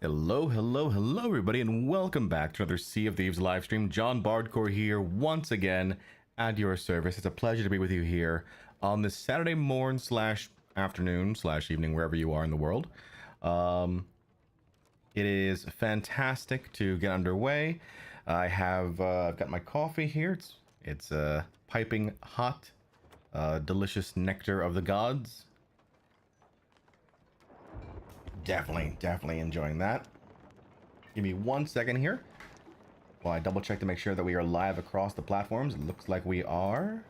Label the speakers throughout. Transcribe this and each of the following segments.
Speaker 1: Hello, hello, hello, everybody, and welcome back to another Sea of Thieves live stream. Jon Bardcore here once again at your service. It's a pleasure to be with you here on this Saturday morn slash afternoon slash evening, wherever you are in the world. It is fantastic to get underway. I've got my coffee here. It's piping hot, delicious nectar of the gods. Definitely enjoying that. Give me 1 second here while I double check to make sure that we are live across the platforms. It looks like we are.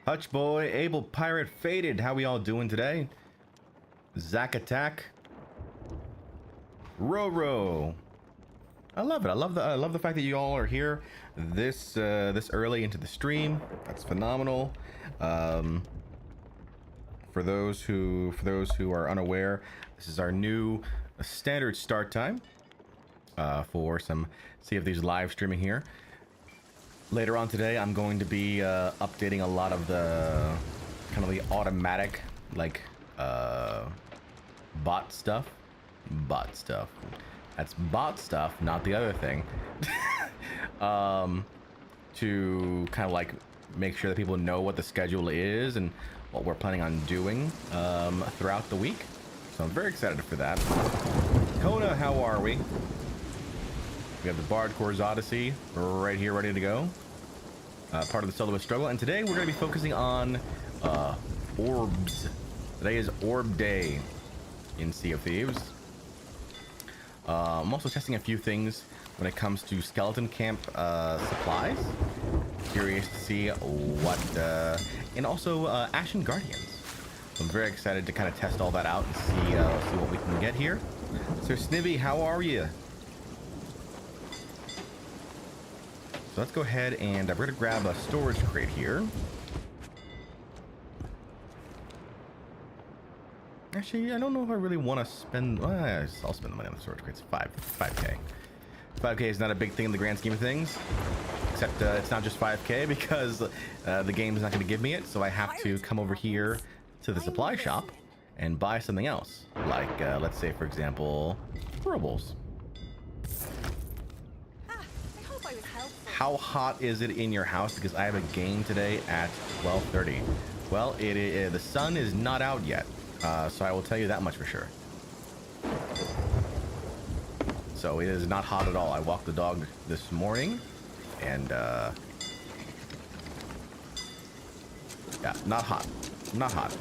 Speaker 1: Hutch Boy, Able Pirate, Faded. How we all doing today? Zack Attack. Roro. I love it. I love the fact that you all are here this early into the stream. That's phenomenal. For those who are unaware, this is our new standard start time for some Sea of Thieves live streaming here. Later on today, I'm going to be updating a lot of the kind of the automatic bot stuff. That's bot stuff, not the other thing. To kind of like make sure that people know what the schedule is and what we're planning on doing throughout the week. So I'm very excited for that. Coda, how are we? We have the Bardcore's Odyssey right here, ready to go. Part of the soloist struggle, and today we're going to be focusing on orbs. Today is Orb Day in Sea of Thieves. I'm also testing a few things when it comes to skeleton camp supplies. Curious to see what, and also Ashen Guardians. So I'm very excited to kind of test all that out and see what we can get here. So Snivy, how are you? So let's go ahead and we're going to grab a storage crate here. Actually, I don't know if I really want to spend... I'll spend the money on the storage crates. 5K. 5K is not a big thing in the grand scheme of things. Except it's not just 5K because the game is not going to give me it. So I have to come over here to the supply shop and buy something else. Like, let's say, for example, throwables. How hot is it in your house? Because I have a game today at 12:30. Well, the sun is not out yet. So I will tell you that much for sure. So it is not hot at all. I walked the dog this morning and yeah, not hot. Not hot.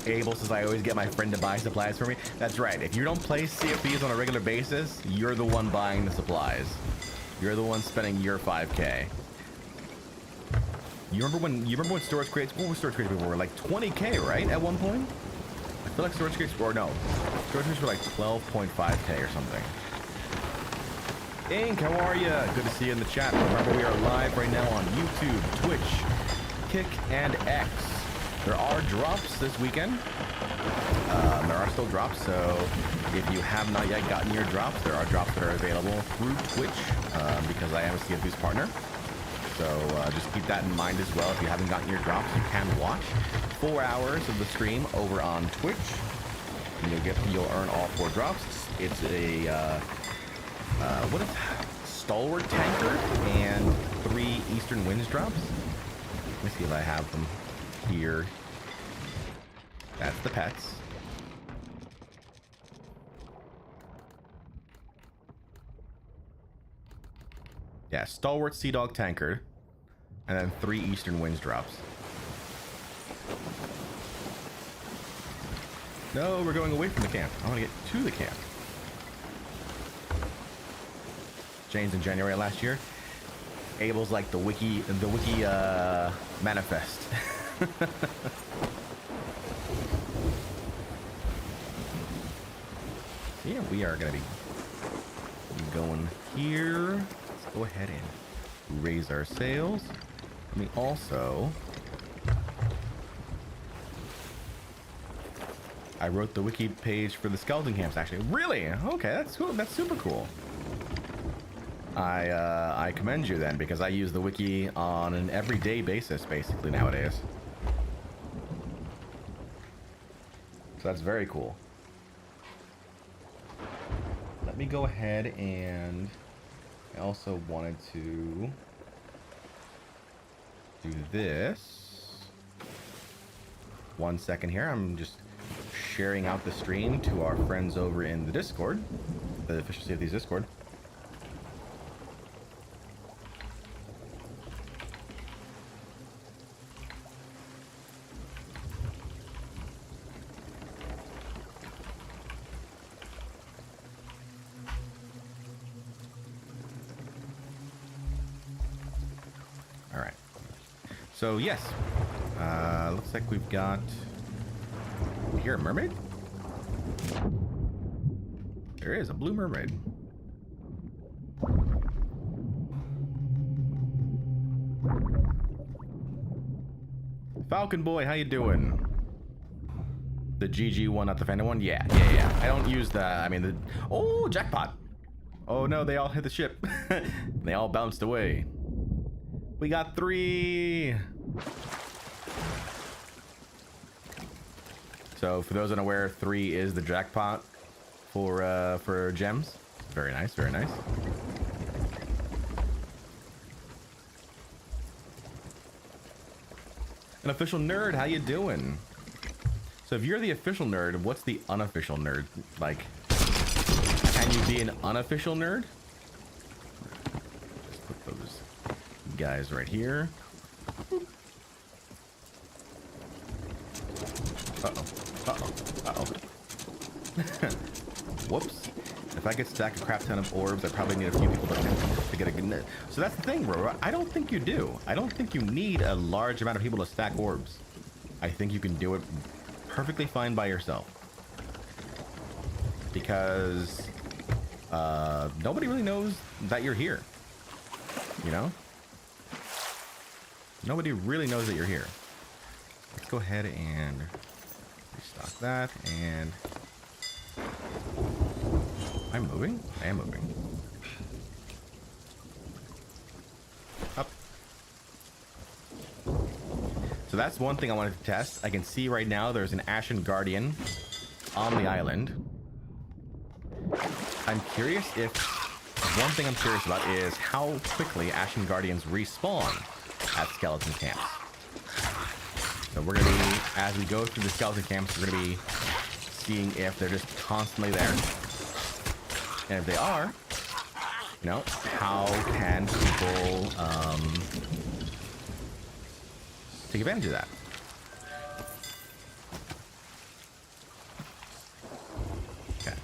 Speaker 1: Abel says I always get my friend to buy supplies for me. That's right. If you don't play Sea of Thieves on a regular basis, you're the one buying the supplies. You're the one spending your 5K. You remember when storage crates, what was storage crates before? Like 20K, right? At one point? I feel like storage crates, or no. Storage crates were like 12.5K or something. Ink, how are you? Good to see you in the chat. Remember, we are live right now on YouTube, Twitch, Kick, and X. There are drops this weekend. There are still drops, so if you have not yet gotten your drops, there are drops that are available through Twitch, because I am a Sea of Thieves partner. So just keep that in mind as well. If you haven't gotten your drops, you can watch 4 hours of the stream over on Twitch, and you'll earn all 4 drops. It's a what is Stalwart Tankard and 3 Eastern Winds drops. Let me see if I have them here. That's the pets. Yeah, Stalwart Sea Dog Tankard, and then 3 Eastern Winds drops. No, we're going away from the camp. I want to get to the camp. Jane's in January last year. Abel's like the wiki manifest. Yeah, we are gonna be going here. Go ahead and raise our sails. Let me also I wrote the wiki page for the skeleton camps, actually. Really? Okay, that's cool. That's super cool. I commend you then, because I use the wiki on an everyday basis, basically, nowadays. So that's very cool. Let me go ahead and I also wanted to do this. 1 second here. I'm just sharing out the stream to our friends over in the Discord, the official Thieves Discord. All right. So yes, looks like we've got. We hear a mermaid? There is a blue mermaid. Falcon Boy, how you doing? The GG one, not the Phantom one? Yeah. I don't use the, I mean, the... Oh, jackpot! Oh no, they all hit the ship. They all bounced away. We got 3! So, for those unaware, 3 is the jackpot for gems. Very nice, very nice. An official nerd, how you doing? So if you're the official nerd, what's the unofficial nerd? Like, can you be an unofficial nerd? Just put those guys right here. Uh-oh. Whoops. If I could stack a crap ton of orbs, I probably need a few people to get a good... So that's the thing, bro. I don't think you do. I don't think you need a large amount of people to stack orbs. I think you can do it perfectly fine by yourself. Because nobody really knows that you're here. You know? Nobody really knows that you're here. Let's go ahead and restock that, and... I'm moving? I am moving. Up. So that's one thing I wanted to test. I can see right now there's an Ashen Guardian on the island. I'm curious if... One thing I'm curious about is how quickly Ashen Guardians respawn at skeleton camps. So we're going to be, as we go through the skeleton camps, we're going to be seeing if they're just constantly there. And if they are, you know, how can people take advantage of that? Okay.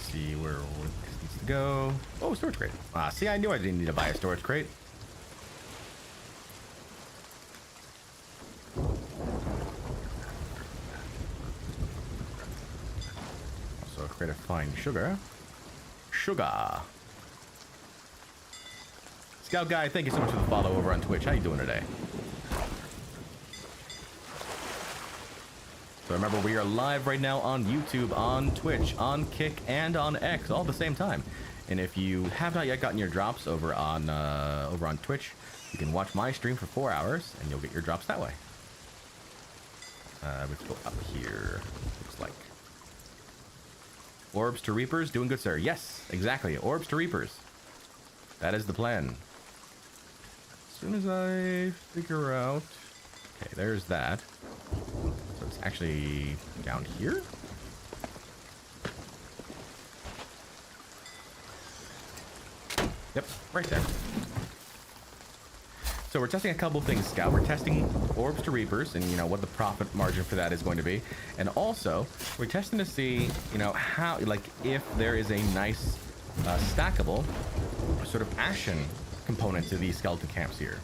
Speaker 1: See where this needs to go. Oh, storage crate. See, I knew I didn't need to buy a storage crate. Crate of fine sugar. Scout Guy, thank you so much for the follow over on Twitch. How you doing today? So remember, we are live right now on YouTube, on Twitch, on Kick, and on X all at the same time. And if you have not yet gotten your drops over on Twitch, you can watch my stream for 4 hours, and you'll get your drops that way. Let's go up here. Looks like. Orbs to Reapers, doing good, sir. Yes, exactly. Orbs to Reapers. That is the plan. As soon as I figure out... Okay, there's that. So it's actually down here? Yep, right there. So we're testing a couple things, Scout. We're testing Orbs to Reapers and, you know, what the profit margin for that is going to be. And also, we're testing to see, you know, how, like, if there is a nice stackable sort of Ashen component to these skeleton camps here.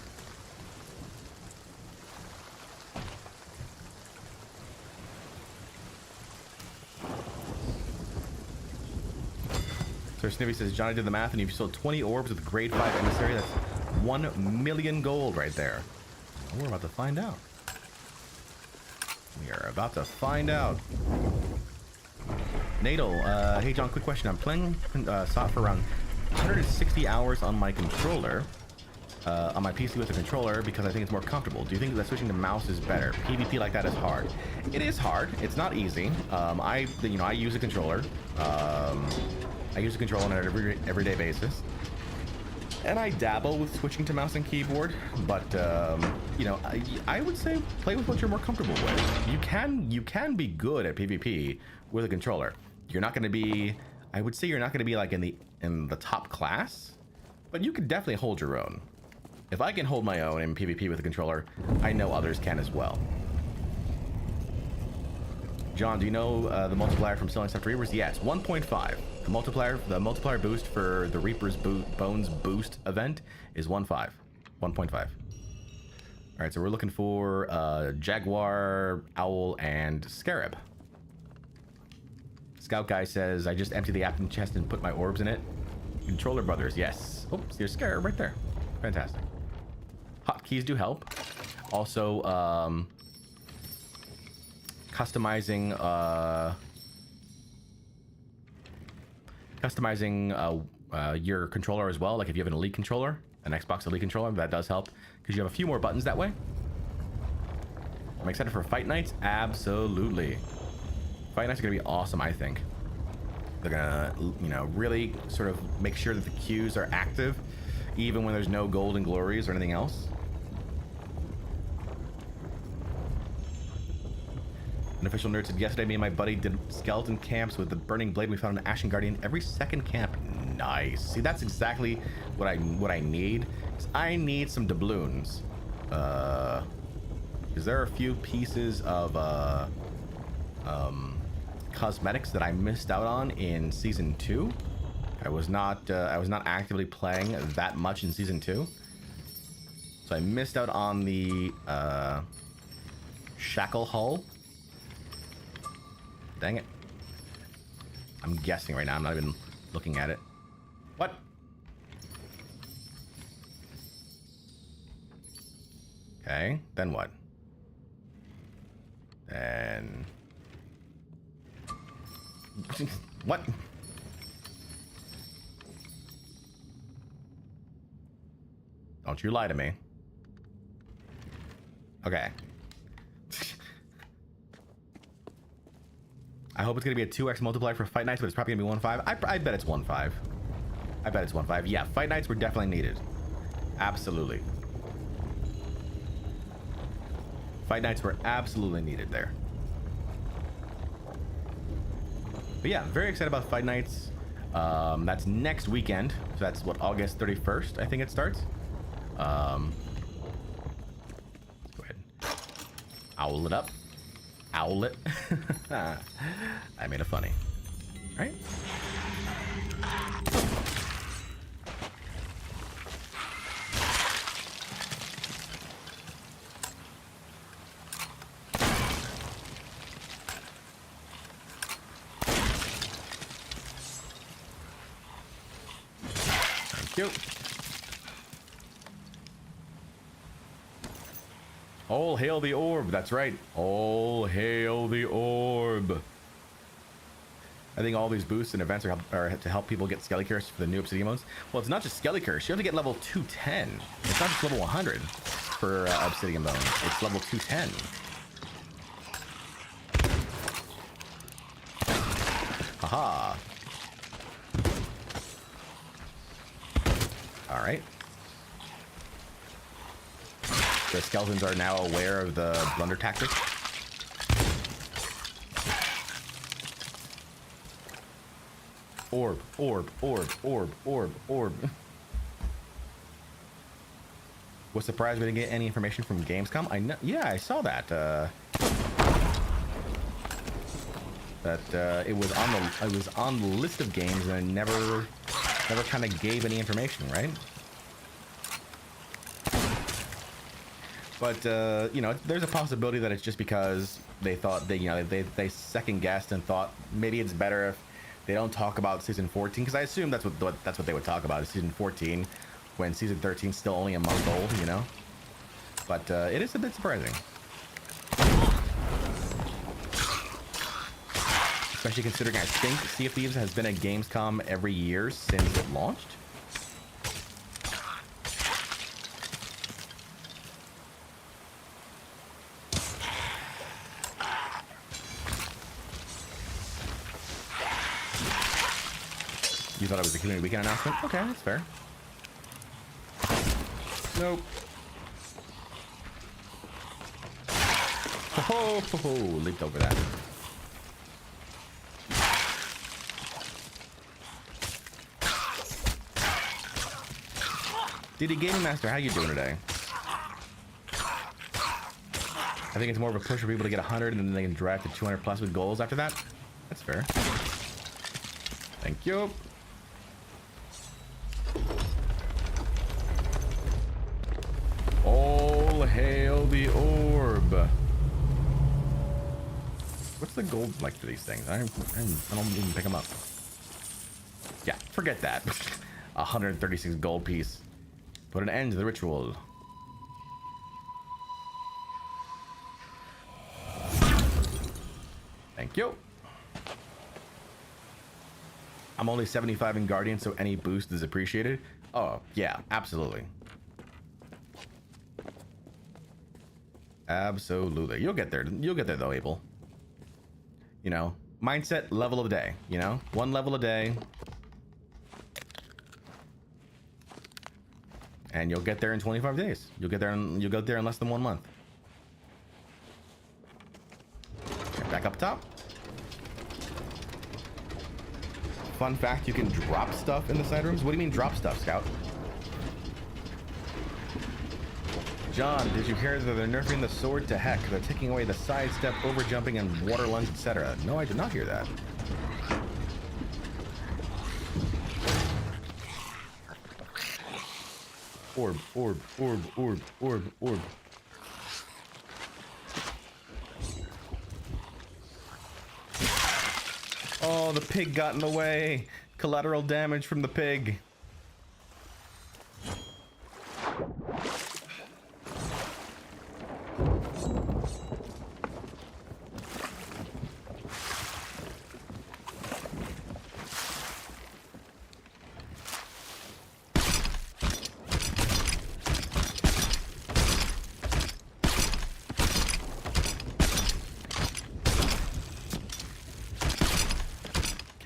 Speaker 1: So Snippy says, Johnny did the math and you've sold 20 orbs with grade 5 emissary. That's 1 million gold right there. We're about to find out. We are about to find out. Nadal, hey John, quick question. I'm playing SOT for around 160 hours on my controller, on my PC with a controller because I think it's more comfortable. Do you think that switching to mouse is better? PvP like that is hard. It is hard. It's not easy. I use a controller. I use a controller on an everyday basis. And I dabble with switching to mouse and keyboard, but I would say play with what you're more comfortable with. You can be good at PvP with a controller. You're not going to be, I would say you're not going to be like in the top class, but you could definitely hold your own. If I can hold my own in PvP with a controller, I know others can as well. John, do you know the multiplier from selling stuff to Reapers? Yes, 1.5. The multiplier boost for the Reaper's Bones boost event is 1.5. 1.5. All right, so we're looking for Jaguar, Owl, and Scarab. Scout guy says, I just emptied the Apton chest and put my orbs in it. Controller brothers, yes. Oops, there's Scarab right there. Fantastic. Hotkeys do help. Also, customizing your controller as well. Like if you have an Elite controller, an Xbox Elite controller, that does help because you have a few more buttons that way. I'm excited for Fight Nights. Absolutely. Fight Nights are gonna be awesome. I think they're gonna, really sort of make sure that the queues are active, even when there's no golden glories or anything else. An official nerd said, yesterday me and my buddy did skeleton camps with the burning blade. We found an Ashen Guardian every second camp. Nice. See, that's exactly what I need. I need some doubloons. Is there a few pieces of cosmetics that I missed out on in season 2? I was not actively playing that much in season 2, so I missed out on the shackle hull. Dang it. I'm guessing right now. I'm not even looking at it. What? Okay, then what? Then... what? Don't you lie to me. Okay. I hope it's going to be a 2x multiplier for Fight Nights, but it's probably going to be 1.5. I bet it's 1.5. I bet it's 1.5. Yeah, Fight Nights were definitely needed. Absolutely. Fight Nights were absolutely needed there. But yeah, very excited about Fight Nights. That's next weekend. So that's what, August 31st, I think it starts. Let's go ahead. Owl it up. Owl it. I made it funny. Right? Thank you. All hail the orb. That's right. All hail the orb. I think all these boosts and events are to help people get Skelly Curse for the new Obsidian modes. Well, it's not just Skelly Curse. You have to get level 210. It's not just level 100 for Obsidian modes. It's level 210. Haha. All right. The skeletons are now aware of the blunder tactic. Orb, orb, orb, orb, orb, orb. Was surprised we didn't get any information from Gamescom. I know, yeah, I saw that. It was on the list of games, and I never kind of gave any information, right? But there's a possibility that it's just because they thought they second guessed and thought maybe it's better if they don't talk about season 14, because I assume that's what they would talk about is season 14, when season 13 is still only a month old, you know? But it is a bit surprising. Especially considering I think Sea of Thieves has been at Gamescom every year since it launched. You thought it was a community weekend announcement? Okay, that's fair. Nope. Oh, leaped over that. DD Gaming Master, how you doing today? I think it's more of a push for people to get 100 and then they can drive to 200 plus with goals after that. That's fair. Thank you. All hail the orb. What's the gold like for these things? I don't even pick them up. Yeah, forget that. 136 gold piece. Put an end to the ritual. Thank you. I'm only 75 in Guardian, so any boost is appreciated. Oh, yeah, absolutely. Absolutely. You'll get there. You'll get there though, Abel. You know, mindset, level of the day, you know? One level a day. And you'll get there in 25 days. You'll get there in less than 1 month. Okay, back up top. Fun fact, you can drop stuff in the side rooms. What do you mean drop stuff, Scout? John, did you hear that they're nerfing the sword to heck? They're taking away the sidestep, overjumping, and water lunge, etc. No, I did not hear that. Orb, orb, orb, orb, orb, orb. Oh, the pig got in the way. Collateral damage from the pig.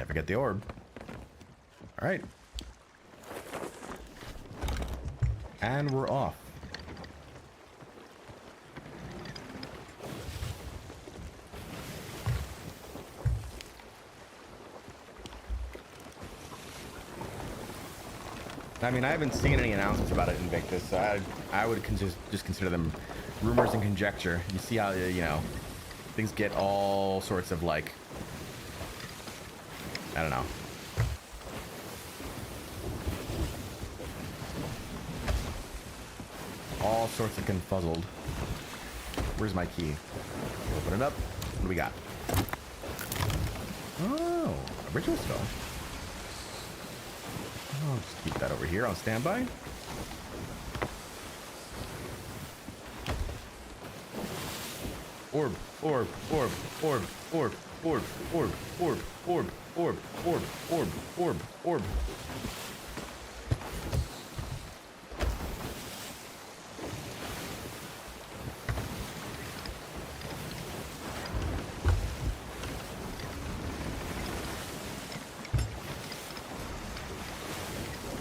Speaker 1: Forget the orb. All right. And we're off. I mean, I haven't seen any announcements about it in Invictus, so I would just consider them rumors and conjecture. You see how, you know, things get all sorts of like, I don't know. All sorts of confuzzled. Where's my key? Open it up. What do we got? Oh, a ritual spell. I'll just keep that over here on standby. Orb, orb, orb, orb, orb, orb, orb, orb, orb, orb, orb, orb, orb, orb.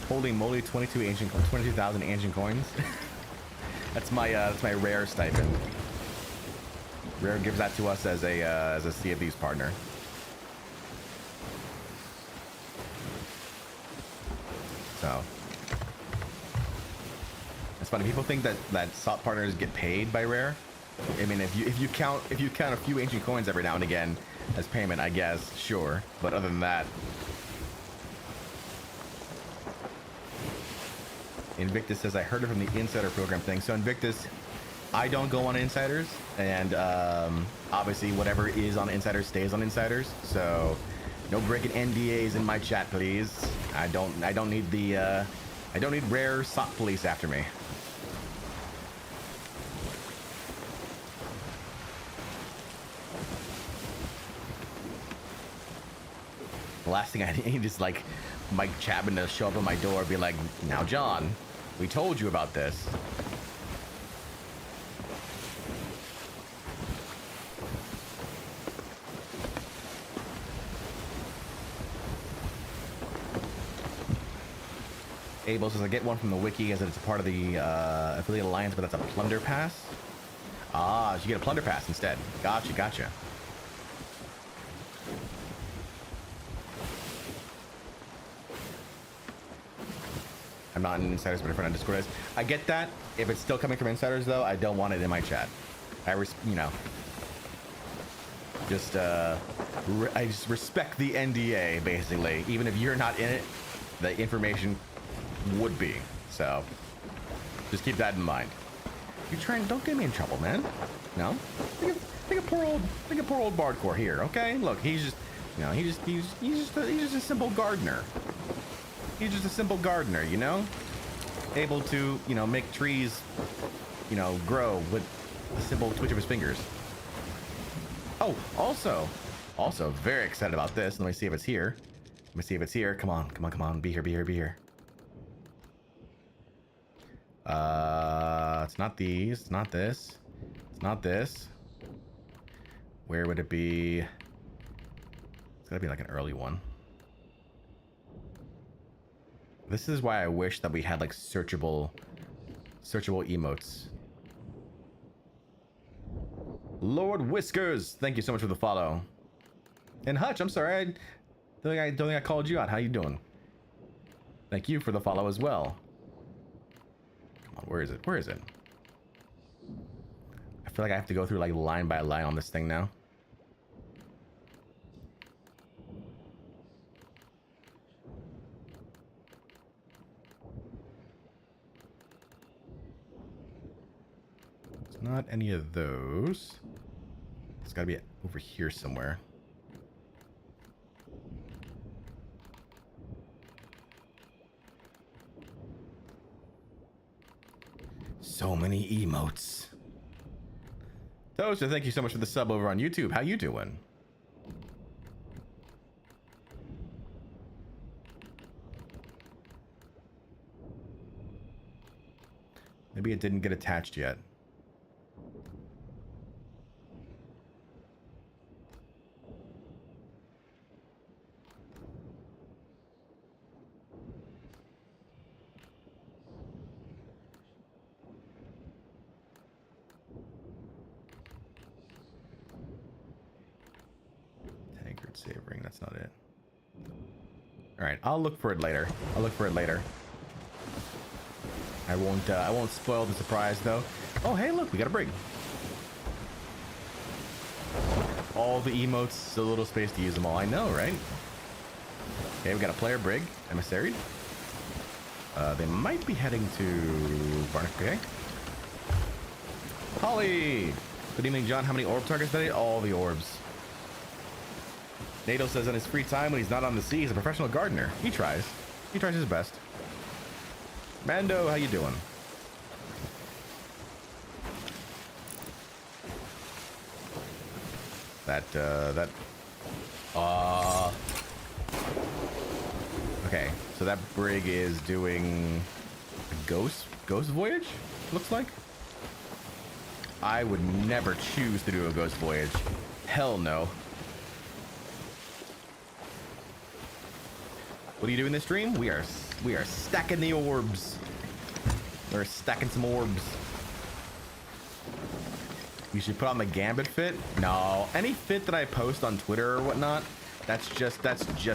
Speaker 1: Holy moly, 22,000 ancient coins. That's my rare stipend. Rare gives that to us as a Sea of Thieves partner. So it's funny. People think that SOT partners get paid by Rare. I mean, if you count a few ancient coins every now and again as payment, I guess sure. But other than that, Invictus says I heard it from the insider program thing. So Invictus, I don't go on insiders, and obviously whatever is on insiders stays on insiders. So no breaking NDAs in my chat, please. I don't need the I don't need rare SOT police after me. The last thing I need is like Mike Chapman to show up at my door and be like, now John, we told you about this. Abel says I get one from the wiki as it's a part of the affiliate alliance, but that's a plunder pass. Ah, so you get a plunder pass instead. Gotcha, gotcha. I'm not in insiders, but a friend on Discord is. I get that. If it's still coming from insiders, though, I don't want it in my chat. You know, just I just respect the NDA basically. Even if you're not in it, the information would be. So just keep that in mind. You're trying. Don't get me in trouble, man. No. Think of poor old Bardcore here. Okay. Look, he's just, you know, he's just a simple gardener. He's just a simple gardener, you know? Able to, you know, make trees, you know, grow with a simple twitch of his fingers. Oh, also very excited about this. Let me see if it's here. Let me see if it's here. Come on. Be here. It's not these. It's not this. It's not this. Where would it be? It's gotta be like an early one. This is why I wish that we had like searchable emotes. Lord Whiskers, thank you so much for the follow. And Hutch, I'm sorry, I don't think I called you out. How you doing? Thank you for the follow as well. Come on, where is it? I feel like I have to go through like line by line on this thing now. Not any of those. It's got to be over here somewhere. So many emotes. Toaster, thank you so much for the sub over on YouTube. How you doing? Maybe it didn't get attached yet. Savoring, that's not it. All right, I'll look for it later. I won't spoil the surprise though. Oh, hey, look, we got a brig. All the emotes, so little space to use them all. I know, right? Okay, we got a player brig, emissary. They might be heading to Barnacle. Okay. Holly, good evening, John. How many orb targets today? All the orbs. NATO says in his free time when he's not on the sea, he's a professional gardener. He tries his best. Mando, how you doing? Okay, so that brig is doing a ghost voyage, looks like. I would never choose to do a ghost voyage. Hell no. What do you do in this stream? We are stacking the orbs. We're stacking some orbs. You should put on the Gambit fit. No, any fit that I post on Twitter or whatnot, that's just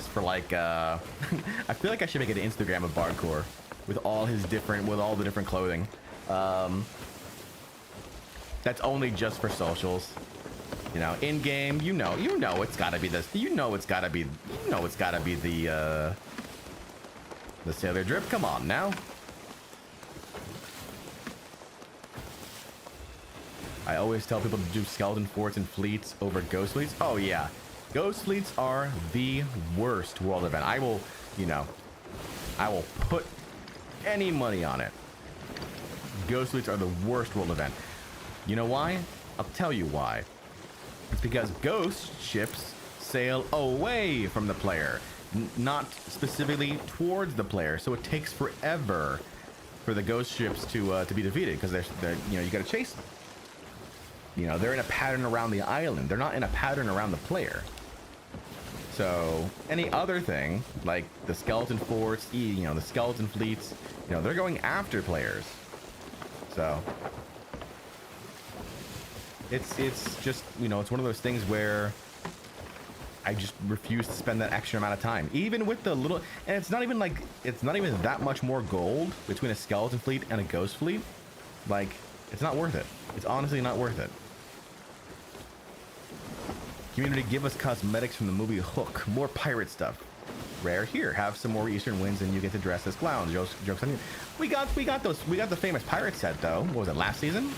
Speaker 1: for like I feel like I should make an Instagram of Bardcore with all the different clothing. That's only just for socials. You know, in game, you know it's gotta be this. It's gotta be the sailor drip. Come on now. I always tell people to do skeleton forts and fleets over ghost fleets. Oh yeah, ghost fleets are the worst world event. I will put any money on it. Ghost fleets are the worst world event. You know why? I'll tell you why. It's because ghost ships sail away from the player, not specifically towards the player. So it takes forever for the ghost ships to be defeated, because they're you know, you got to chase them. You know, they're in a pattern around the island. They're not in a pattern around the player. So any other thing like the skeleton forts, you know, the skeleton fleets, you know, they're going after players. So it's just, you know, it's one of those things where I just refuse to spend that extra amount of time, even with the little, and it's not even like, it's not even that much more gold between a skeleton fleet and a ghost fleet. Like, it's not worth it. It's honestly not worth it. Community, give us cosmetics from the movie Hook. More pirate stuff. Rare here. Have some more Eastern winds and you get to dress as clowns. Jokes on you. We got the famous pirate set though. What was it, last season?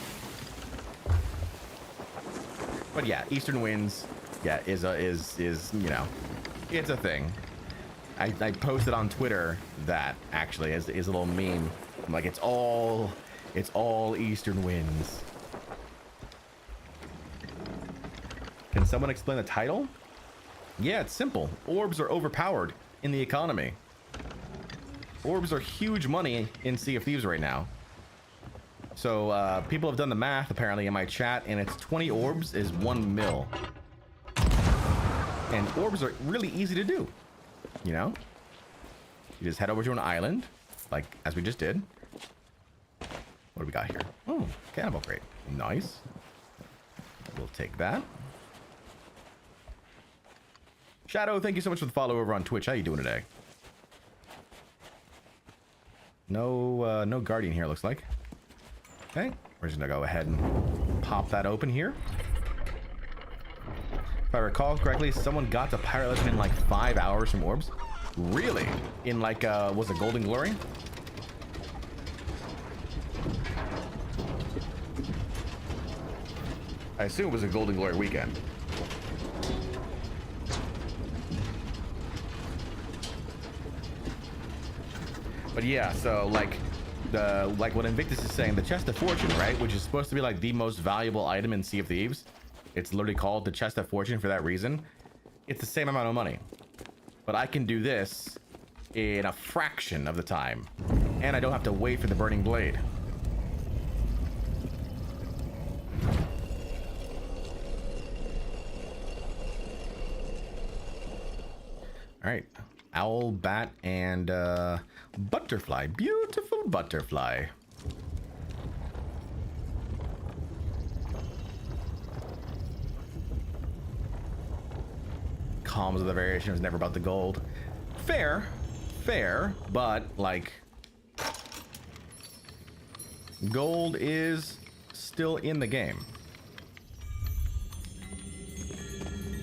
Speaker 1: But yeah, Eastern winds, yeah, is you know, it's a thing. I posted on Twitter that actually is a little meme. I'm like, it's all Eastern winds. Can someone explain the title? Yeah, it's simple. Orbs are overpowered in the economy. Orbs are huge money in Sea of Thieves right now. So people have done the math apparently in my chat, and it's 20 orbs is 1 mil. And orbs are really easy to do. You know? You just head over to an island, like as we just did. What do we got here? Oh, cannibal crate. Nice. We'll take that. Shadow, thank you so much for the follow over on Twitch. How you doing today? No, no guardian here, looks like. Okay, we're just gonna go ahead and pop that open here. If I recall correctly, someone got to Pirate Legend in like 5 hours from orbs. Really? In like, was it Golden Glory? I assume it was a Golden Glory weekend. But yeah, so like what Invictus is saying, the Chest of Fortune, right, which is supposed to be like the most valuable item in Sea of Thieves. It's literally called the Chest of Fortune for that reason. It's the same amount of money, but I can do this in a fraction of the time, and I don't have to wait for the burning blade. All right. Owl, bat, and butterfly. Beautiful butterfly. Comms of the variation was never about the gold. Fair, but like, gold is still in the game.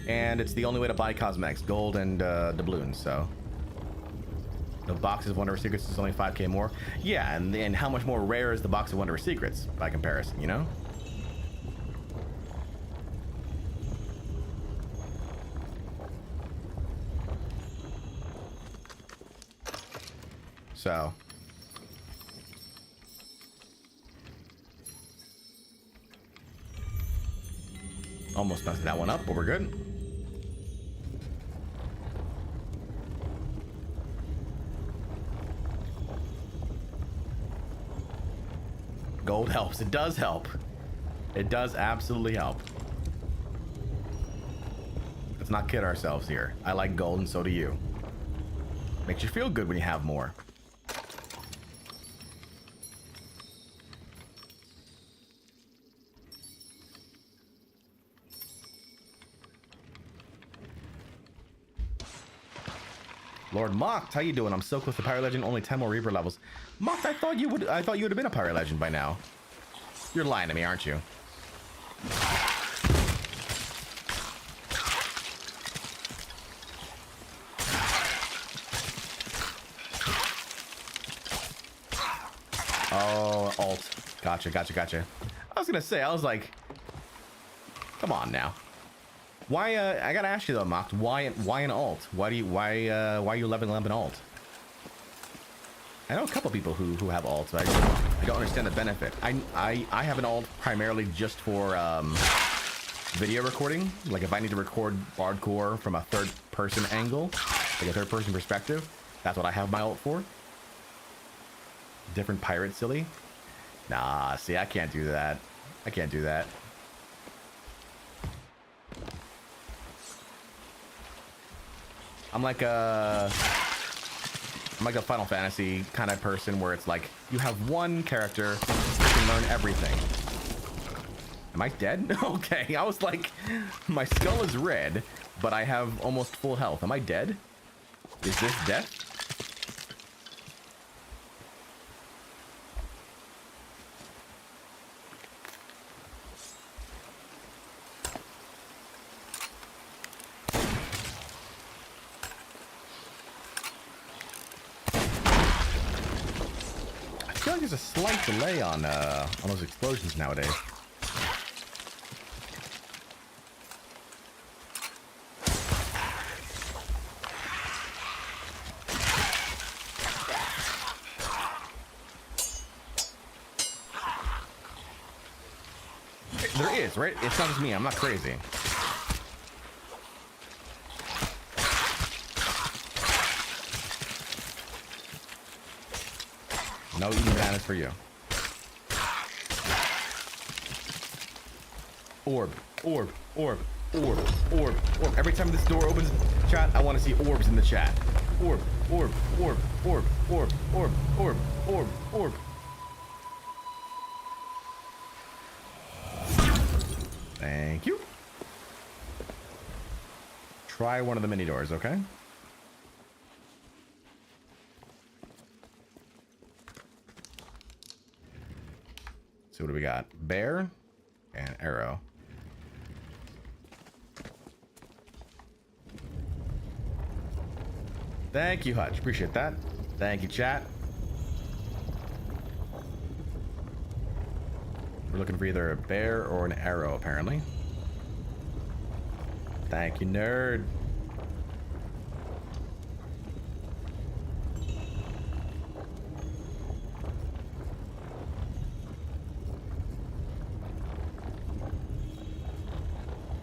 Speaker 1: And it's the only way to buy cosmetics, gold and doubloons, so. The box of Wonder of Secrets is only 5k more. Yeah, and how much more rare is the box of Wonder of Secrets by comparison, you know? So. Almost messed that one up, but we're good. Gold helps. It does help. It does absolutely help. Let's not kid ourselves here. I like gold and so do you. Makes you feel good when you have more. Lord Mocked, how you doing? I'm so close to Pirate Legend, only 10 more Reaper levels. Mocked, I thought you would have been a Pirate Legend by now. You're lying to me, aren't you? Oh, alt. Gotcha. I was gonna say, I was like, come on now. Why? I gotta ask you though, Mocked. Why an alt? Why are you leveling up an alt? I know a couple people who have alts, but I don't understand the benefit. I have an alt primarily just for video recording. Like if I need to record Bardcore from a third-person angle, like a third-person perspective, that's what I have my alt for. Different pirate silly. Nah, see, I can't do that. I can't do that. I'm like a Final Fantasy kind of person where it's like you have one character who can learn everything. Am I dead? Okay, I was like, my skull is red, but I have almost full health. Am I dead? Is this death? I feel like there's a slight delay on those explosions nowadays. There is, right? It's not just me. I'm not crazy. No eating bananas for you. Orb, orb, orb, orb, orb, orb. Every time this door opens, chat, I want to see orbs in the chat. Orb, orb, orb, orb, orb, orb, orb, orb, orb. Thank you. Try one of the mini doors, okay? So what do we got? Bear and arrow. Thank you, Hutch. Appreciate that. Thank you, chat. We're looking for either a bear or an arrow, apparently. Thank you, nerd.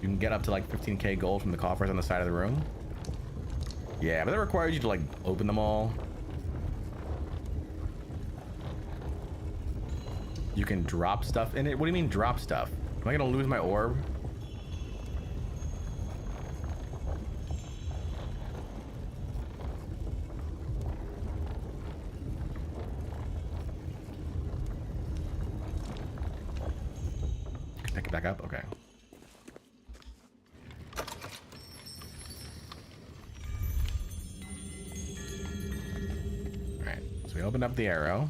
Speaker 1: You can get up to like 15k gold from the coffers on the side of the room. Yeah, but that requires you to like open them all. You can drop stuff in it. What do you mean drop stuff? Am I gonna lose my orb? Pick it back up? Okay. Alright, so we opened up the arrow.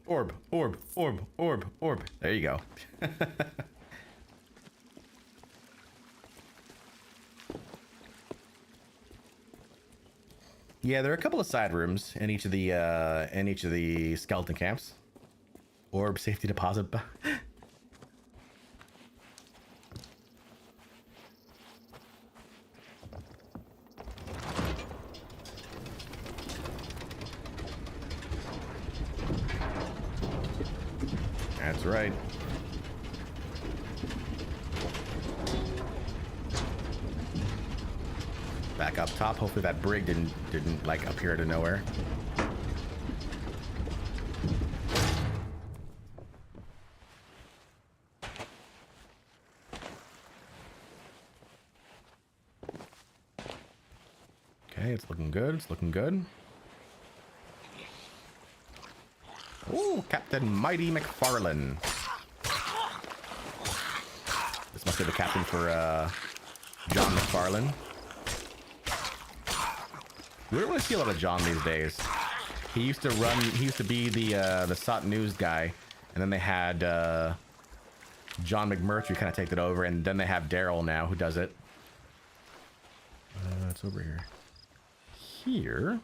Speaker 1: Orb, orb, orb, orb, orb. There you go. Yeah, there are a couple of side rooms in each of the skeleton camps. Orb safety deposit. That's right. Back up top. Hopefully that brig didn't like appear out of nowhere. Okay, it's looking good. It's looking good. Ooh, Captain Mighty McFarlane. This must be the captain for Jon McFarlane. We don't really see a lot of Jon these days. He used to be the SOT news guy, and then they had John McMurtry kind of take it over, and then they have Daryl now who does it. It's over here. Here.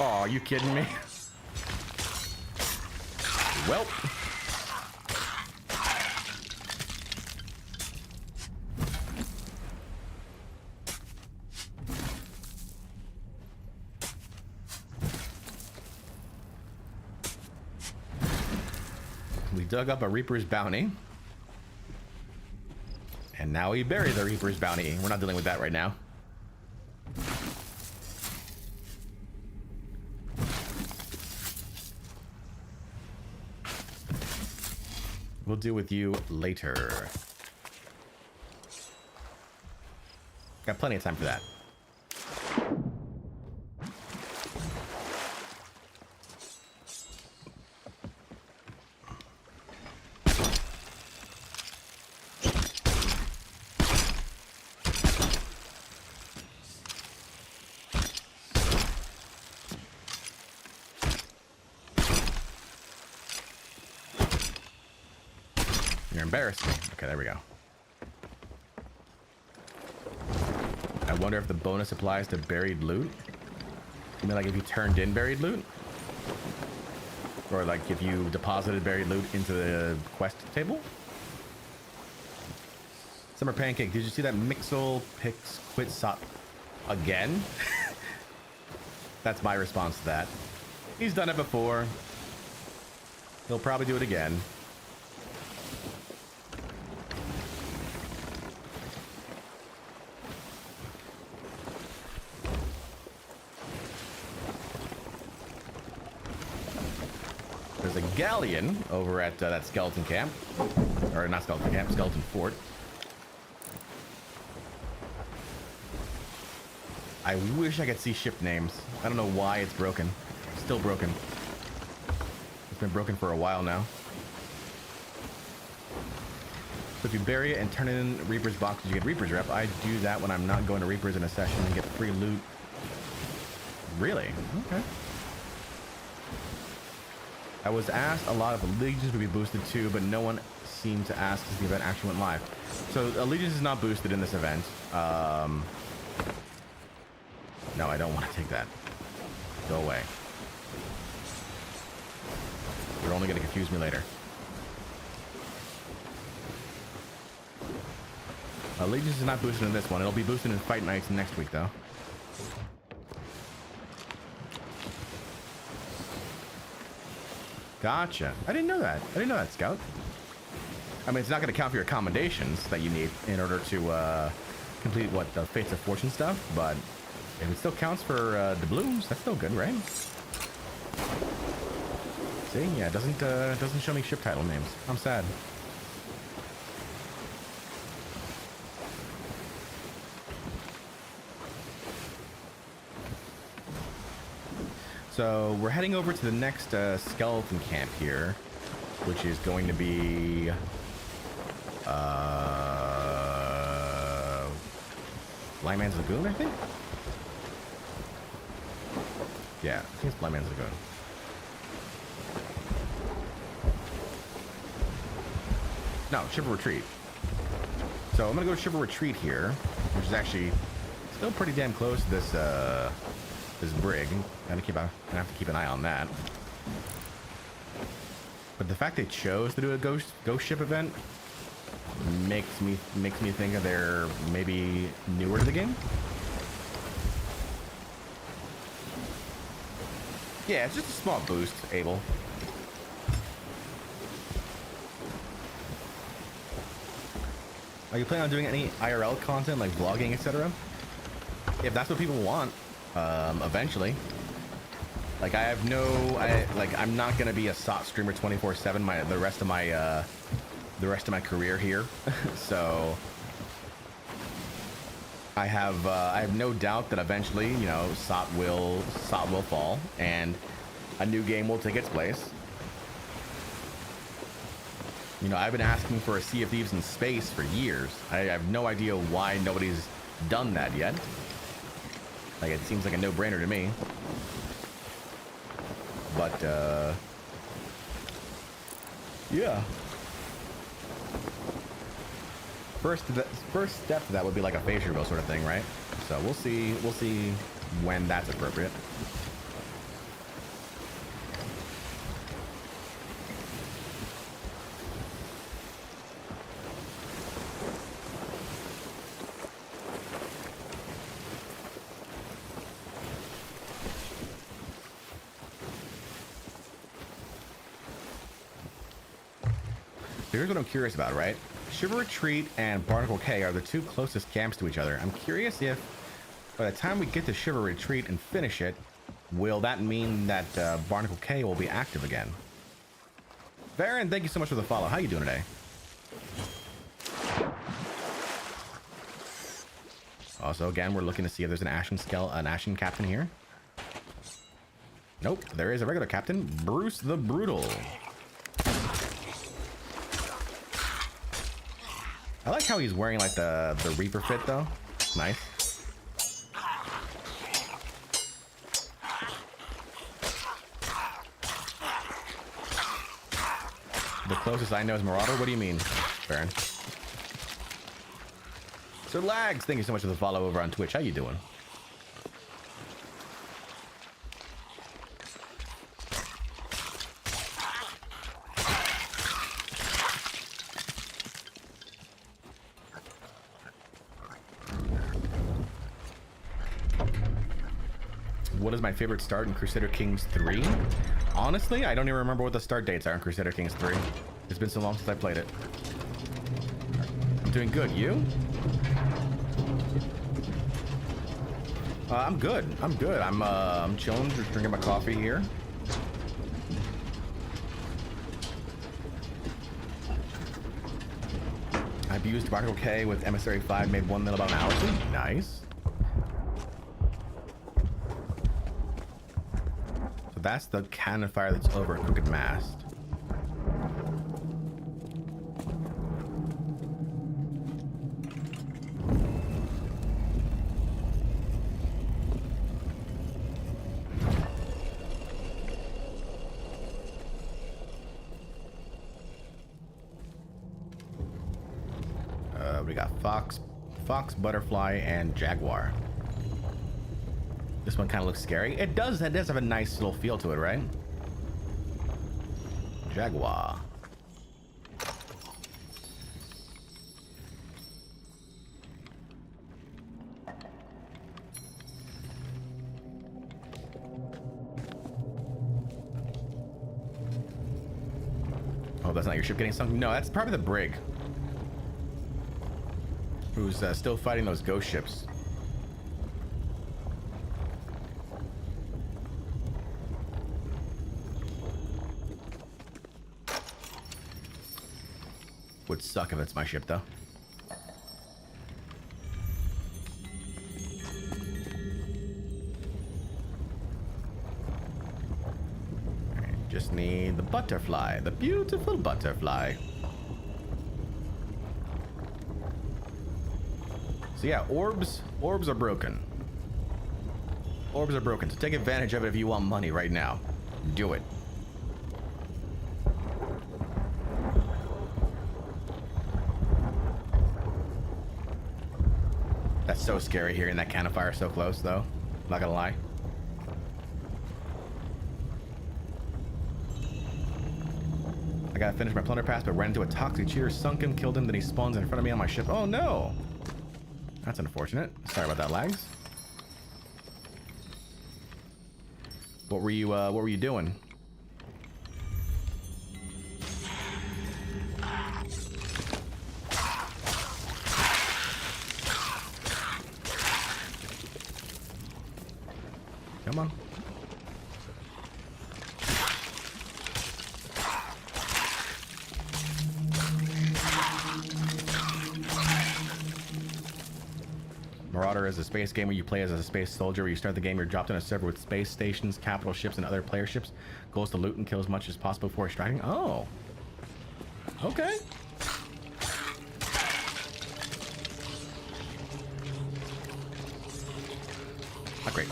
Speaker 1: Oh, are you kidding me? Well. We dug up a Reaper's bounty. And now we bury the Reaper's bounty. We're not dealing with that right now. We'll deal with you later. Got plenty of time for that. You're embarrassing. Okay, there we go. I wonder if the bonus applies to buried loot. You mean like if you turned in buried loot? Or like if you deposited buried loot into the quest table? Summer Pancake, did you see that Mixel picks quit sop again? That's my response to that. He's done it before. He'll probably do it again. There's a galleon over at that skeleton camp. Or not skeleton camp, skeleton fort. I wish I could see ship names. I don't know why it's broken. Still broken. It's been broken for a while now. So if you bury it and turn it in Reaper's boxes, you get Reaper's rep. I do that when I'm not going to Reaper's in a session and get free loot. Really? Okay. I was asked a lot of Allegiance would be boosted too, but no one seemed to ask as the event actually went live. So Allegiance is not boosted in this event. No, I don't want to take that. Go away. You're only going to confuse me later. Allegiance is not boosted in this one. It'll be boosted in Fight Nights next week, though. Gotcha. I didn't know that. I didn't know that, Scout. I mean, it's not going to count for your accommodations that you need in order to complete, what, the Fates of Fortune stuff, but if it still counts for the blooms, that's still good, right? See? Yeah, it doesn't show me ship title names. I'm sad. So we're heading over to the next skeleton camp here, which is going to be Blind Man's Lagoon, I think? Yeah, I think it's Blind Man's Lagoon. No, Shiver Retreat. So I'm gonna go to Shiver Retreat here, which is actually still pretty damn close to this this brig. I have to keep an eye on that. But the fact they chose to do a ghost ship event makes me think that they're maybe newer to the game. Yeah, it's just a small boost, Abel. Are you planning on doing any IRL content like vlogging, etc.? If that's what people want, eventually. Like I'm not gonna be a SOT streamer 24/7 the rest of my career here. So I have no doubt that eventually, you know, SOT will fall and a new game will take its place. You know, I've been asking for a Sea of Thieves in space for years. I have no idea why nobody's done that yet. Like, it seems like a no-brainer to me. But, yeah. First step to that would be like a phase reveal sort of thing, right? So we'll see when that's appropriate. here's what I'm curious about, right? Shiver Retreat and Barnacle Cay are the two closest camps to each other. I'm curious if, by the time we get to Shiver Retreat and finish it, will that mean that Barnacle Cay will be active again? Varen, thank you so much for the follow. How you doing today? Also, again, we're looking to see if there's an Ashen captain here. Nope, there is a regular captain, Bruce the Brutal. I like how he's wearing like the Reaper fit though. Nice. The closest I know is Marauder. What do you mean, Baron? Sir Lags, thank you so much for the follow over on Twitch. How you doing? What is my favorite start in Crusader Kings 3? Honestly, I don't even remember what the start dates are in Crusader Kings 3. It's been so long since I played it. I'm doing good. You? I'm good. I'm good. I'm chilling, just drinking my coffee here. I've used Barnacle Cay with Emissary 5, made 1 mil about an hour. Nice. So that's the cannon fire that's over at Crooked Mast. We got Fox, Butterfly, and Jaguar. This one kind of looks scary. It does have a nice little feel to it, right? Jaguar. Oh, that's not your ship getting sunk? No, that's probably the brig. Who's still fighting those ghost ships. Would suck if it's my ship, though. Alright, just need the butterfly, the beautiful butterfly. So yeah, orbs are broken. Orbs are broken, so take advantage of it if you want money right now. Do it. That's so scary hearing that cannon fire so close, though. Not gonna lie. I gotta finish my plunder pass, but ran into a toxic cheater, sunk him, killed him, then he spawns in front of me on my ship. Oh no! That's unfortunate. Sorry about that, Lags. What were you doing? Come on. Marauder is a space game where you play as a space soldier. Where you start the game, you're dropped on a server with space stations, capital ships, and other player ships. Goal is to loot and kill as much as possible before striking. Oh. Okay. Not great.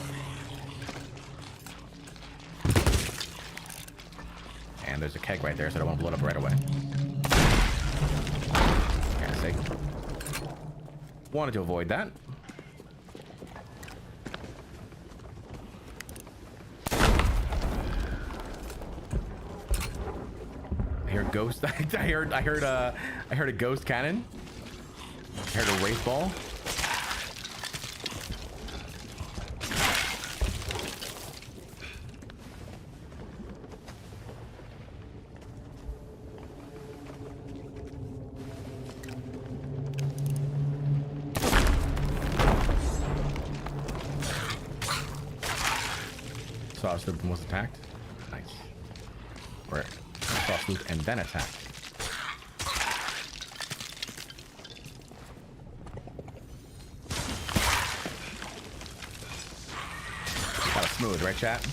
Speaker 1: And there's a keg right there, so I don't want to blow it up right away. Can't say. Wanted to avoid that. I hear ghost. I heard a ghost cannon. I heard a wraith ball. Saw a sloop and was attacked. Nice. Or saw a sloop and then attacked. That was smooth, right, chat?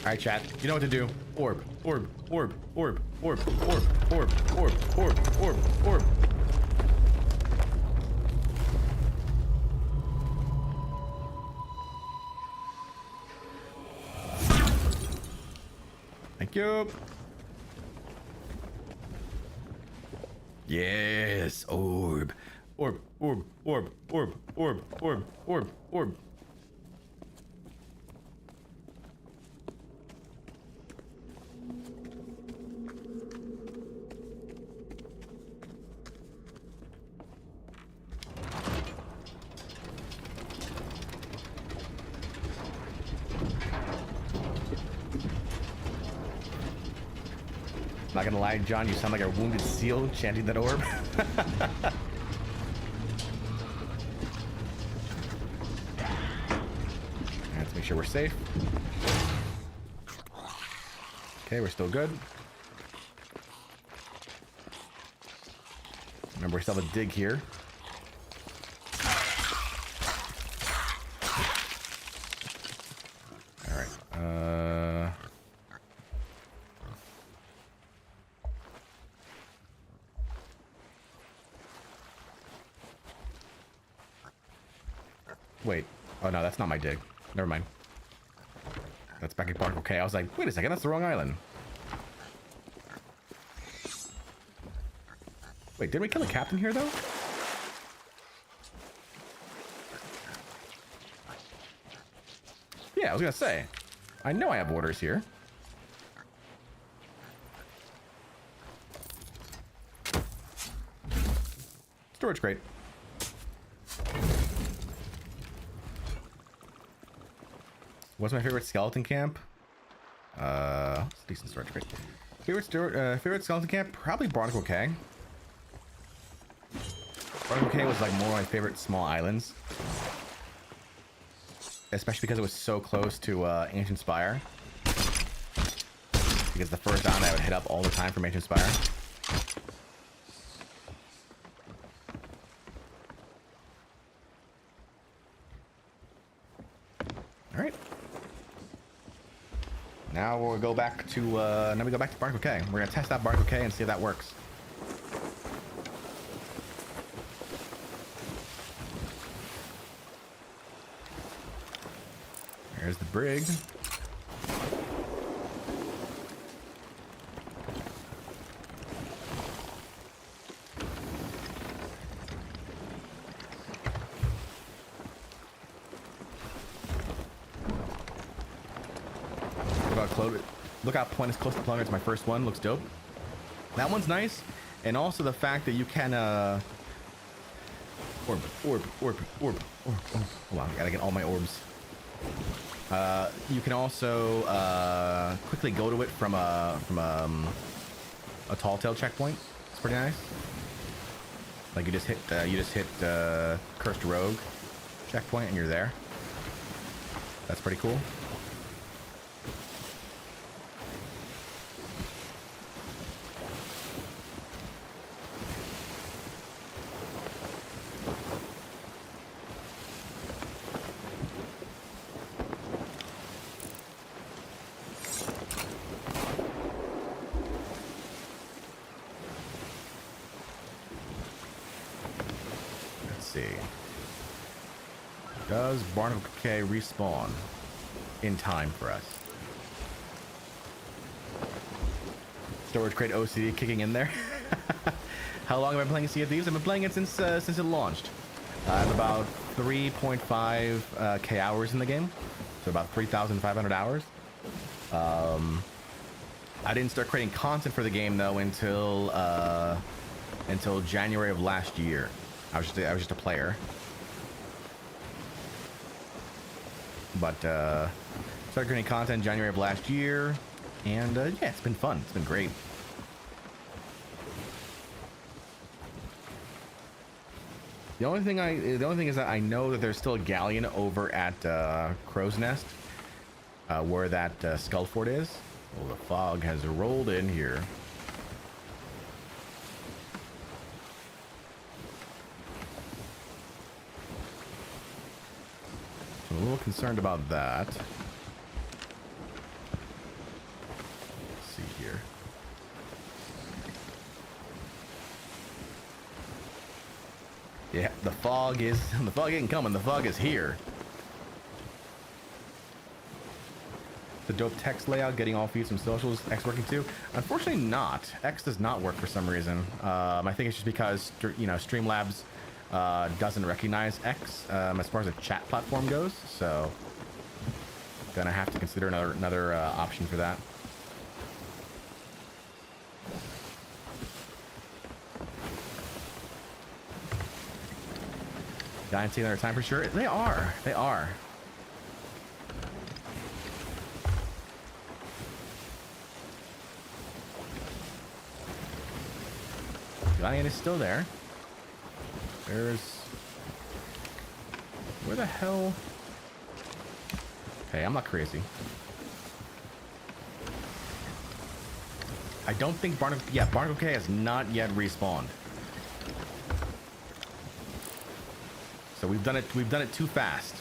Speaker 1: Alright, chat. You know what to do. Orb, orb, orb, orb, orb, orb, orb, orb, orb, orb, orb. Thank you. Yes, orb. Orb, orb, orb, orb, orb, orb, orb, orb. Not gonna lie, John, you sound like a wounded seal chanting that orb. Let's make sure we're safe. Okay, we're still good. Remember, we still have a dig here. Wait. Oh, no, that's not my dig. Never mind. That's back at Bardcore. Okay, I was like, wait a second, that's the wrong island. Wait, did we kill a captain here, though? Yeah, I was gonna say. I know I have orders here. Storage crate. What's my favorite skeleton camp? Decent storage crate. Favorite skeleton camp? Probably Bardcore Cay. Bardcore Cay was like one of my favorite small islands. Especially because it was so close to Ancient Spire. Because the first island I would hit up all the time from Ancient Spire. Alright. Now we'll go back to Bardcore Cay. We're gonna test out Bardcore Cay and see if that works. There's the brig. Look out point is close to plunger. It's my first one. Looks dope. That one's nice. And also the fact that you can orb. Hold on, I gotta get all my orbs. You can also quickly go to it from a tall tale checkpoint. It's pretty nice. Like you just hit Cursed Rogue checkpoint and you're there. That's pretty cool. Does Bardcore Cay respawn in time for us? Storage crate OCD kicking in there. How long have I been playing Sea of Thieves? I've been playing it since it launched. I have about 3.5 K hours in the game, so about 3,500 hours. I didn't start creating content for the game though until until January of last year. I was just a player. But started creating content in January of last year, and yeah, it's been fun. It's been great. The only thing is that I know that there's still a galleon over at Crow's Nest, where that Skullfort is. Well, the fog has rolled in here. I'm a little concerned about that. Let's see here. Yeah, the fog ain't coming. The fog is here. The dope text layout, getting all feeds from socials. X working too? Unfortunately, not. X does not work for some reason. I think it's just because Streamlabs doesn't recognize X as far as a chat platform goes. So, gonna have to consider another option for that. Dying to take another time for sure. They are. They are. Giant is still there. There's... Where the hell... Okay, I'm not crazy. I don't think Barnacle... Yeah, Barnacle K has not yet respawned. So we've done it too fast.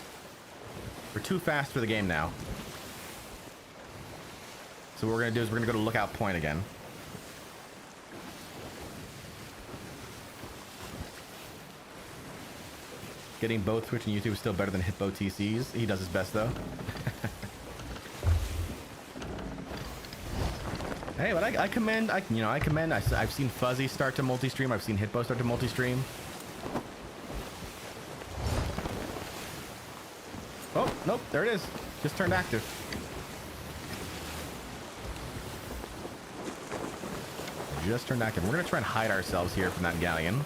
Speaker 1: We're too fast for the game now. So what we're gonna do is we're gonna go to Lookout Point again. Getting both Twitch and YouTube is still better than Hippo TCs. He does his best though. Hey, but I commend. I've seen Fuzzy start to multi-stream. I've seen Hippo start to multi-stream. Oh, nope, there it is. Just turned active. Just turned active. We're gonna try and hide ourselves here from that galleon.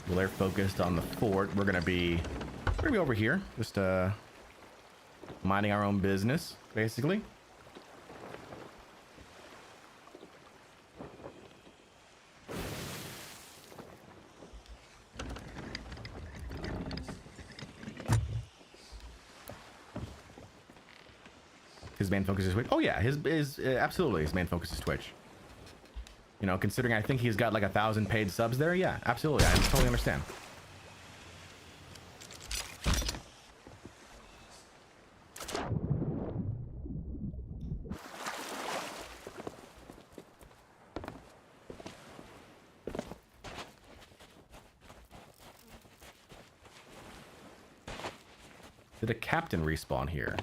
Speaker 1: Well, they're focused on the fort. We're gonna be over here, just minding our own business, basically. His main focus is Twitch. Oh yeah, absolutely his main focus is Twitch. You know, considering I think he's got like 1,000 paid subs there. Yeah, absolutely. I totally understand. Did a captain respawn here?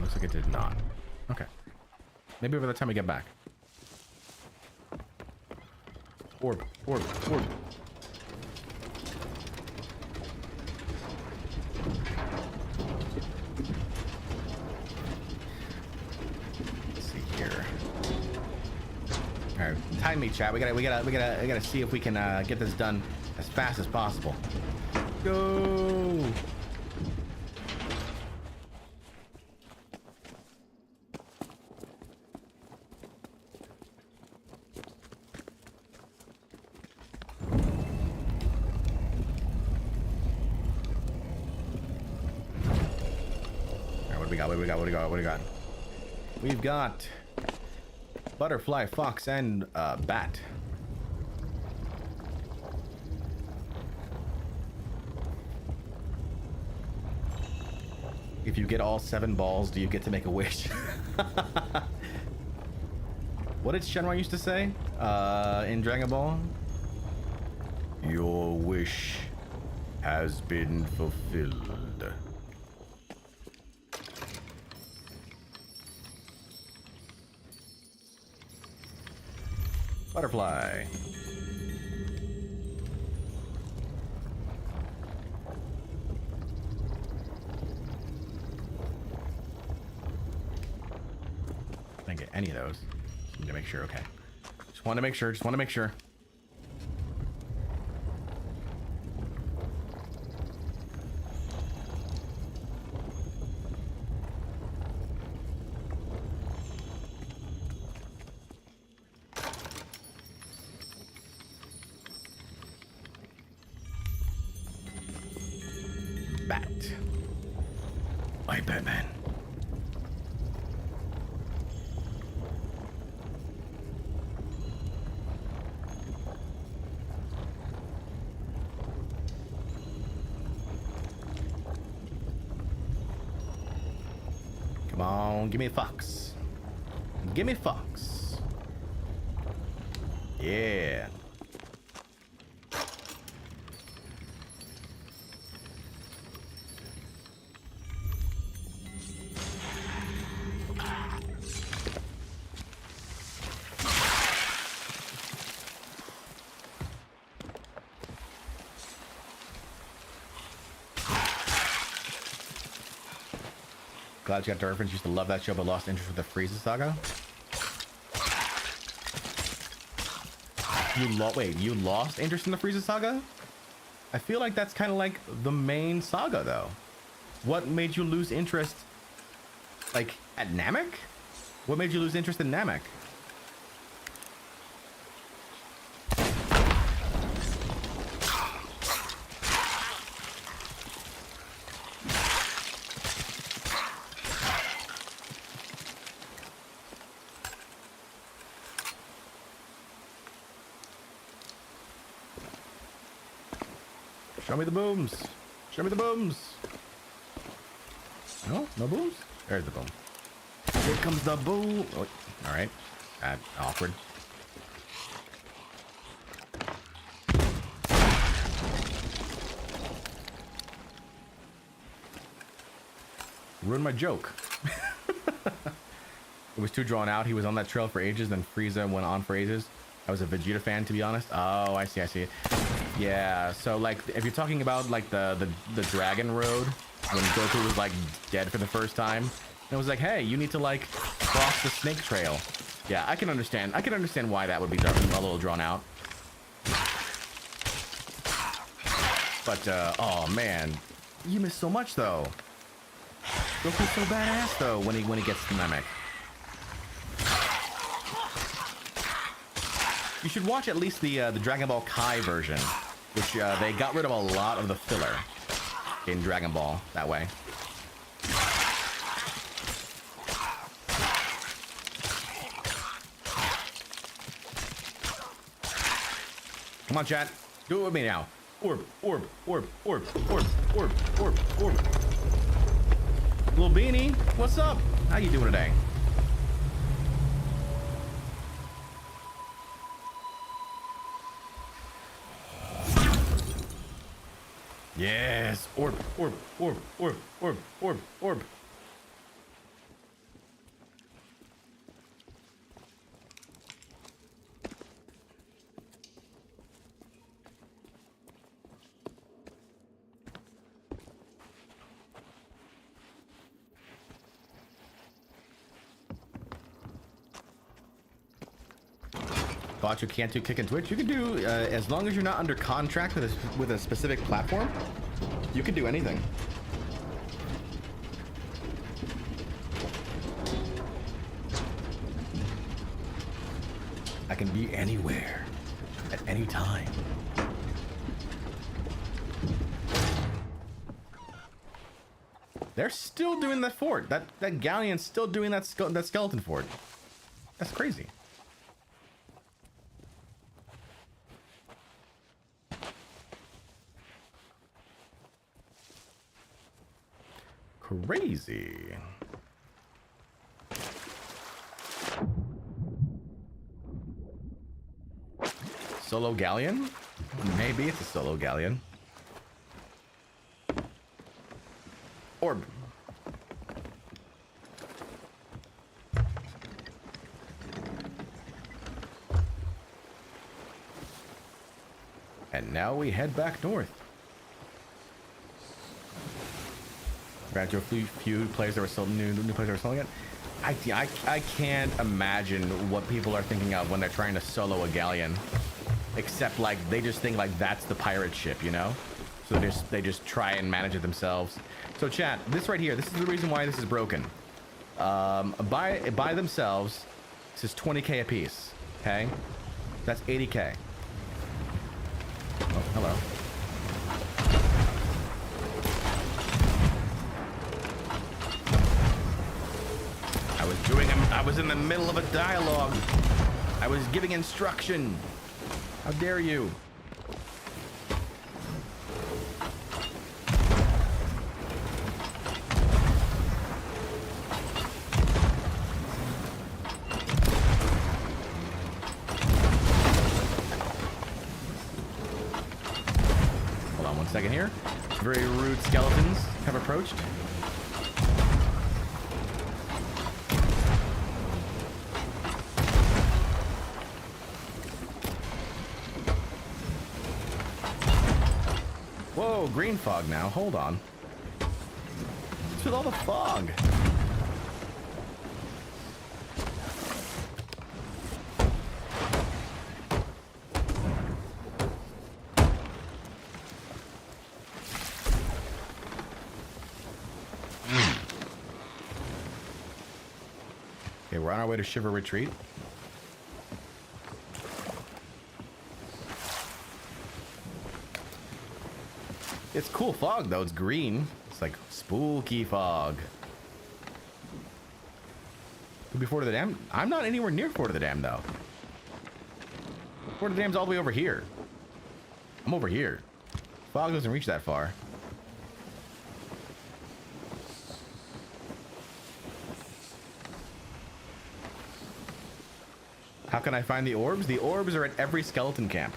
Speaker 1: Looks like it did not. Okay. Maybe by the time we get back. Orb. Let's see here. All right, time me, chat. We gotta see if we can get this done as fast as possible. Go. What do we got? We've got butterfly, fox, and bat. If you get all 7 balls, do you get to make a wish? What did Shenron used to say in Dragon Ball? Your wish has been fulfilled. Butterfly. any of those. Just need to make sure. Okay. Just want to make sure. Just want to make sure. Bat. Why Batman? Come on, give me a fox. Give me a fox. Yeah. Glad you got the reference. Used to love that show, but lost interest with the Frieza saga. You lost interest in the Frieza saga? I feel like that's kind of like the main saga, though. What made you lose interest, like, at Namek? What made you lose interest in Namek? Show me the booms. Show me the booms. No? No booms? There's the boom. Here comes the boom. Oh, all right. Awkward. Ruined my joke. It was too drawn out. He was on that trail for ages, then Frieza went on for ages. I was a Vegeta fan, to be honest. Oh, I see, I see. Yeah, so like if you're talking about like the Dragon Road when Goku was like dead for the first time, and it was like, hey, you need to like cross the snake trail. Yeah, I can understand why that would be a little drawn out. But oh man, you missed so much though. Goku's so badass though when he gets to Namek. You should watch at least the Dragon Ball Kai version, which they got rid of a lot of the filler in Dragon Ball that way. Come on, chat. Do it with me now. Orb, orb, orb, orb, orb, orb, orb, orb. Little Beanie, what's up? How you doing today? Yes, orb, orb, orb, orb, orb, orb, orb. Thought you can't do kick and twitch. You can do as long as you're not under contract with a specific platform. You can do anything. I can be anywhere at any time. They're still doing that fort. That galleon's still doing that skeleton fort. That's crazy. Crazy. Solo galleon? Maybe it's a solo galleon. Orb. And now we head back north. Grab to a few players that were still new players that were selling it. I can't imagine what people are thinking of when they're trying to solo a galleon. Except, like, they just think, like, that's the pirate ship, you know? So they just try and manage it themselves. So, chat, this right here, this is the reason why this is broken. By themselves, this is 20k a piece, okay? That's 80k. Oh, hello. I was in the middle of a dialogue. I was giving instruction. How dare you? Hold on one second here. Very rude skeletons have approached. Whoa, green fog now. Hold on. What's with all the fog? Okay, we're on our way to Shiver Retreat. It's cool fog, though. It's green. It's like spooky fog. Could be Fort of the Dam. I'm not anywhere near Fort of the Dam, though. Fort of the Dam's all the way over here. I'm over here. Fog doesn't reach that far. How can I find the orbs? The orbs are at every skeleton camp.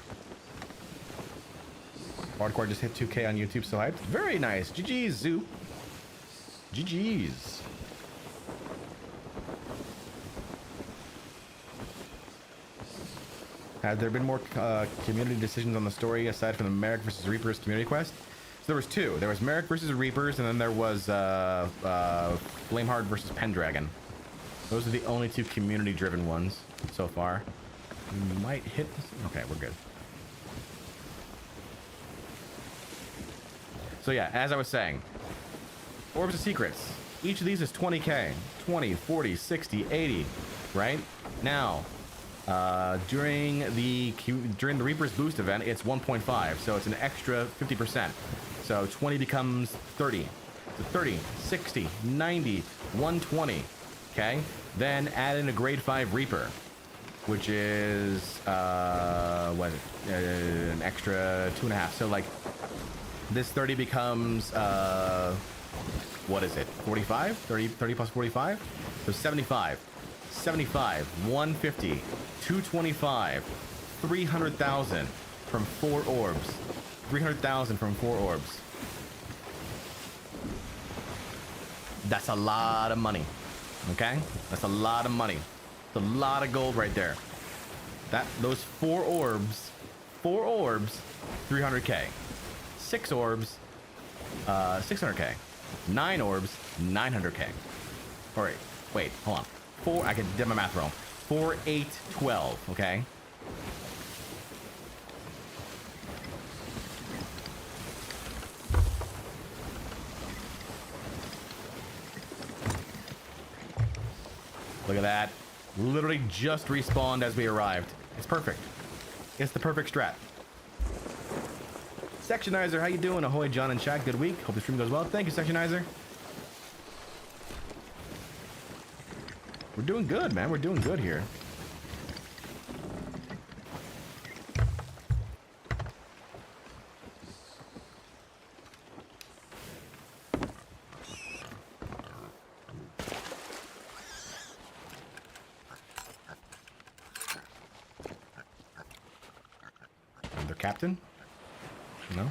Speaker 1: Bardcore just hit 2K on YouTube, so hyped. Very nice. GG's, Zoo. GG's. Have there been more community decisions on the story aside from the Merrick versus Reapers community quest? So there was two. There was Merrick versus Reapers, and then there was Flameheart versus Pendragon. Those are the only two community-driven ones so far. We might hit this. Okay, we're good. So yeah, as I was saying, Orbs of Secrets. Each of these is 20k. 20, 40, 60, 80, right? Now, during the Reaper's Boost event, it's 1.5, so it's an extra 50%. So 20 becomes 30. So 30, 60, 90, 120, okay? Then add in a grade 5 Reaper, which is, what is it? An extra 2.5. So like, this 30 becomes, what is it? 45? 30 plus 45? So 75. 75, 150, 225, 300,000 from 4 orbs. 300,000 from 4 orbs. That's a lot of money. Okay? That's a lot of money. It's a lot of gold right there. Those 4 orbs, 300k. 6 orbs, 600k. 9 orbs, 900k. All right, wait, hold on. 4, I did my math wrong. 4, 8, 12, okay? Look at that. Literally just respawned as we arrived. It's perfect. It's the perfect strat. Sectionizer, how you doing? Ahoy, John and Shaq. Good week. Hope the stream goes well. Thank you, Sectionizer. We're doing good, man. We're doing good here. Their captain? No?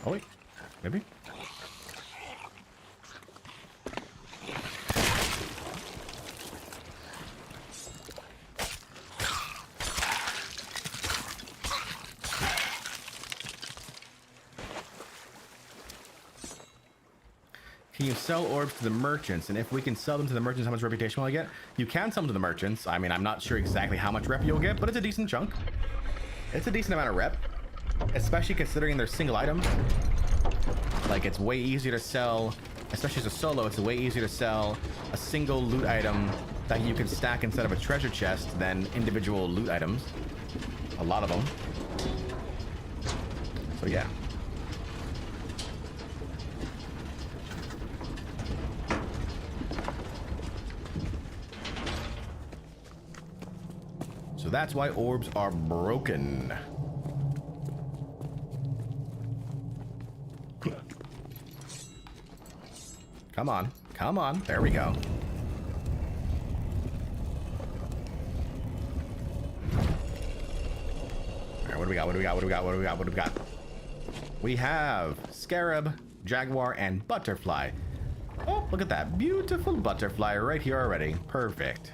Speaker 1: Oh, wait. Maybe? Can you sell orbs to the merchants? And if we can sell them to the merchants, how much reputation will I get? You can sell them to the merchants. I mean, I'm not sure exactly how much rep you'll get, but it's a decent chunk. It's a decent amount of rep, especially considering they're single items. Like, it's way easier to sell, especially as a solo, it's way easier to sell a single loot item that you can stack instead of a treasure chest than individual loot items. A lot of them. So yeah. So that's why orbs are broken. Come on. Come on. There we go. Alright, what do we got? What do we got? What do we got? What do we got? What do we got? We have Scarab, Jaguar, and Butterfly. Oh, look at that. Beautiful butterfly right here already. Perfect.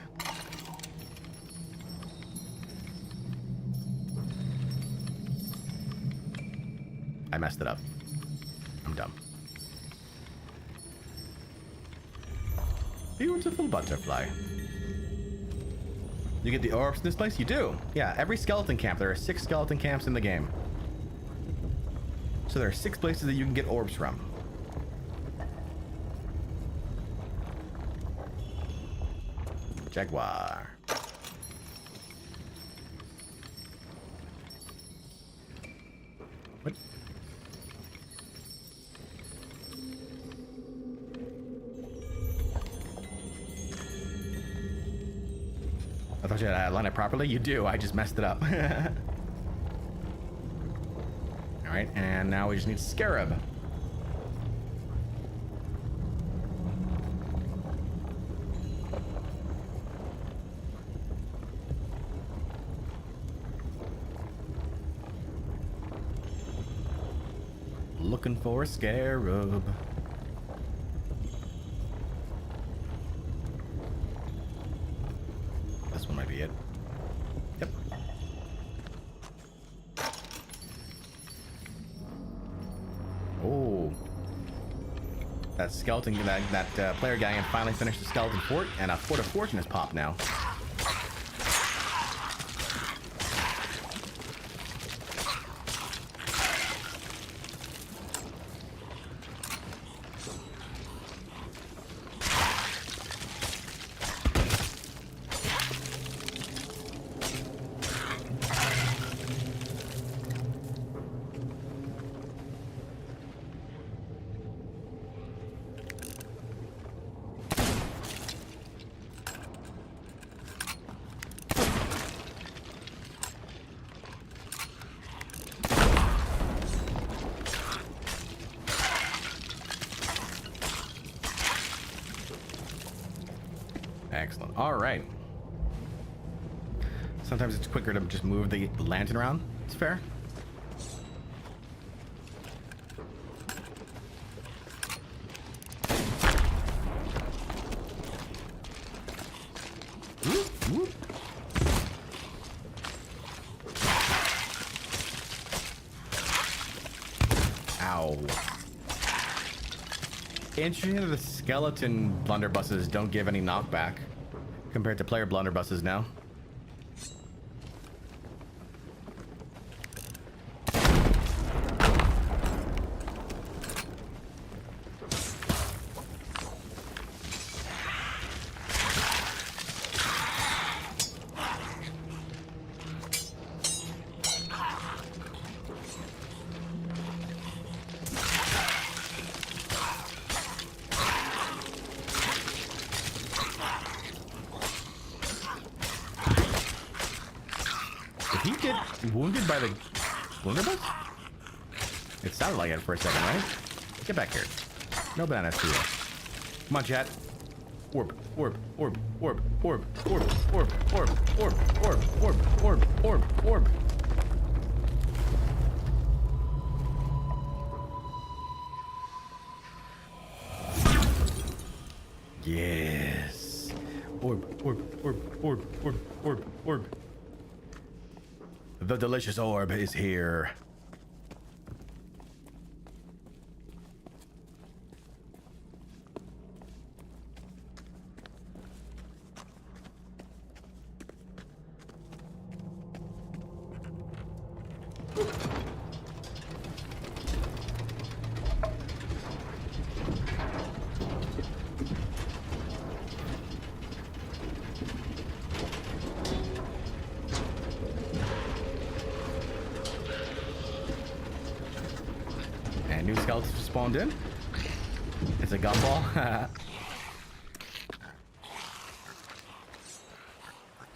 Speaker 1: I messed it up. I'm dumb. Beautiful butterfly. You get the orbs in this place? You do. Yeah, every skeleton camp. There are 6 skeleton camps in the game. So there are 6 places that you can get orbs from. Jaguar. What? I thought you had to line it properly. You do. I just messed it up. Alright, and now we just need Scarab. Looking for a Scarab. This one might be it. Yep. Oh. That skeleton, that player gang had finally finished the skeleton fort, and a fort of fortune has popped now. Excellent. All right. Sometimes it's quicker to just move the lantern around. It's fair. Whoop, whoop. Ow. Interesting that the skeleton blunderbusses don't give any knockback compared to player blunderbusses now. Did he get wounded by the blunderbuss? It sounded like it for a second, right? Get back here. No bananas for you. Come on, chat. Orb, orb, orb, orb, orb, orb, orb, orb, orb, orb, orb, orb, orb, orb. Yes. Orb, orb, orb, orb, orb, orb, orb. The delicious orb is here. spawned in. It's a gumball.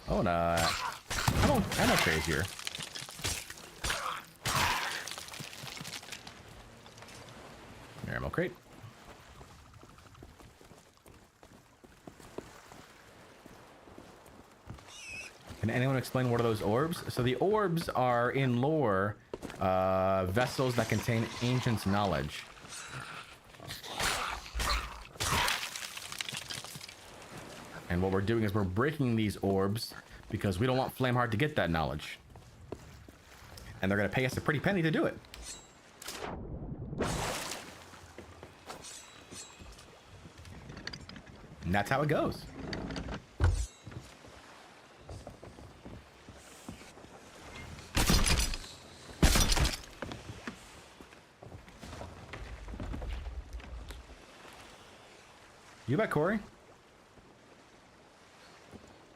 Speaker 1: Oh, and ammo trays here. Ammo crate. Can anyone explain what are those orbs? So the orbs are, in lore, vessels that contain ancient knowledge. And what we're doing is we're breaking these orbs because we don't want Flameheart to get that knowledge. And they're going to pay us a pretty penny to do it. And that's how it goes. You bet, Corey.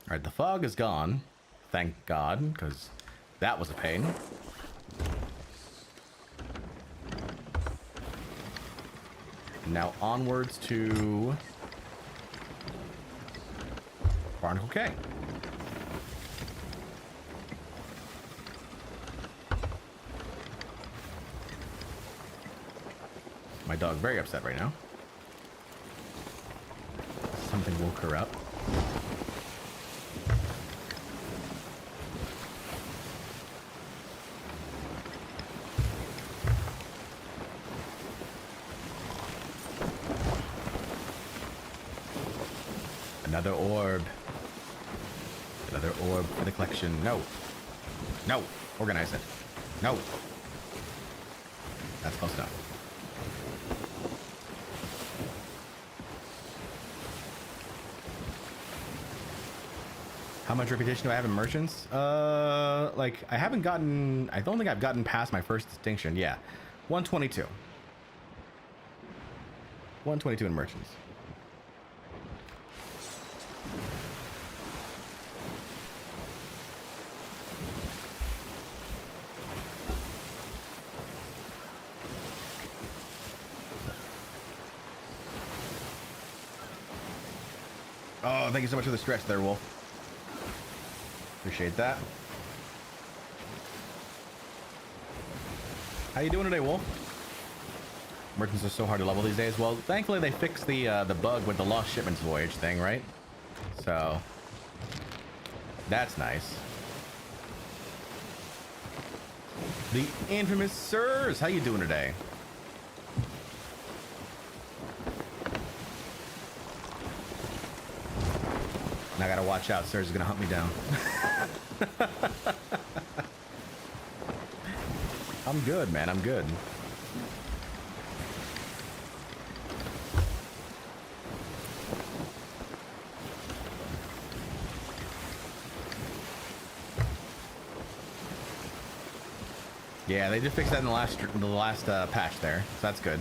Speaker 1: Alright, the fog is gone. Thank God, because that was a pain. Now onwards to Barnacle K. My dog very upset right now. Something woke her up. Another orb. Another orb for the collection. No. No. Organize it. No. That's close enough. How much reputation do I have in merchants? Like, I haven't gotten... I don't think I've gotten past my first distinction. Yeah. 122. 122 in merchants. Oh, thank you so much for the stretch there, Wolf. Appreciate that. How you doing today, Wolf? Merchants are so hard to level these days. Well, thankfully they fixed the bug with the Lost Shipments Voyage thing, right? So that's nice. The infamous Sirs, how you doing today? I gotta watch out. Sirs is gonna hunt me down. I'm good, man. I'm good. Yeah, they did fix that in the last patch there, so that's good.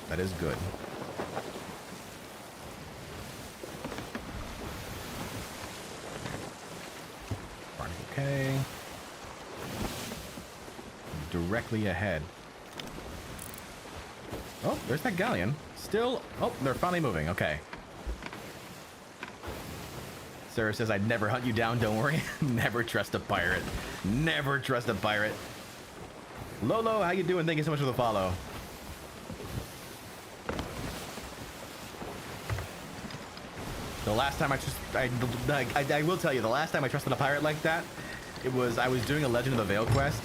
Speaker 1: That is good. Okay. Directly ahead. Oh, there's that galleon. Still. Oh, they're finally moving. Okay. Sarah says, I'd never hunt you down. Don't worry. Never trust a pirate. Never trust a pirate. Lolo, how you doing? Thank you so much for the follow. The last time I will tell you, the last time I trusted a pirate like that, it was, I was doing a Legend of the Veil quest,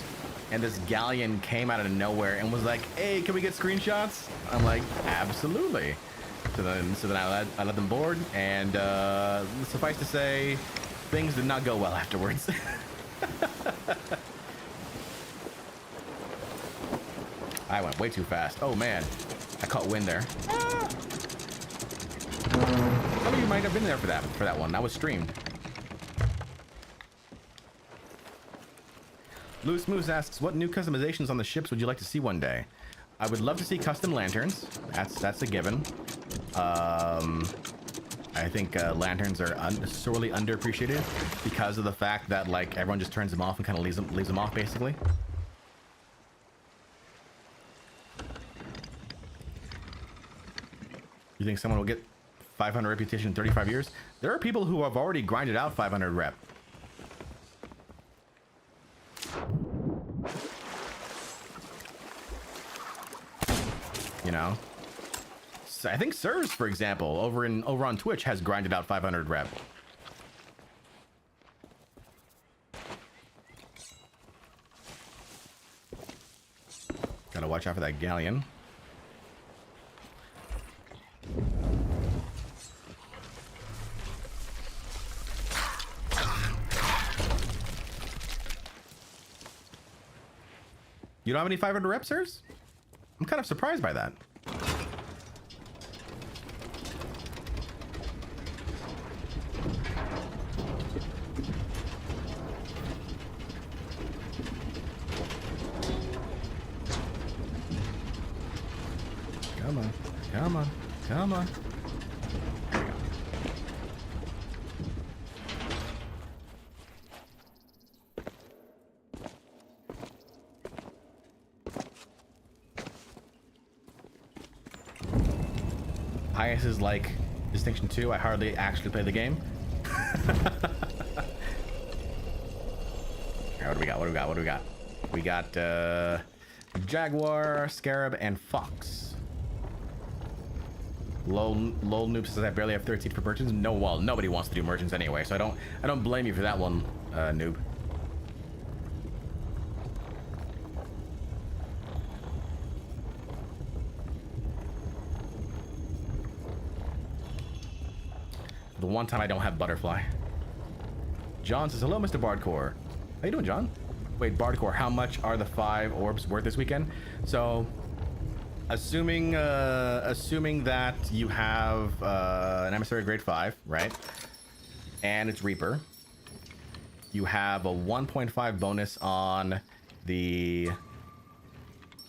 Speaker 1: and this galleon came out of nowhere and was like, hey, can we get screenshots? I'm like, absolutely. So then I let them board, and suffice to say, things did not go well afterwards. I went way too fast. Oh man, I caught wind there. Ah! Some of you might have been there for that one. That was streamed. Loose Moose asks, what new customizations on the ships would you like to see one day? I would love to see custom lanterns. That's a given. I think lanterns are sorely underappreciated because of the fact that like everyone just turns them off and kind of leaves them off basically. You think someone will get 500 reputation in 35 years? There are people who have already grinded out 500 rep. You know? So I think Sirs, for example, over on Twitch has grinded out 500 rep. Gotta watch out for that galleon. You don't have any 500 reps, Sirs? I'm kind of surprised by that. Come on, come on, come on. There we go. Highest is like Distinction 2. I hardly actually play the game. Alright, what do we got? What do we got? What do we got? We got Jaguar, Scarab, and Fox. Lol Noob says I barely have 13 for merchants. No, well, nobody wants to do merchants anyway, so I don't blame you for that one, Noob. The one time I don't have butterfly. John says hello, Mr. Bardcore. How you doing, John? Wait, Bardcore, how much are the 5 orbs worth this weekend? So, assuming that you have an emissary grade 5, right? And it's Reaper. You have a 1.5 bonus on the...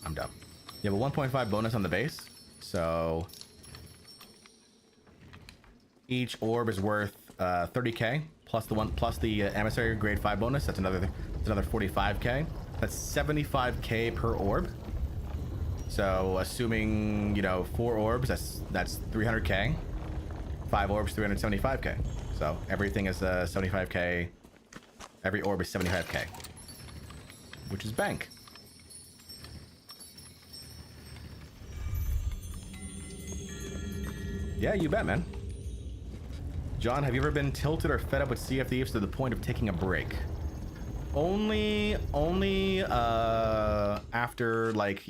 Speaker 1: I'm dumb. You have a 1.5 bonus on the base. So each orb is worth 30k plus the emissary grade 5 bonus. That's another 45k. That's 75k per orb. So assuming, you know, 4 orbs, that's 300k. 5 orbs, 375k. So everything is 75k. Every orb is 75k, which is bank. Yeah, you bet, man. John, have you ever been tilted or fed up with Sea of Thieves to the point of taking a break? Only after like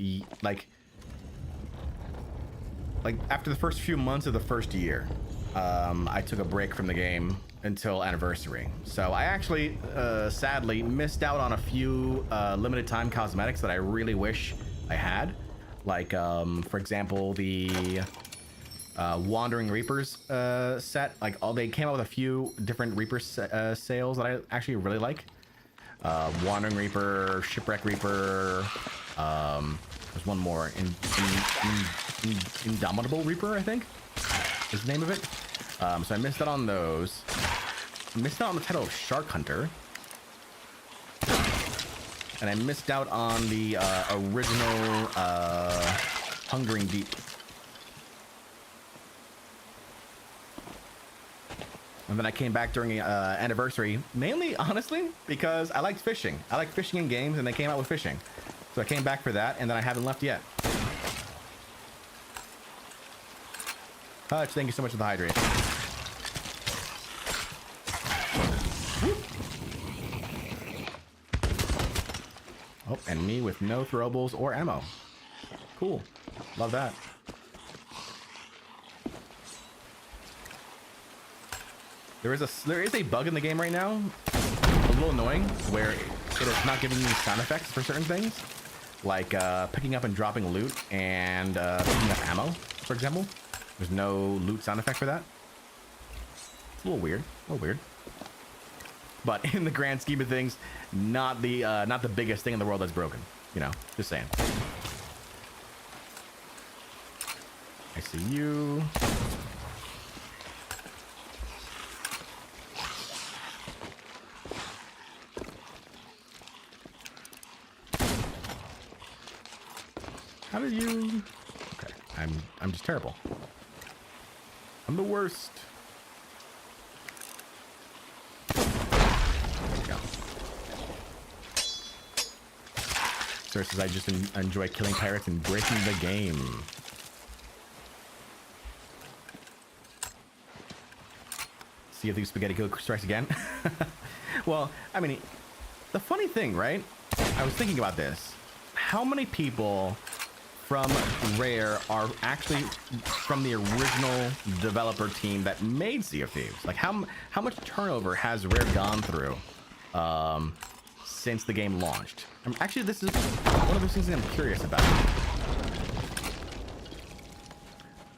Speaker 1: after the first few months of the first year, I took a break from the game until anniversary. So I actually sadly missed out on a few limited time cosmetics that I really wish I had, like for example the Wandering Reapers set. Like they came out with a few different Reaper sales that I actually really like. Wandering Reaper, Shipwreck Reaper, there's one more, Indomitable Reaper, I think is the name of it. So I missed out on those. Missed out on the title of Shark Hunter, and I missed out on the original Hungering Deep. And then I came back during anniversary, mainly, honestly, because I liked fishing. I like fishing in games, and they came out with fishing. So I came back for that, and then I haven't left yet. Hutch, thank you so much for the hydrate. Oh, and me with no throwables or ammo. Cool. Love that. There is a bug in the game right now, a little annoying, where it is not giving me sound effects for certain things, like picking up and dropping loot and picking up ammo, for example. There's no loot sound effect for that. It's a little weird, But in the grand scheme of things, not the biggest thing in the world that's broken. You know, just saying. I see you. How did you... Okay, I'm just terrible. I'm the worst. There we go. Sir says I just enjoy killing pirates and breaking the game. See if the spaghetti go strikes again. Well, I mean, the funny thing, right? I was thinking about this. How many people from Rare are actually from the original developer team that made Sea of Thieves? Like, how much turnover has Rare gone through since the game launched? Actually, this is one of those things that I'm curious about.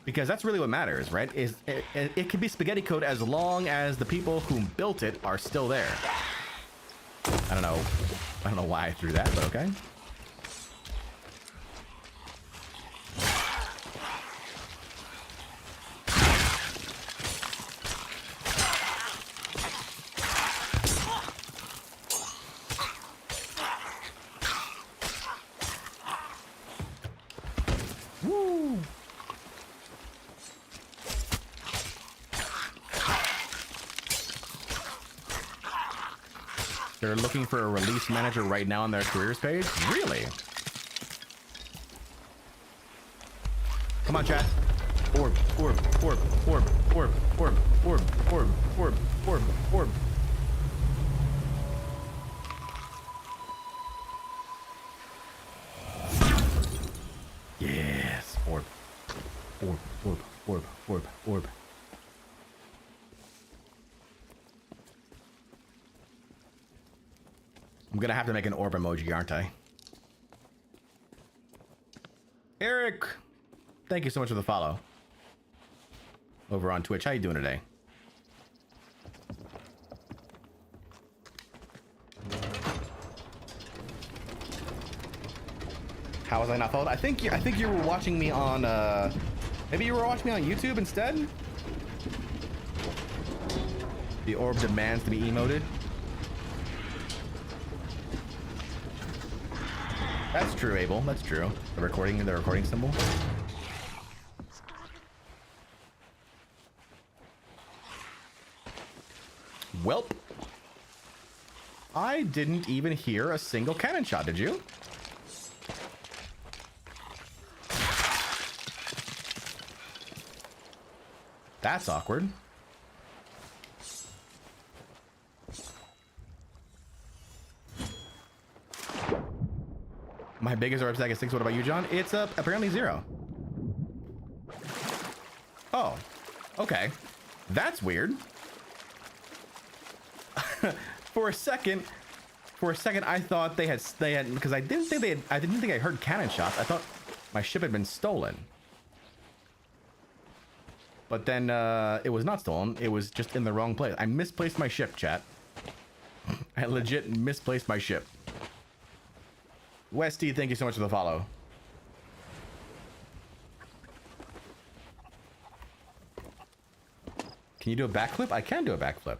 Speaker 1: Because that's really what matters, right? It could be spaghetti code as long as the people who built it are still there. I don't know why I threw that, but okay. Woo! They're looking for a release manager right now on their careers page? Really? Come on, chat. Orb, orb, orb, orb, orb, orb, orb, orb, orb, orb, orb. Yes, orb. Orb, orb, orb, orb, orb. I'm gonna have to make an orb emoji, aren't I? Eric, thank you so much for the follow. Over on Twitch, how you doing today? How was I not followed? I think you were watching me on maybe you were watching me on YouTube instead? The orb demands to be emoted. That's true, Abel. That's true. The recording symbol. Welp. I didn't even hear a single cannon shot, did you? That's awkward. My biggest orb stack is 6. What about you, John? It's apparently 0. Oh, okay. That's weird. For a second, I thought they had because I didn't think I heard cannon shots. I thought my ship had been stolen. But then it was not stolen. It was just in the wrong place. I misplaced my ship, chat. I legit misplaced my ship. Westy, thank you so much for the follow. Can you do a backflip? I can do a backflip.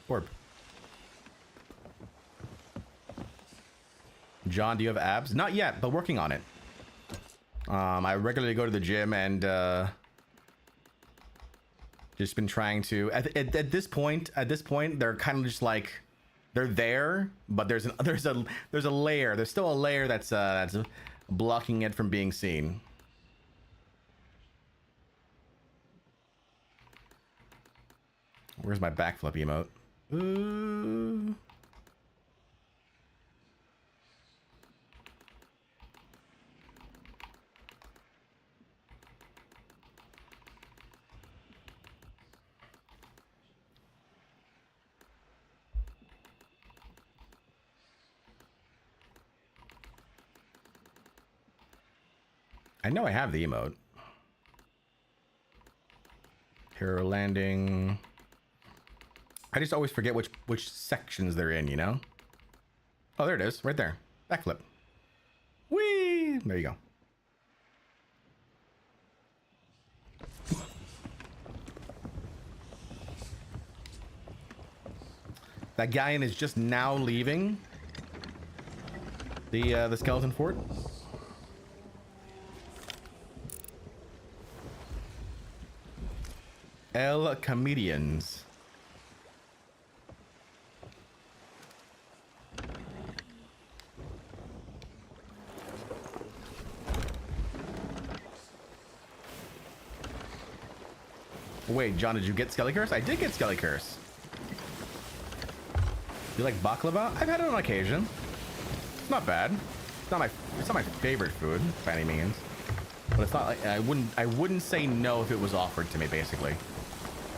Speaker 1: Orb. John, do you have abs? Not yet, but working on it. I regularly go to the gym and just been trying to. At this point, they're kind of just like they're there, but there's a layer. There's still a layer that's blocking it from being seen. Where's my backflip emote? I know I have the emote. Hero landing. I just always forget which sections they're in, you know? Oh, there it is, right there. Backflip. Whee! There you go. That galleon is just now leaving the skeleton fort. El Comedians. Wait, John, did you get Skelly Curse? I did get Skelly Curse. You like baklava? I've had it on occasion. It's not bad. It's not my favorite food by any means. But it's not like I wouldn't say no if it was offered to me, basically.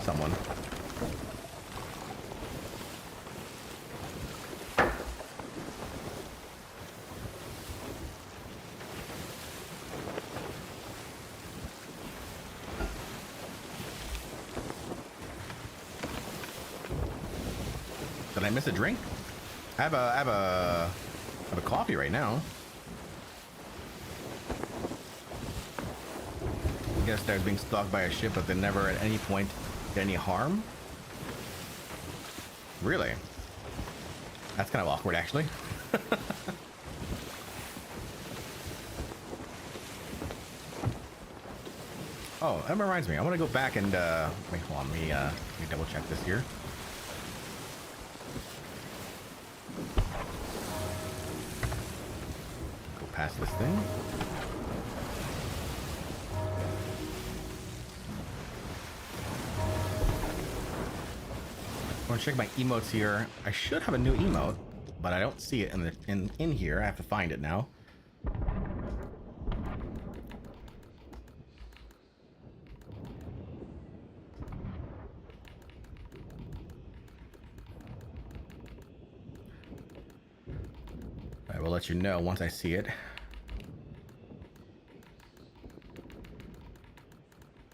Speaker 1: Someone. Did I miss a drink? I have a coffee right now. I guess they're being stalked by a ship, but they never at any point did any harm. Really? That's kind of awkward, actually. Oh, that reminds me. I want to go back and wait. Hold on. Let me double check this here. Go past this thing. I want to check my emotes here. I should have a new emote, but I don't see it in here. I have to find it now. I will let you know once I see it.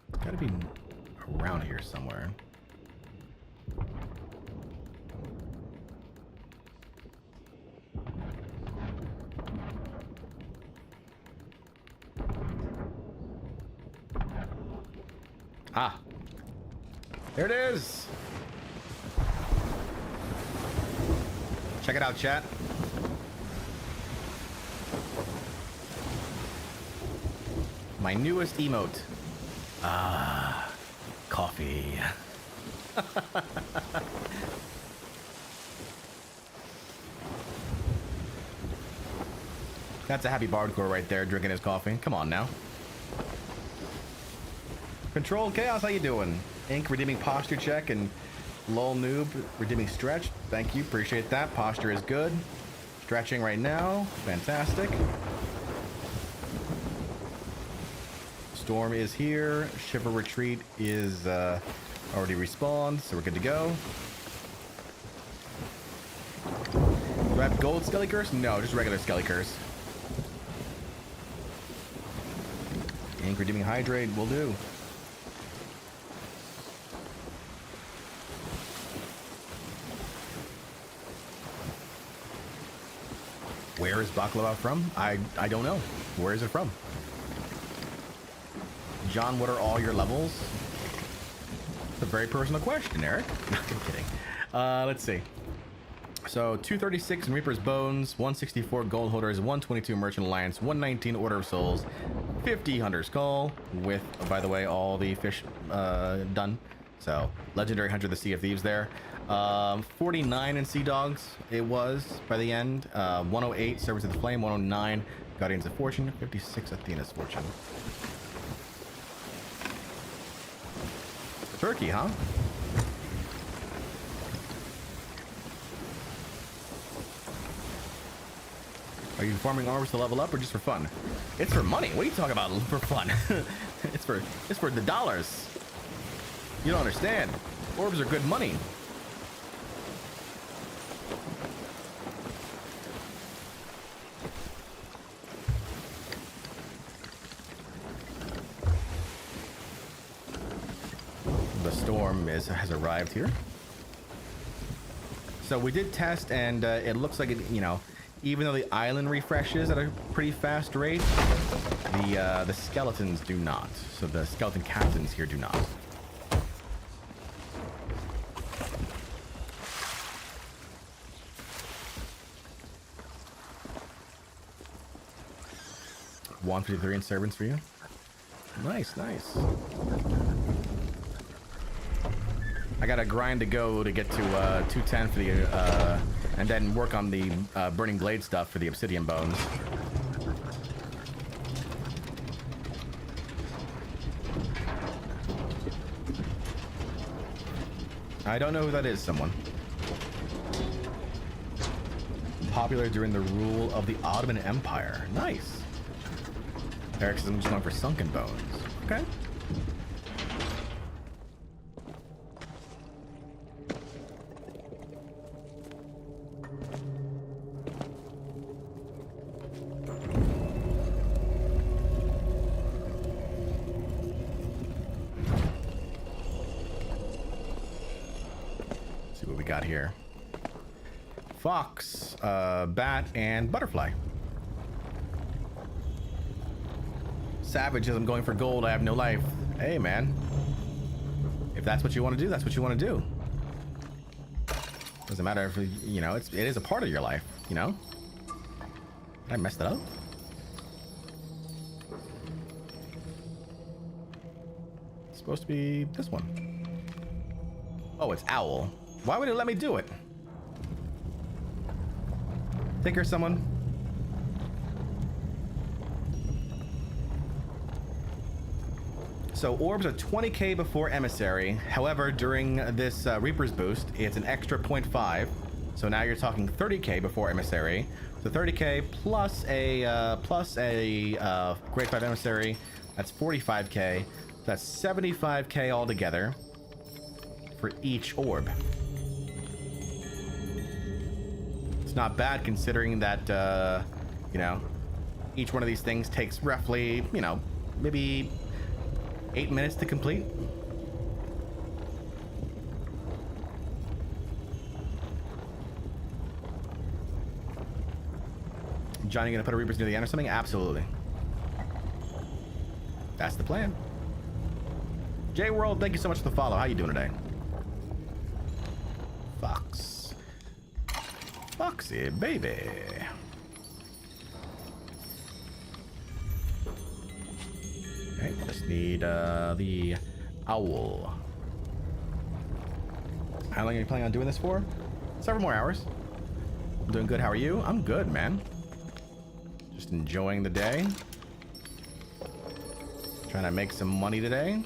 Speaker 1: It's gotta be around here somewhere. Ah, there it is. Check it out, chat. My newest emote. Ah, coffee. That's a happy Bardcore right there, drinking his coffee. Come on now. Control Chaos, how you doing? Ink redeeming posture check and lol noob redeeming stretch. Thank you, appreciate that. Posture is good. Stretching right now, fantastic. Storm is here. Shiver Retreat is already respawned, so we're good to go. Do I have gold Skelly Curse? No, just regular Skelly Curse. Ink redeeming hydrate will do. Where is baklava from? I don't know. Where is it from? John, what are all your levels? It's a very personal question, Eric. No, I'm kidding. Let's see. So 236 in Reaper's Bones, 164 Gold Holders, 122 Merchant Alliance, 119 Order of Souls, 50 Hunter's Call, with, by the way, all the fish done. So Legendary Hunter of the Sea of Thieves there. 49 in Sea Dogs, it was by the end. 108 Servants of the Flame, 109 Guardians of Fortune, 56 Athena's Fortune. Turkey, huh? Are you farming orbs to level up or just for fun? It's for money. What are you talking about? For fun? it's for the dollars. You don't understand. Orbs are good money. The storm has arrived here. So we did test, and it looks like it, you know, even though the island refreshes at a pretty fast rate, the skeletons do not. So the skeleton captains here do not. 153 in servants for you. Nice, nice. I got a grind to go to get to 210 for the, and then work on the burning blade stuff for the obsidian bones. I don't know who that is, someone. Popular during the rule of the Ottoman Empire. Nice. Eric says I'm just going for sunken bones. Okay. See what we got here. Fox, bat, and butterfly. Savage says I'm going for gold. I have no life. Hey, man. If that's what you want to do, that's what you want to do. Doesn't matter if, you know, it is a part of your life, you know? Did I mess that up? It's supposed to be this one. Oh, it's owl. Why would it let me do it? Take her, someone. So orbs are 20k before emissary. However, during this Reaper's boost, it's an extra 0.5. So now you're talking 30k before emissary. So 30k plus a grade 5 emissary. That's 45k. That's 75k altogether for each orb. Not bad considering that you know, each one of these things takes roughly, you know, maybe 8 minutes to complete. Johnny gonna put a Reapers near the end or something? Absolutely. That's the plan. J World, thank you so much for the follow. How you doing today? Fox. Foxy, baby. Okay, just need the owl. How long are you planning on doing this for? Several more hours. I'm doing good. How are you? I'm good, man. Just enjoying the day. Trying to make some money today.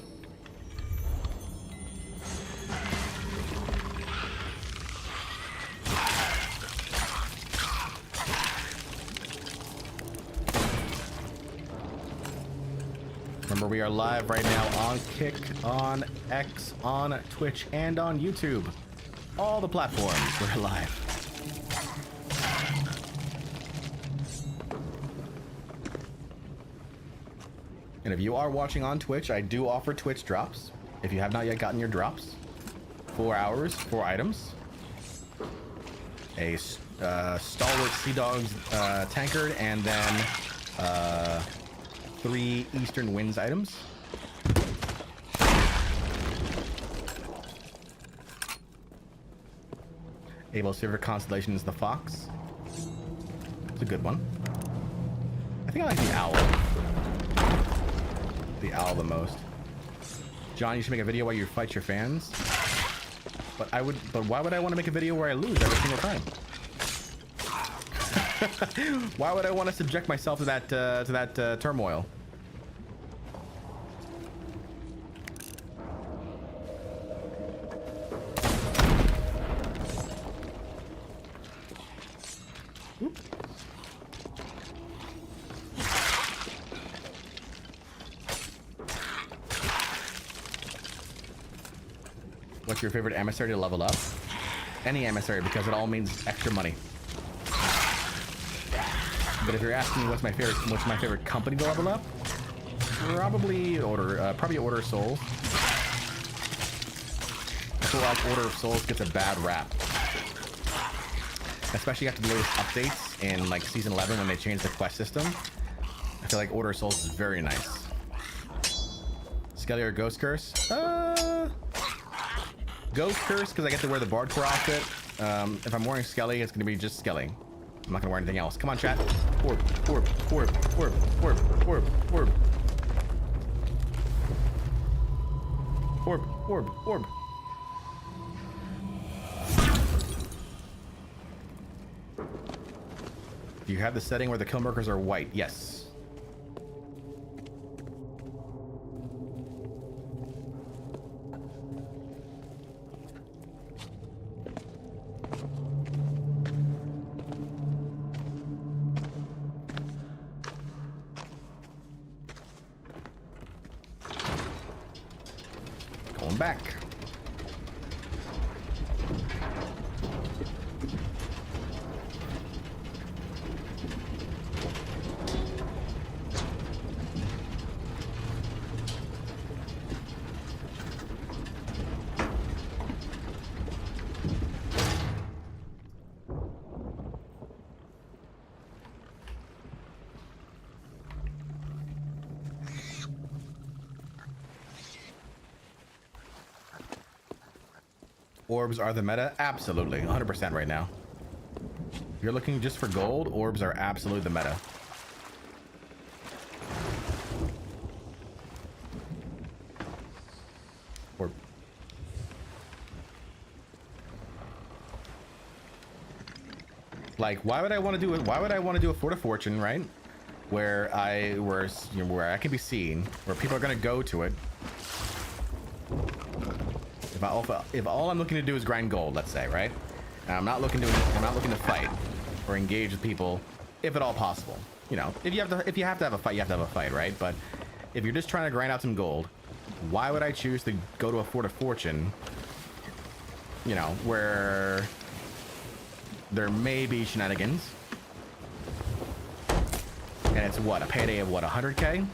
Speaker 1: Remember, we are live right now on Kick, on X, on Twitch, and on YouTube. All the platforms, we're live. And if you are watching on Twitch, I do offer Twitch drops. If you have not yet gotten your drops, 4 hours, 4 items. A Stalwart Sea Dogs tankard, and then 3 Eastern Winds items. Abel's favorite constellation is the Fox. It's a good one. I think I like the owl. The owl the most. John, you should make a video where you fight your fans. But why would I want to make a video where I lose every single time? Why would I want to subject myself to that turmoil? Oop. What's your favorite emissary to level up? Any emissary, because it all means extra money. But if you're asking me what's my favorite company to level up, probably Order of Souls. I feel like Order of Souls gets a bad rap, especially after the latest updates in like season 11 when they changed the quest system. I feel like Order of Souls is very nice. Skelly or Ghost Curse? Ghost Curse, because I get to wear the Bardcore outfit. If I'm wearing Skelly, it's going to be just Skelly. I'm not gonna wear anything else. Come on, chat. Orb, orb, orb, orb, orb, orb, orb. Orb, orb, orb. Do you have the setting where the kill markers are white? Yes. Going back. Orbs are the meta? Absolutely, 100% right now. If you're looking just for gold, orbs are absolutely the meta. Orb. Like, why would I want to do it? Why would I want to do a Fort of Fortune, right? Where I can be seen, where people are gonna go to it. If all I'm looking to do is grind gold, let's say, right? And I'm not looking to fight or engage with people, if at all possible. You know, if you have to have a fight, you have to have a fight, right? But if you're just trying to grind out some gold, why would I choose to go to a Fort of Fortune? You know, where there may be shenanigans, and it's what, a payday of what, 100K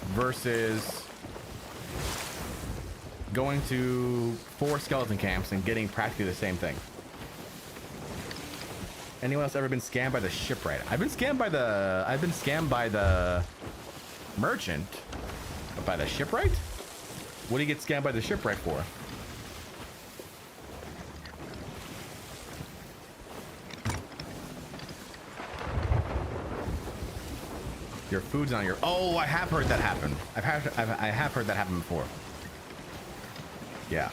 Speaker 1: versus going to 4 skeleton camps and getting practically the same thing. Anyone else ever been scammed by the shipwright? I've been scammed by the merchant, but by the shipwright? What do you get scammed by the shipwright for? Your food's on your... Oh, I have heard that happen. I have heard that happen before. Yeah.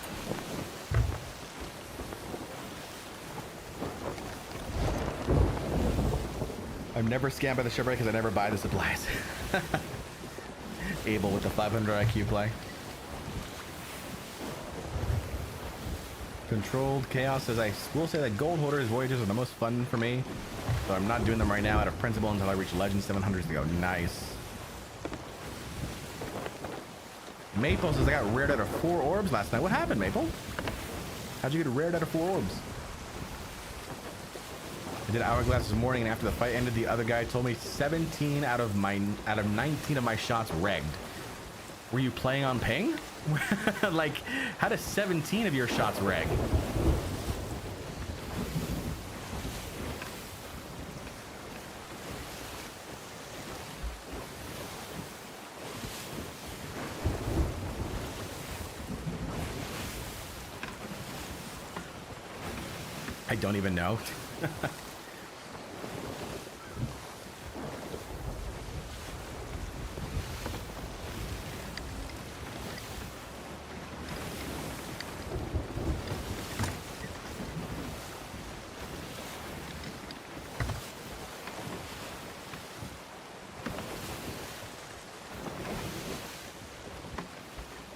Speaker 1: I'm never scammed by the shipwright because I never buy the supplies. Abel with the 500 IQ play. Controlled Chaos says, I will say that gold hoarders voyages are the most fun for me, so I'm not doing them right now out of principle until I reach Legend 700s to go. Nice. Maple says, I got rared out of 4 orbs last night. What happened, Maple? How'd you get rared out of 4 orbs? I did Hourglass this morning, and after the fight ended, the other guy told me 17 out of 19 of my shots regged. Were you playing on ping? Like, how does 17 of your shots reg? I don't even know.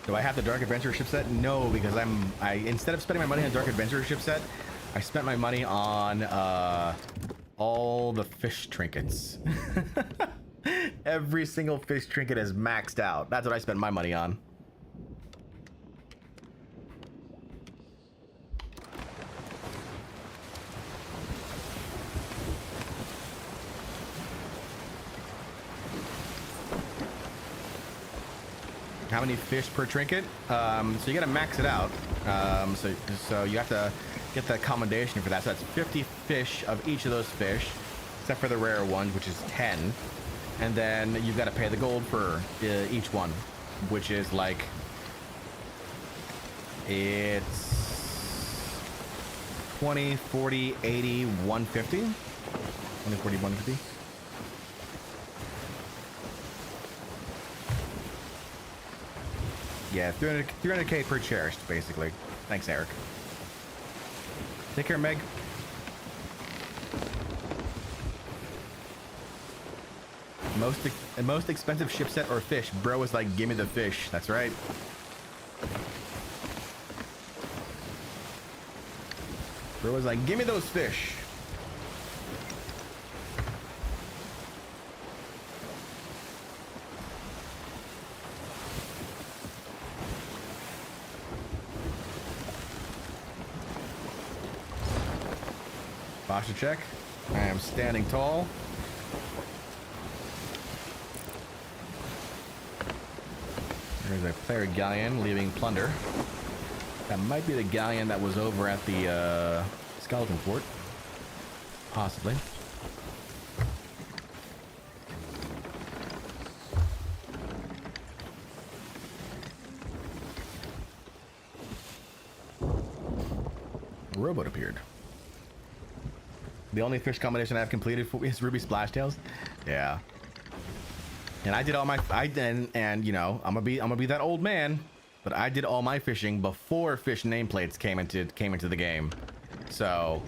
Speaker 1: Do I have the Dark Adventure ship set? No, because instead of spending my money on Dark Adventure ship set, I spent my money on all the fish trinkets. Every single fish trinket is maxed out. That's what I spent my money on. How many fish per trinket? So you gotta max it out. So you have to get the commendation for that. So that's 50 fish of each of those fish, except for the rare ones, which is 10. And then you've got to pay the gold for each one, which is like, it's 20, 40, 80, 150. 20, 40, 150. Yeah, 300K per cherished, basically. Thanks, Eric. Take care, Meg. Most expensive ship set or fish? Bro was like, give me the fish. That's right. Bro was like, give me those fish. Posture check. I am standing tall. There's a player galleon leaving plunder. That might be the galleon that was over at the skeleton fort. Possibly. A rowboat appeared. The only fish combination I've completed is Ruby Splashtails. Yeah. And I did all my and you know, I'm gonna be that old man, but I did all my fishing before fish nameplates came into the game. So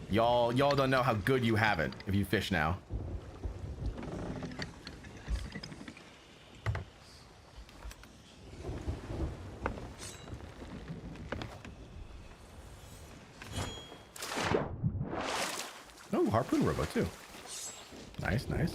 Speaker 1: y'all don't know how good you have it if you fish now. Oh, harpoon rowboat too. Nice, nice.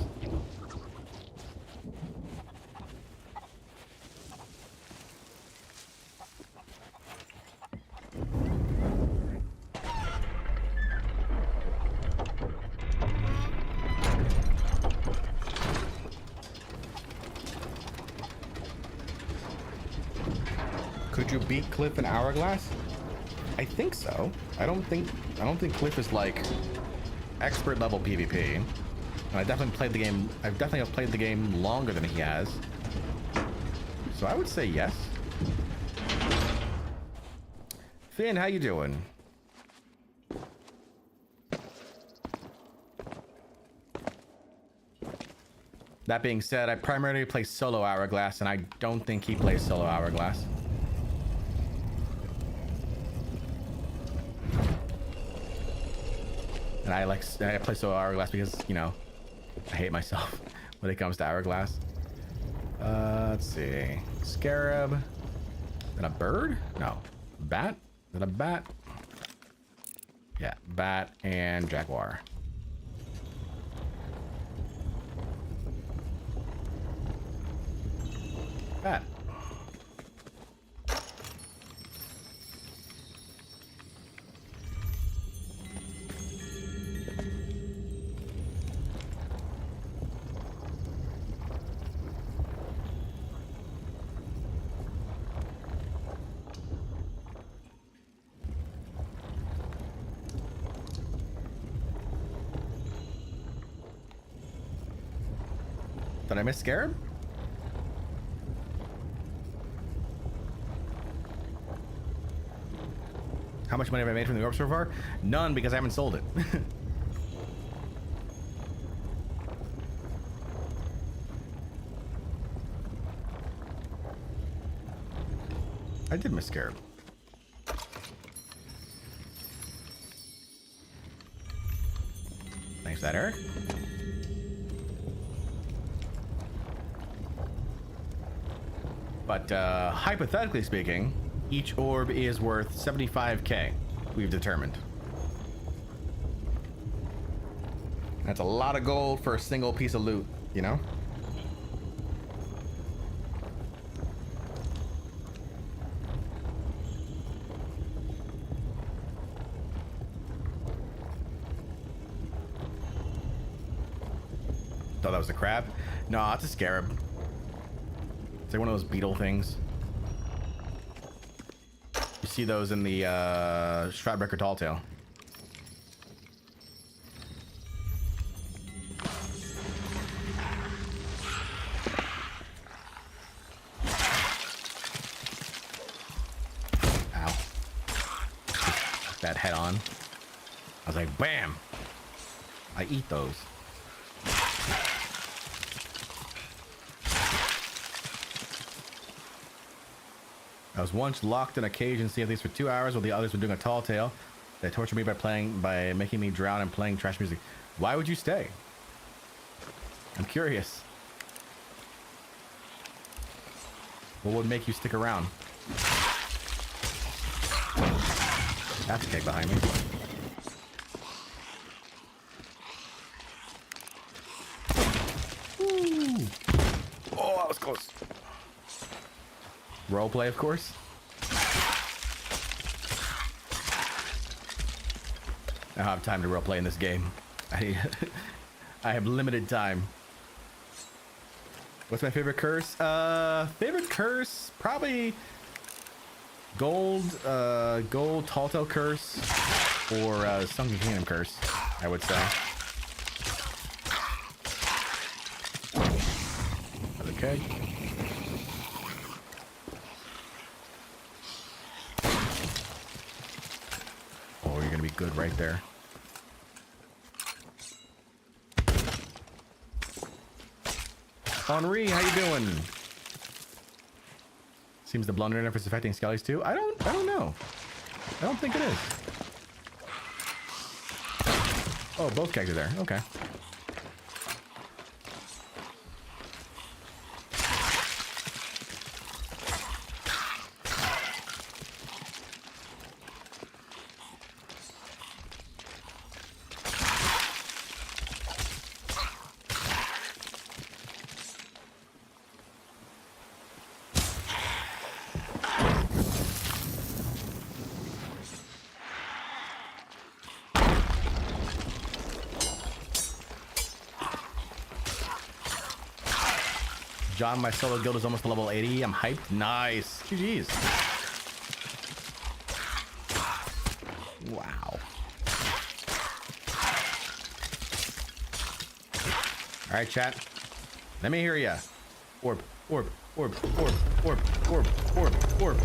Speaker 1: Could you beat Cliff in Hourglass? I think so. I don't think Cliff is like expert level PvP. And I definitely played the game. I've definitely played the game longer than he has. So I would say yes. Finn, how you doing? That being said, I primarily play solo Hourglass, and I don't think he plays solo Hourglass. And I play solo Hourglass because, you know, I hate myself when it comes to Hourglass. Let's see. Scarab. Is that a bird? No. Bat? Is that a bat? Yeah, bat and jaguar. Bat. Did I miss Scarab? How much money have I made from the orb so far? None, because I haven't sold it. I did miss Scarab. Thanks for that, Eric. But hypothetically speaking, each orb is worth 75k, we've determined. That's a lot of gold for a single piece of loot, you know? Thought that was a crab? No, it's a scarab. It's like one of those beetle things. You see those in the Stratbreaker Talltale. Ow. head on. I was like, bam! I eat those. I was once locked in a cage in Sea of Thieves for 2 hours while the others were doing a tall tale. They tortured me by making me drown and playing trash music. Why would you stay? I'm curious. What would make you stick around? That's a keg behind me. Ooh. Oh, that was close. Roleplay, of course. I don't have time to roleplay in this game. I have limited time. What's my favorite curse? Favorite curse? Probably gold tall tale curse or sunken kingdom curse, I would say. Okay. Oh, you're gonna be good right there. Henri, how you doing? Seems the blunder interface is affecting skellies too. I don't know. I don't think it is. Oh, both kegs are there. Okay. John, my solo guild is almost to level 80. I'm hyped. Nice. GG's. Wow. All right, chat. Let me hear ya. Orb, orb, orb, orb, orb, orb, orb, orb.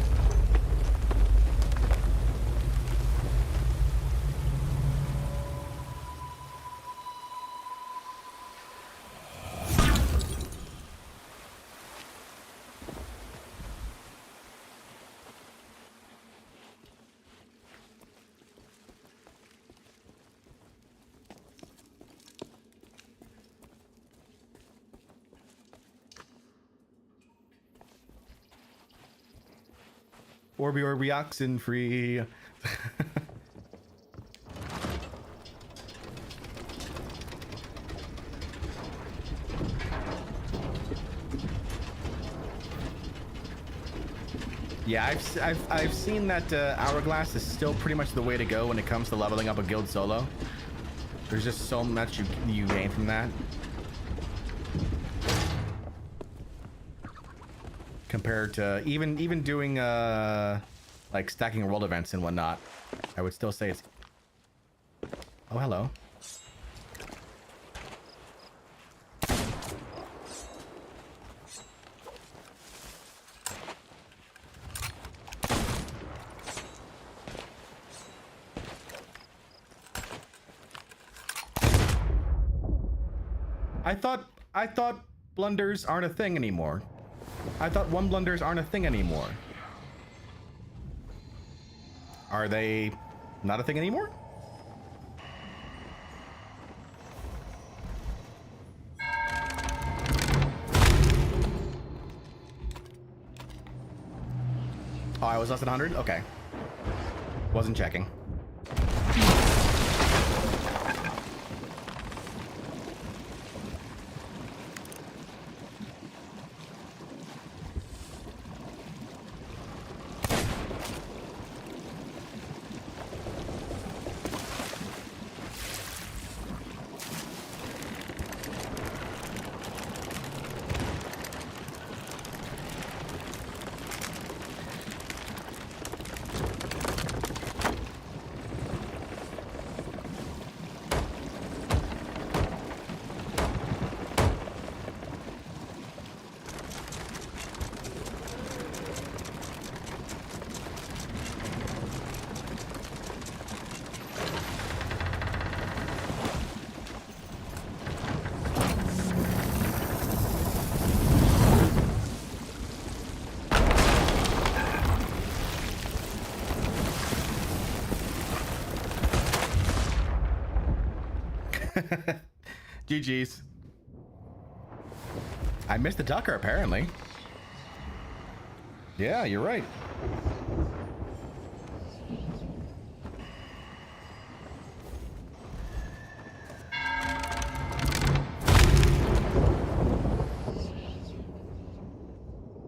Speaker 1: Orby oxen free. Yeah, I've seen that hourglass is still pretty much the way to go when it comes to leveling up a guild solo. There's just so much you gain from that. Compared to even doing like stacking world events and whatnot, I would still say it's... Oh, hello. I thought blunders aren't a thing anymore. I thought one blunders aren't a thing anymore. Are they not a thing anymore? Oh, I was less than 100? Okay. Wasn't checking. GG's. I missed the Tucker, apparently. Yeah, you're right.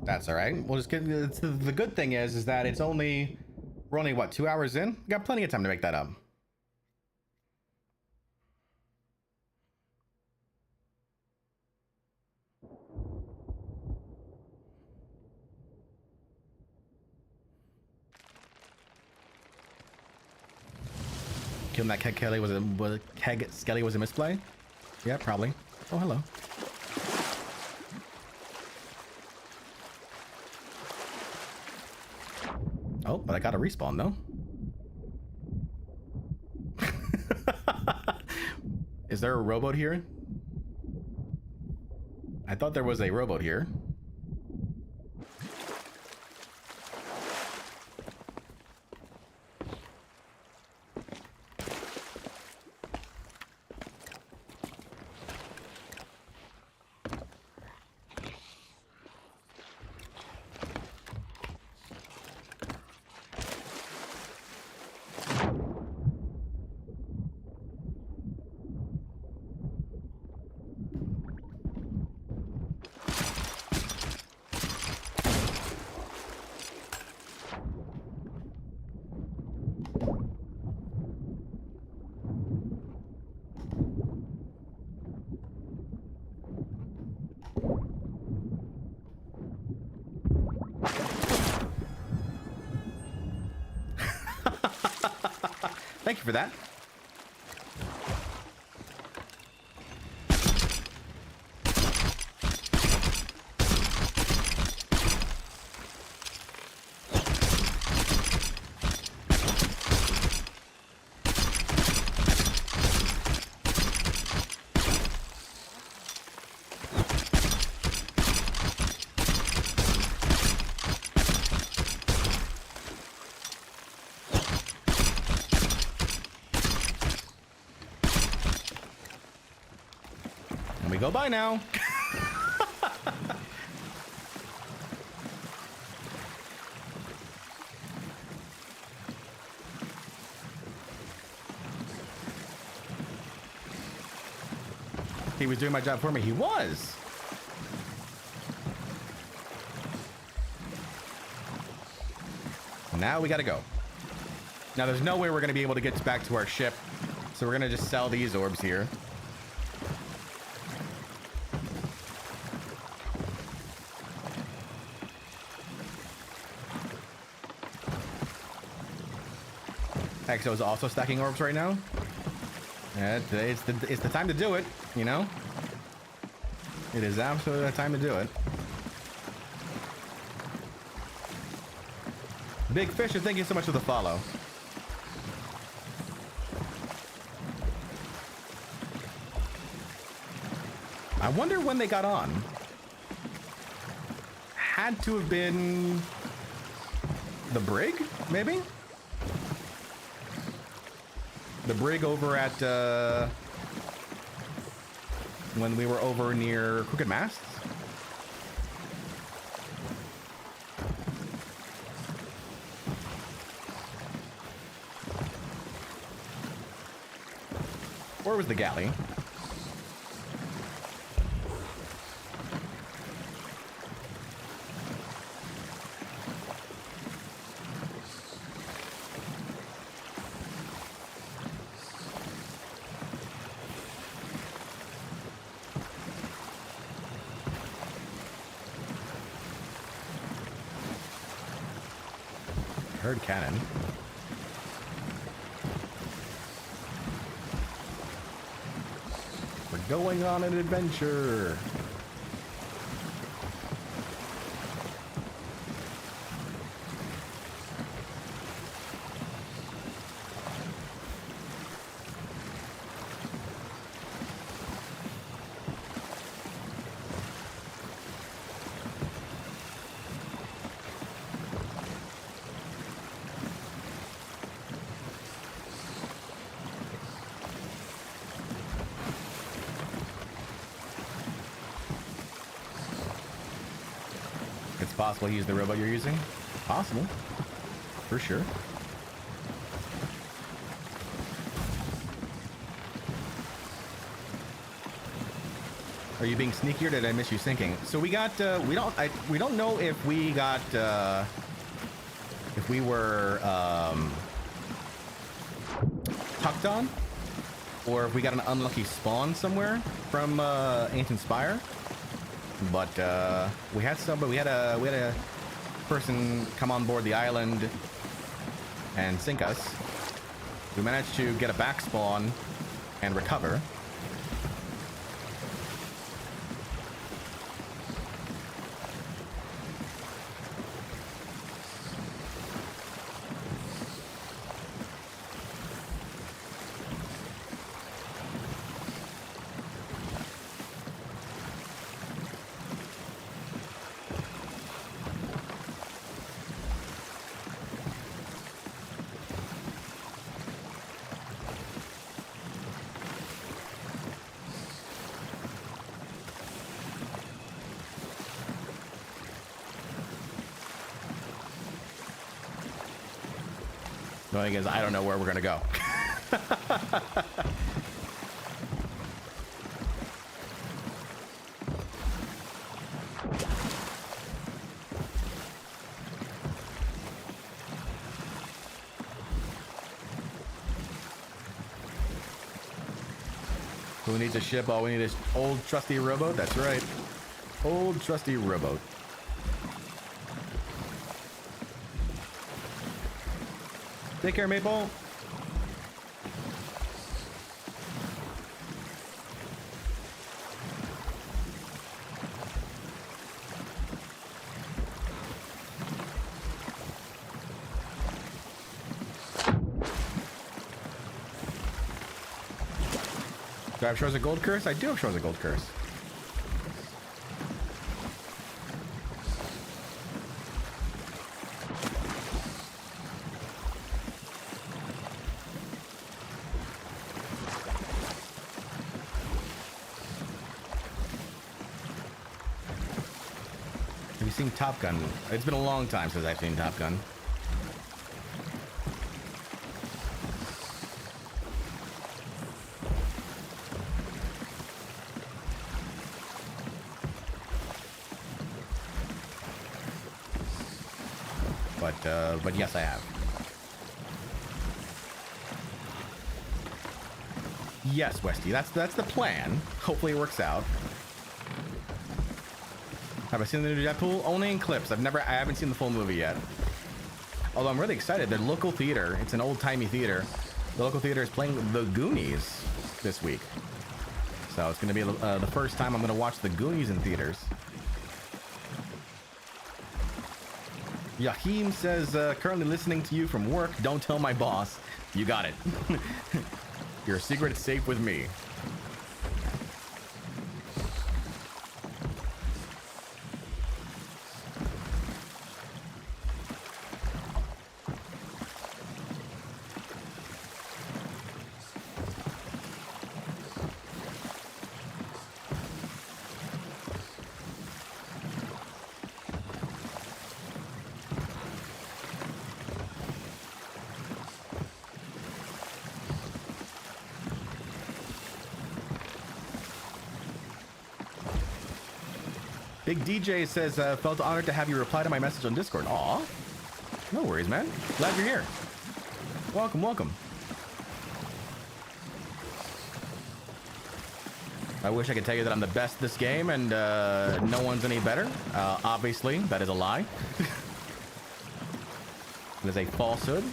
Speaker 1: That's all right. We'll just get. The good thing is that it's only we're only what 2 hours in. We got plenty of time to make that up. Killing that keg Kelly was a keg Skelly was a misplay. Yeah, probably. Oh, hello. Oh, but I got a respawn though. Is there a rowboat here? I thought there was a rowboat here. Thank you for that. We go by now. He was doing my job for me. He was. Now we gotta go. Now there's no way we're gonna be able to get back to our ship, so we're gonna just sell these orbs here. Exo is also stacking orbs right now. It's the time to do it, you know? It is absolutely the time to do it. Big Fisher, thank you so much for the follow. I wonder when they got on. Had to have been the brig, maybe? The brig over at, when we were over near Crooked Masts. Or was the galley? Heard cannon. We're going on an adventure. It's possible he's the robot you're using. Possible. For sure. Are you being sneaky or did I miss you sinking? So we got, we don't know if we got, if we were, tucked on, or if we got an unlucky spawn somewhere from, Ancient Spire. But, we had a person come on board the island and sink us. We managed to get a back spawn and recover. The thing is, I don't know where we're gonna go. Who needs a ship? All we need is old trusty rowboat. That's right. Old trusty rowboat. Take care, Maple. Do I have Shores of Gold Curse? I do have Shores of Gold Curse. Seen Top Gun. It's been a long time since I've seen Top Gun. But yes, I have. Yes, Westy, that's the plan. Hopefully it works out. Have I seen the new Deadpool? Only in clips. I haven't seen the full movie yet. Although I'm really excited. The local theater, it's an old-timey theater. The local theater is playing The Goonies this week. So it's going to be the first time I'm going to watch The Goonies in theaters. Yahim says, currently listening to you from work. Don't tell my boss. You got it. Your secret is safe with me. Big DJ says, felt honored to have you reply to my message on Discord. Aw. No worries, man. Glad you're here. Welcome, welcome. I wish I could tell you that I'm the best at this game and no one's any better. Obviously, that is a lie. It is a falsehood.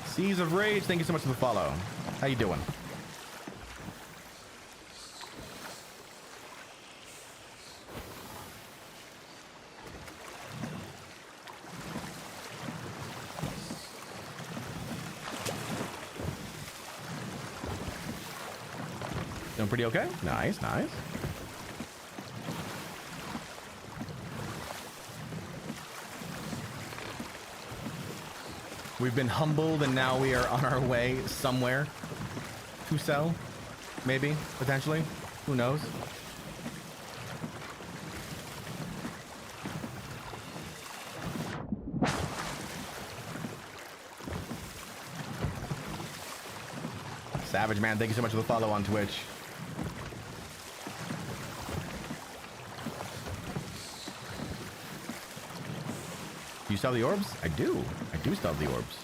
Speaker 1: Seas of Rage, thank you so much for the follow. How you doing? Doing pretty okay? Nice, nice. We've been humbled, and now we are on our way somewhere to sell. Maybe, potentially. Who knows? Savage Man, thank you so much for the follow on Twitch. Do you sell the orbs? I do. I do sell the orbs.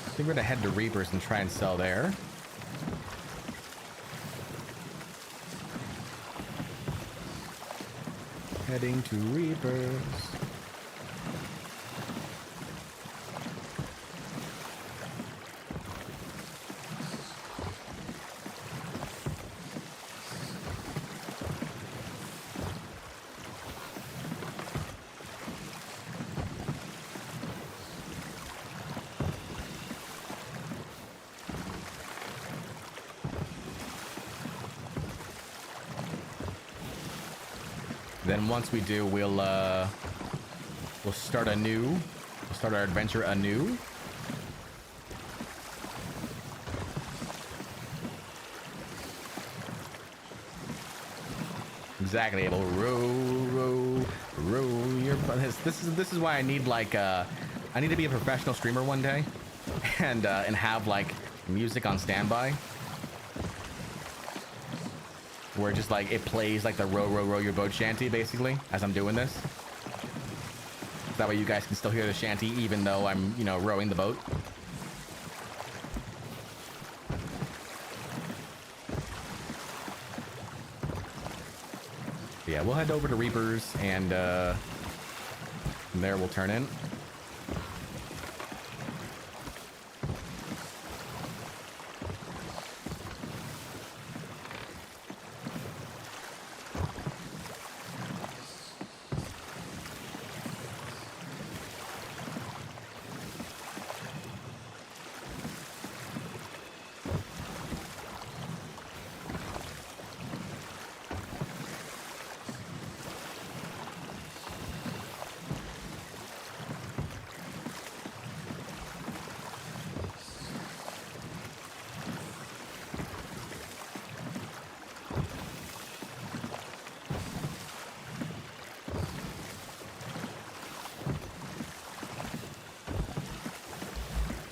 Speaker 1: I think we're gonna head to Reapers and try and sell there. Heading to Reapers. Then once we do, we'll start anew. We'll start our adventure anew. Exactly. Able row your. This is why I need like I need to be a professional streamer one day, and have like music on standby. Where just like it plays like the row your boat shanty basically as I'm doing this. That way you guys can still hear the shanty even though I'm, you know, rowing the boat. Yeah, we'll head over to Reapers and from there we'll turn in.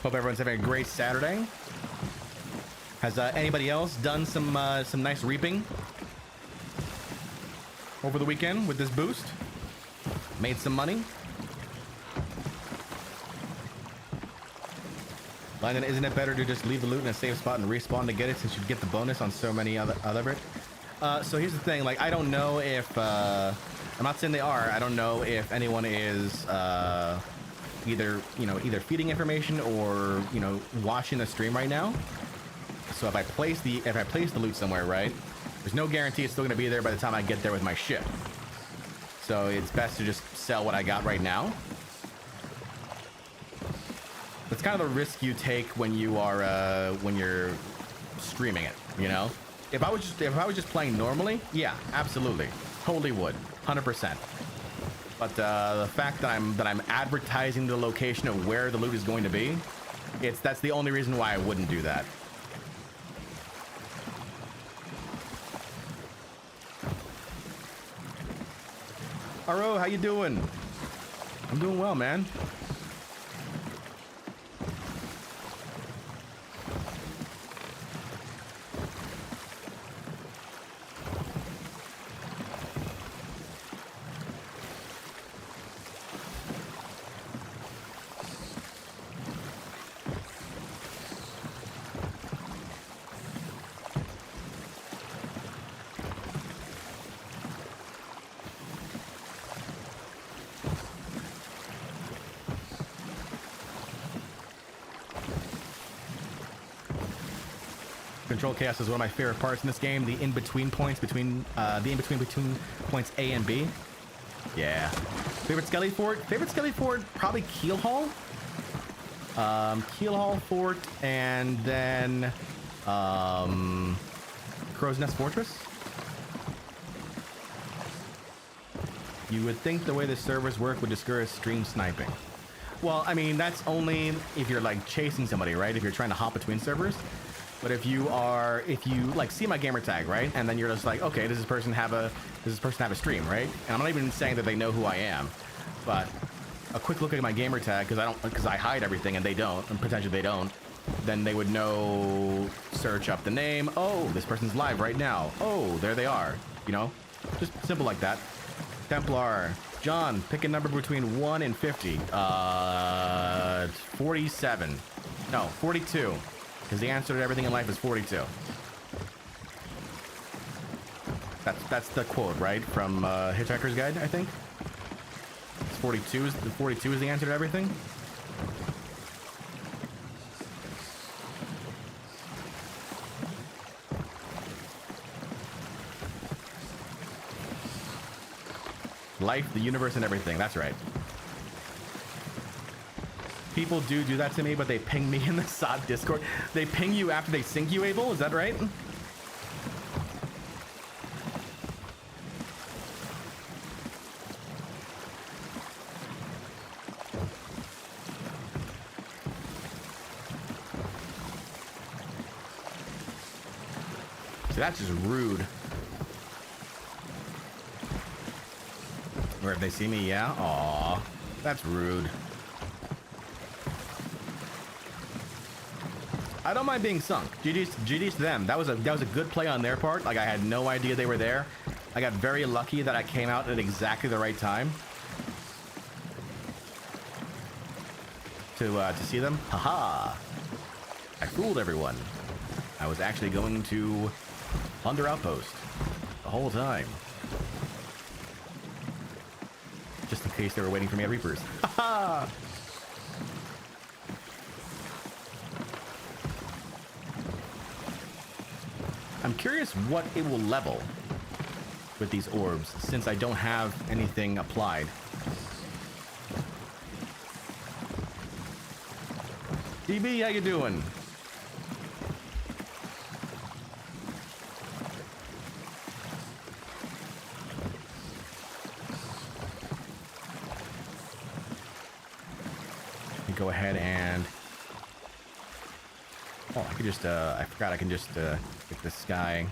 Speaker 1: Hope everyone's having a great Saturday. Has anybody else done some nice reaping over the weekend with this boost? Made some money? Landon, isn't it better to just leave the loot in a safe spot and respawn to get it since you get the bonus on so many other so here's the thing, like I don't know if I'm not saying they are. I don't know if anyone is either feeding information or watching the stream right now. So if I place the loot somewhere, right, there's no guarantee it's still gonna be there by the time I get there with my ship. So it's best to just sell what I got right now. That's kind of the risk you take when you are when you're streaming it, you know. If I was just playing normally, yeah, absolutely, totally would, 100%. But the fact that I'm advertising the location of where the loot is going to be, that's the only reason why I wouldn't do that. Aro, how you doing? I'm doing well, man. Control chaos is one of my favorite parts in this game. The in-between points between between points A and B. Yeah. Favorite Skelly Fort? Favorite Skelly Fort? Probably Keel Hall. Keel Hall Fort, and then Crow's Nest Fortress. You would think the way the servers work would discourage stream sniping. Well, I mean, that's only if you're like chasing somebody, right? If you're trying to hop between servers. But if you like see my gamer tag, right? And then you're just like, okay, does this person have a stream, right? And I'm not even saying that they know who I am, but a quick look at my gamer tag, because I hide everything and they don't, and potentially they don't, then they would know, search up the name. Oh, this person's live right now. Oh, there they are. You know, just simple like that. Templar. John, pick a number between 1 and 50. 47. No, 42. Because the answer to everything in life is 42. That's the quote, right? From Hitchhiker's Guide, I think. 42 is the answer to everything. Life, the universe, and everything. That's right. People do that to me, but they ping me in the SOD Discord. They ping you after they sync you, Abel? Is that right? See, that's just rude. Or if they see me, yeah? Aw, that's rude. I don't mind being sunk. GG's to them. That was a good play on their part. Like, I had no idea they were there. I got very lucky that I came out at exactly the right time to see them. Haha! I fooled everyone. I was actually going to Plunder Outpost the whole time. Just in case they were waiting for me at Reapers. Haha! I'm curious what it will level with these orbs, since I don't have anything applied. DB, how you doing? Let me go ahead and... Oh, I could just, I forgot I can just, get this guy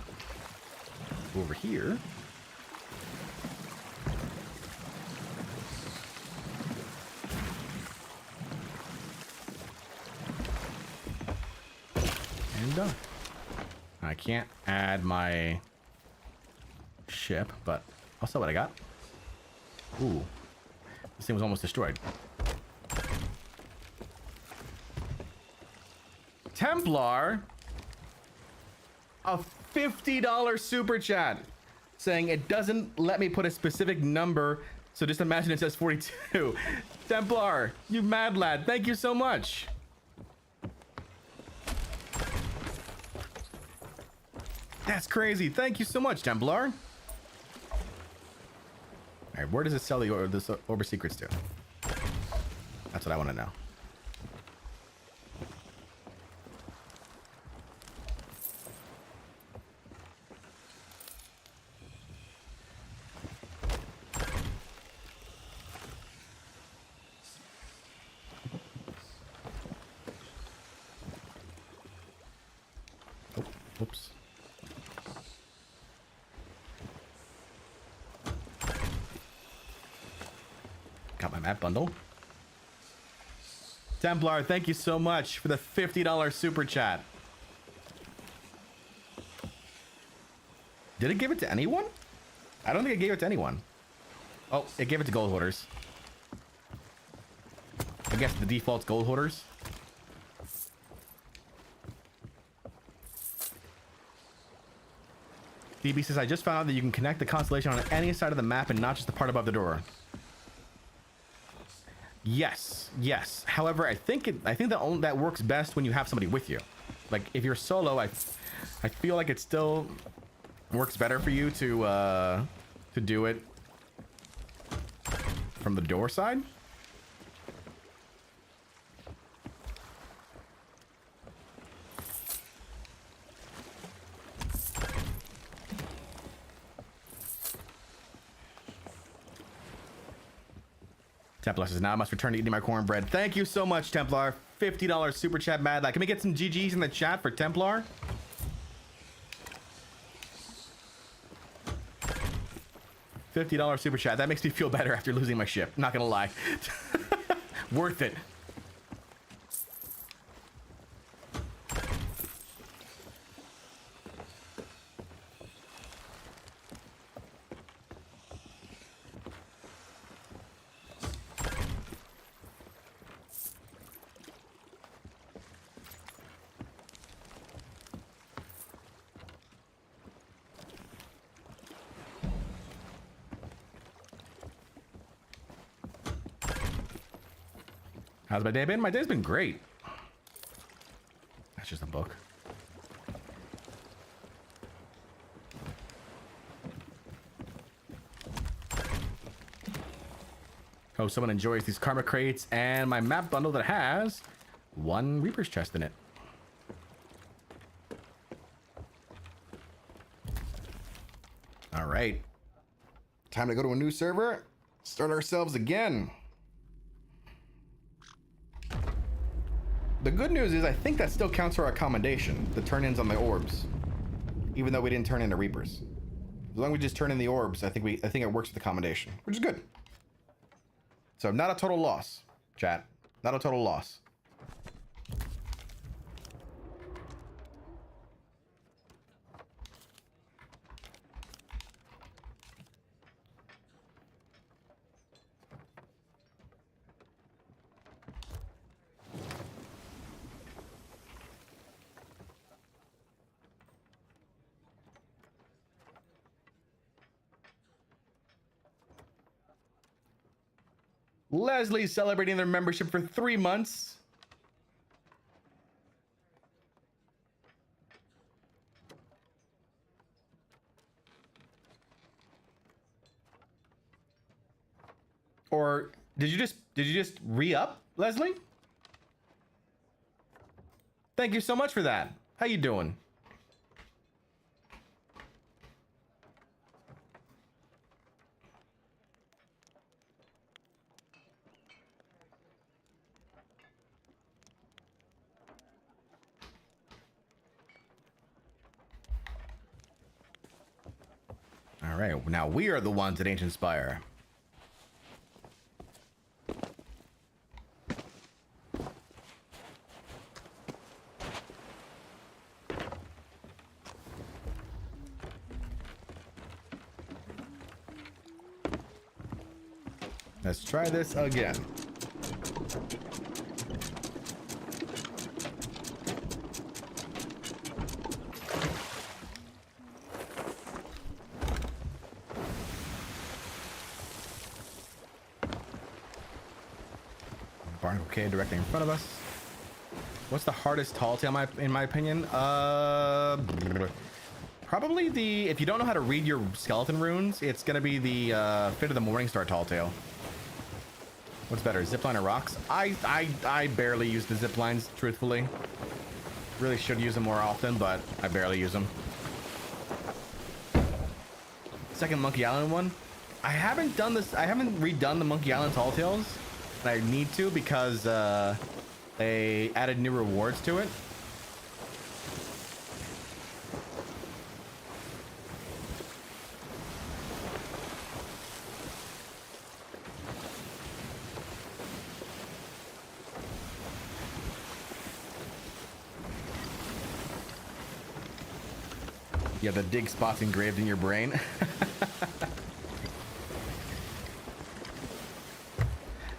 Speaker 1: over here. And done. I can't add my ship, but I'll see what I got. Ooh. This thing was almost destroyed. Templar, a $50 super chat saying it doesn't let me put a specific number, so just imagine it says 42. Templar, you mad lad, thank you so much. That's crazy. Thank you so much, Templar. All right, where does it sell the Orb of Secrets to? That's what I want to know. Oops. Got my map bundle. Templar, thank you so much for the $50 super chat. Did it give it to anyone? I don't think it gave it to anyone. Oh, it gave it to gold hoarders. I guess the default's gold hoarders. DB says, I just found out that you can connect the constellation on any side of the map and not just the part above the door. Yes, yes. However, I think that works best when you have somebody with you. Like if you're solo, I feel like it still works better for you to do it from the door side. Templar says, now I must return to eating my cornbread. Thank you so much, Templar. $50 super chat, Mad Lad. Can we get some GGs in the chat for Templar? $50 super chat. That makes me feel better after losing my ship. Not gonna lie. Worth it. How's my day been? My day's been great. That's just a book. Hope someone enjoys these karma crates and my map bundle that has one Reaper's chest in it. All right. Time to go to a new server. Start ourselves again. The good news is I think that still counts for our accommodation, the turn-ins on the orbs. Even though we didn't turn into Reapers. As long as we just turn in the orbs, I think it works with accommodation, which is good. So not a total loss, chat. Not a total loss. Leslie's celebrating their membership for 3 months. Or did you just re-up, Leslie? Thank you so much for that. How you doing? All right, now we are the ones at Ancient Spire. Let's try this again. Okay, directly in front of us. What's the hardest tall tale in my opinion? Probably if you don't know how to read your skeleton runes, it's gonna be the Fit of the Morningstar tall tale. What's better, zipline or rocks? I barely use the ziplines, truthfully. Really should use them more often, but I barely use them. Second Monkey Island one. I haven't redone the Monkey Island tall tales. I need to because they added new rewards to it. You have the dig spots engraved in your brain.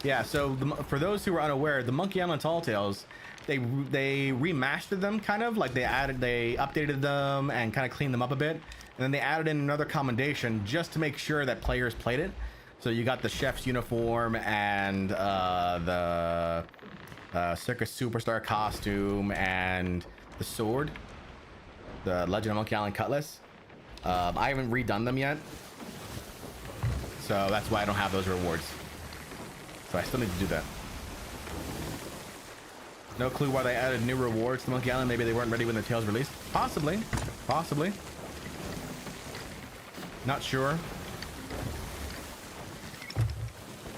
Speaker 1: Yeah, so for those who are unaware, the Monkey Island Tall Tales, they remastered them kind of, like they updated them and kind of cleaned them up a bit. And then they added in another commendation just to make sure that players played it. So you got the chef's uniform and the Circus Superstar costume and the sword. The Legend of Monkey Island Cutlass. I haven't redone them yet. So that's why I don't have those rewards. So I still need to do that. No clue why they added new rewards to Monkey Island. Maybe they weren't ready when the Tales released. Possibly. Possibly. Not sure.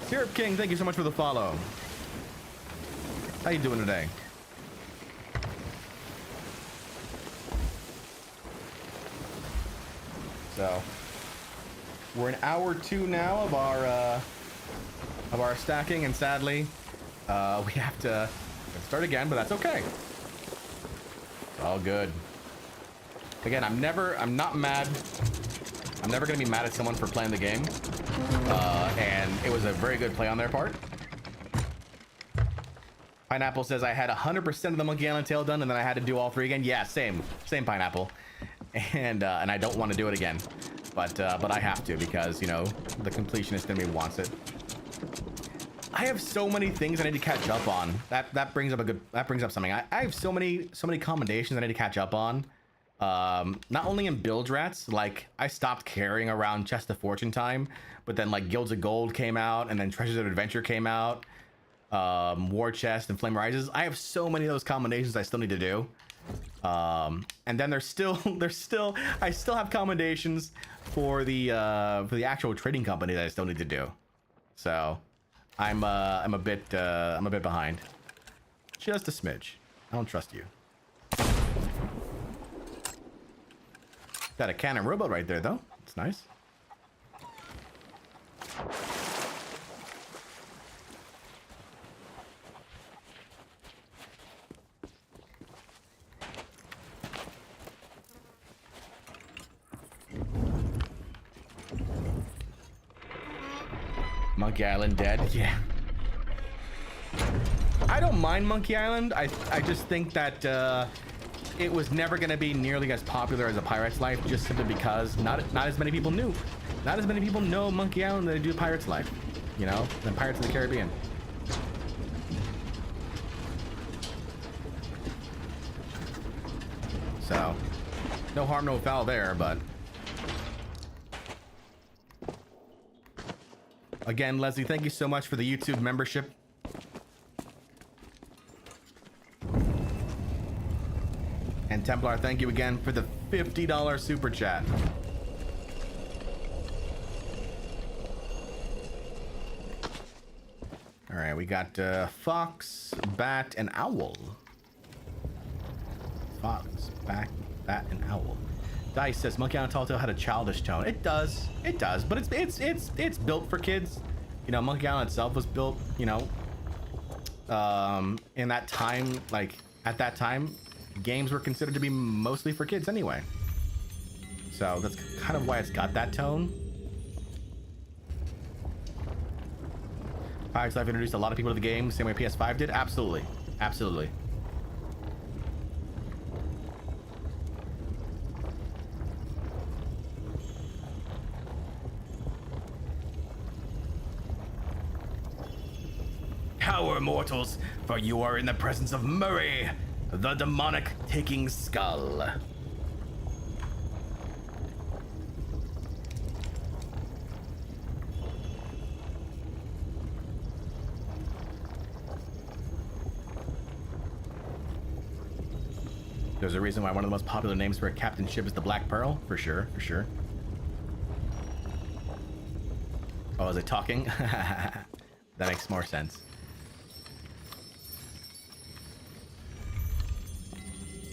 Speaker 1: Syrup King, thank you so much for the follow. How you doing today? So we're in hour 2 now of our stacking, and sadly, we have to start again, but that's okay. It's all good. Again, I'm not mad. I'm never gonna be mad at someone for playing the game. And it was a very good play on their part. Pineapple says I had 100% of the Monkey Island Tale done, and then I had to do all 3 again. Yeah, same Pineapple. And I don't want to do it again, but I have to, because you know the completionist in me wants it. I have so many things I need to catch up on. That brings up something. I have so many commendations I need to catch up on. Not only in Bilge Rats, like I stopped carrying around Chest of Fortune time, but then like Guilds of Gold came out, and then Treasures of Adventure came out, War Chest and Flame Rises. I have so many of those commendations I still need to do. And then I still have commendations for the actual trading company that I still need to do. So I'm a bit behind. Just a smidge. I don't trust you. Got a cannon robot right there though. It's nice. Monkey Island dead. Yeah. I don't mind Monkey Island. I just think that it was never going to be nearly as popular as a Pirate's Life, just simply because not as many people knew. Not as many people know Monkey Island than they do Pirate's Life, you know, than Pirates of the Caribbean. So, no harm, no foul there, but again, Leslie, thank you so much for the YouTube membership. And Templar, thank you again for the $50 super chat. All right, we got Fox, Bat, and Owl. Fox, Bat, and Owl. Dice says Monkey Island Telltale had a childish tone. It does, but it's built for kids. You know, Monkey Island itself was built, you know, in that time, like at that time, games were considered to be mostly for kids anyway. So that's kind of why it's got that tone. Pirates Life introduced a lot of people to the game, same way PS5 did. Absolutely, absolutely. Power mortals, for you are in the presence of Murray, the demonic taking skull. There's a reason why one of the most popular names for a captain ship is the Black Pearl, for sure, for sure. Oh, is it talking? That makes more sense.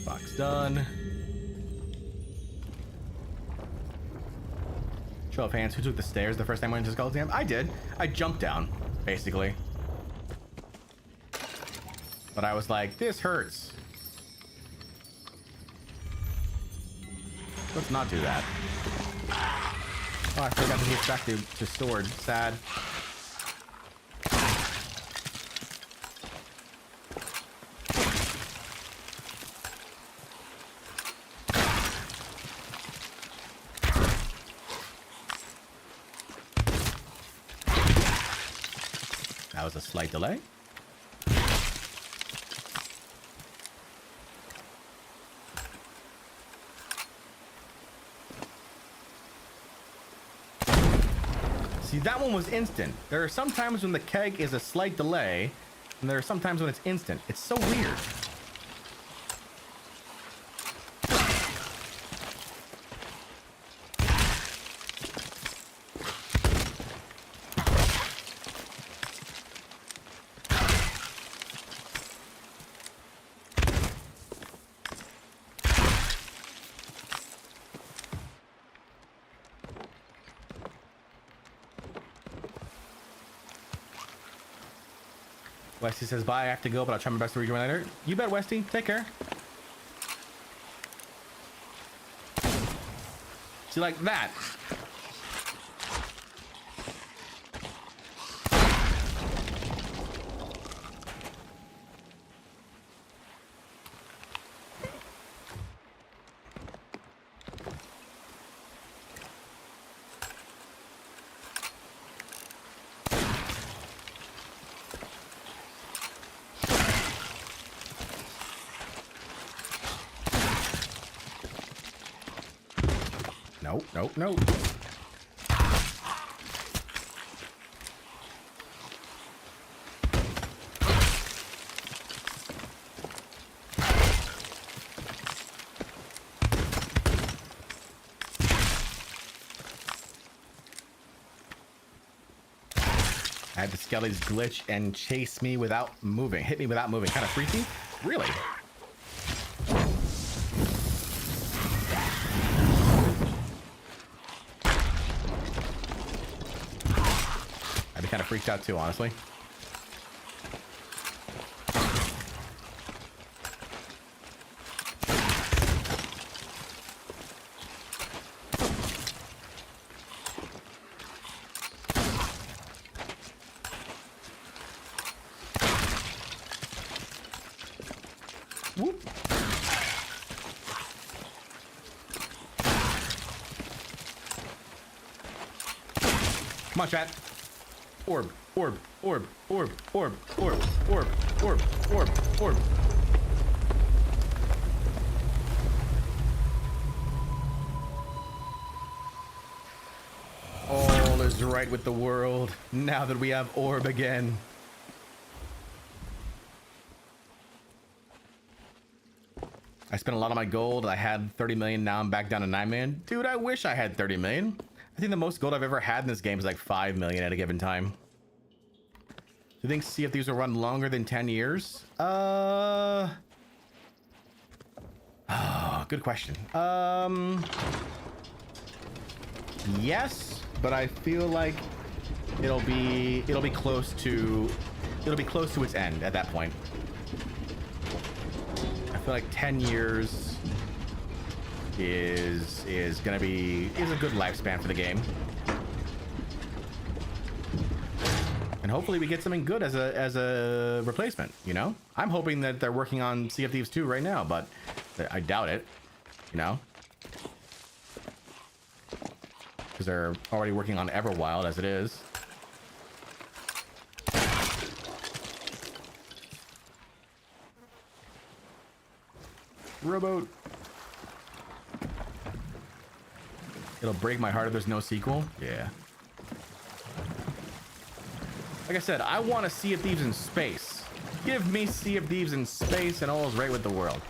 Speaker 1: Box done. Show of hands, who took the stairs the first time I went to Skull's Camp? I did. I jumped down, basically. But I was like, this hurts. Let's not do that. Oh, I forgot to switch back to sword. Sad. That was a slight delay. See, that one was instant. There are some times when the keg is a slight delay, and there are some times when it's instant. It's so weird. Westy says, bye, I have to go, but I'll try my best to rejoin later. You bet, Westy. Take care. See, like that. Nope, nope, nope. I had the skellies glitch and chase me without moving. Hit me without moving. Kind of freaky. Really? Kind of freaked out too, honestly. Whoop. Come on, chat. Orb, orb, orb, orb, orb, orb, orb, orb, orb, orb. All is right with the world now that we have orb again. I spent a lot of my gold. I had 30 million. Now I'm back down to 9 million. Dude, I wish I had 30 million. I think the most gold I've ever had in this game is like 5 million at a given time. Do you think CFDs will run longer than 10 years? Oh, good question. Yes, but I feel like it'll be close to its end at that point. I feel like 10 years is a good lifespan for the game. And hopefully we get something good as a replacement, you know? I'm hoping that they're working on Sea of Thieves 2 right now, but I doubt it, you know? Because they're already working on Everwild as it is. Rowboat. It'll break my heart if there's no sequel. Yeah. Like I said, I want to Sea of Thieves in space. Give me Sea of Thieves in space and all is right with the world.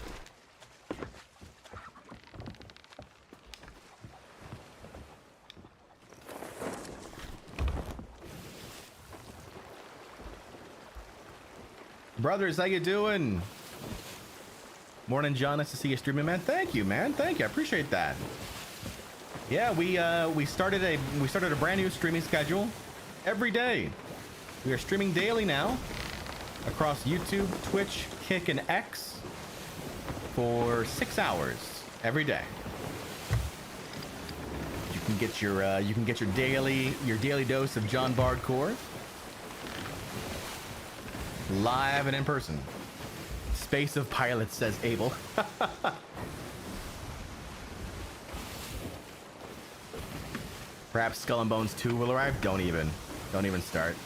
Speaker 1: Brothers, how you doing? Morning, John. Nice to see you streaming, man. Thank you, man. Thank you. I appreciate that. Yeah, we started a brand new streaming schedule every day. We are streaming daily now across YouTube, Twitch, Kick, and X for 6 hours every day. You can get your daily dose of Jon Bardcore live and in person. Space of pilots, says Abel. Perhaps Skull and Bones 2 will arrive. Don't even start.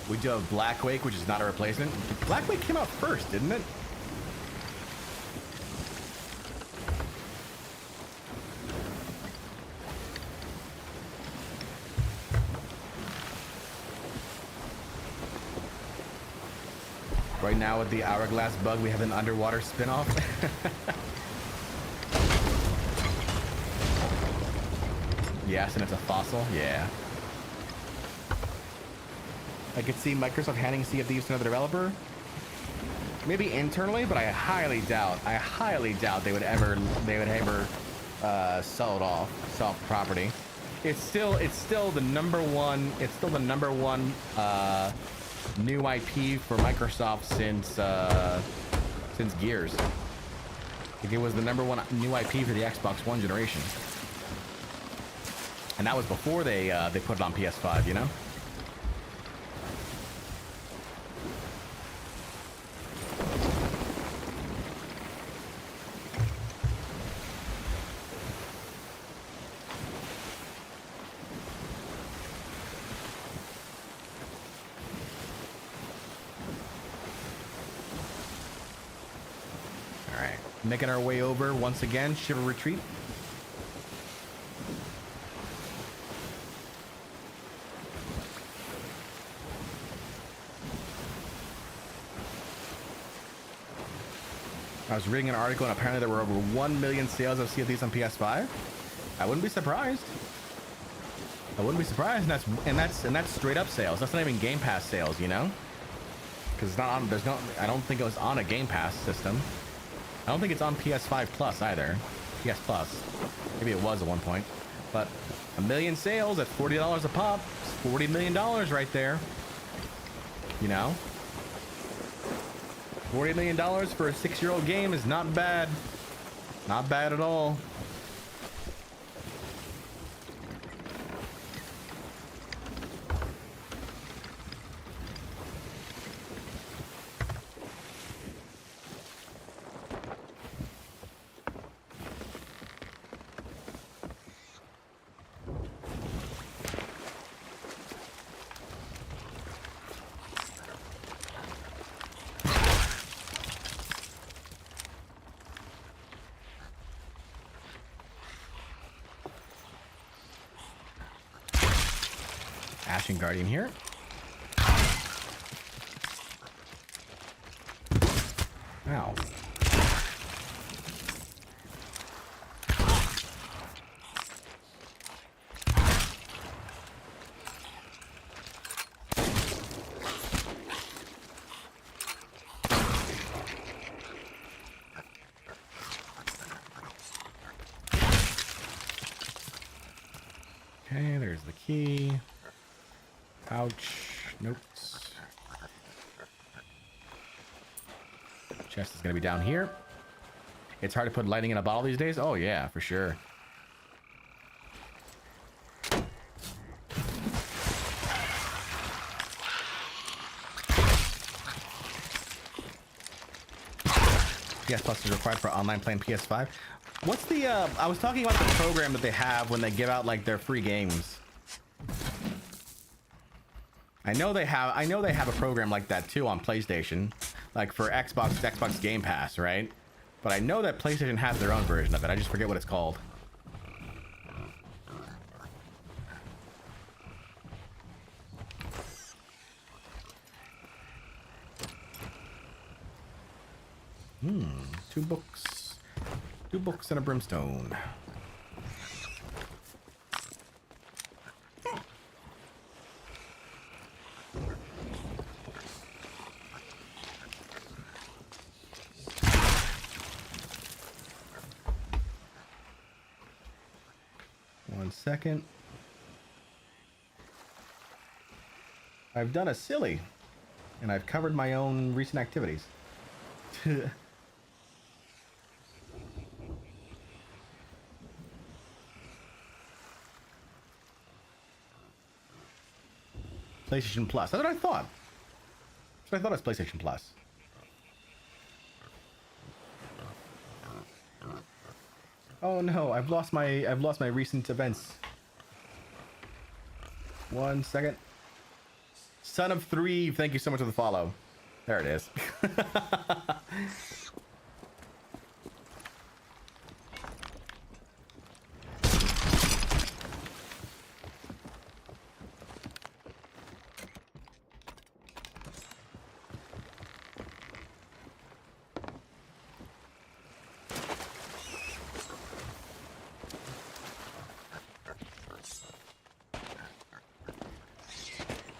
Speaker 1: We do have Black Wake, which is not a replacement. Black Wake came out first, didn't it? Right now with the Hourglass bug, we have an underwater spin-off. Yes, and it's a fossil. Yeah. I could see Microsoft handing Sea of Thieves to another developer. Maybe internally, but I highly doubt they would ever sell it off, sell off the property. It's still the number one new IP for Microsoft since Gears. Like it was the number one new IP for the Xbox One generation. And that was before they put it on PS5, you know? All right, making our way over once again, Shiver Retreat. I was reading an article and apparently there were over 1 million sales of Sea of Thieves on PS5. I wouldn't be surprised. I wouldn't be surprised, and that's straight up sales. That's not even Game Pass sales, you know? Because it's not on. There's no. I don't think it was on a Game Pass system. I don't think it's on PS5 Plus either. PS Plus. Maybe it was at one point. But 1 million sales at $40 a pop. It's $40 million right there. You know? $40 million for a 6-year-old game is not bad. Not bad at all. Ashen Guardian here. Ow. Okay, there's the key. Ouch. Notes. Chest is going to be down here. It's hard to put lighting in a bottle these days. Oh, yeah, for sure. PS Plus is required for online playing PS5. What's the, I was talking about the program that they have when they give out, like, their free games. I know they have a program like that too on PlayStation, like for Xbox Game Pass, right? But I know that PlayStation has their own version of it. I just forget what it's called. Two books and a brimstone. Second. I've done a silly, and I've covered my own recent activities. PlayStation Plus. That's what I thought. That's what I thought it was PlayStation Plus. Oh no, I've lost my recent events. 1 second. Son of Three, thank you so much for the follow. There it is.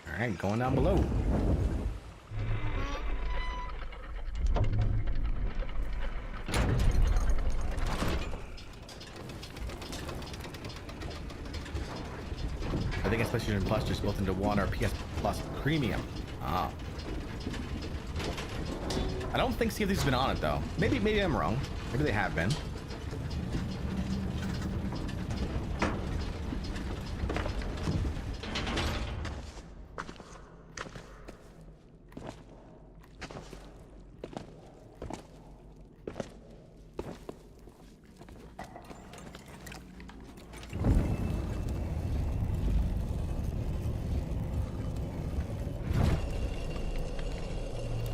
Speaker 1: All right, going down below. I think PlayStation Plus just built into one or PS Plus Premium. Ah. I don't think Sea of Thieves has been on it though. Maybe I'm wrong. Maybe they have been.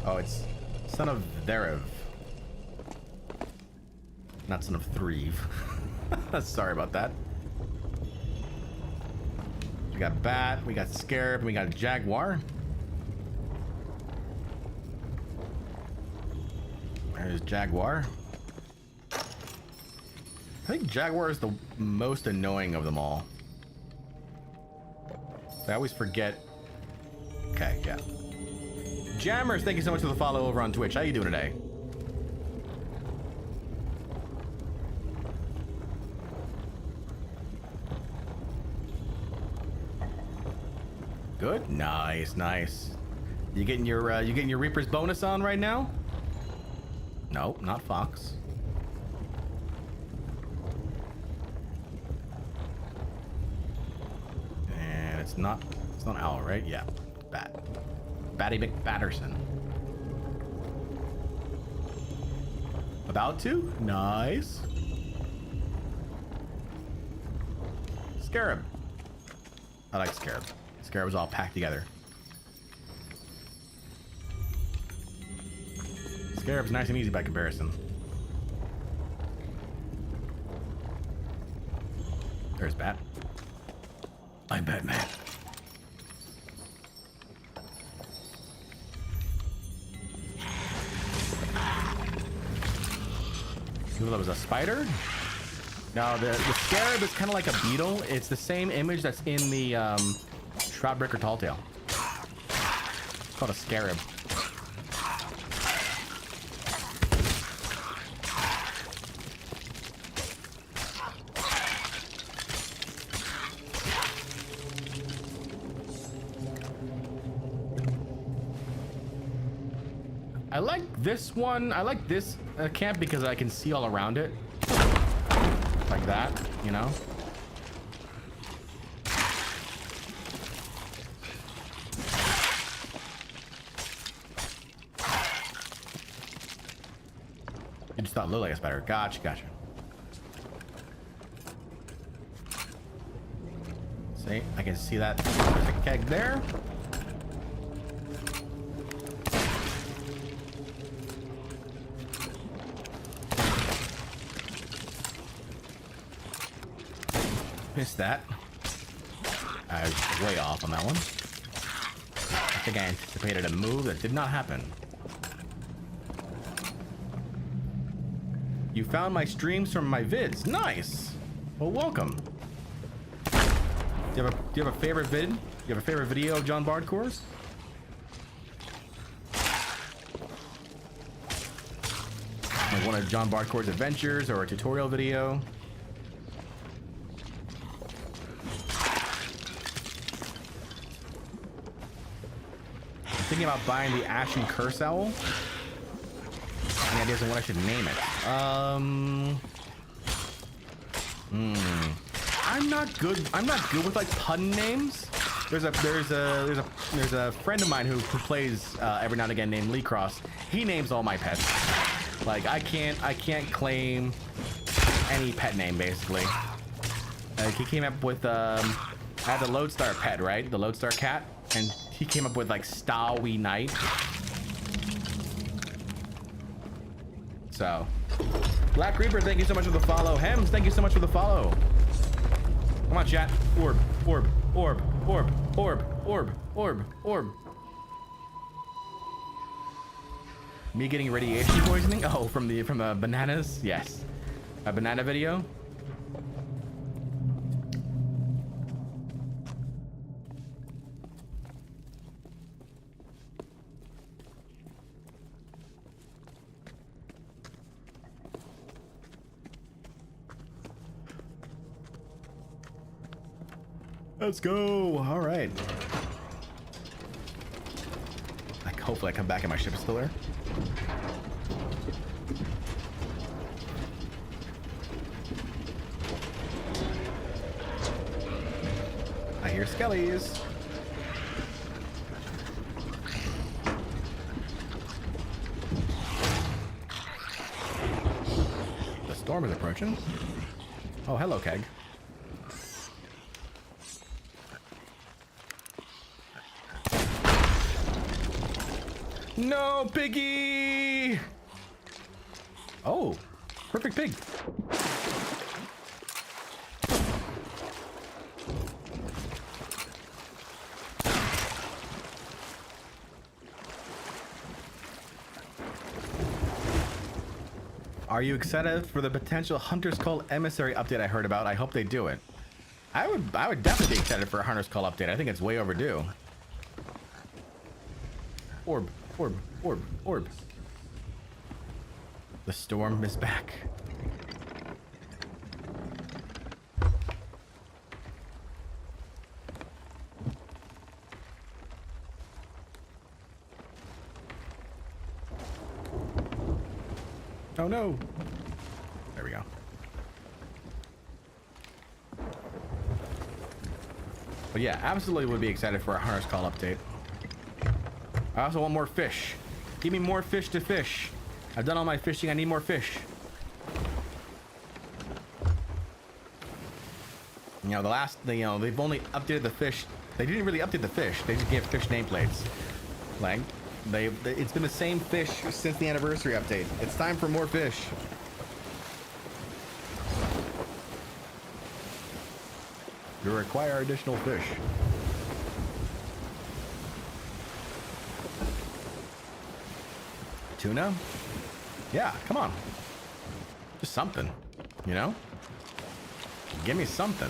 Speaker 1: Oh, it's Son of Therev. Not Son of Thrieve. Sorry about that. We got Bat, we got Scarab, and we got Jaguar. There's Jaguar. I think Jaguar is the most annoying of them all. I always forget. Okay, yeah. Jammers, thank you so much for the follow over on Twitch. How you doing today? Good. Nice, nice. You getting your Reaper's bonus on right now? No, not Fox. And it's not Owl, right? Yeah, Bat. Batty McBatterson. About to? Nice. Scarab. I like Scarab. Scarab's all packed together. Scarab's nice and easy by comparison. There's Bat. I'm Batman. That was a spider? No, the Scarab is kind of like a beetle. It's the same image that's in the Shroudbreaker Talltale. It's called a Scarab. I like this one. I like this camp because I can see all around it. Like that, you know? You just thought it looked like a spider. Gotcha, gotcha. See, I can see that. There's a keg there. Missed that. I was way off on that one. I think I anticipated a move that did not happen. You found my streams from my vids. Nice. Well, welcome. Do you have a favorite vid? Do you have a favorite video of Jon Bardcore's? Like one of Jon Bardcore's adventures or a tutorial video? Thinking about buying the Ashen Curse Owl. Any ideas on what I should name it? I'm not good with like pun names. There's a friend of mine who plays every now and again named Lee Cross. He names all my pets. Like I can't claim any pet name basically. Like he came up with I had the Lodestar pet, right? The Lodestar cat, and he came up with like Stowy Knight. So, Black Reaper, thank you so much for the follow. Hems, thank you so much for the follow. Come on, chat. Orb, orb, orb, orb, orb, orb, orb, orb. Me getting radiation poisoning? Oh, from the bananas? Yes. A banana video? Let's go. All right. Like, hopefully I come back and my ship is still there. I hear skellies. The storm is approaching. Oh, hello, Keg. No, piggy! Oh, perfect pig. Are you excited for the potential Hunter's Call Emissary update I heard about? I hope they do it. I would definitely be excited for a Hunter's Call update. I think it's way overdue. Orb, orb, orb, orb. The storm is back. Oh no. There we go. But yeah, absolutely would be excited for a Hunter's Call update. I also want more fish. Give me more fish to fish. I've done all my fishing. I need more fish. You know, they've only updated the fish. They didn't really update the fish. They just gave fish nameplates. Like, it's been the same fish since the anniversary update. It's time for more fish. You require additional fish. Tuna? Yeah, come on. Just something, you know? Give me something.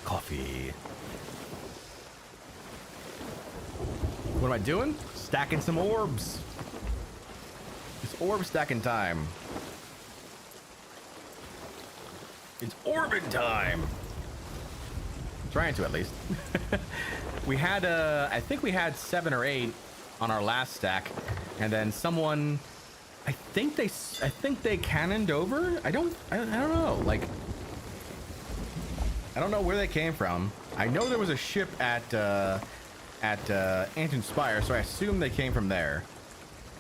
Speaker 1: Coffee. What am I doing? Stacking some orbs. It's orb stacking time. It's orbing time. Trying to, at least. We had I think we had 7 or 8 on our last stack, and then someone, I think they cannoned over. I don't know. Like, I don't know where they came from. I know there was a ship at Anton Spire, so I assume they came from there.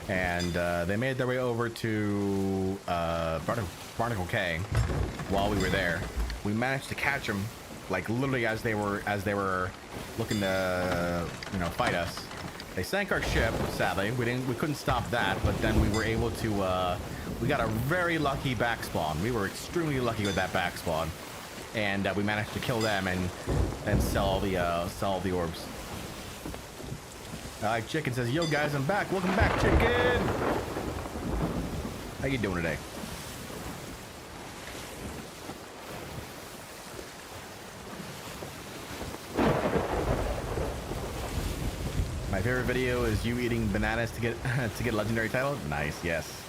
Speaker 1: And they made their way over to Barnacle K while we were there. We managed to catch them, like literally as they were looking to, you know, fight us. They sank our ship. Sadly, we couldn't stop that. But then we were able to. We got a very lucky back spawn. We were extremely lucky with that back spawn, and we managed to kill them and sell the orbs. Chicken says, "Yo guys, I'm back. Welcome back, Chicken. How you doing today?" My favorite video is you eating bananas to get to get a legendary title. Nice, yes.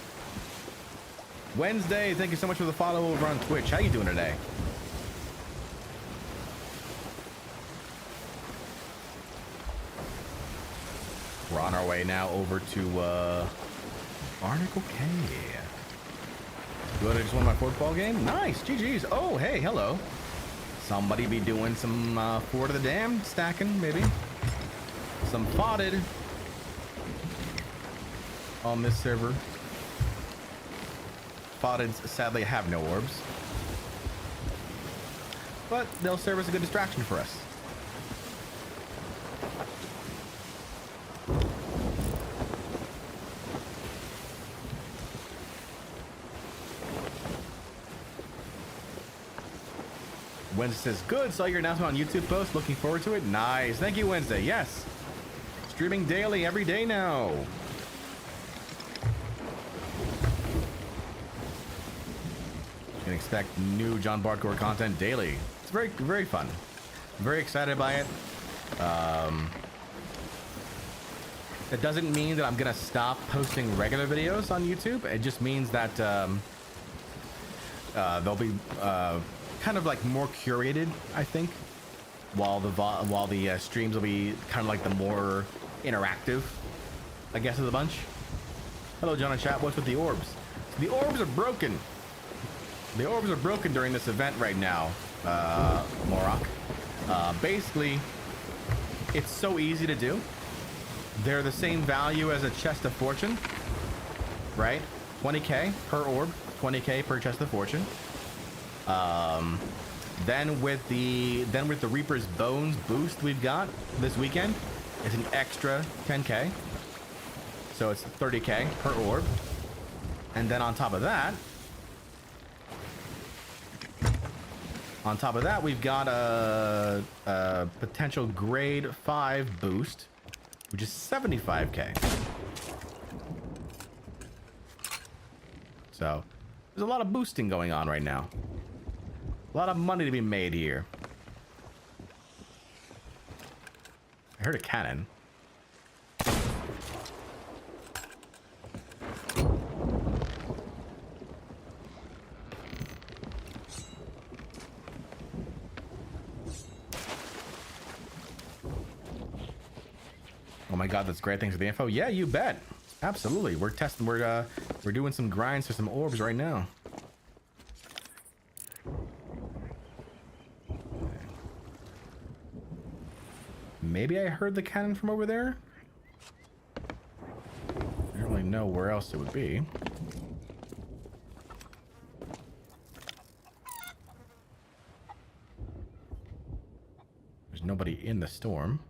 Speaker 1: Wednesday, thank you so much for the follow over on Twitch. How you doing today? We're on our way now over to Barnacle K. You want to just win my football game? Nice, GG's. Oh, hey, hello. Somebody be doing some Fort of the Damned stacking, maybe. some fotted on this server. Fotteds sadly have no orbs, but they'll serve as a good distraction for us. Wednesday says, good, saw your announcement on YouTube post, looking forward to it. Nice, thank you, Wednesday. Yes, streaming daily every day now. You can expect new Jon Bardcore content daily. It's very, very fun. I'm very excited by it. That doesn't mean that I'm gonna stop posting regular videos on YouTube. It just means that they'll be kind of like more curated, I think, while the streams will be kind of like the more interactive, I guess, of the bunch. Hello, John and chat. What's with the orbs? So the orbs are broken. The orbs are broken during this event right now, Morak. Basically, it's so easy to do. They're the same value as a chest of fortune, right? 20k per orb, 20k per chest of fortune. Then with the Reaper's Bones boost we've got this weekend, it's an extra 10k, so it's 30k per orb. And then on top of that, we've got a potential grade 5 boost, which is 75k. So there's a lot of boosting going on right now. A lot of money to be made here. I heard a cannon. Oh my god, that's great. Thanks for the info. Yeah, you bet. Absolutely. We're testing. We're doing some grinds for some orbs right now. Maybe I heard the cannon from over there. I don't really know where else it would be. There's nobody in the storm.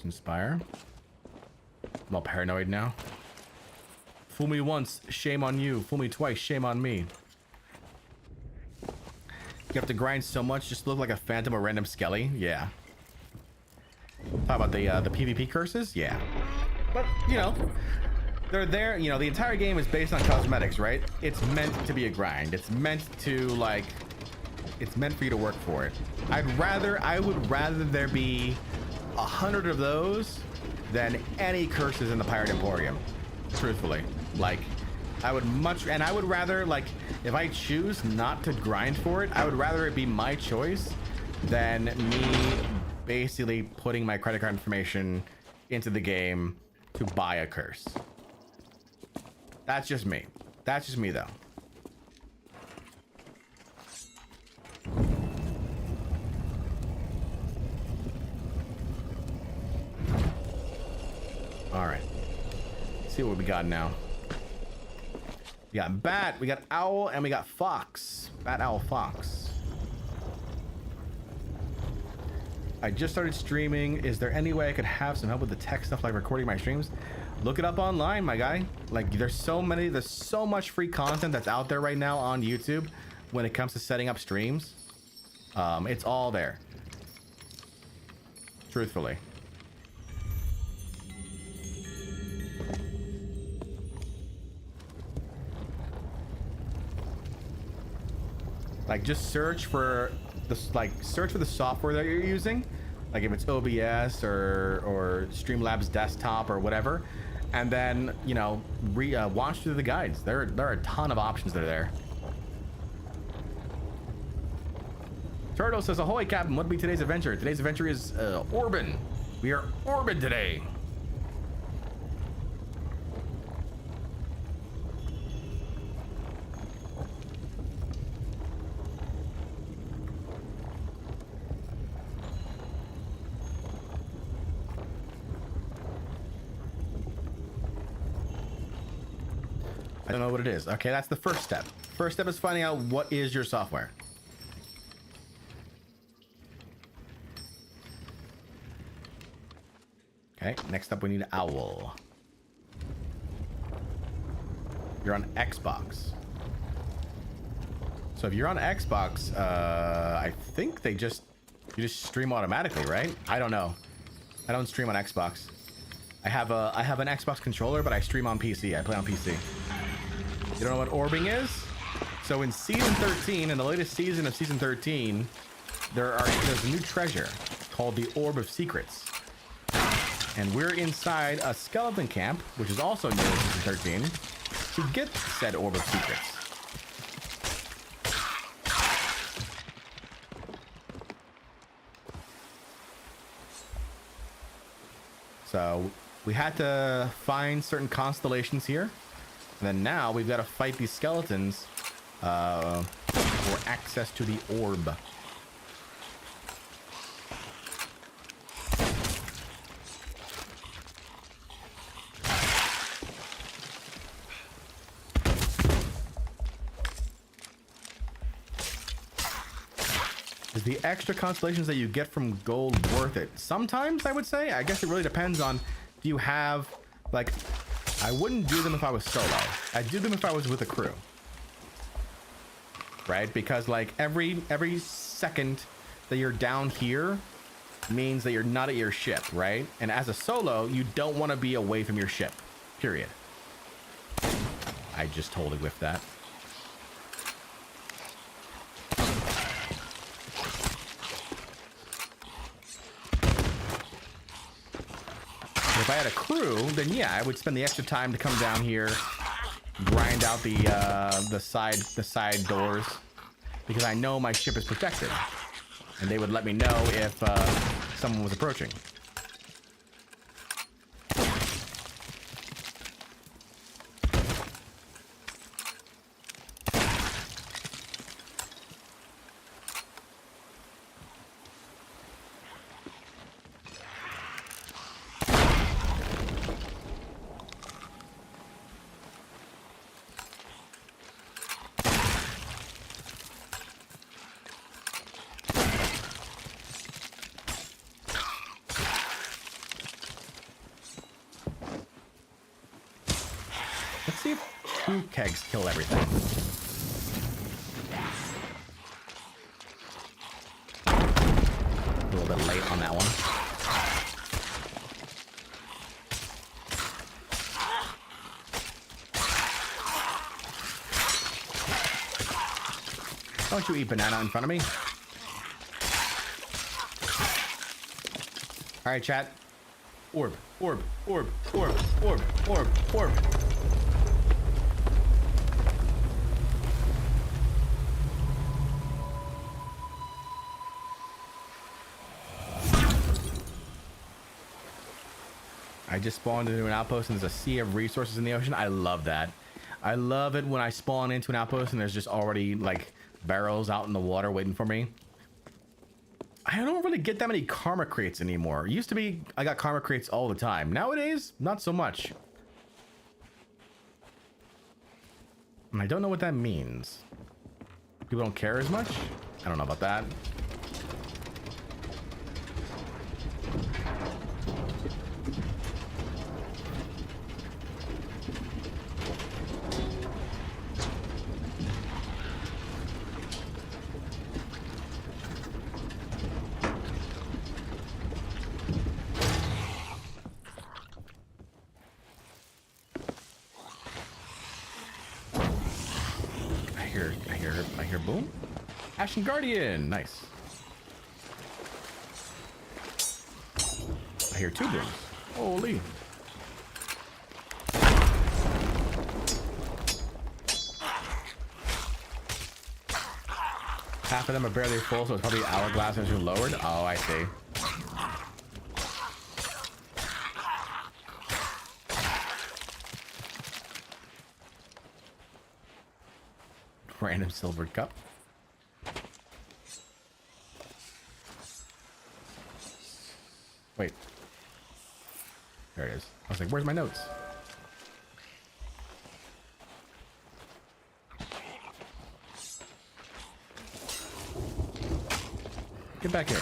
Speaker 1: Inspire. I'm all paranoid now. Fool me once, shame on you. Fool me twice, shame on me. You have to grind so much just to look like a phantom or random skelly. Yeah. Talk about the PvP curses. Yeah. But you know, they're there. You know, the entire game is based on cosmetics, right? It's meant to be a grind. It's meant to like. It's meant for you to work for it. I would rather there be 100 of those than any curses in the Pirate Emporium, truthfully. Like, I would rather, like, if I choose not to grind for it, I would rather it be my choice than me basically putting my credit card information into the game to buy a curse. That's just me. That's just me, though. All right, let's see what we got now. We got bat, we got owl, and we got fox. Bat, owl, fox. I just started streaming. Is there any way I could have some help with the tech stuff, like recording my streams? Look it up online, my guy. Like, there's so much free content that's out there right now on YouTube when it comes to setting up streams. It's all there, truthfully. Like, just search for the software that you're using, like if it's OBS or Streamlabs desktop or whatever, and then, you know, watch through the guides. There are a ton of options that are there. Turtle says, ahoy, Captain. What will be today's adventure? Today's adventure is Orbin. We are Orbin today. I don't know what it is. Okay, that's the first step. First step is finding out what is your software. Okay, next up we need Owl. You're on Xbox. So if you're on Xbox, I think you just stream automatically, right? I don't know. I don't stream on Xbox. I have an Xbox controller, but I stream on PC. I play on PC. You don't know what orbing is? So in season 13, in the latest season of season 13, there's a new treasure called the Orb of Secrets. And we're inside a skeleton camp, which is also new in season 13, to get said Orb of Secrets. So we had to find certain constellations here. And then now we've got to fight these skeletons for access to the orb. Is the extra constellations that you get from gold worth it? Sometimes, I would say. I guess it really depends on, do you have, like, I wouldn't do them if I was solo. I'd do them if I was with a crew. Right? Because, like, every second that you're down here means that you're not at your ship, right? And as a solo, you don't want to be away from your ship. Period. I just totally whiffed that. If I had a crew, then yeah, I would spend the extra time to come down here, grind out the side doors, because I know my ship is protected, and they would let me know if someone was approaching. Let's see if 2 kegs kill everything. A little bit late on that one. Don't you eat banana in front of me. All right, chat. Orb, orb, orb, orb, orb, orb, orb. I just spawned into an outpost and there's a sea of resources in the ocean. I love that. I love it when I spawn into an outpost and there's just already like barrels out in the water waiting for me. I don't really get that many karma crates anymore. It used to be I got karma crates all the time. Nowadays, not so much. And I don't know what that means. People don't care as much? I don't know about that. I hear boom. Ashen Guardian, nice. I hear 2 booms. Holy. Half of them are barely full, so it's probably hourglass as you're lowered. Oh, I see. Random silvered cup. Wait. There it is. I was like, where's my notes? Get back here.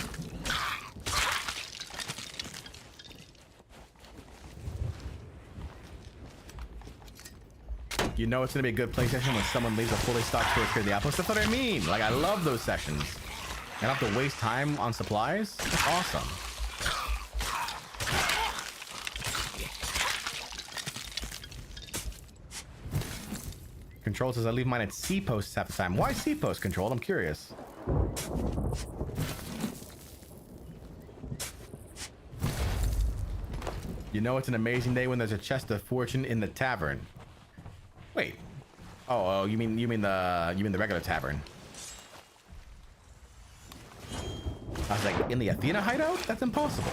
Speaker 1: You know it's gonna be a good play session when someone leaves a fully stocked store to the outpost. That's what I mean. Like, I love those sessions. I don't have to waste time on supplies. That's awesome. Control says I leave mine at C posts half the time. Why C post, Control? I'm curious. You know it's an amazing day when there's a chest of fortune in the tavern. Wait. Oh, you mean the regular tavern? I was like, in the Athena hideout? That's impossible.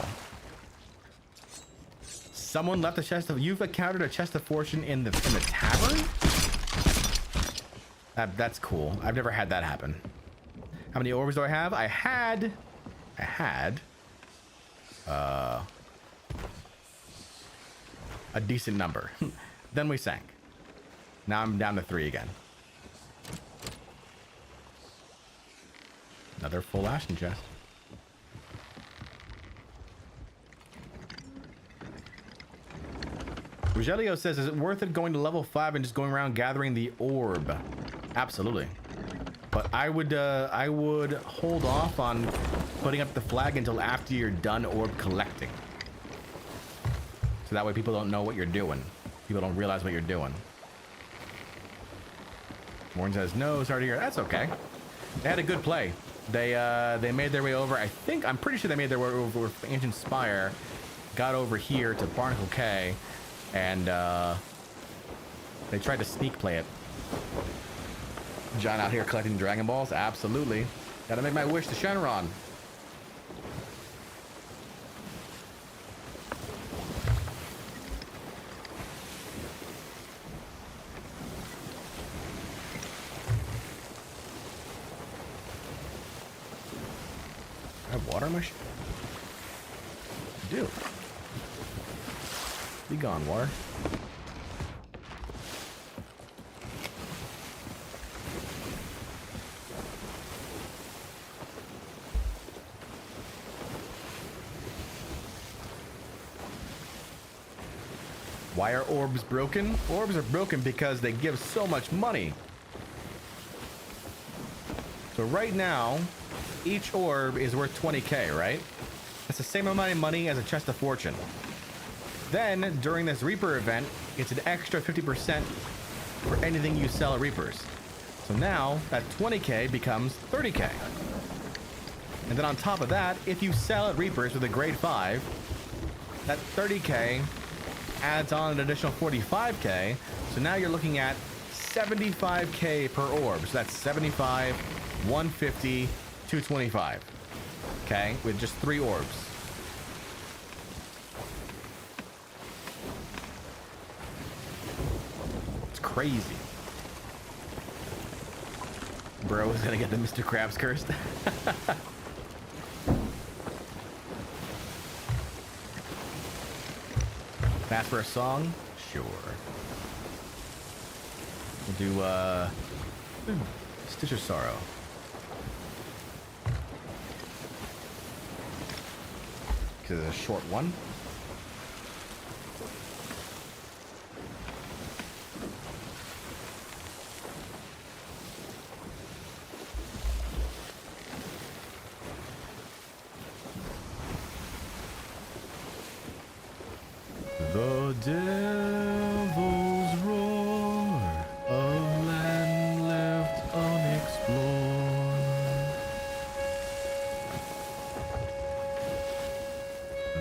Speaker 1: Someone left a chest of. You've encountered a chest of fortune in the tavern? That's cool. I've never had that happen. How many orbs do I have? I had a decent number. Then we sank. Now I'm down to 3 again. Another full ashen chest. Rogelio says, is it worth it going to level 5 and just going around gathering the orb? Absolutely. But I would hold off on putting up the flag until after you're done orb collecting. So that way people don't know what you're doing. People don't realize what you're doing. Morn says, no, sorry to hear. That's okay. They had a good play. They made their way over. I'm pretty sure they made their way over Ancient Spire, got over here to Barnacle K, and they tried to sneak play it. John out here collecting Dragon Balls? Absolutely. Gotta make my wish to Shenron. I have water in my ship? I do. Be gone, water. Why are orbs broken? Orbs are broken because they give so much money. So right now, each orb is worth 20k, right? That's the same amount of money as a chest of fortune. Then, during this Reaper event, it's an extra 50% for anything you sell at Reapers. So now, that 20k becomes 30k. And then on top of that, if you sell at Reapers with a grade 5, that 30k adds on an additional 45k. So now you're looking at 75k per orb. So that's 75, 150, 225. Okay, with just 3 orbs. It's crazy. Bro is gonna get the Mr. Krabs cursed. Ask for a song? Sure. We'll do, Stitch of Sorrow. Because it's a short one. The devil's roar of land left unexplored.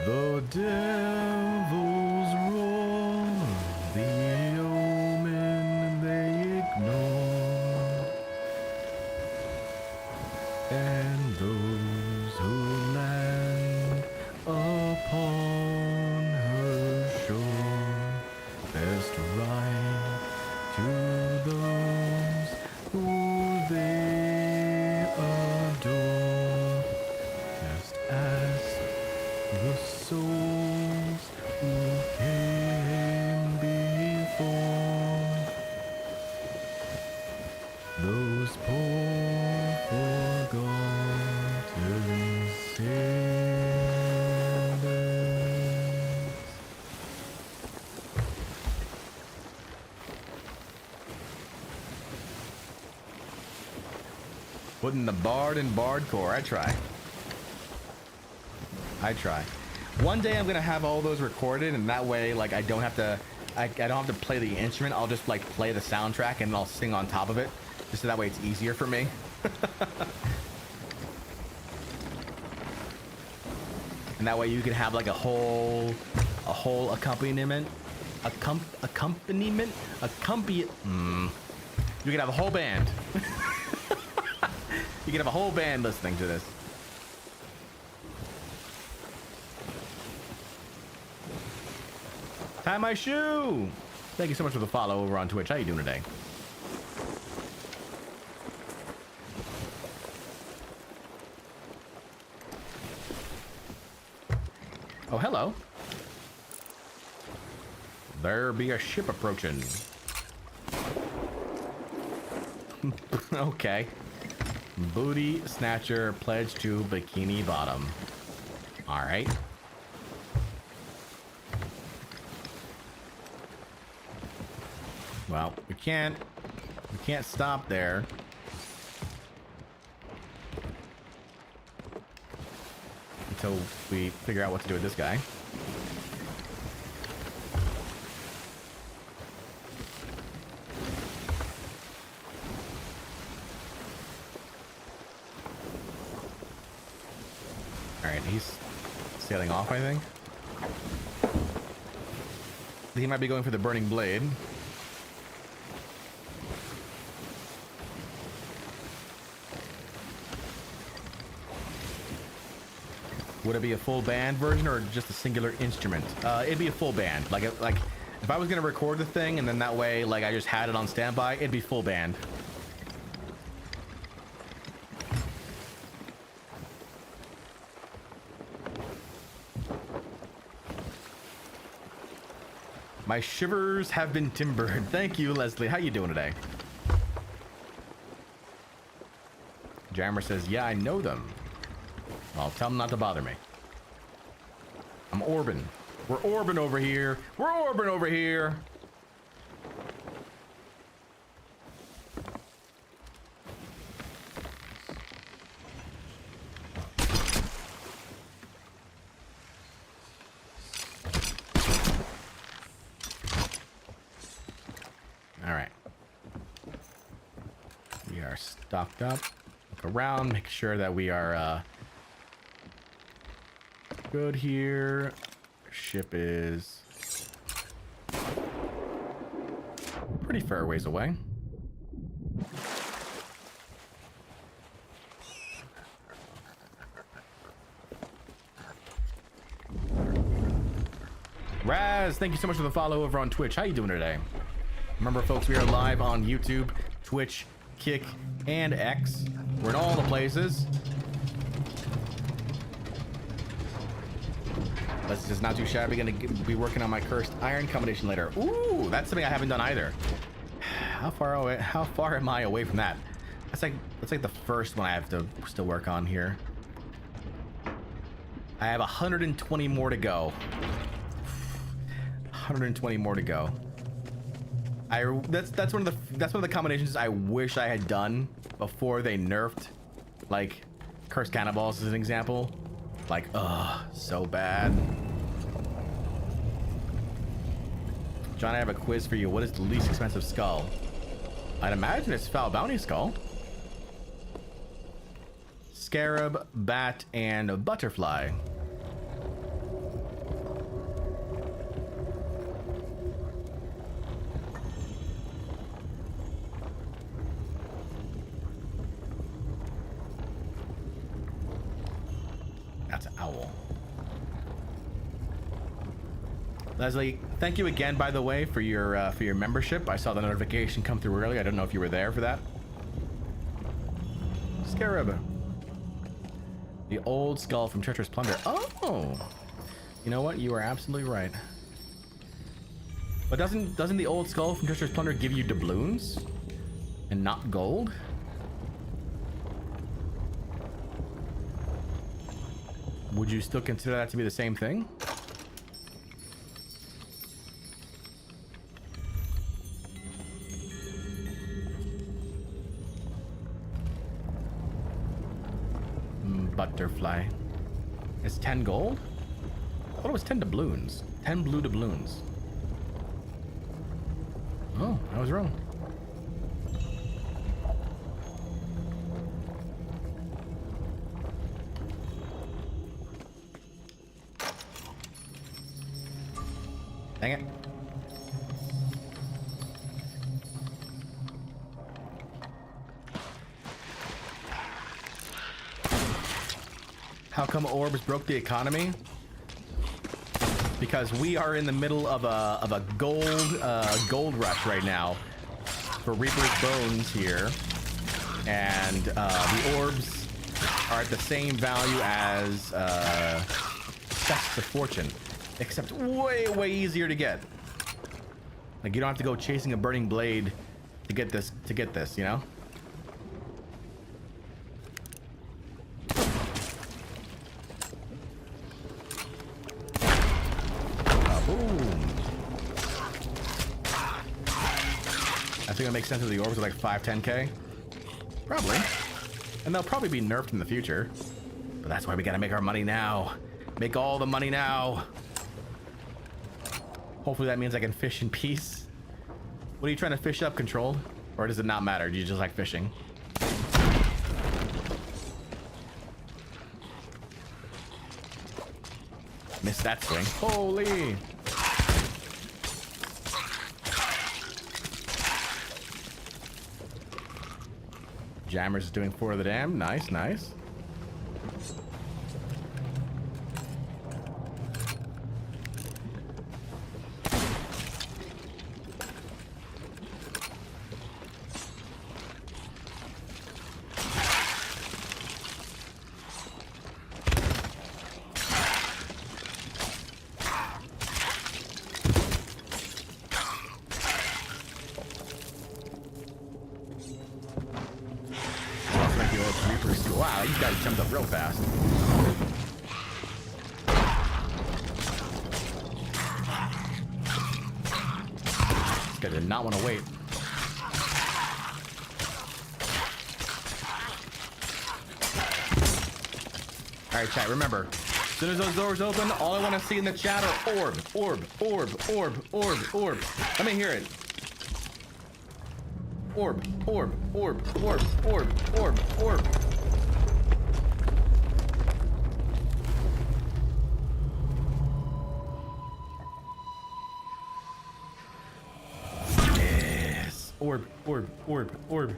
Speaker 1: The devil's roar, the omen they ignore. And those who land upon her shore best ride to those who they adore. Just ask the souls who came before. Those poor forgotten sailors. Putting the bard in Bardcore. I try. One day I'm gonna have all those recorded, and that way, like, I don't have to play the instrument. I'll just like play the soundtrack and I'll sing on top of it, just so that way it's easier for me. And that way you can have like a whole accompaniment. You can have a whole band. You can have a whole band listening to this. Tie my shoe. Thank you so much for the follow over on Twitch. How you doing today? Oh, hello. There be a ship approaching. Okay. Booty snatcher pledged to Bikini Bottom. All right. Well, we can't stop there. Until we figure out what to do with this guy. All right, he's sailing off, I think. He might be going for the burning blade. Would it be a full band version or just a singular instrument? It'd be a full band. Like if I was gonna record the thing and then that way, like I just had it on standby, it'd be full band. My shivers have been timbered. Thank you, Leslie. How you doing today? Jammer says, yeah, I know them. Well, tell them not to bother me. I'm orbing. We're orbing over here. We're orbing over here. All right. We are stocked up. Look around, make sure that we are good here. Ship is pretty far ways away. Raz, thank you so much for the follow over on Twitch. How you doing today? Remember, folks, we are live on YouTube, Twitch, Kick, and X. We're in all the places. This is not too shabby. Gonna be working on my cursed iron combination later. Ooh, that's something I haven't done either. How far away? How far am I away from that? That's like the first one I have to still work on here. I have 120 more to go. 120 more to go. That's one of the combinations I wish I had done before they nerfed, like, cursed cannonballs as an example. Like, ugh, so bad. John, I have a quiz for you. What is the least expensive skull? I'd imagine it's Foul Bounty Skull. Scarab, bat, and butterfly. Leslie, thank you again, by the way, for your membership. I saw the notification come through early. I don't know if you were there for that. Scarab. The old skull from Treacherous Plunder. Oh! You know what? You are absolutely right. But doesn't the old skull from Treacherous Plunder give you doubloons? And not gold? Would you still consider that to be the same thing? Butterfly. It's 10 gold? I thought it was 10 doubloons. 10 blue doubloons. Oh, I was wrong. Dang it. How come Orbs broke the economy? Because we are in the middle of a gold rush right now for Reaper's Bones here, and the orbs are at the same value as Chests of Fortune, except way easier to get. Like, you don't have to go chasing a burning blade to get this, you know? I think it makes sense if the orbs are like 5-10k. Probably. And they'll probably be nerfed in the future. But that's why we gotta make our money now. Make all the money now. Hopefully that means I can fish in peace. What are you trying to fish up, Controlled? Or does it not matter? Do you just like fishing? Missed that swing. Holy! Jammers is doing 4 of the dam. Nice, nice. Wow, you guys jumped up real fast. This guy did not want to wait. Alright, chat, remember, as soon as those doors open, all I want to see in the chat are orb, orb, orb, orb, orb, orb. Let me hear it. Orb, orb, orb, orb, orb, orb, orb. Yes. Orb, orb, orb, orb.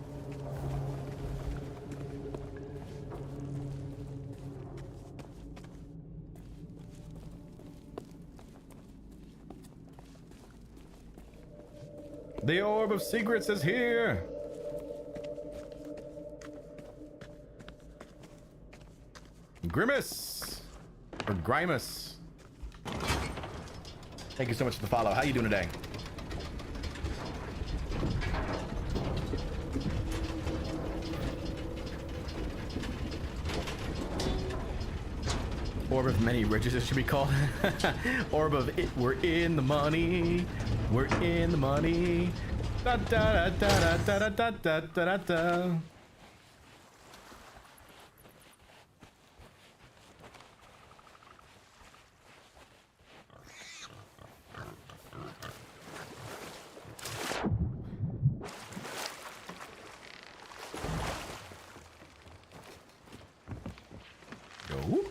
Speaker 1: The Orb of Secrets is here! Grimace! Or Grimace. Thank you so much for the follow. How you doing today? Orb of many riches, it should be called. Orb of it. We're in the money. We're in the money. Da da da da da da da da da da. Go.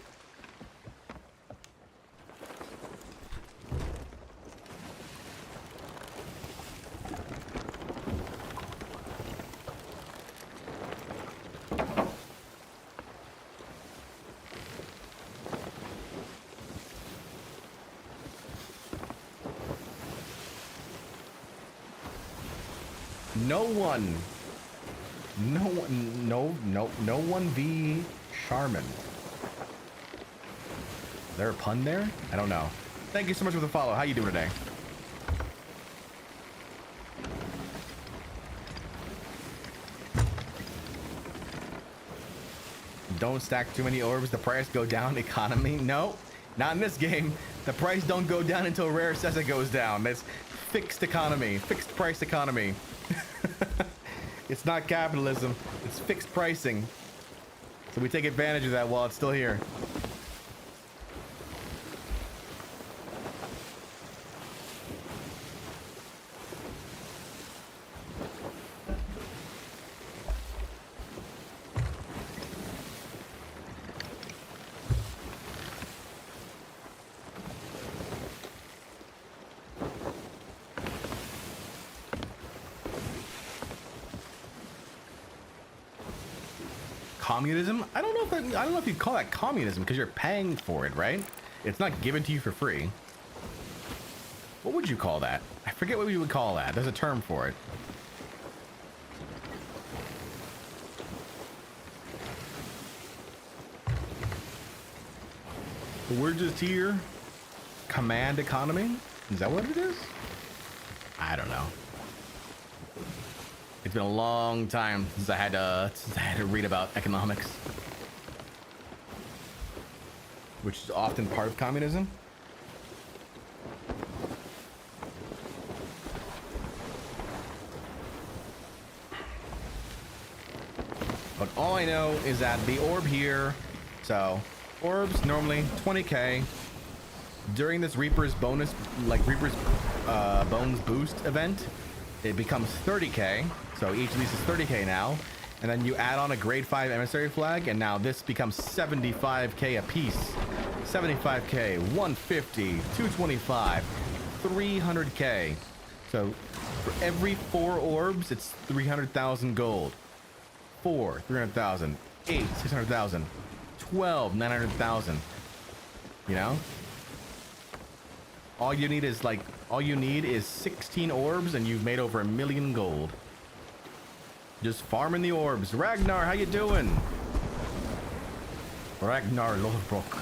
Speaker 1: No one. No one. No one v. Charmin. Is there a pun there? I don't know. Thank you so much for the follow. How you doing today? Don't stack too many orbs. The price go down. Economy. No, not in this game. The price don't go down until Rare says it goes down. That's fixed economy. Fixed price economy. It's not capitalism. It's fixed pricing. So we take advantage of that while it's still here. Communism? I don't know if you call that communism because you're paying for it, right? It's not given to you for free. What would you call that? I forget what we would call that. There's a term for it. We're just here. Command economy? Is that what it is? I don't know. It's been a long time since I had to read about economics, which is often part of communism. But all I know is that the orb here, so orbs normally 20k. During this Reaper's bonus, like Reaper's Bones boost event, it becomes 30k. So each of these is 30k now. And then you add on a grade 5 emissary flag, and now this becomes 75k a piece. 75k, 150, 225, 300k. So for every 4 orbs, it's 300,000 gold. 4, 300,000. 8, 600,000. 12, 900,000. You know? All you need is 16 orbs and you've made over 1 million gold. Just farming the orbs. Ragnar, how you doing? Ragnar Lothbrok.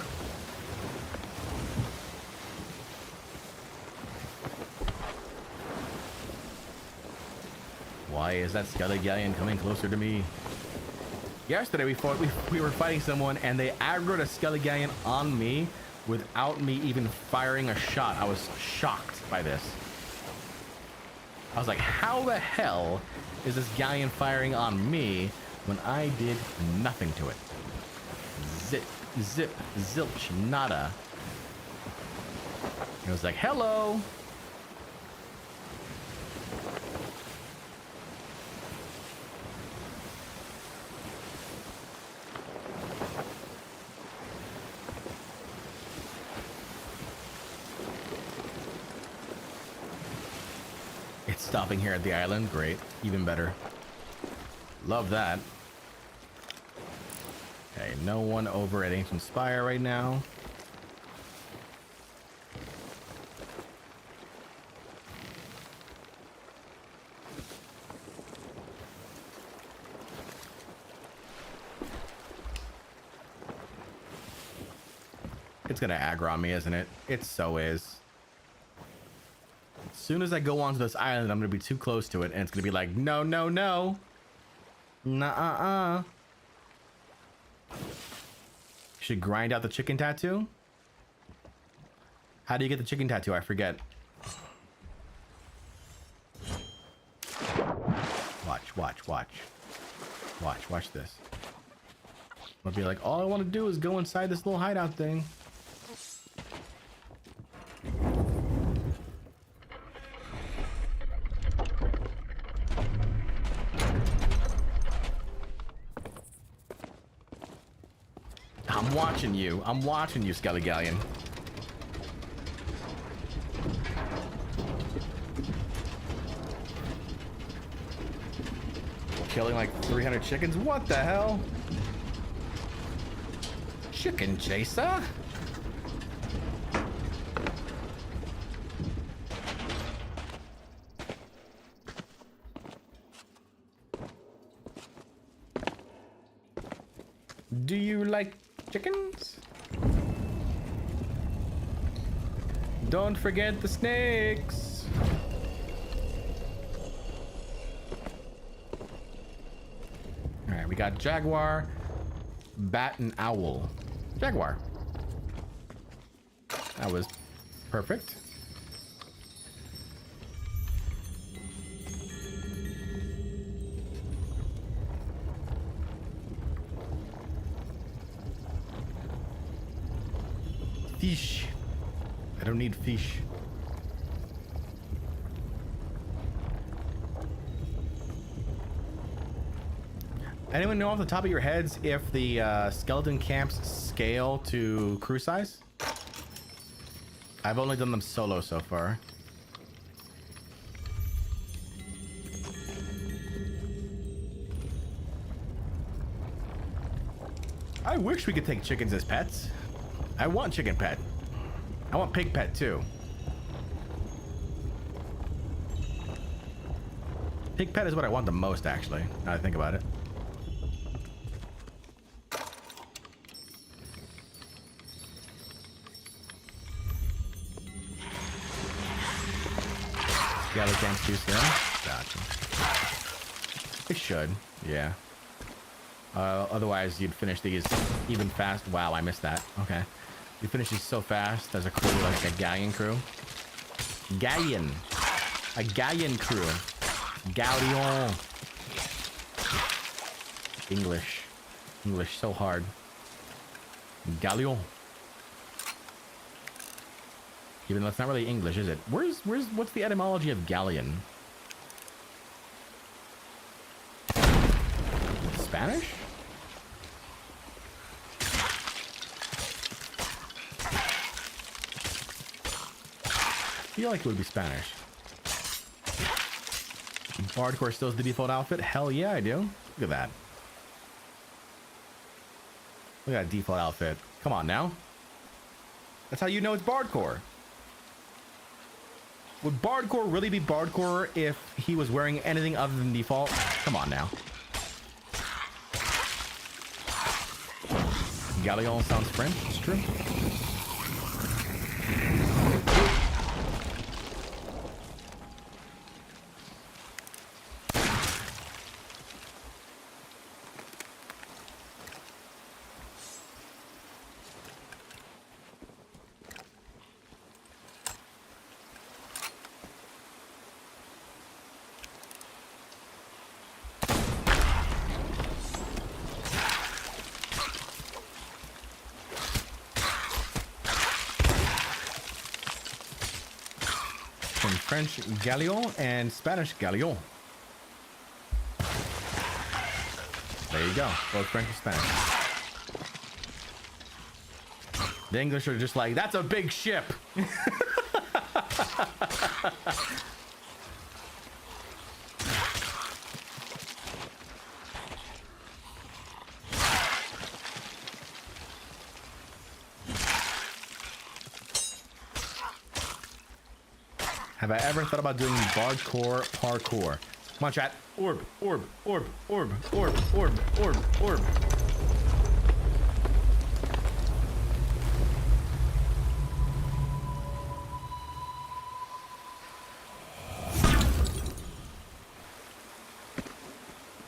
Speaker 1: Why is that Skelly Galleon coming closer to me? Yesterday we were fighting someone and they aggroed a Skelly Galleon on me without me even firing a shot. I was shocked by this. I was like, how the hell is this galleon firing on me when I did nothing to it? Zip, zip, zilch, nada. It was like, hello. It's stopping here at the island. Great. Even better. Love that. Okay, no one over at Ancient Spire right now. It's gonna aggro on me, isn't it? It so is. As soon as I go onto this island, I'm gonna be too close to it, and it's gonna be like, no, no, no. Nuh-uh-uh. Should grind out the chicken tattoo? How do you get the chicken tattoo? I forget. Watch, watch, watch. Watch this. I'll be like, all I want to do is go inside this little hideout thing. I'm watching you, Skelly Galleon. Killing like 300 chickens? What the hell? Chicken chaser? Do you like chickens? Don't forget the snakes. All right, we got jaguar, bat, and owl. Jaguar. That was perfect. Fish. I don't need fish. Anyone know off the top of your heads if the skeleton camps scale to crew size? I've only done them solo so far. I wish we could take chickens as pets. I want chicken pet. I want pig pet too. Pig pet is what I want the most, actually, now that I think about it. Yeah, they can't too soon. Gotcha. It should, yeah. Otherwise, you'd finish these even fast. Wow, I missed that. Okay. You finish these so fast as a crew, like a galleon crew. Galleon. A galleon crew. Galleon. English. English so hard. Galleon. Even though it's not really English, is it? What's the etymology of galleon? Spanish? I feel like it would be Spanish. Bardcore still is the default outfit? Hell yeah, I do. Look at that. Look at that default outfit. Come on now. That's how you know it's Bardcore. Would Bardcore really be Bardcore if he was wearing anything other than default? Come on now. Galleon sounds French. It's true. French galion and Spanish galion. There you go. Both French and Spanish. The English are just like, that's a big ship. Have I ever thought about doing Bardcore parkour? Come on, chat. Orb, orb, orb, orb, orb, orb, orb, orb.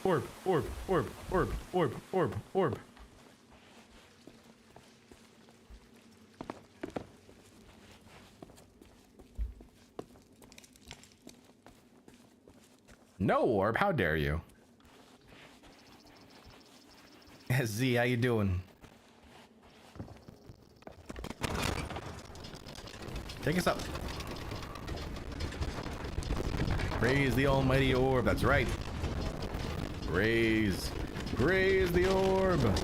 Speaker 1: Orb, orb, orb, orb, orb, orb, orb. No, Orb, how dare you? Z, how you doing? Take us up. Praise the almighty Orb, that's right. Praise the Orb.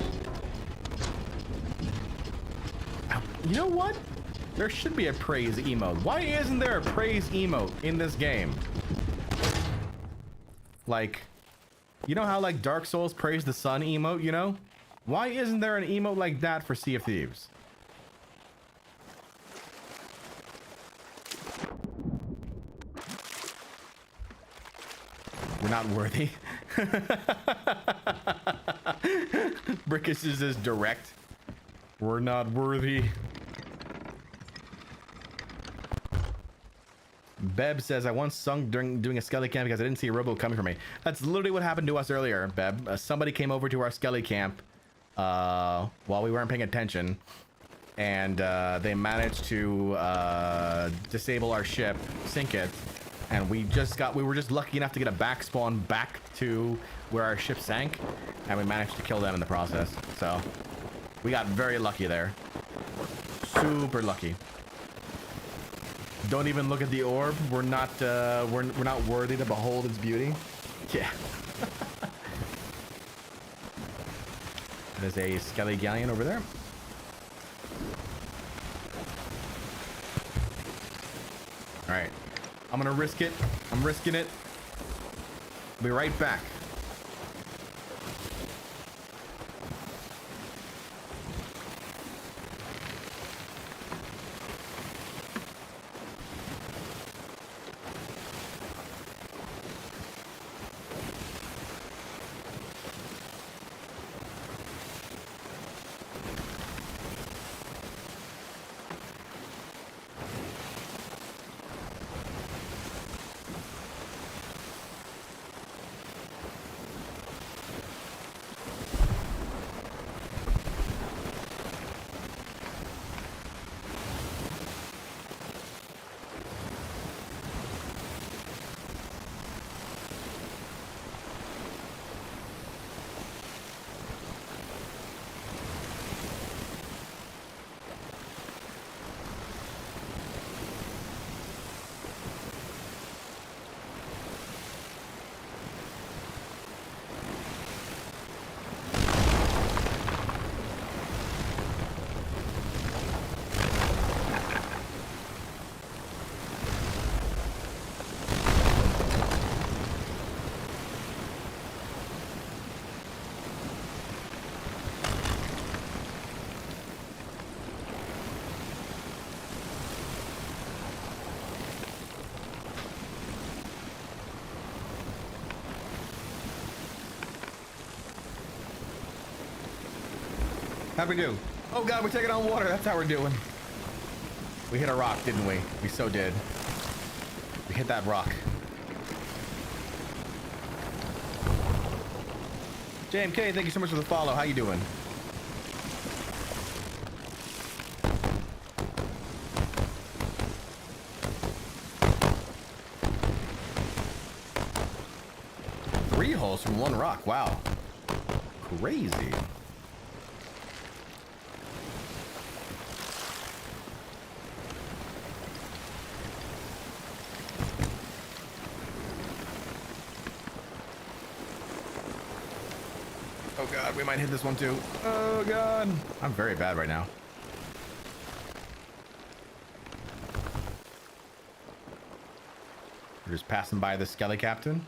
Speaker 1: You know what? There should be a praise emote. Why isn't there a praise emote in this game? Like, you know how like Dark Souls praise the sun emote, you know? Why isn't there an emote like that for Sea of Thieves? We're not worthy. Brickus is direct. We're not worthy. Beb says, I once sunk during doing a skelly camp because I didn't see a robo coming for me. That's literally what happened to us earlier, Beb. Somebody came over to our skelly camp while we weren't paying attention. And they managed to disable our ship, sink it. And we were just lucky enough to get a back spawn back to where our ship sank. And we managed to kill them in the process. So we got very lucky there. Super lucky. Don't even look at the orb. We're not worthy to behold its beauty. Yeah. There's a skelly galleon over there. All right. I'm gonna risk it. I'm risking it. Be right back. How'd we do? Oh god, we're taking on water. That's how we're doing. We hit a rock, didn't we? We so did. We hit that rock. JMK, thank you so much for the follow. How you doing? Three holes from one rock. Wow. Crazy. Oh god, we might hit this one too. Oh god. I'm very bad right now. We're just passing by the skelly captain.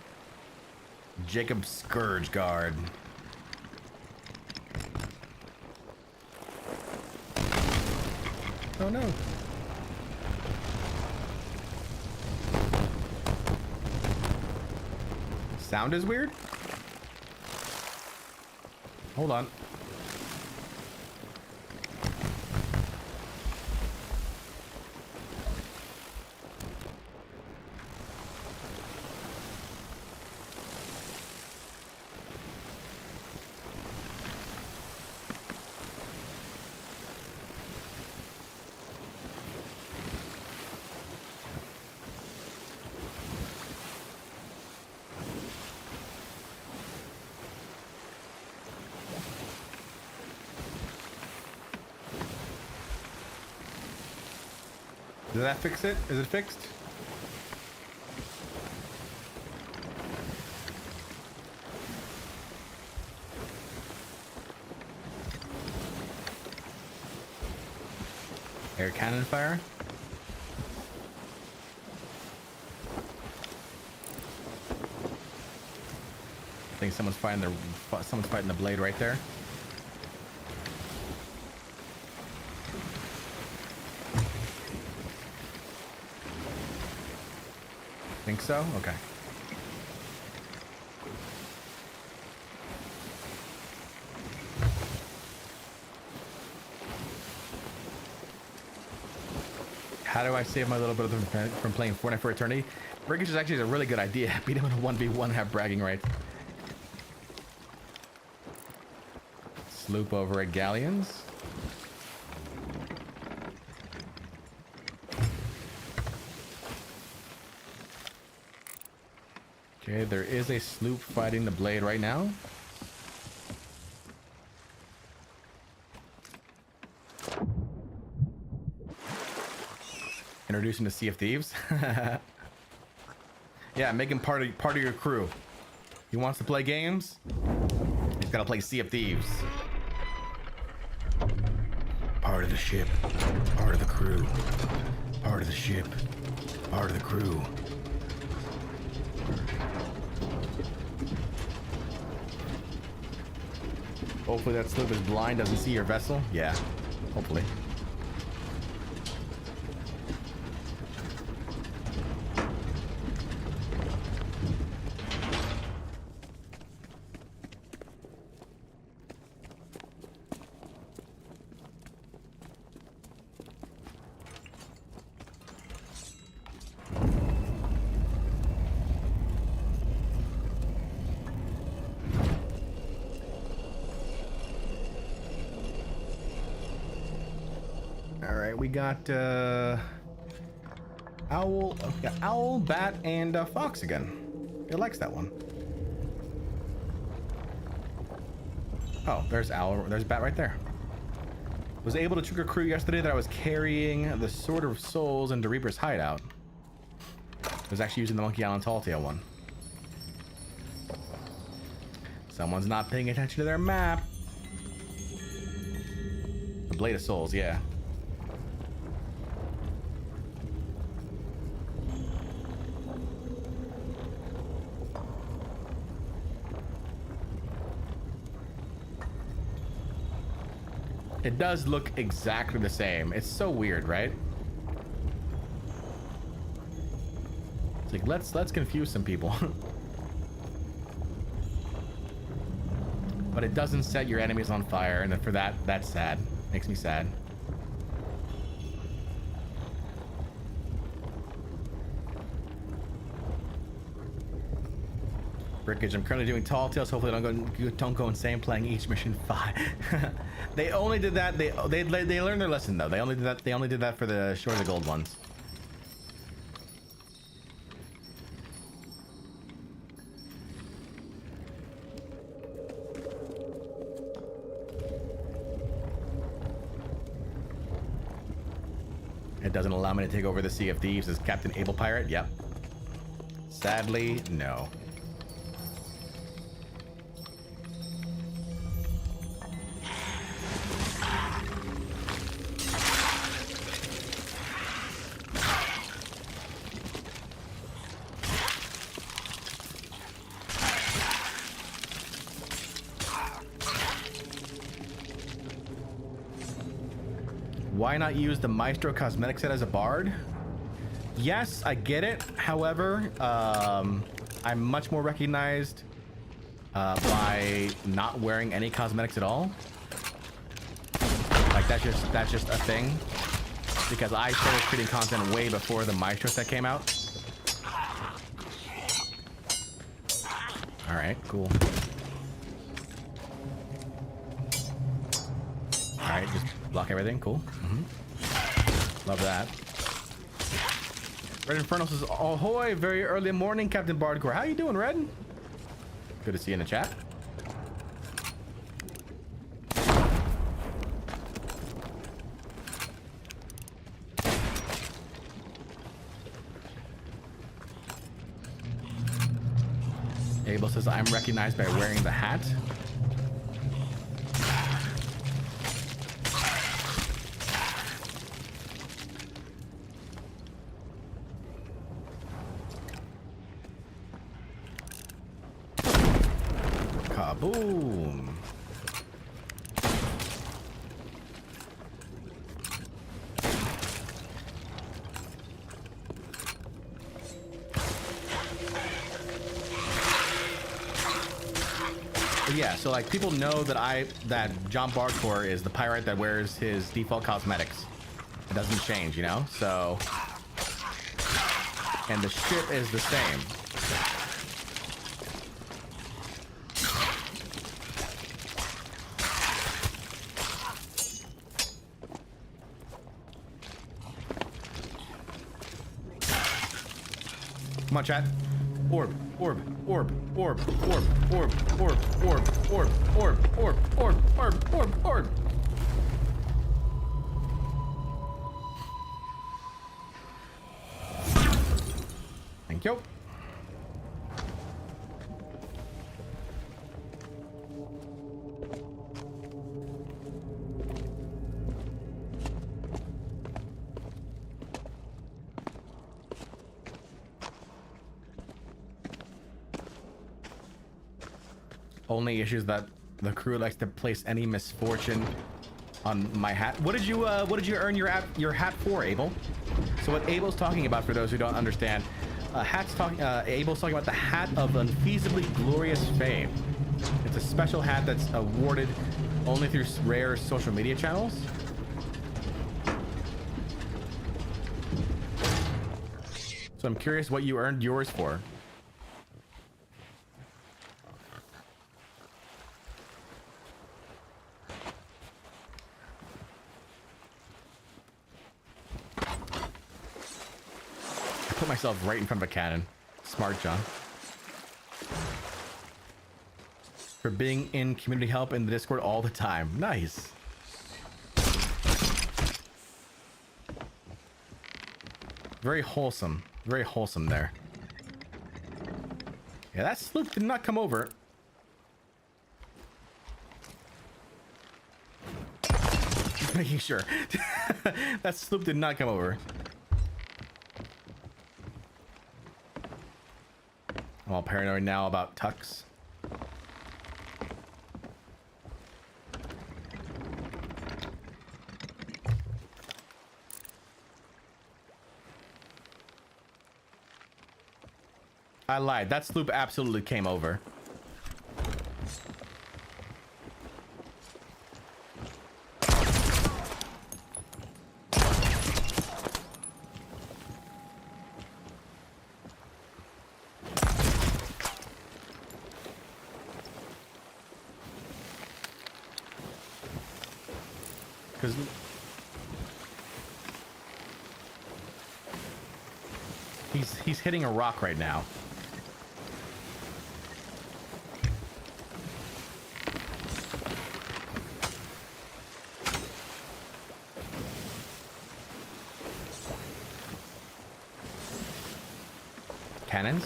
Speaker 1: Jacob Scourge Guard. Oh no. Sound is weird? Hold on. Did that fix it? Is it fixed? Air cannon fire? I think someone's fighting the blade right there. Think so? Okay. How do I save my little brother from playing Fortnite for eternity? Breakage is actually a really good idea. Beat him in a 1v1 and have bragging rights. Sloop over at Galleons. Okay, there is a sloop fighting the blade right now. Introducing to Sea of Thieves. Yeah, make him part of your crew. He wants to play games. He's gotta play Sea of Thieves. Part of the ship, part of the crew, part of the ship, part of the crew. Hopefully that sloop is blind, doesn't see your vessel. Yeah, hopefully. We got owl, bat, and fox again. He likes that one. Oh, there's owl. There's bat right there. Was able to trick a crew yesterday that I was carrying the Sword of Souls into Reaper's hideout. I was actually using the Monkey Island Tall Tale one. Someone's not paying attention to their map. The Blade of Souls, yeah. It does look exactly the same. It's so weird, right? It's like, let's confuse some people. But it doesn't set your enemies on fire, and for that, that's sad. Makes me sad. Breakage, I'm currently doing Tall Tales. Hopefully don't go insane playing each mission 5. They only did that. They learned their lesson though. They only did that for the Shores of Gold ones. It doesn't allow me to take over the Sea of Thieves as Captain Able Pirate. Yep. Sadly, no. Why not use the Maestro cosmetic set as a bard? Yes, I get it. However, I'm much more recognized by not wearing any cosmetics at all. Like that's just a thing. Because I started creating content way before the Maestro set came out. All right, cool. All right, just block everything. Cool. Love that. Red Inferno says, ahoy, very early morning, Captain Bardcore. How you doing, Red? Good to see you in the chat. Abel says, I'm recognized by wearing the hat. Kaboom. Yeah, so like people know that Jon Bardcore is the pirate that wears his default cosmetics. It doesn't change, you know? So... And the ship is the same. Come on, chat. Orb, orb, orb, orb, orb, orb, orb, orb, orb, orb, orb, orb, orb, orb, orb. Thank you. Only issue is that the crew likes to place any misfortune on my hat. What did you earn your hat for, Abel? So what Abel's talking about, for those who don't understand, Abel's talking about the hat of unfeasibly glorious fame. It's a special hat that's awarded only through rare social media channels. So I'm curious what you earned yours for. Put myself right in front of a cannon. Smart, John. For being in community help in the Discord all the time. Nice. Very wholesome. Very wholesome there. Yeah, that sloop did not come over. Just making sure. That sloop did not come over. I'm all paranoid now about Tux. I lied. That sloop absolutely came over. Because he's hitting a rock right now. Cannons?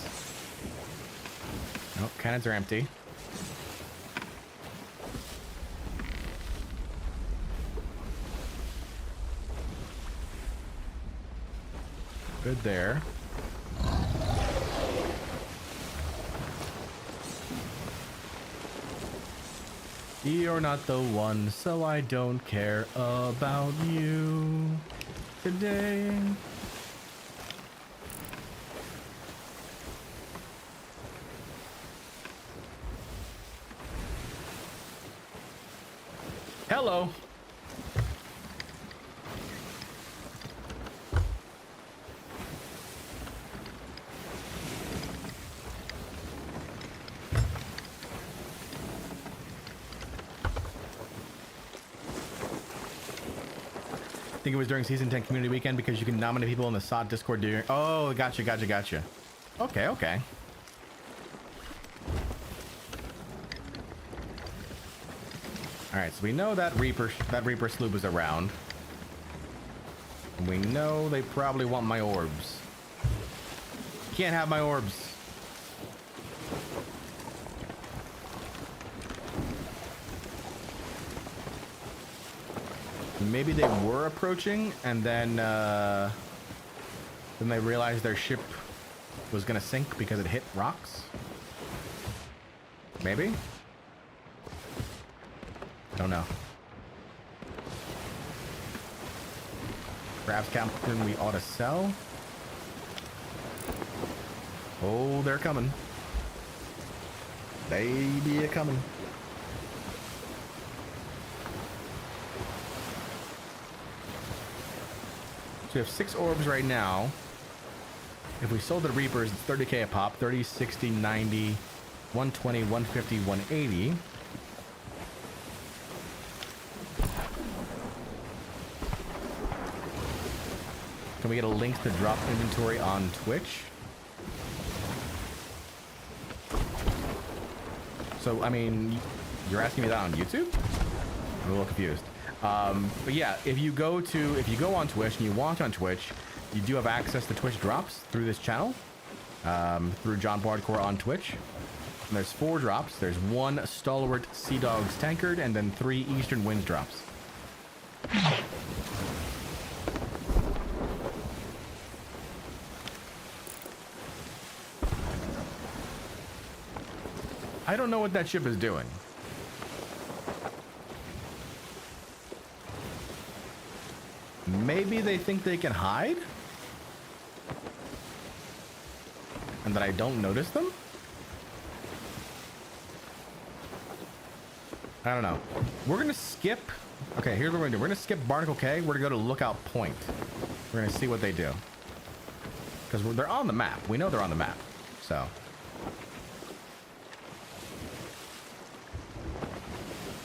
Speaker 1: Nope, cannons are empty. Good there. You're not the one, so I don't care about you today. Hello. I think it was during season 10 community weekend because you can nominate people in the SOT Discord during. Oh, gotcha. Okay. All right, so we know that Reaper sloop is around. And we know they probably want my orbs. Can't have my orbs. Maybe they were approaching, and then they realized their ship was gonna sink because it hit rocks. Maybe? I don't know. Perhaps, Captain, we ought to sell. Oh, they're coming. They be a-coming. So we have 6 orbs right now. If we sold the Reapers, it's 30k a pop. 30, 60, 90, 120, 150, 180. Can we get a link to drop inventory on Twitch? So, I mean, you're asking me that on YouTube? I'm a little confused. But yeah, if you go on Twitch and you watch on Twitch, you do have access to Twitch drops through this channel, through Jon Bardcore on Twitch. And there's 4 drops. There's 1 Stalwart Sea Dogs Tankard, and then 3 Eastern Winds drops. I don't know what that ship is doing. Maybe they think they can hide? And that I don't notice them? I don't know. We're gonna skip. Okay, here's what we're gonna do. We're gonna skip Barnacle K. We're gonna go to Lookout Point. We're gonna see what they do. Because they're on the map. We know they're on the map. So.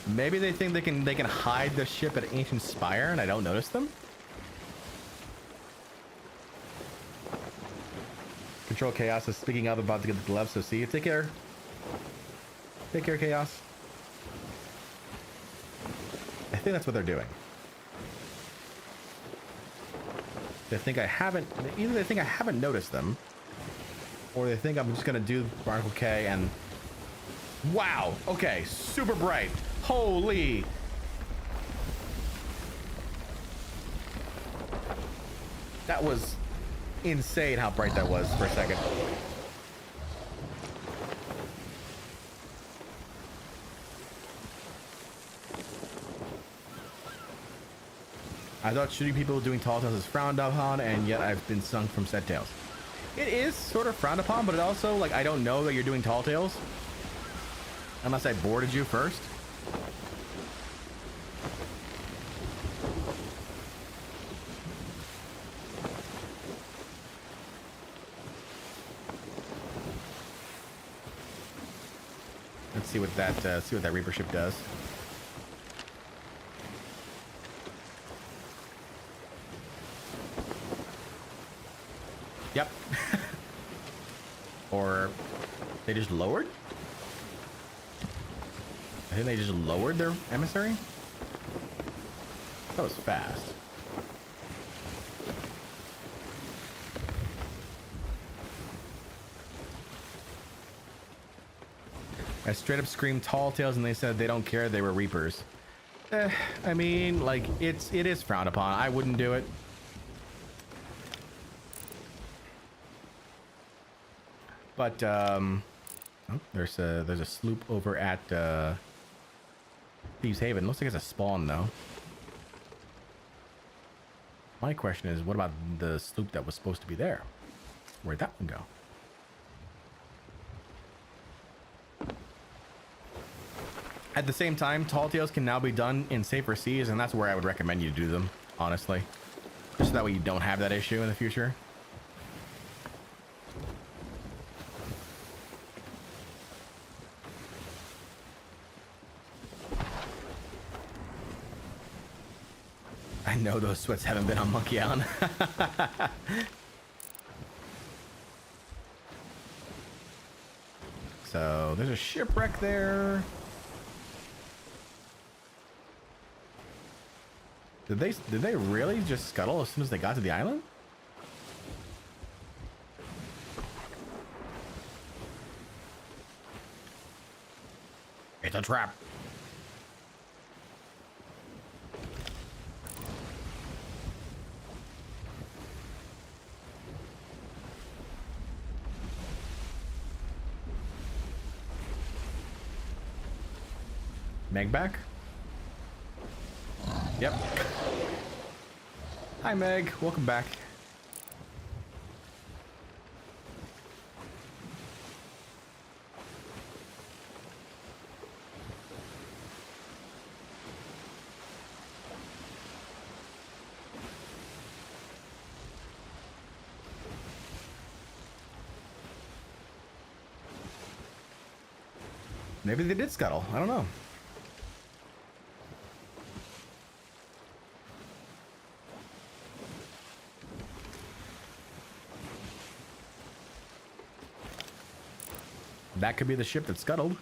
Speaker 1: Maybe they think they can hide the ship at Ancient Spire and I don't notice them? Control Chaos is speaking up about to get the gloves, so see you. Take care. Take care, Chaos. I think that's what they're doing. They think I haven't... Either they think I haven't noticed them, or they think I'm just gonna do Barnacle K and... Wow! Okay, super bright. Holy! That was insane how bright that was for a second. I thought shooting people doing tall tales is frowned upon, and yet I've been sunk from set tails. It is sort of frowned upon, but it also, like, I don't know that you're doing tall tales unless I boarded you first. Let's see what that Reaper ship does. Yep. Or they just lowered? I think they just lowered their emissary. That was fast. I straight up screamed tall tales and they said they don't care, they were Reapers. I mean, like, it is frowned upon. I wouldn't do it. But oh, there's a sloop over at Thieves Haven. Looks like it's a spawn though. My question is, what about the sloop that was supposed to be there? Where'd that one go? At the same time, tall tales can now be done in safer seas, and that's where I would recommend you do them, honestly. Just so that way you don't have that issue in the future. I know those sweats haven't been on Monkey Island. So there's a shipwreck there. Did they really just scuttle as soon as they got to the island? It's a trap. Meg back? Yep. Hi Meg, welcome back. Maybe they did scuttle. I don't know. That could be the ship that scuttled.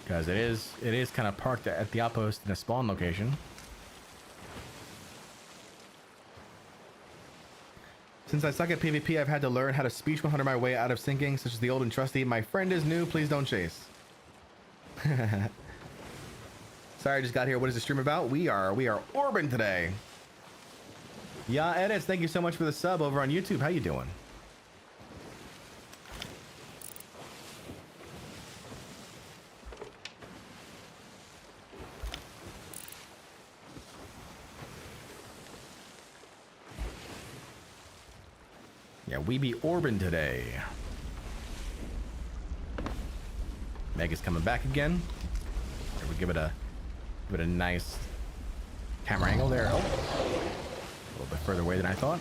Speaker 1: Because it is kind of parked at the outpost in a spawn location. Since I suck at PvP, I've had to learn how to speech 100 my way out of sinking, such as the old and trusty, my friend is new, please don't chase. Sorry, I just got here. What is the stream about? We are orbing today. Yeah, Edits, thank you so much for the sub over on YouTube. How you doing? Yeah, we be orbing today. Meg is coming back again. Here, we give it a nice camera angle there. Oh, a little bit further away than I thought.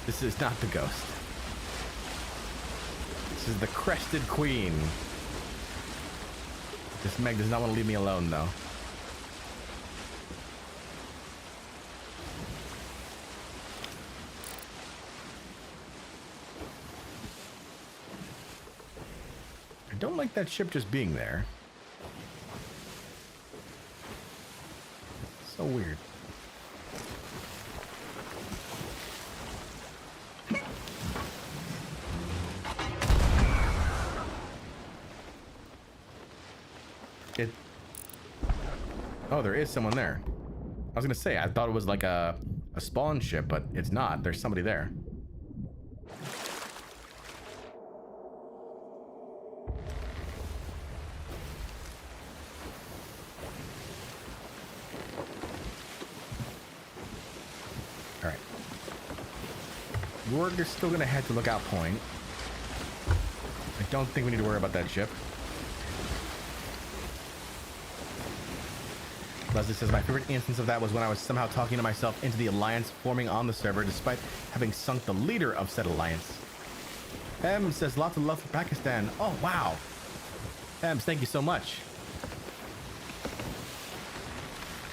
Speaker 1: This is not the ghost. This is the Crested Queen. This Meg does not want to leave me alone, though. I don't like that ship just being there. So weird. Oh, there is someone there. I was gonna say, I thought it was like a spawn ship, but it's not. There's somebody there. All right. We're still gonna head to Lookout Point. I don't think we need to worry about that ship. Leslie says, my favorite instance of that was when I was somehow talking to myself into the alliance forming on the server, despite having sunk the leader of said alliance. Ems says, lots of love for Pakistan. Oh, wow. Ems, thank you so much.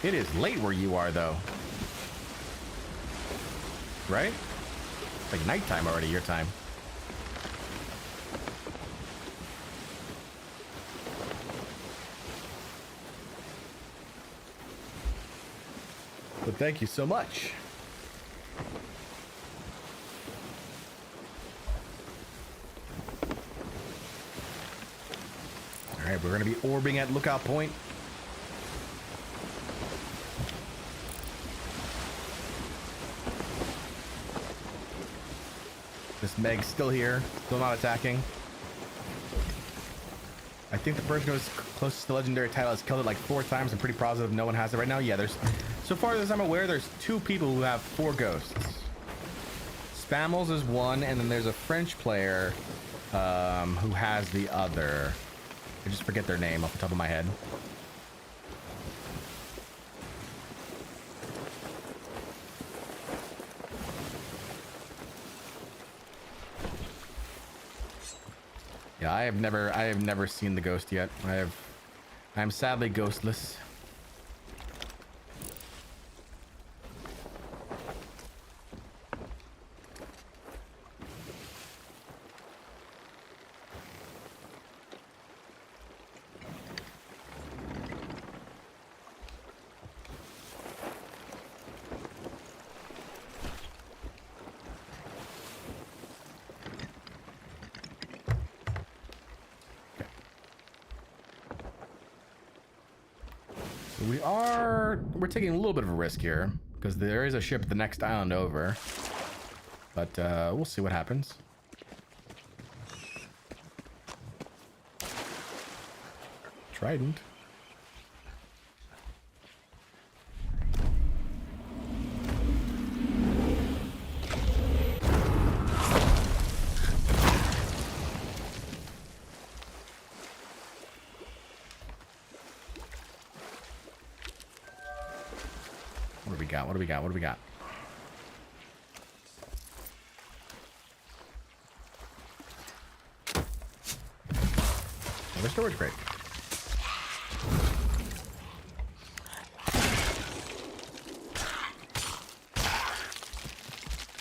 Speaker 1: It is late where you are, though. Right? It's like nighttime already, your time. But thank you so much. All right, we're going to be orbiting at Lookout Point. This Meg's still here, still not attacking. I think the person who's closest to the legendary title has killed it like 4 times. I'm pretty positive no one has it right now. Yeah, there's... So far as I'm aware, there's 2 people who have 4 ghosts. Spammels is one, and then there's a French player who has the other. I just forget their name off the top of my head. Yeah, I have never seen the ghost yet. I'm sadly ghostless. We're taking a little bit of a risk here because there is a ship the next island over, but we'll see what happens. Trident. got? What do we got? What do we got? Another storage crate.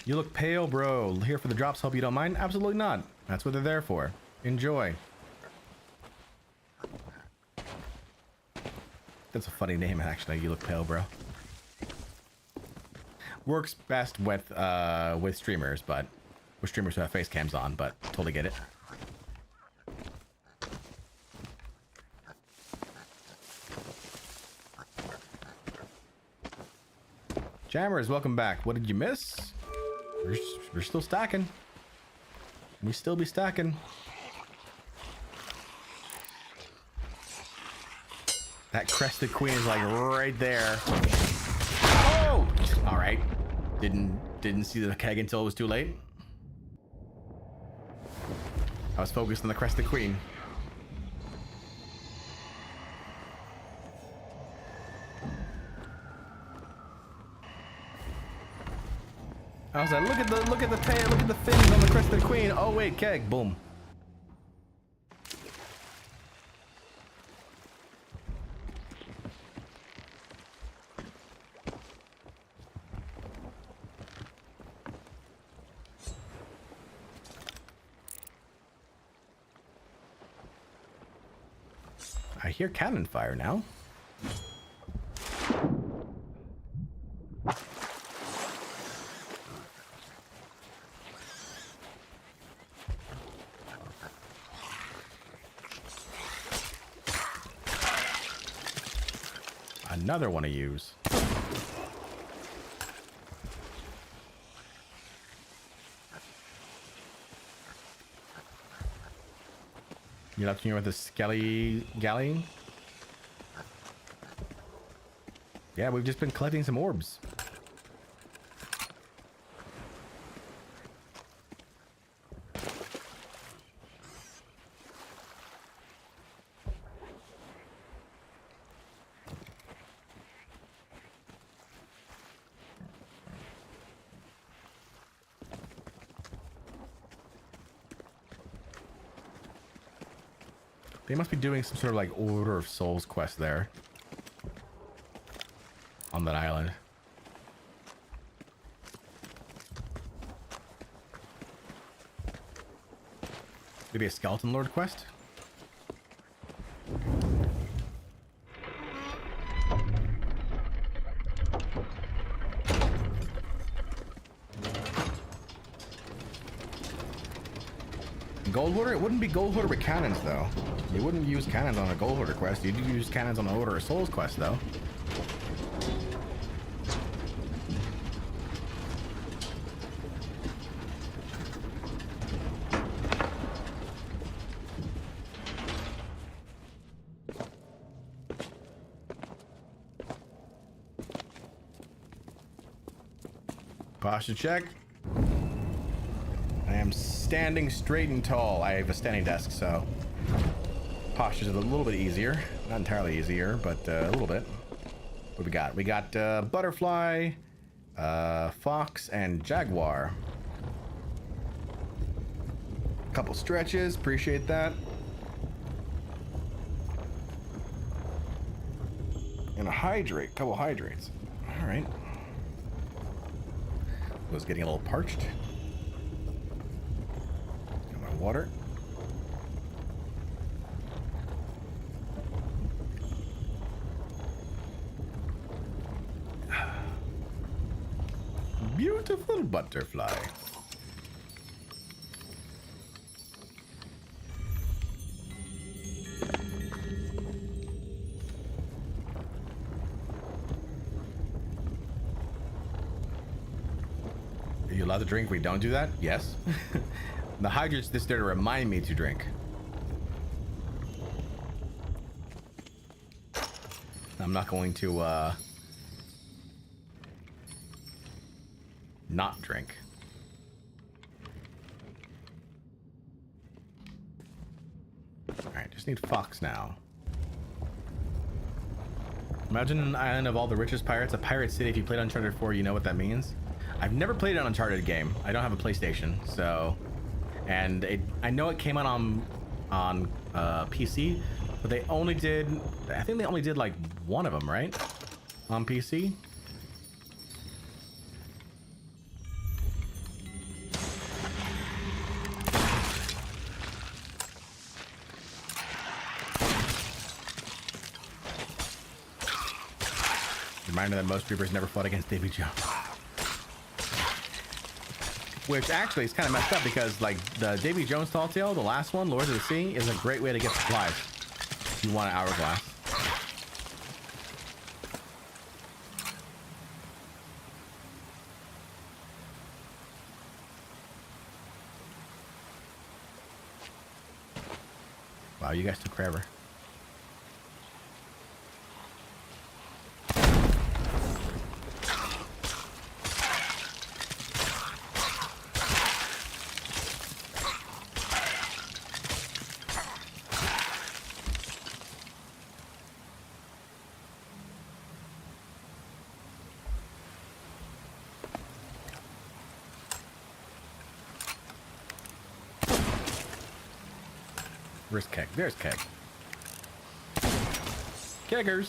Speaker 1: You look pale, bro. Here for the drops. Hope you don't mind. Absolutely not. That's what they're there for. Enjoy. That's a funny name, actually. You look pale, bro. Works best with streamers, but with streamers who have face cams on, but totally get it. Jammers, welcome back. What did you miss? We're still stacking. We still be stacking. That crested queen is like right there. Oh! All right. Didn't see the keg until it was too late. I was focused on the crested queen. I was like, look at the tail, look at the fins on the crested queen. Oh wait, keg, boom. I hear cannon fire now. Another one to use. You're not familiar with the Skelly Galley? Yeah, we've just been collecting some orbs. They must be doing some sort of like Order of Souls quest there. On that island. Maybe a Skeleton Lord quest? Gold Hoarder? It wouldn't be Gold Hoarder with cannons, though. You wouldn't use cannons on a Gold Hoarder quest. You'd use cannons on the Order of Souls quest, though. Posture check. I am standing straight and tall. I have a standing desk, so posture's a little bit easier. Not entirely easier, but a little bit. What we got? We got butterfly, fox, and jaguar. A couple stretches. Appreciate that. And a hydrate. Couple hydrates. All right. Was getting a little parched. Got my water. Beautiful butterfly. Are you allowed to drink if we don't do that? Yes. The hydrate's just there to remind me to drink. I'm not going to not drink. Alright, just need fox now. Imagine an island of all the richest pirates, a pirate city. If you played Uncharted 4, you know what that means. I've never played an Uncharted game. I don't have a PlayStation, so... And I know it came out on PC, but they only did... I think they only did like one of them, right? On PC. Reminder that most creepers never fought against Davy Jones. Which actually is kind of messed up because, like, the Davy Jones Tall Tale, the last one, Lords of the Sea, is a great way to get supplies. If you want an hourglass. Wow, you guys took forever. Where's Keg? There's Keg. Keggers.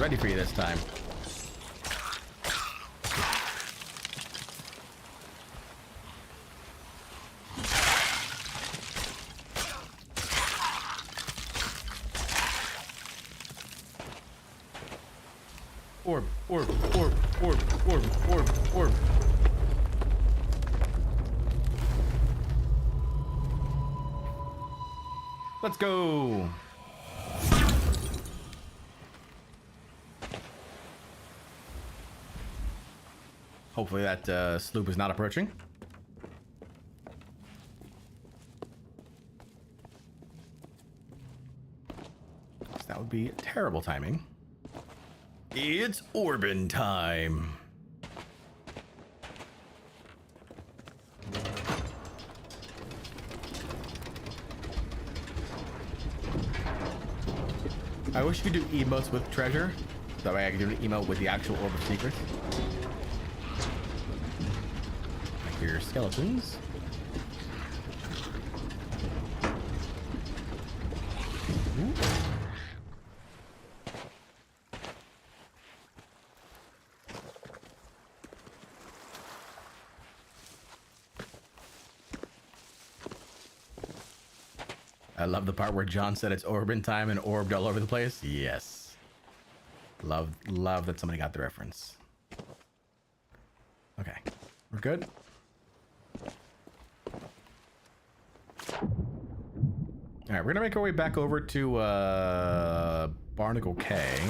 Speaker 1: Ready for you this time. Orb, orb, orb, orb, orb, orb, orb. Let's go. Hopefully that sloop is not approaching. So that would be terrible timing. It's Orbin time. I wish you could do emotes with treasure. That way I could do an emote with the actual Orb of Secrets. Your skeletons. Ooh. I love the part where John said it's Orbin time and orbed all over the place. Yes. Love that somebody got the reference. Okay, we're good. All right, we're gonna make our way back over to Barnacle Cay.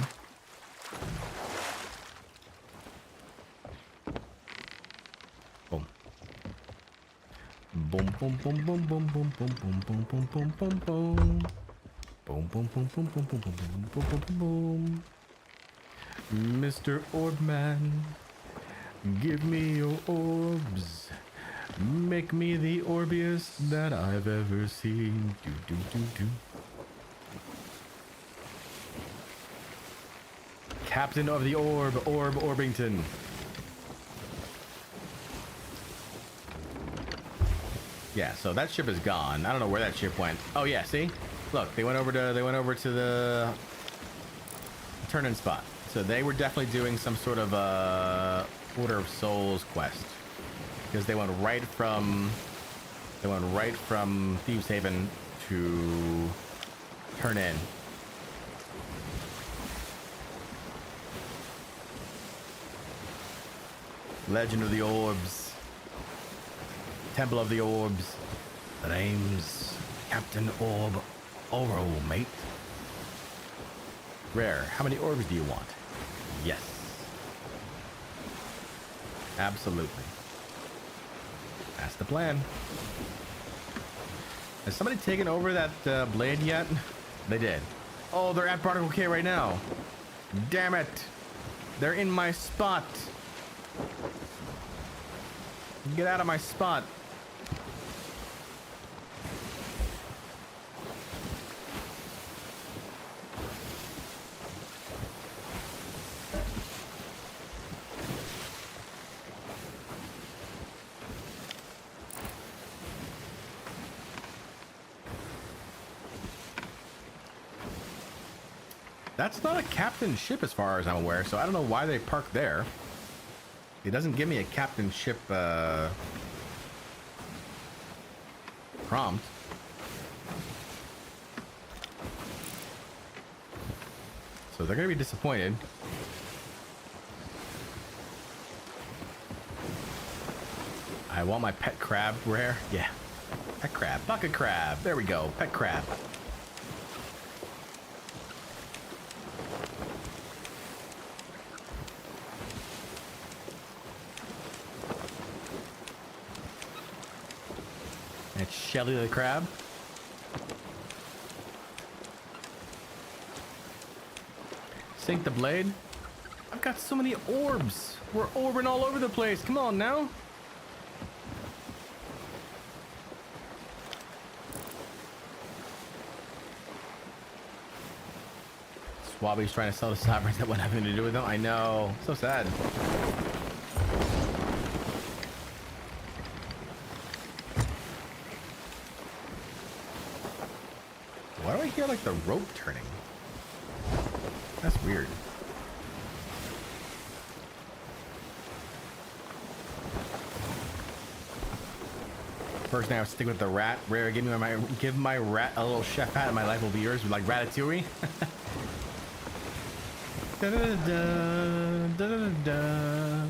Speaker 1: Boom. Boom, boom, boom, boom, boom, boom, boom, boom, boom, boom, boom, boom, boom. Boom, boom, boom, boom, boom, boom, boom, boom, boom, boom, boom. Mr. Orbman, give me your orbs. Make me the orbiest that I've ever seen. Do, do, do, do. Captain of the Orb, Orb Orbington. Yeah, so that ship is gone. I don't know where that ship went. Oh yeah, see? Look, they went over to the turn-in spot. So they were definitely doing some sort of Order of Souls quest. Because they went right from Thieves Haven to turn in. Legend of the Orbs. Temple of the Orbs. The name's Captain Orb Oro, mate. Rare. How many orbs do you want? Yes. Absolutely. That's the plan. Has somebody taken over that blade yet? They did. Oh, they're at Particle K right now. Damn it. They're in my spot. Get out of my spot. That's not a captain ship as far as I'm aware, so I don't know why they parked there. It doesn't give me a captain ship prompt. So they're gonna be disappointed. I want my pet crab rare. Yeah. Pet crab. Bucket crab. There we go. Pet crab. It's Shelly the crab. Sink the blade. I've got so many orbs. We're orbing all over the place. Come on now. Swabby's trying to sell the sovereigns that want nothing to do with them. I know. So sad. Why do I hear like the rope turning? That's weird. First now stick with the rat. Rare, give my rat a little chef hat and my life will be yours. With like Ratatouille. Da, da, da, da, da, da.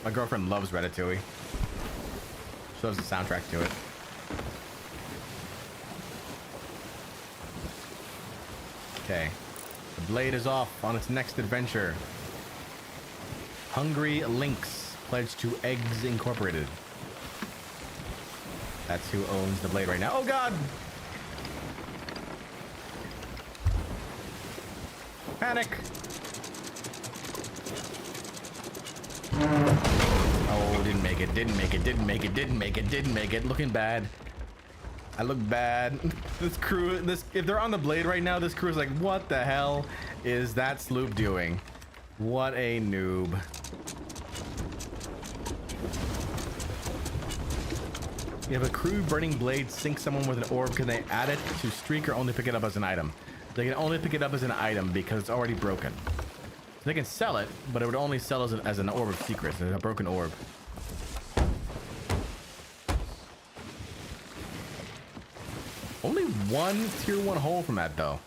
Speaker 1: My girlfriend loves Ratatouille. She loves the soundtrack to it. Okay. The blade is off on its next adventure. Hungry Lynx pledged to Eggs Incorporated. That's who owns the blade right now. Oh god! Panic! Oh, didn't make it, didn't make it, didn't make it, didn't make it, didn't make it. Looking bad. I look bad. This crew, if they're on the blade right now, this crew is like, what the hell is that sloop doing? What a noob. If a crew burning blade sinks someone with an orb, can they add it to streak or only pick it up as an item? They can only pick it up as an item because it's already broken. They can sell it, but it would only sell as an Orb of Secrets, a broken orb. Only one tier 1 hole from that though.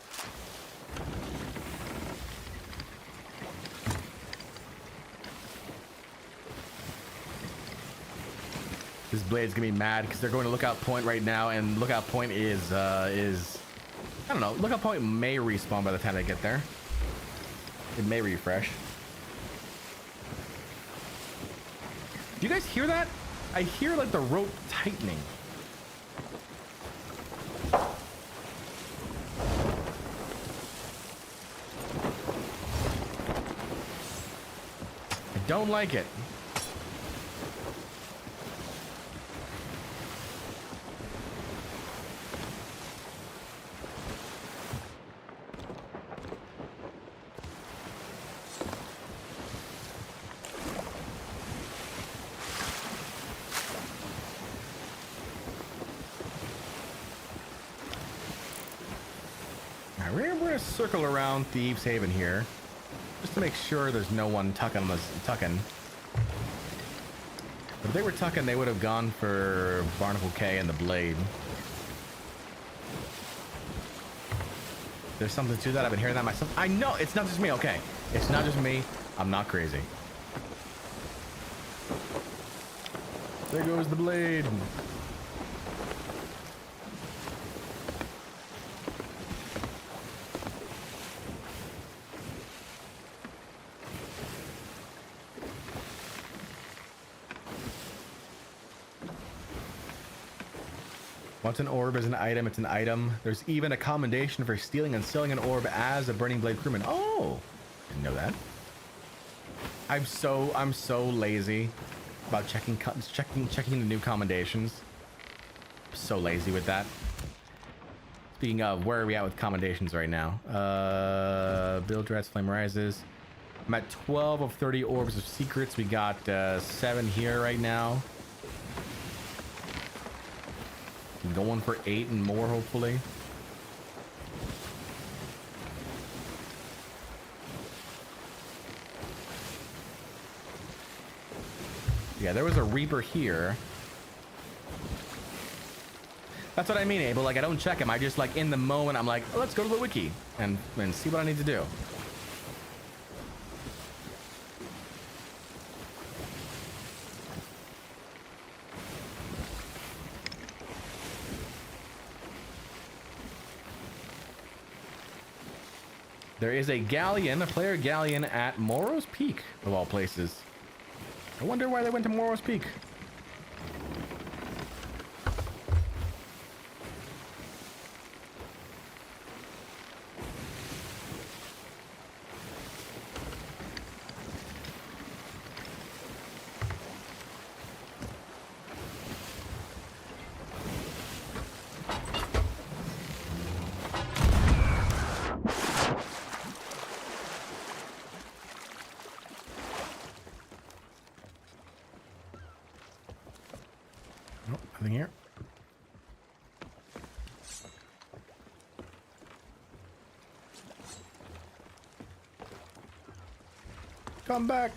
Speaker 1: This blade's gonna be mad because they're going to Lookout Point right now, and Lookout Point is I don't know. Lookout Point may respawn by the time they get there. It may refresh. Do you guys hear that? I hear like the rope tightening. I don't like it. We're gonna circle around Thieves Haven here, just to make sure there's no one tucking. But if they were tucking, they would have gone for Barnacle K and the blade. There's something to that. I've been hearing that myself. I know it's not just me. Okay, it's not just me. I'm not crazy. There goes the blade. Once an orb is an item, it's an item. There's even a commendation for stealing and selling an orb as a Burning Blade crewman. Oh, didn't know that. I'm so lazy about checking the new commendations. I'm so lazy with that. Speaking of, where are we at with commendations right now? Build Rats, Flame Rises. I'm at 12 of 30 Orbs of Secrets. We got 7 here right now. I'm going for 8 and more, hopefully. Yeah, there was a Reaper here. That's what I mean, Abel. Like, I don't check him. I just, like, in the moment, I'm like, oh, let's go to the wiki and see what I need to do. There is a galleon, a player galleon at Morrow's Peak, of all places. I wonder why they went to Morrow's Peak. Nothing here. Come back.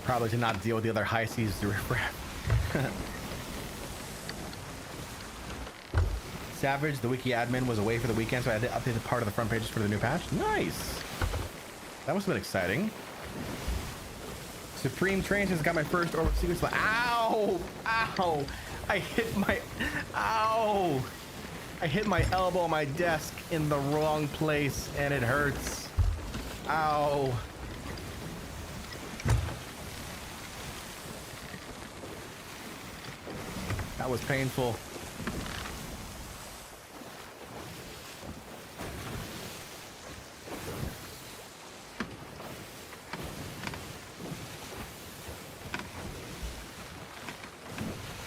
Speaker 1: Probably to not deal with the other high seas to riffraff. Savage, the wiki admin, was away for the weekend, so I had to update the part of the front pages for the new patch. Nice. That must have been exciting. Supreme Trains has got my first Orb of Secrets. Ow! Ow! I hit my elbow on my desk in the wrong place, and it hurts. Ow! That was painful.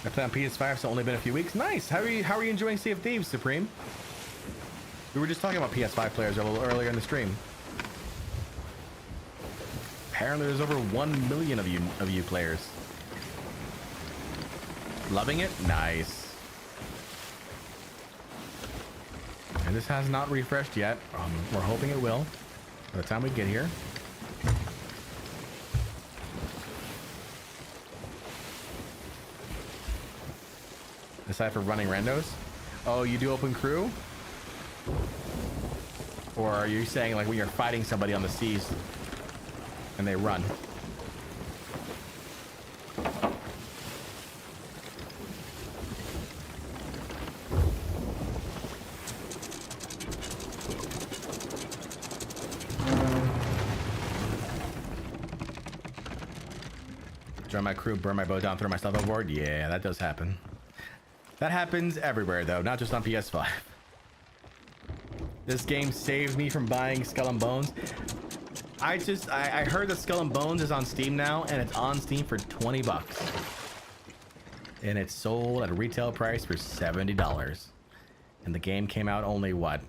Speaker 1: I play on PS5, so only been a few weeks. Nice. How are you enjoying Sea of Thieves, Supreme? We were just talking about PS5 players a little earlier in the stream. Apparently, there's over 1 million of you players. Loving it? Nice. And this has not refreshed yet. We're hoping it will by the time we get here. Aside for running randos? Oh, you do open crew? Or are you saying like when you're fighting somebody on the seas and they run? Join my crew, burn my boat down, throw myself overboard? Yeah, that does happen. That happens everywhere, though, not just on PS5. This game saved me from buying Skull and Bones. I heard that Skull and Bones is on Steam now, and it's on Steam for 20 bucks. And it's sold at a retail price for $70. And the game came out only, what,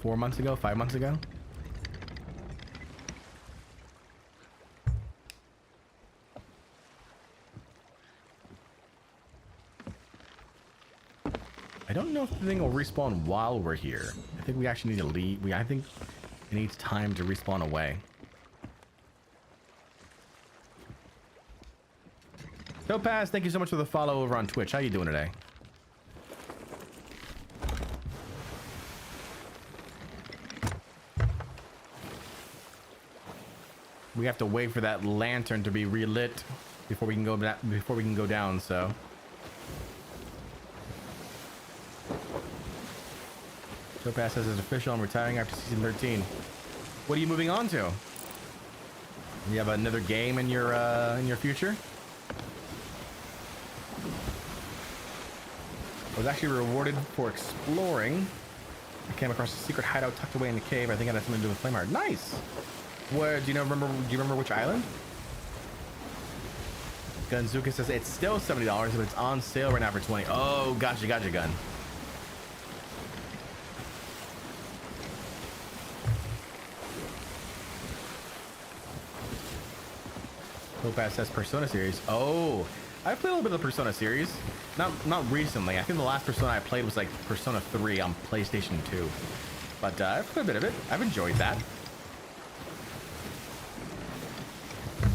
Speaker 1: 4 months ago? 5 months ago? I don't know if the thing will respawn while we're here. I think we actually need to leave. I think it needs time to respawn away. Topaz, thank you so much for the follow over on Twitch. How you doing today? we have to wait for that lantern to be relit before we can go down. So Topaz says it's official. I'm retiring after season 13. What are you moving on to? You have another game in your future? I was actually rewarded for exploring. I came across a secret hideout tucked away in the cave. I think it had something to do with flame art. Nice. Where do you remember which island? Gunzuka says it's still $70, but it's on sale right now for 20. Oh, gotcha, Gun. Topaz says Persona series. Oh, I played a little bit of the Persona series. Not recently. I think the last Persona I played was like Persona 3 on PlayStation 2. But I've played a bit of it. I've enjoyed that.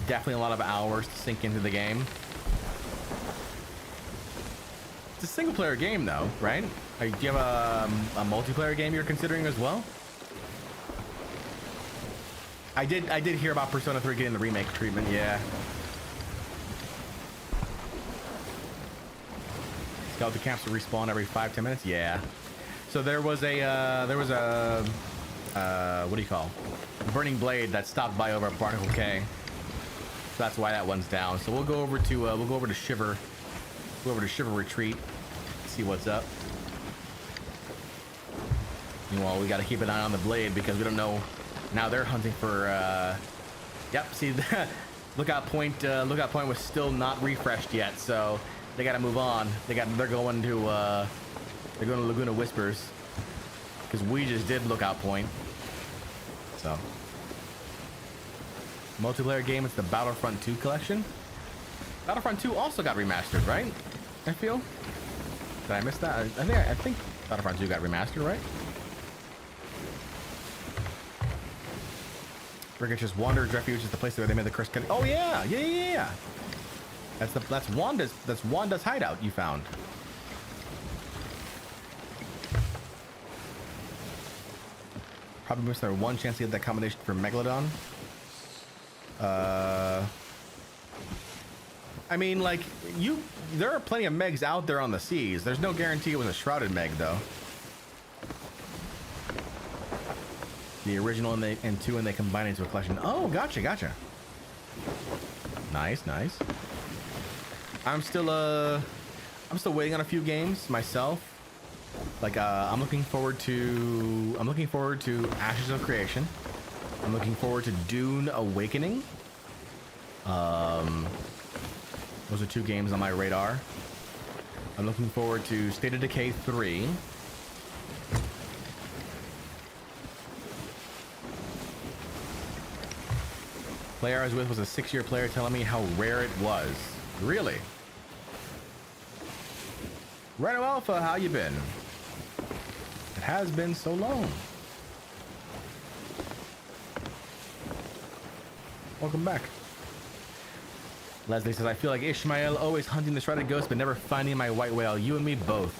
Speaker 1: Definitely a lot of hours to sink into the game. It's a single player game though, right? Do you have a multiplayer game you're considering as well? I did hear about Persona 3 getting the remake treatment, yeah. Skeleton camps will respawn every 5-10 minutes, yeah. So there was a what do you call? Burning Blade that stopped by over at Barnacle K. So that's why that one's down. So we'll go over to Shiver. Go over to Shiver Retreat. See what's up. Meanwhile, we got to keep an eye on the Blade because we don't know. Now they're hunting for. Yep. See, lookout point was still not refreshed yet, so they got to move on. They're going to Laguna Whispers because we just did lookout point. So. Multiplayer game, it's the Battlefront 2 collection. Battlefront 2 also got remastered, right? I feel. Did I miss that? I think Battlefront 2 got remastered, right? Ricketts Wanderer's Refuge is the place where they made the curse. Oh yeah. That's Wanda's hideout you found. Probably missed their one chance to get that combination for Megalodon. I mean, like, there are plenty of Megs out there on the seas. There's no guarantee it was a shrouded Meg, though. The original and 2, and they combine into a collection. Oh, gotcha. Nice. I'm still waiting on a few games myself. Like, I'm looking forward to Ashes of Creation. I'm looking forward to Dune Awakening. Those are 2 games on my radar. I'm looking forward to State of Decay 3. Player I was with was a 6-year player telling me how rare it was. Really? Rhino Alpha, how you been? It has been so long. Welcome back. Leslie says, I feel like Ishmael always hunting the shrouded ghost but never finding my white whale. You and me both.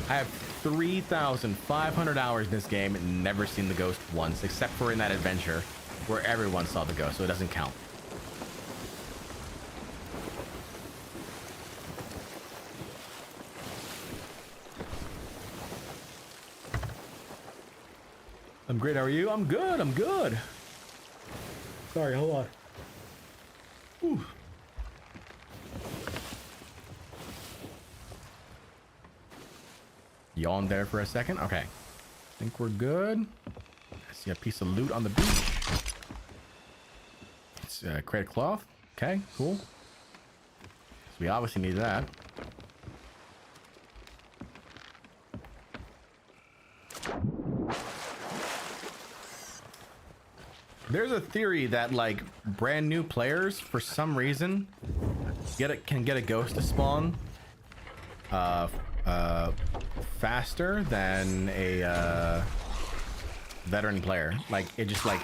Speaker 1: I have 3,500 hours in this game and never seen the ghost once, except for in that adventure where everyone saw the ghost, so it doesn't count. I'm great, how are you? I'm good. Sorry, hold on. Whew. Yawn there for a second. Okay. I think we're good. I see a piece of loot on the beach. It's a crate of cloth. Okay, cool. So we obviously need that. There's a theory that like brand new players for some reason can get a ghost to spawn faster than a veteran player. Like it just like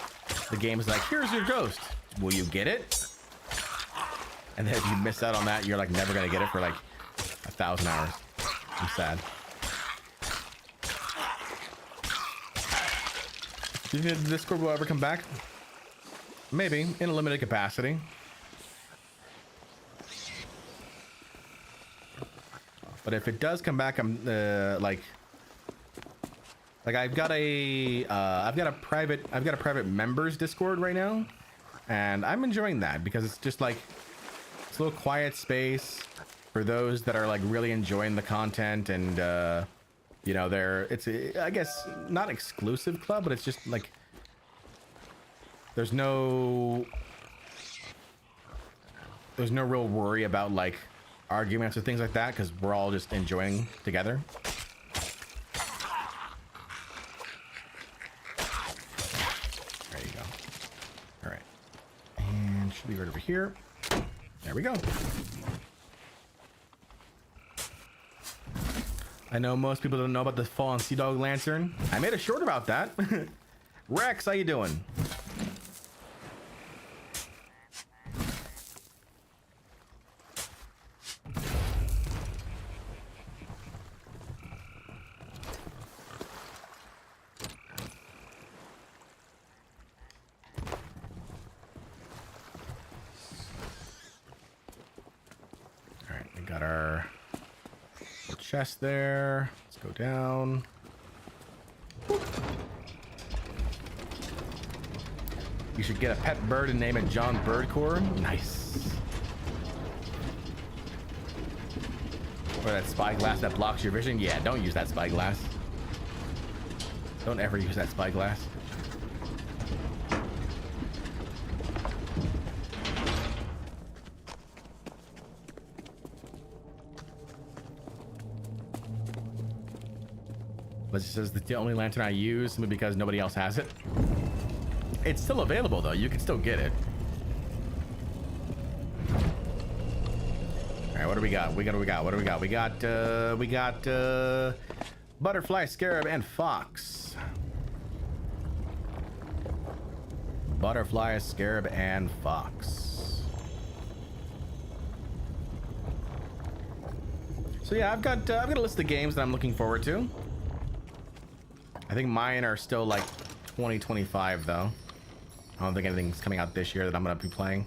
Speaker 1: the game is like, here's your ghost, will you get it? And then if you miss out on that, you're like never gonna get it for like 1,000 hours. I'm sad. Do you think the Discord will ever come back? Maybe in a limited capacity. But if it does come back, I'm like I've got a private members Discord right now, and I'm enjoying that because it's just like it's a little quiet space for those that are like really enjoying the content, and you know, it's I guess not exclusive club, but it's just like there's no real worry about like arguments or things like that because we're all just enjoying together. There you go. All right, and should be right over here. There we go. I know most people don't know about the fallen sea dog lantern. I made a short about that. Rex, how you doing? Chest there. Let's go down. You should get a pet bird and name it Jon Bardcore. Nice. Or that spyglass that blocks your vision. Yeah, don't use that spyglass. Don't ever use that spyglass. But it says the only lantern I use simply because nobody else has it. It's still available though. You can still get it. All right, what do we got? What do we got? We got butterfly, scarab, and fox. Butterfly, scarab, and fox. So yeah, I've got a list of games that I'm looking forward to. I think mine are still like 2025 though. I don't think anything's coming out this year that I'm gonna be playing.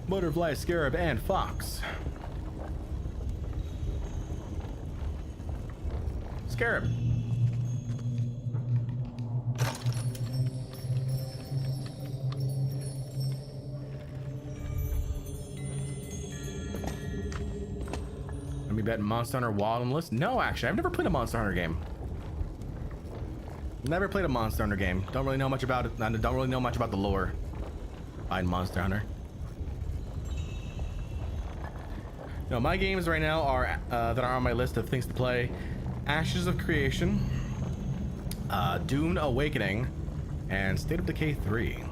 Speaker 1: Butterfly, scarab, and fox. Scarab. Let me bet Monster Hunter Wild on the list. No, actually, I've never played a Monster Hunter game. Never played a Monster Hunter game. Don't really know much about it. I don't really know much about the lore behind Monster Hunter. No, my games right now are that are on my list of things to play: Ashes of Creation, Dune Awakening, and State of Decay 3.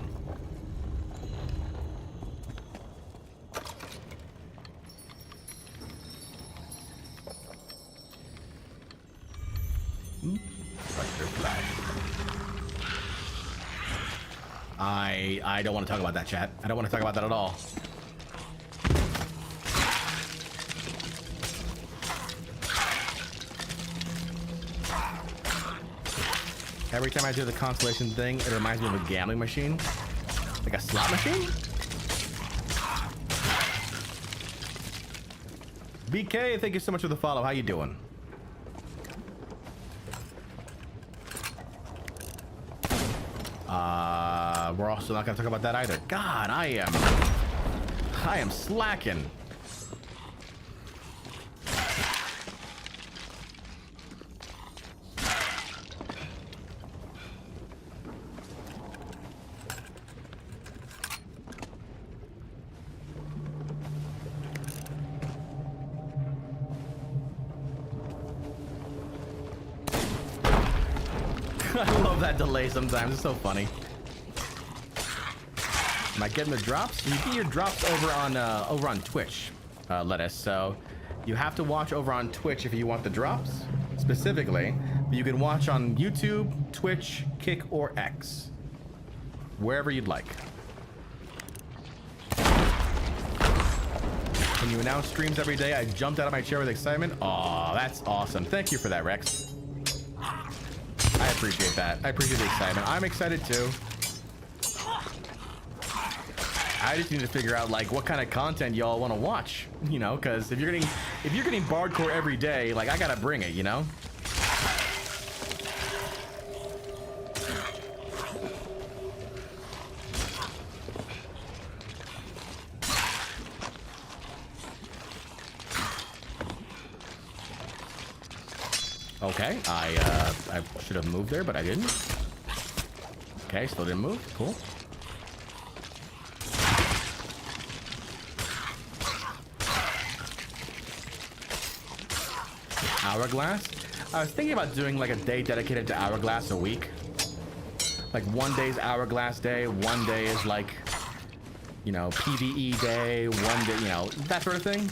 Speaker 1: I don't want to talk about that, chat. I don't want to talk about that at all. Every time I do the constellation thing, it reminds me of a gambling machine. Like a slot machine? BK, thank you so much for the follow. How you doing? We're also not gonna talk about that either. God, I am slacking. I love that delay sometimes. It's so funny. Am I getting the drops? You get your drops over on Twitch, Lettuce. So you have to watch over on Twitch if you want the drops. specifically, but you can watch on YouTube, Twitch, Kick, or X. Wherever you'd like. When you announce streams every day, I jumped out of my chair with excitement. Aw, that's awesome. Thank you for that, Rex. I appreciate that. I appreciate the excitement. I'm excited too. I just need to figure out like what kind of content y'all want to watch, you know, because if you're getting Bardcore every day, like I gotta bring it, you know. Okay, I should have moved there, but I didn't. Okay, still didn't move. Cool. Hourglass? I was thinking about doing like a day dedicated to Hourglass a week. Like one day's Hourglass day, one day is like, you know, PvE day, one day, you know, that sort of thing.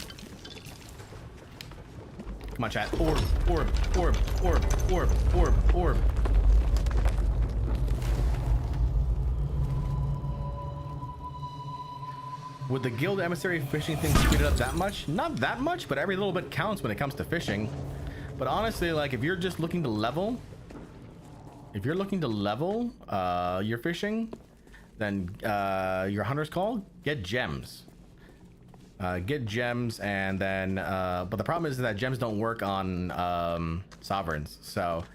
Speaker 1: Come on, chat. Orb, orb, orb, orb, orb, orb, orb. Would the guild emissary fishing thing speed it up that much? Not that much, but every little bit counts when it comes to fishing. But honestly, like if you're just looking to level, your fishing, then your hunter's call, get gems. Get gems, and then but the problem is that gems don't work on sovereigns. So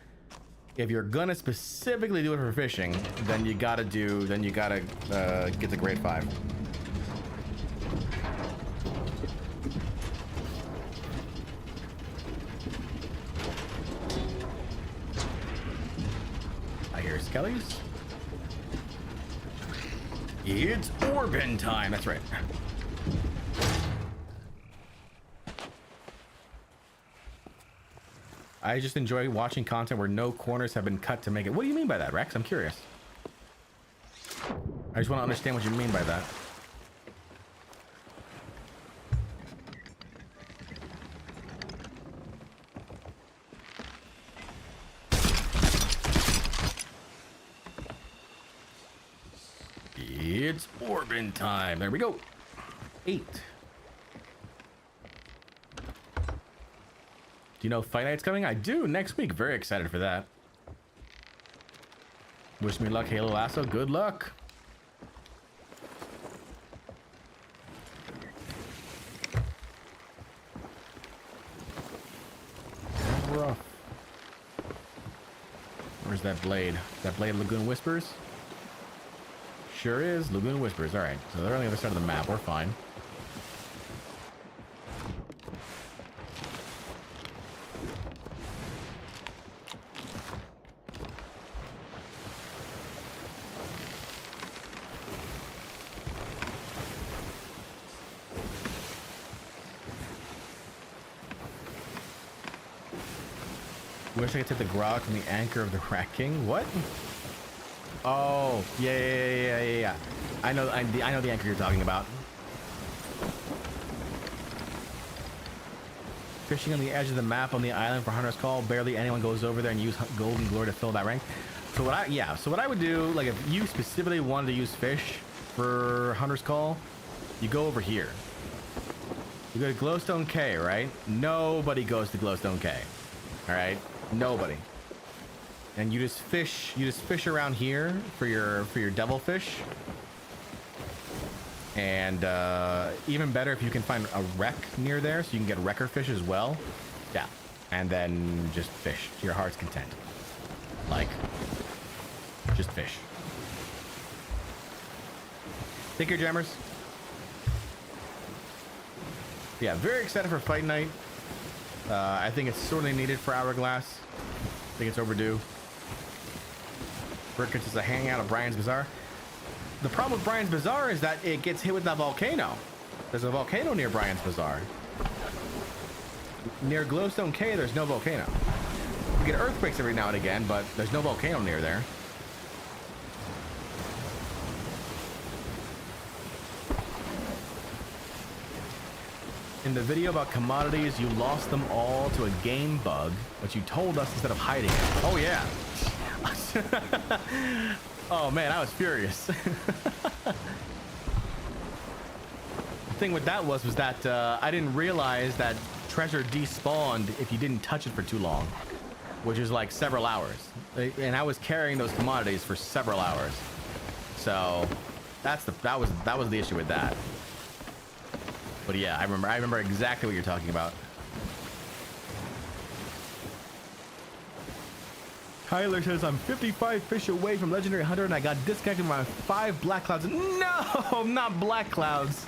Speaker 1: if you're gonna specifically do it for fishing, then you gotta get the grade 5. I hear skellies. It's Orbin time. That's right. I just enjoy watching content where no corners have been cut to make it. What do you mean by that, Rex? I'm curious. I just want to understand what you mean by that. It's Orbin time. There we go. 8. Do you know Fight Night's coming? I do, next week. Very excited for that. Wish me luck, Halo Lasso. Good luck. That's rough. Where's that blade? Is that blade Lagoon Whispers? Sure is. Lagoon Whispers. Alright, so they're on the other side of the map. We're fine. Wish I could take the grog from the anchor of the Rat King. What? Oh, yeah. I know the anchor you're talking about. Fishing on the edge of the map on the island for Hunter's Call. Barely anyone goes over there and use Golden Glory to fill that rank. So what I would do, like if you specifically wanted to use fish for Hunter's Call, you go over here. You go to Glowstone K, right? Nobody goes to Glowstone K. All right? Nobody. And you just fish around here for your devilfish. And even better if you can find a wreck near there, so you can get wrecker fish as well. Yeah. And then just fish to your heart's content. Like, just fish. Take care, jammers. Yeah, very excited for Fight Night. I think it's sorely needed for Hourglass. I think it's overdue. Burkins is a hangout of Brian's Bazaar. The problem with Brian's Bazaar is that it gets hit with that volcano. There's a volcano near Brian's Bazaar. Near Glowstone K, there's no volcano. We get earthquakes every now and again, but there's no volcano near there. In the video about commodities, you lost them all to a game bug, but you told us instead of hiding it. Oh, yeah. Oh, man, I was furious. The thing with that was that I didn't realize that treasure despawned if you didn't touch it for too long, which is like several hours. And I was carrying those commodities for several hours. So that was the issue with that. But yeah, I remember exactly what you're talking about. Tyler says, I'm 55 fish away from Legendary Hunter and I got disconnected by 5 black clouds. No, not black clouds.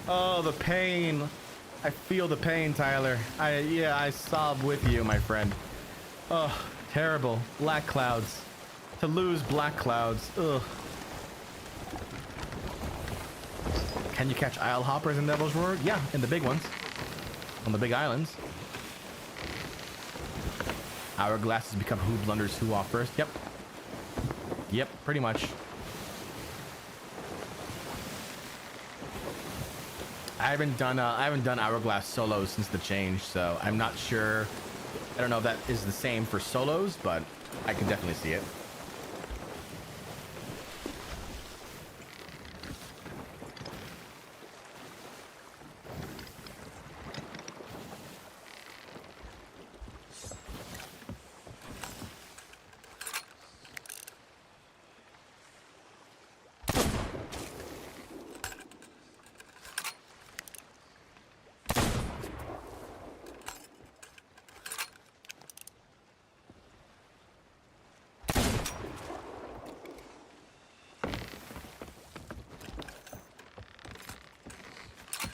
Speaker 1: Oh, the pain. I feel the pain, Tyler. I sob with you, my friend. Oh, terrible. Black clouds. To lose black clouds. Ugh. Can you catch isle hoppers in Devil's Roar? Yeah, in the big ones. On the big islands. Hourglasses become who blunders who off first. Yep. Yep, pretty much. I haven't done Hourglass solos since the change, so I'm not sure. I don't know if that is the same for solos, but I can definitely see it.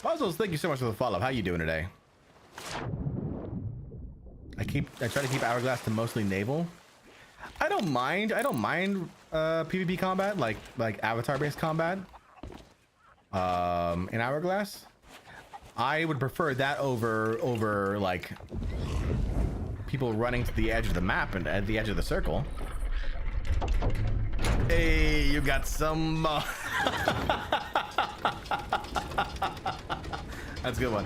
Speaker 1: Puzzles, thank you so much for the follow. How you doing today? I try to keep Hourglass to mostly naval. I don't mind PvP combat, like avatar based combat. In Hourglass, I would prefer that over like people running to the edge of the map and at the edge of the circle. Hey, you got some. That's a good one.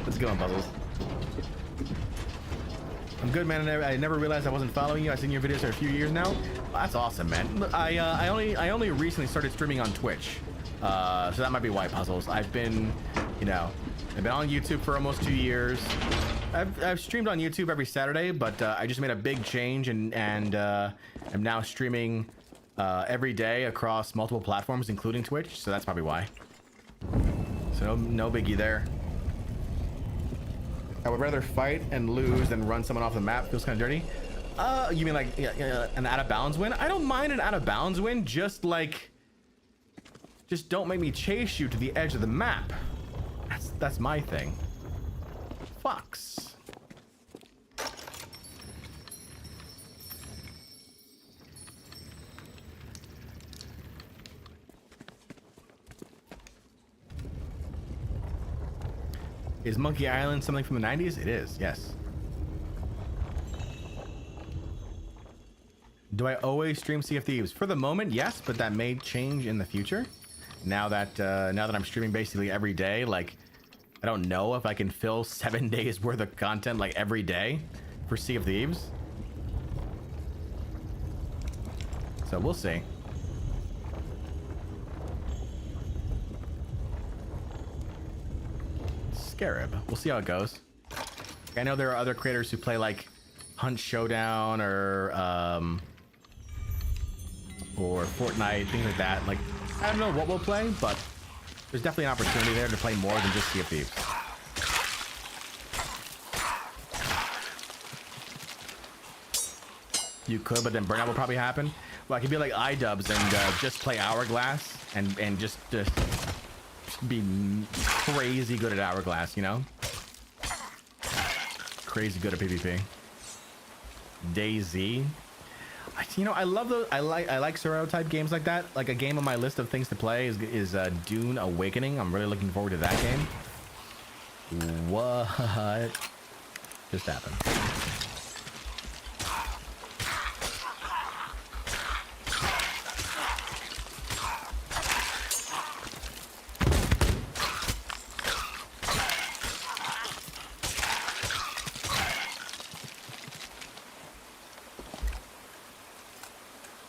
Speaker 1: That's a good one, Puzzles. I'm good, man. I never realized I wasn't following you. I've seen your videos for a few years now. That's awesome, man. I only recently started streaming on Twitch, so that might be why, Puzzles. I've been on YouTube for almost 2 years. I've streamed on YouTube every Saturday, but I just made a big change and I'm now streaming every day across multiple platforms, including Twitch. So that's probably why. So no biggie there. I would rather fight and lose than run someone off the map. Feels kind of dirty. You mean like an out of bounds win? I don't mind an out of bounds win. Just don't make me chase you to the edge of the map. That's my thing. Fucks. Is Monkey Island something from the 90s? It is, yes. Do I always stream Sea of Thieves? For the moment, yes, but that may change in the future. Now that I'm streaming basically every day, like, I don't know if I can fill 7 days worth of content like every day for Sea of Thieves. So we'll see. Scarab. We'll see how it goes. I know there are other creators who play like Hunt Showdown or Fortnite, things like that. Like, I don't know what we'll play, but there's definitely an opportunity there to play more than just Sea of Thieves. You could, but then burnout will probably happen. Well, I could be like iDubbbz and just play Hourglass and just be crazy good at Hourglass, you know? Crazy good at PvP. DayZ. I love those. I like Survival type games like that. Like a game on my list of things to play is Dune Awakening. I'm really looking forward to that game. What just happened?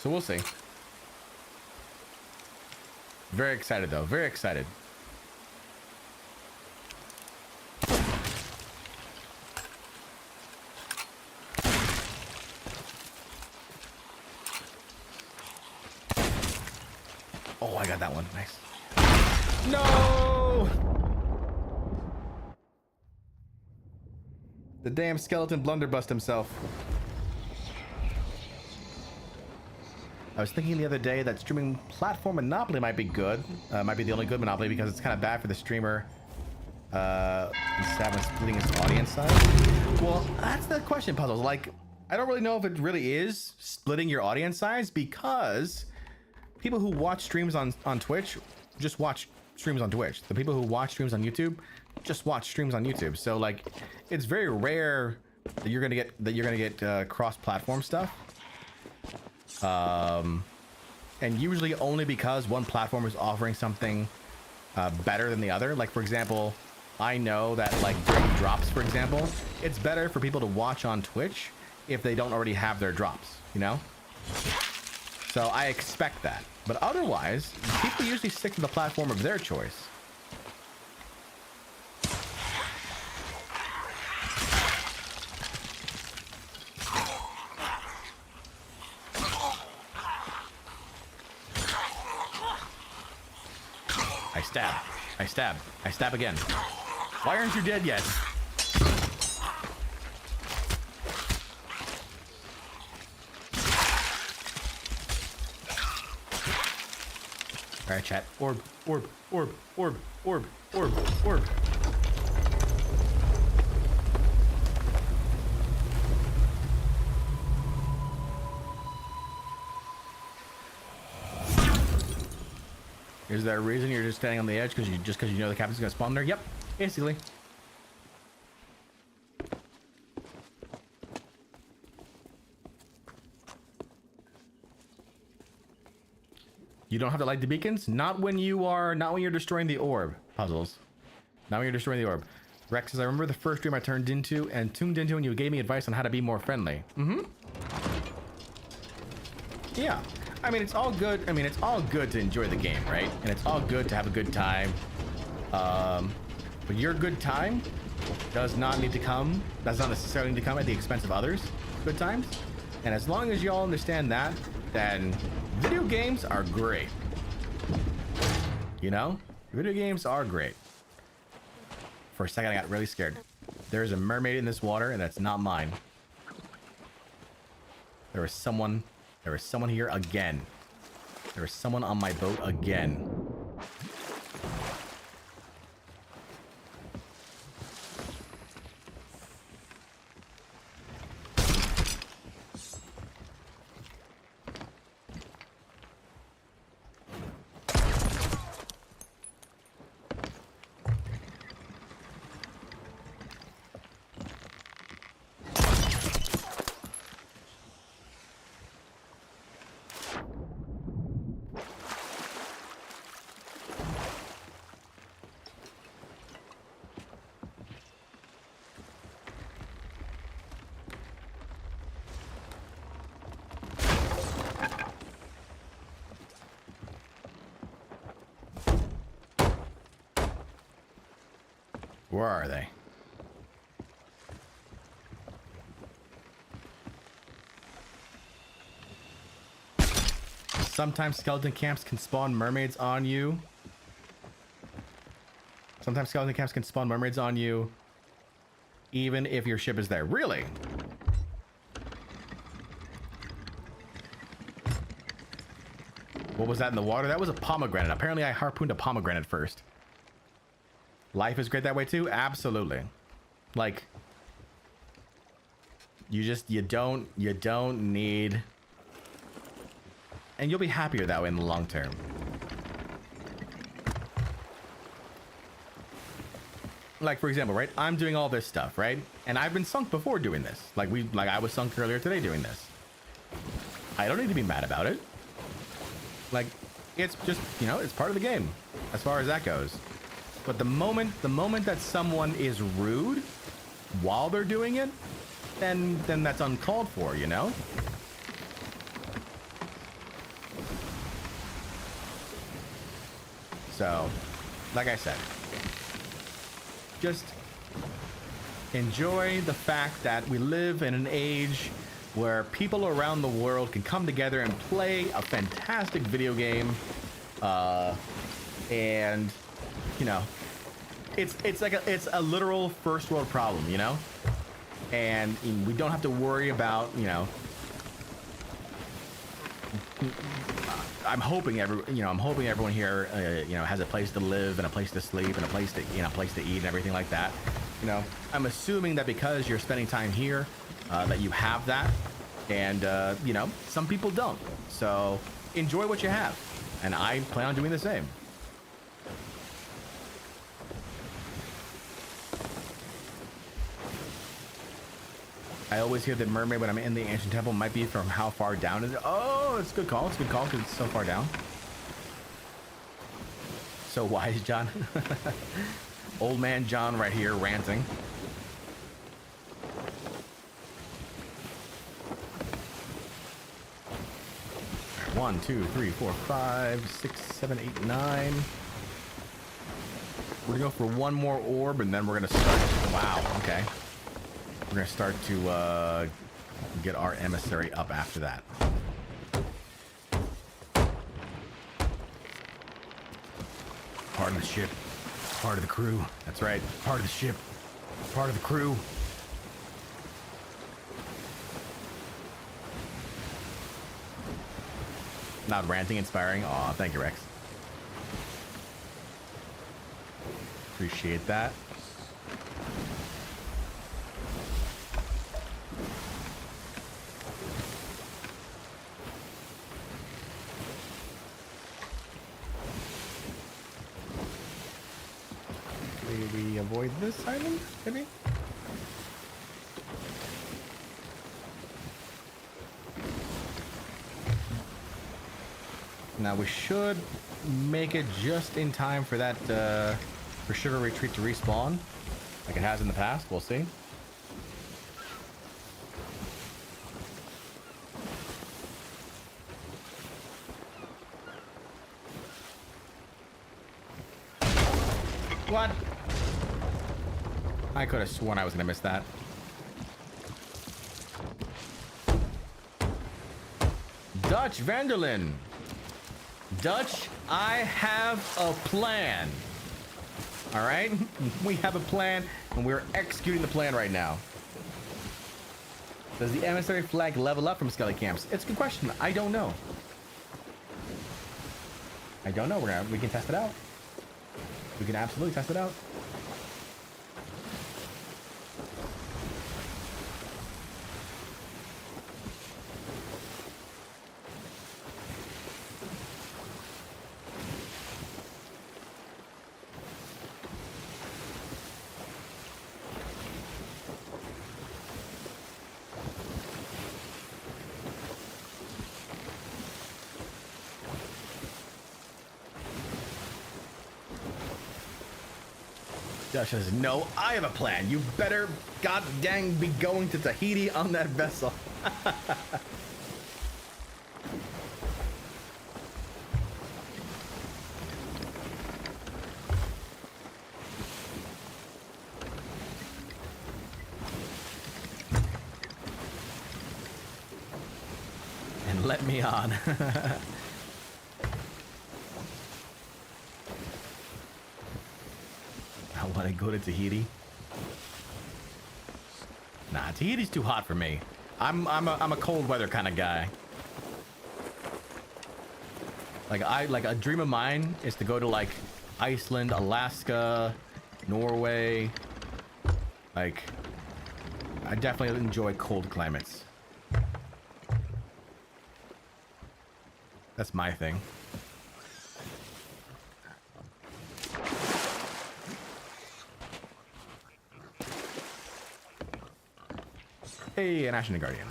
Speaker 1: So we'll see. Very excited though, very excited. Oh, I got that one. Nice. No! The damn skeleton blunderbust himself. I was thinking the other day that streaming platform Monopoly might be good. Might be the only good Monopoly because it's kind of bad for the streamer. Instead of splitting his audience size. Well, that's the question, Puzzles. Like, I don't really know if it really is splitting your audience size because people who watch streams on Twitch just watch streams on Twitch. The people who watch streams on YouTube just watch streams on YouTube. So like, it's very rare that you're gonna get cross-platform stuff. And usually only because one platform is offering something better than the other. Like for example, I know that like during drops, for example, it's better for people to watch on Twitch if they don't already have their drops, you know? So I expect that. But otherwise, people usually stick to the platform of their choice. I stab. I stab. I stab again. Why aren't you dead yet? All right, chat. Orb, orb, orb, orb, orb, orb, orb. Is there a reason you're just standing on the edge because you know the captain's gonna spawn there? Yep, basically. You don't have to light the beacons? Not when you're destroying the orb, Puzzles. Not when you're destroying the orb. Rex says, I remember the first stream I tuned into and you gave me advice on how to be more friendly. Mm-hmm. Yeah. I mean, it's all good. I mean, it's all good to enjoy the game, right? And it's all good to have a good time. But your good time does not necessarily need to come at the expense of others' good times. And as long as you all understand that, then video games are great. You know? Video games are great. For a second, I got really scared. There's a mermaid in this water, and that's not mine. There is someone here again. There is someone on my boat again. Where are they? Sometimes skeleton camps can spawn mermaids on you. Sometimes skeleton camps can spawn mermaids on you, even if your ship is there. Really? What was that in the water? That was a pomegranate. Apparently I harpooned a pomegranate first. Life is great that way too? Absolutely. Like, you don't need, and you'll be happier that way in the long term. Like, for example, right? I'm doing all this stuff, right? And I've been sunk before doing this. Like I was sunk earlier today doing this. I don't need to be mad about it. Like, it's just, you know, it's part of the game as far as that goes. But the moment that someone is rude while they're doing it, then that's uncalled for, you know? So, like I said, just enjoy the fact that we live in an age where people around the world can come together and play a fantastic video game. And, you know, it's a literal first world problem, you know? And we don't have to worry about, you know, I'm hoping everyone here, you know, has a place to live and a place to sleep and a place to, you know, place to eat and everything like that. You know, I'm assuming that because you're spending time here, that you have that, and you know, some people don't. So enjoy what you have, and I plan on doing the same. I always hear that mermaid when I'm in the ancient temple might be from how far down is it? Oh, it's a good call. It's a good call because it's so far down. So wise, John. Old man John right here ranting. One, two, three, four, 5, 6, 7, 8, 9. We're gonna go for one more orb and then we're gonna start. Wow, okay. We're gonna start to get our emissary up after that. Part of the ship, part of the crew. That's right, part of the ship, part of the crew. Not ranting, inspiring. Aw, thank you, Rex. Appreciate that. We avoid this island, maybe? Now we should make it just in time for that, for Sugar Retreat to respawn, like it has in the past. We'll see. What? I could have sworn I was gonna miss that. Dutch Vanderlyn. Dutch, I have a plan. All right? We have a plan, and we're executing the plan right now. Does the emissary flag level up from Skelly Camps? It's a good question. I don't know. I don't know. We can test it out. We can absolutely test it out. Josh says, no, I have a plan. You better god dang be going to Tahiti on that vessel. And let me on. I want to go to Tahiti. Nah, Tahiti's too hot for me. I'm a cold weather kind of guy. Like a dream of mine is to go to like Iceland, Alaska, Norway. Like, I definitely enjoy cold climates. That's my thing. Hey, an Ashen Guardian.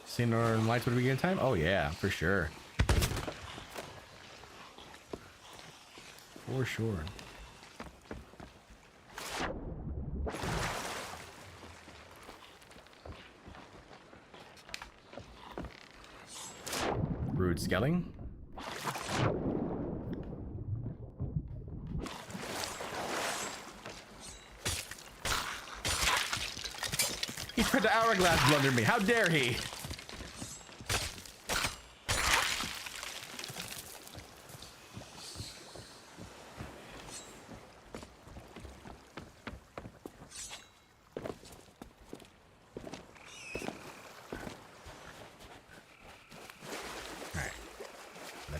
Speaker 1: See Northern Lights would be a good time? Oh yeah, for sure. For sure. Rude skelling. He tried to hourglass blunder me. How dare he?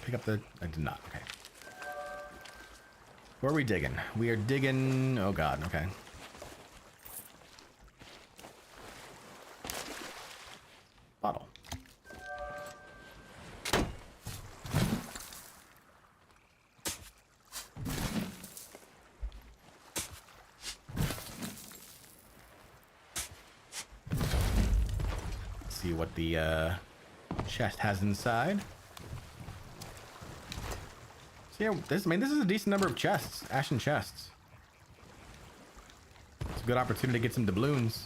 Speaker 1: Pick up the... I did not. Okay. Where are we digging? We are digging... Oh, God. Okay. Bottle. Let's see what the chest has inside. Yeah, this is a decent number of chests, ashen chests. It's a good opportunity to get some doubloons.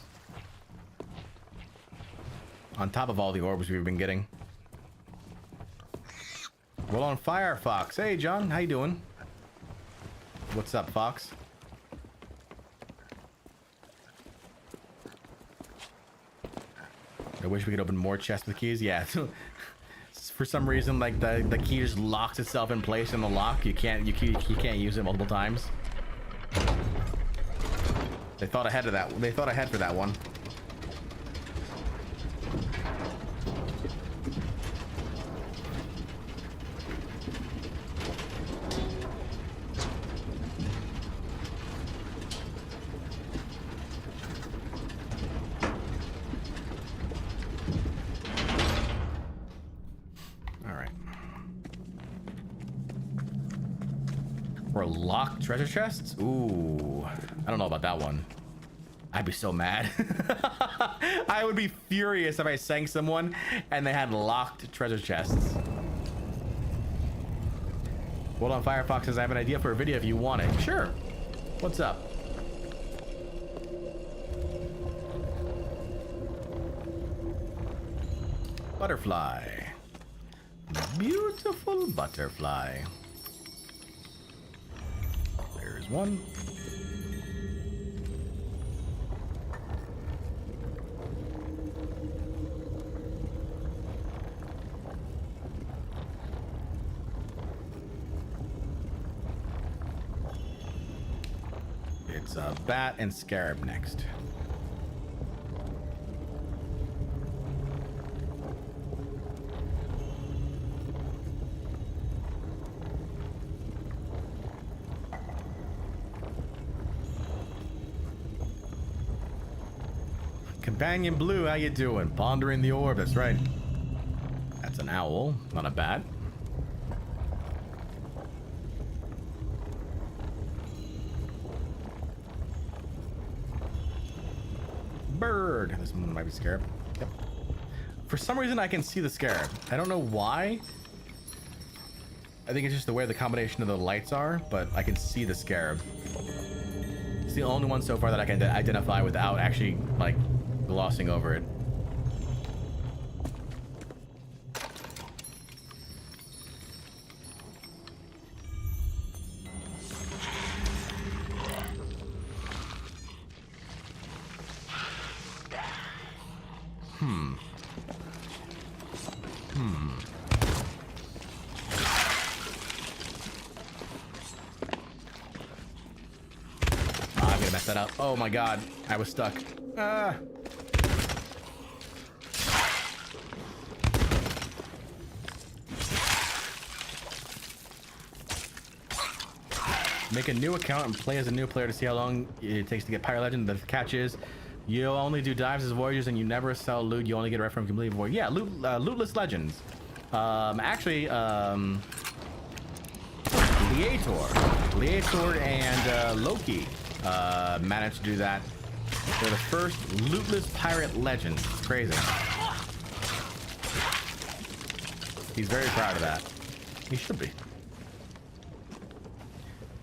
Speaker 1: On top of all the orbs we've been getting. Well, on fire, Fox. Hey, John, how you doing? What's up, Fox? I wish we could open more chests with keys. Yeah. For some reason, like the key just locks itself in place in the lock. You can't use it multiple times. They thought ahead of that. They thought ahead for that one. Locked treasure chests? Ooh, I don't know about that one. I'd be so mad. I would be furious if I sank someone and they had locked treasure chests. Hold on, Firefox says I have an idea for a video if you want it. Sure. What's up? Butterfly. Beautiful butterfly. There's one. It's a bat and scarab next. Companion Blue, how you doing? Pondering the orb, that's right. That's an owl, not a bat. Bird. This one might be scarab. Yep. For some reason, I can see the scarab. I don't know why. I think it's just the way the combination of the lights are, but I can see the scarab. It's the only one so far that I can identify without actually, like, glossing over it. I'm gonna mess that up. Oh my god, I was stuck. Make a new account and play as a new player to see how long it takes to get Pirate Legend. The catch is, you only do dives as voyages and you never sell loot. You only get a ref from complete voyage. Yeah, lootless legends. Leator and Loki managed to do that. They're the first lootless pirate legends. It's crazy. He's very proud of that. He should be.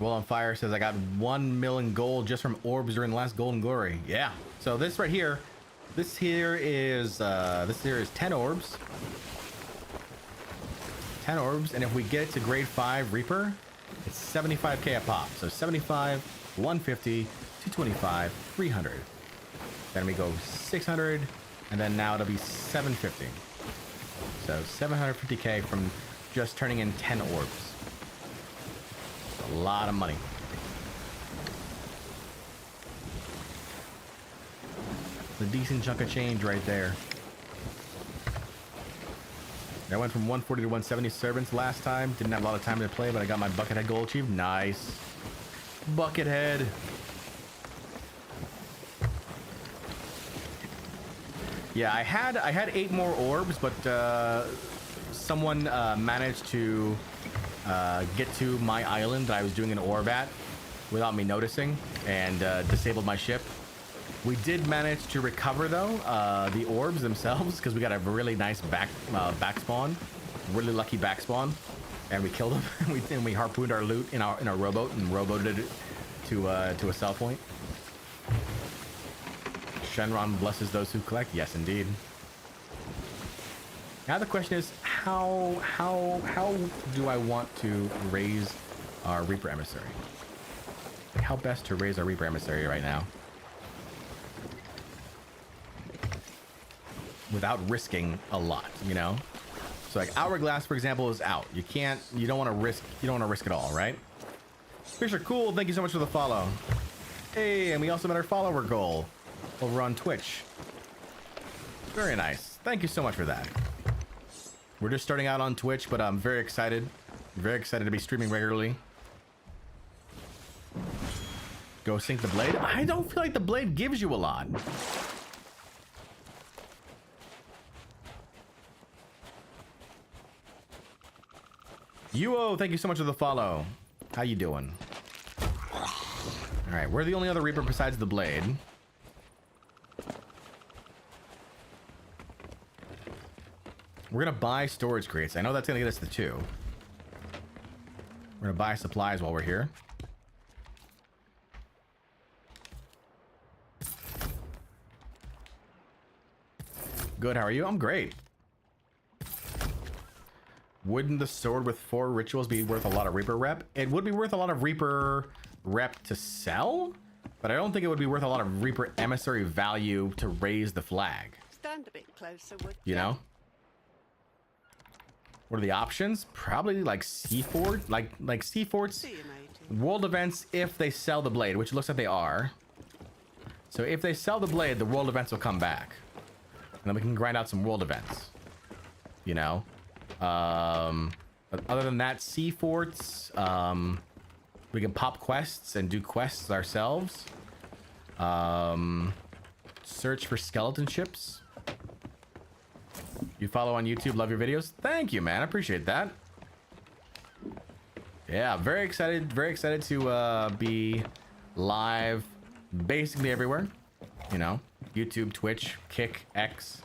Speaker 1: Well on Fire says I got 1 million gold just from orbs during the last Golden Glory. Yeah. So this right here, this here is 10 orbs. 10 orbs, and if we get it to grade 5 Reaper, it's 75k a pop. So 75, 150, 225, 300. Then we go 600, and then now it'll be 750. So 750k from just turning in 10 orbs. A lot of money. It's a decent chunk of change right there. I went from 140 to 170 servants last time. Didn't have a lot of time to play, but I got my Buckethead goal achieved. Nice. Buckethead. Yeah, I had 8 more orbs, but someone managed to get to my island that I was doing an orb at without me noticing and disabled my ship. We did manage to recover though the orbs themselves because we got a really nice back spawn, really lucky back spawn, and we killed them. and we harpooned our loot in our rowboat and rowboated it to a sell point. Shenron blesses those who collect. Yes, indeed. Now the question is, how do I want to raise our Reaper Emissary? Like, how best to raise our Reaper Emissary right now without risking a lot, you know? So like Hourglass, for example, is out. You don't want to risk it all, right? Fisher, cool. Thank you so much for the follow. Hey, and we also met our follower goal over on Twitch. Very nice. Thank you so much for that. We're just starting out on Twitch, but I'm very excited. Very excited to be streaming regularly. Go sink the blade. I don't feel like the blade gives you a lot. Yuo, thank you so much for the follow. How you doing? All right, we're the only other Reaper besides the blade. We're gonna buy storage crates. I know that's gonna get us the 2. We're gonna buy supplies while we're here. Good, how are you? I'm great. Wouldn't the sword with 4 rituals be worth a lot of Reaper rep? It would be worth a lot of Reaper rep to sell, but I don't think it would be worth a lot of Reaper emissary value to raise the flag.
Speaker 2: Stand a bit closer, would
Speaker 1: you know? What are the options? Probably like Seafort, like Seaforts, world events if they sell the blade, which looks like they are. So if they sell the blade, the world events will come back, and then we can grind out some world events. You know, but other than that, Seaforts, we can pop quests and do quests ourselves. Search for skeleton ships. You follow on YouTube, love your videos. Thank you, man. I appreciate that. Yeah, very excited to be live basically everywhere. You know, YouTube, Twitch, Kick, X,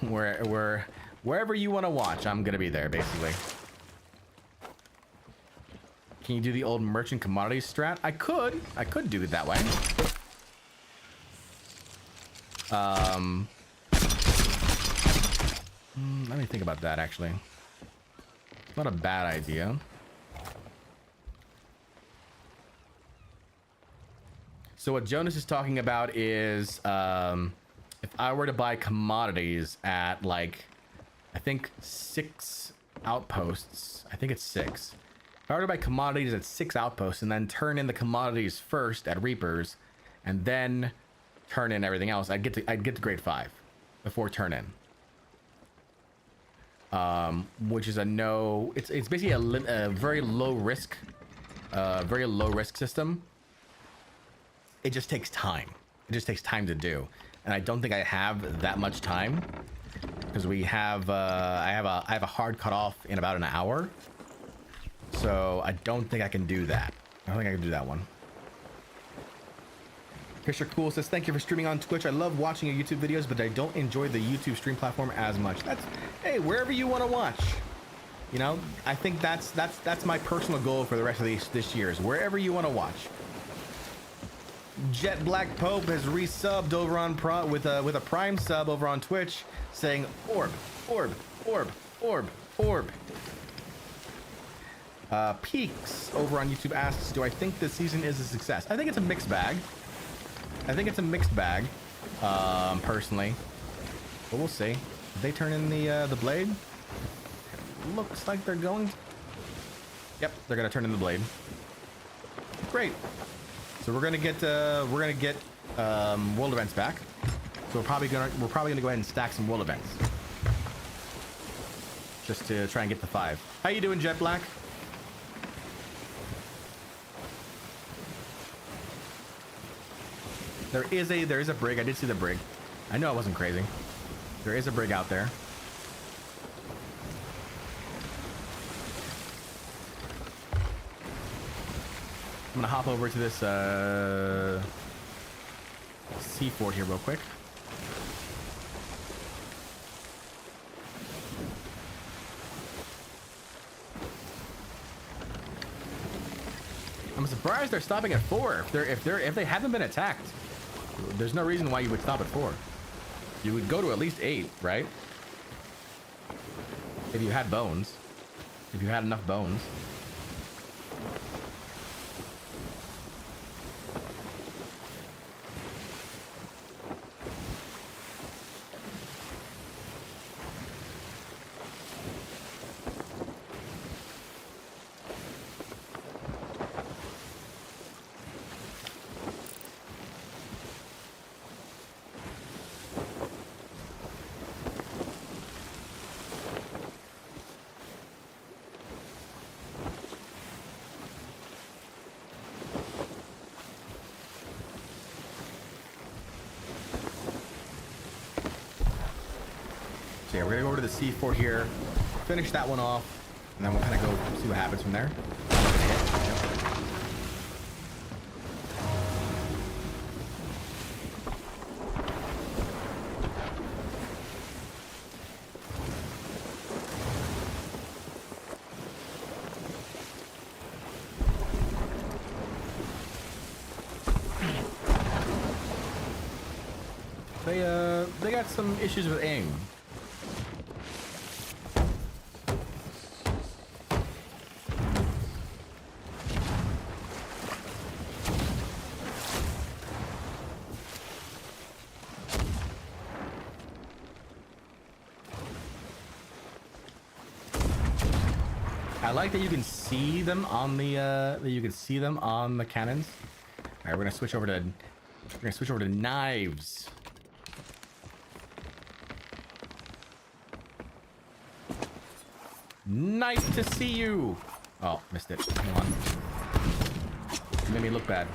Speaker 1: wherever you want to watch, I'm gonna be there basically. Can you do the old merchant commodities strat? I could do it that way. Let me think about that, actually. Not a bad idea. So what Jonas is talking about is if I were to buy commodities at, like, I think 6 outposts. I think it's 6. If I were to buy commodities at 6 outposts and then turn in the commodities first at Reapers and then turn in everything else, I'd get to grade 5 before turn in. Which is it's basically a very low risk system. It just takes time. It just takes time to do, and I don't think I have that much time because I have a hard cutoff in about an hour, so I don't think I can do that. I don't think I can do that one. Fisher Cool says, thank you for streaming on Twitch. I love watching your YouTube videos, but I don't enjoy the YouTube stream platform as much. Hey, wherever you want to watch. You know, I think that's my personal goal for the rest of this year is wherever you want to watch. Jet Black Pope has resubbed over on with a Prime sub over on Twitch, saying orb, orb, orb, orb, orb. Peaks over on YouTube asks, do I think this season is a success? I think it's a mixed bag. Personally, but we'll see. Did they turn in the blade? It looks like they're going to. Yep, they're gonna turn in the blade. Great. So we're gonna get world events back. So we're probably gonna go ahead and stack some world events just to try and get the 5. How you doing, Jet Black? There is a brig. I did see the brig. I know I wasn't crazy. There is a brig out there. I'm gonna hop over to this sea fort here real quick. I'm surprised they're stopping at 4. If they haven't been attacked, there's no reason why you would stop at 4. You would go to at least 8, right? If you had bones. If you had enough bones. Yeah, we're gonna go over to the sea fort here, finish that one off, and then we'll kind of go see what happens from there. They got some issues with aim. I like that you can see them on the cannons. All right, we're gonna switch over to knives. Nice to see you. Oh, missed it. Hang on. It made me look bad.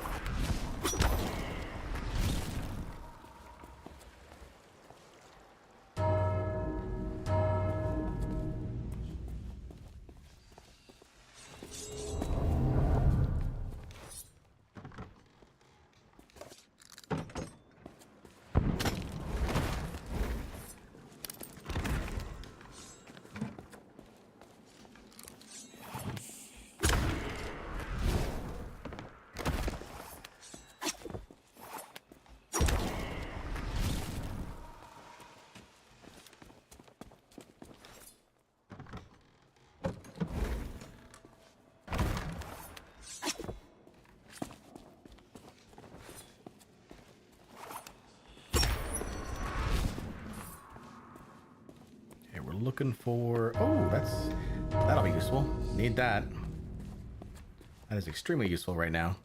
Speaker 1: Looking for, oh, that'll be useful. Need that. That is extremely useful right now.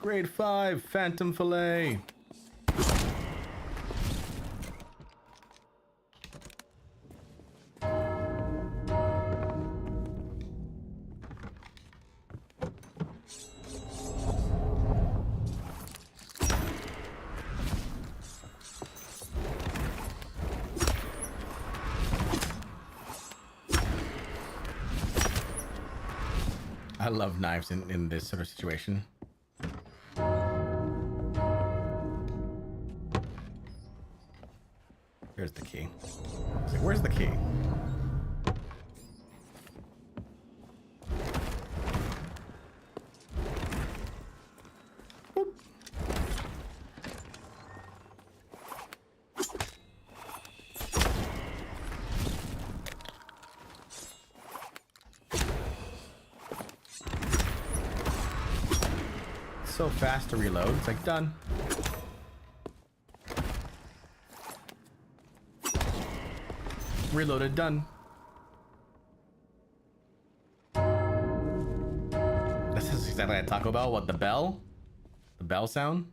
Speaker 1: Grade 5 Phantom Fillet. I love knives in this sort of situation. There's the key. So where's the key? Boop. So fast to reload. It's like done. Reloaded, done. This is exactly like Taco Bell. What, the bell? The bell sound?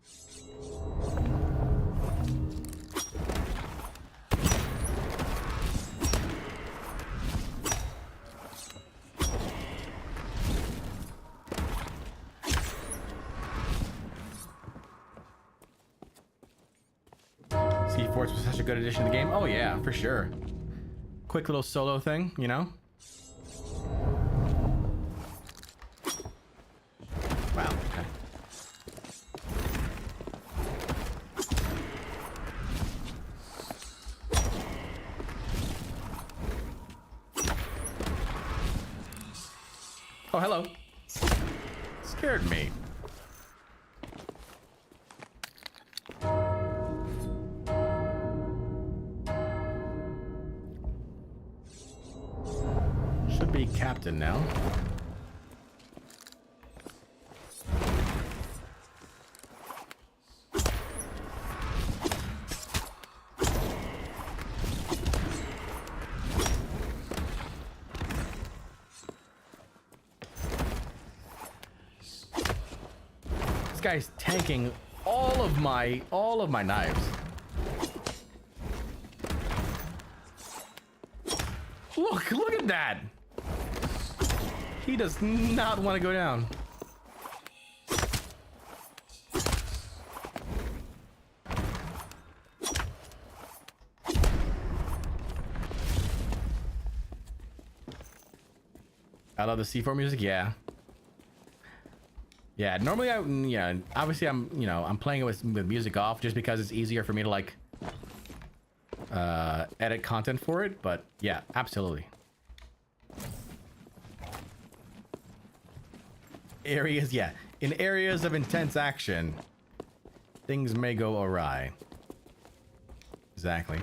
Speaker 1: C4 was such a good addition to the game. Oh yeah, for sure. Quick little solo thing, you know? Wow, okay. Oh, hello. Scared me. Be captain now. This guy's tanking all of my knives. Look at that. He does not want to go down. I love the C4 music. Yeah. Yeah. Normally, obviously, I'm playing it with music off just because it's easier for me to like edit content for it. But yeah, absolutely. Areas, yeah. In areas of intense action, things may go awry. Exactly.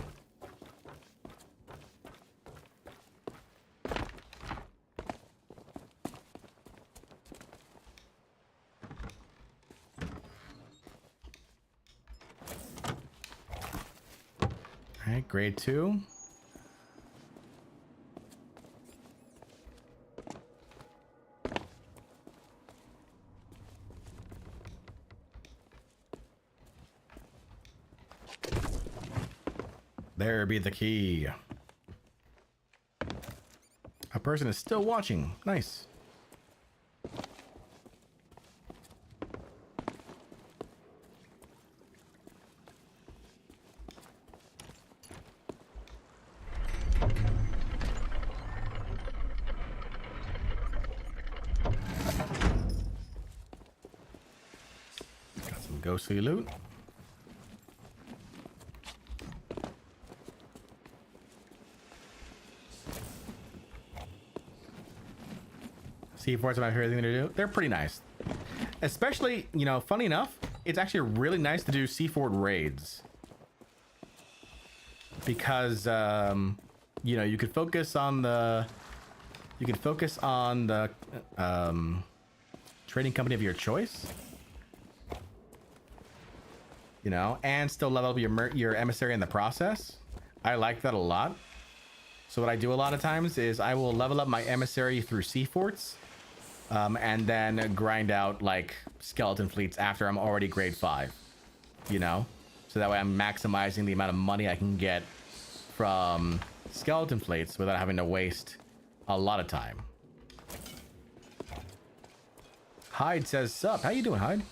Speaker 1: Alright, grade 2. There be the key. A person is still watching. Nice. Got some ghostly loot. C4s are my favorite thing to do. They're pretty nice. Especially, you know, funny enough, it's actually really nice to do C4 raids. Because, you know, you could focus on the... trading company of your choice. You know, and still level up your emissary in the process. I like that a lot. So what I do a lot of times is I will level up my emissary through sea forts. And then grind out like skeleton fleets after I'm already grade 5, you know, so that way I'm maximizing the amount of money I can get from skeleton fleets without having to waste a lot of time. Hyde says sup. How you doing, Hyde?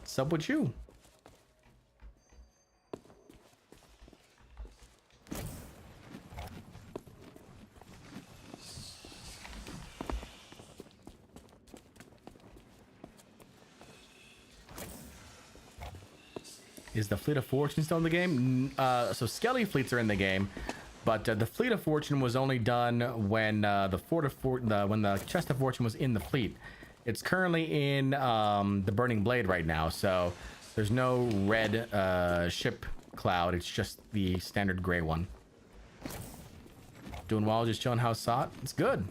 Speaker 1: Sup with you? Is the Fleet of Fortune still in the game? So Skelly fleets are in the game, but the Fleet of Fortune was only done when when the Chest of Fortune was in the fleet. It's currently in the Burning Blade right now, so there's no red ship cloud. It's just the standard gray one. Doing well, just chilling. How's SOT? It's good.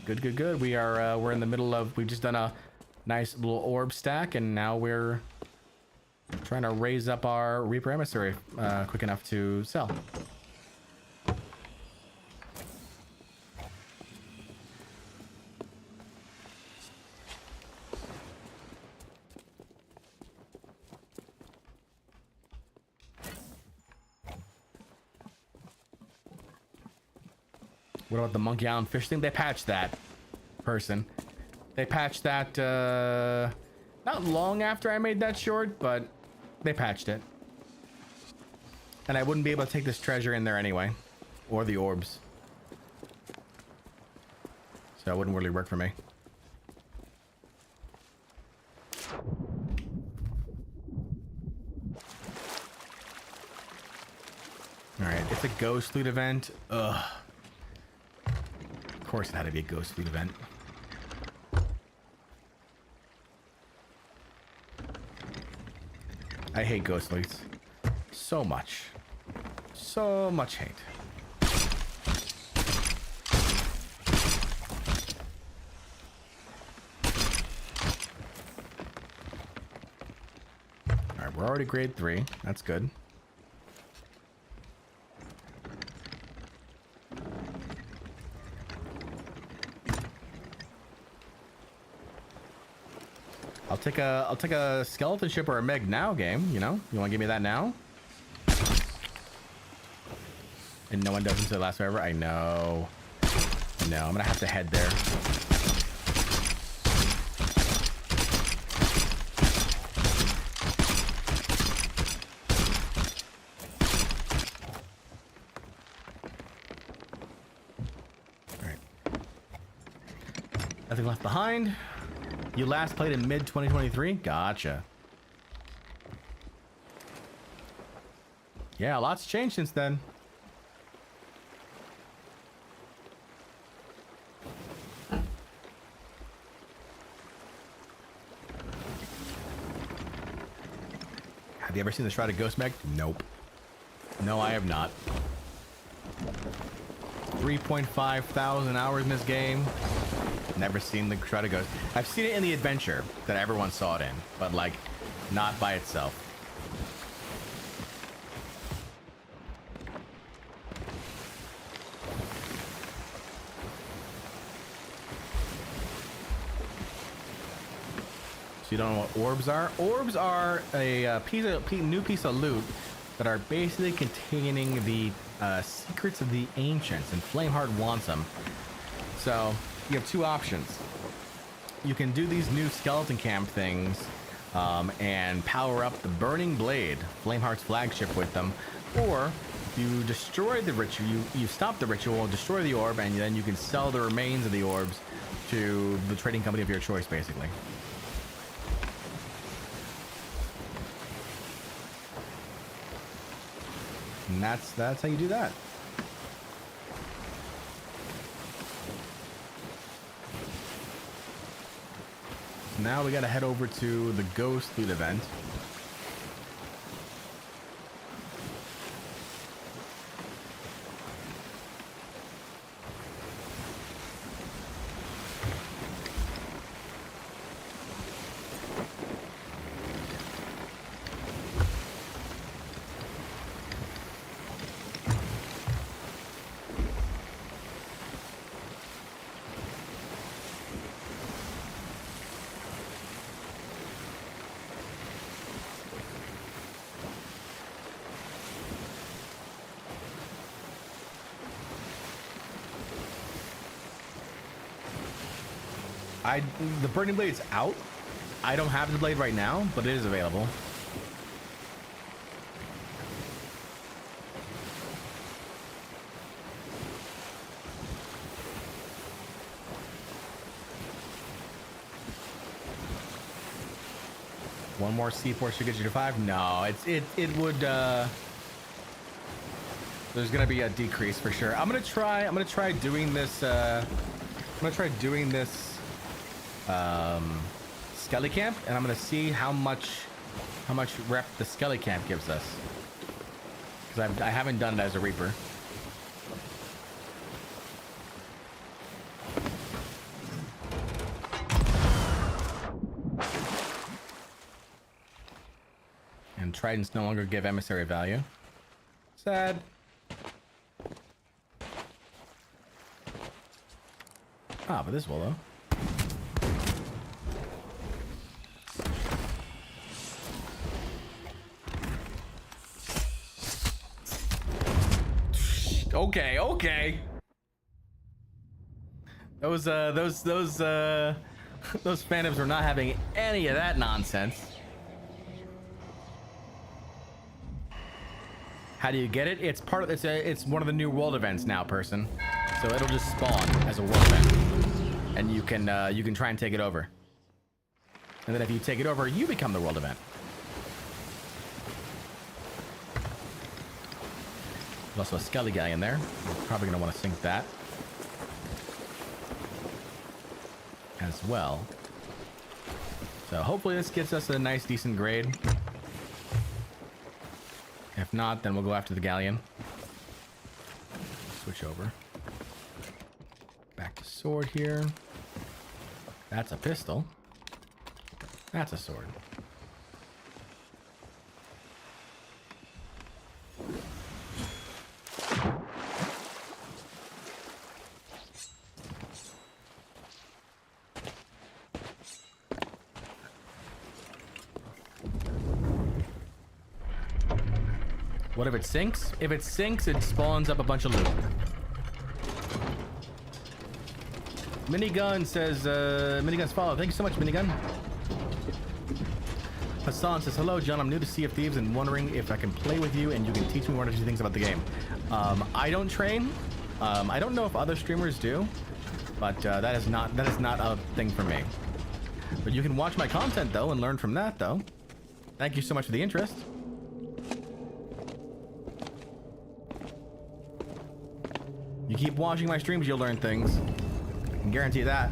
Speaker 1: Good. We are we're in the middle of, we've just done a nice little orb stack, and now we're trying to raise up our Reaper Emissary quick enough to sell. What about the Monkey Island fish thing? They patched that, person. They patched that, not long after I made that short, but they patched it. And I wouldn't be able to take this treasure in there anyway. Or the orbs. So it wouldn't really work for me. Alright, it's a Ghost Fleet event. Ugh. Of course it had to be a Ghost Fleet event. I hate Ghost Fleets. So much. So much hate. Alright, we're already grade 3. That's good. I'll take a skeleton ship or a Meg now game, you know? You wanna give me that now? And no one does until the last forever? I know. No, I'm gonna have to head there. Alright. Nothing left behind. You last played in mid-2023? Gotcha. Yeah, a lot's changed since then. Have you ever seen the Shrouded Ghost Meg? Nope. No, I have not. 3.5 thousand hours in this game. Never seen the Shrouded Ghost. I've seen it in the adventure that everyone saw it in, but like, not by itself. So you don't know what orbs are? Orbs are a new piece of loot that are basically containing the secrets of the ancients, and Flameheart wants them. So you have two options. You can do these new skeleton camp things and power up the Burning Blade, Flameheart's flagship, with them, or you destroy the ritual, you stop the ritual, destroy the orb, and then you can sell the remains of the orbs to the trading company of your choice, basically. And that's how you do that. Now we gotta head over to the Ghost Fleet event. The Burning Blade is out. I don't have the blade right now, but it is available. One more seaport should get you to 5. No, it would. There's gonna be a decrease for sure. I'm gonna try doing this. Skelly camp, and I'm gonna see how much rep the Skelly camp gives us. Because I haven't done it as a Reaper. And tridents no longer give emissary value. Sad. Ah, but this will though. Okay. Those phantoms were not having any of that nonsense. How do you get it? It's part of it's one of the new world events now, person. So it'll just spawn as a world event, and you can try and take it over. And then if you take it over, you become the world event. There's also a Skelly guy in there. We're probably gonna want to sink that as well. So hopefully this gets us a nice, decent grade. If not, then we'll go after the galleon. Switch over. Back to sword here. That's a pistol. That's a sword. What if it sinks? If it sinks, it spawns up a bunch of loot. Minigun says, Minigun's follow. Thank you so much, Minigun. Hassan says, hello, John. I'm new to Sea of Thieves and wondering if I can play with you and you can teach me one or two things about the game. I don't train. I don't know if other streamers do, but that is not a thing for me. But you can watch my content though and learn from that though. Thank you so much for the interest. You keep watching my streams, you'll learn things. I can guarantee that.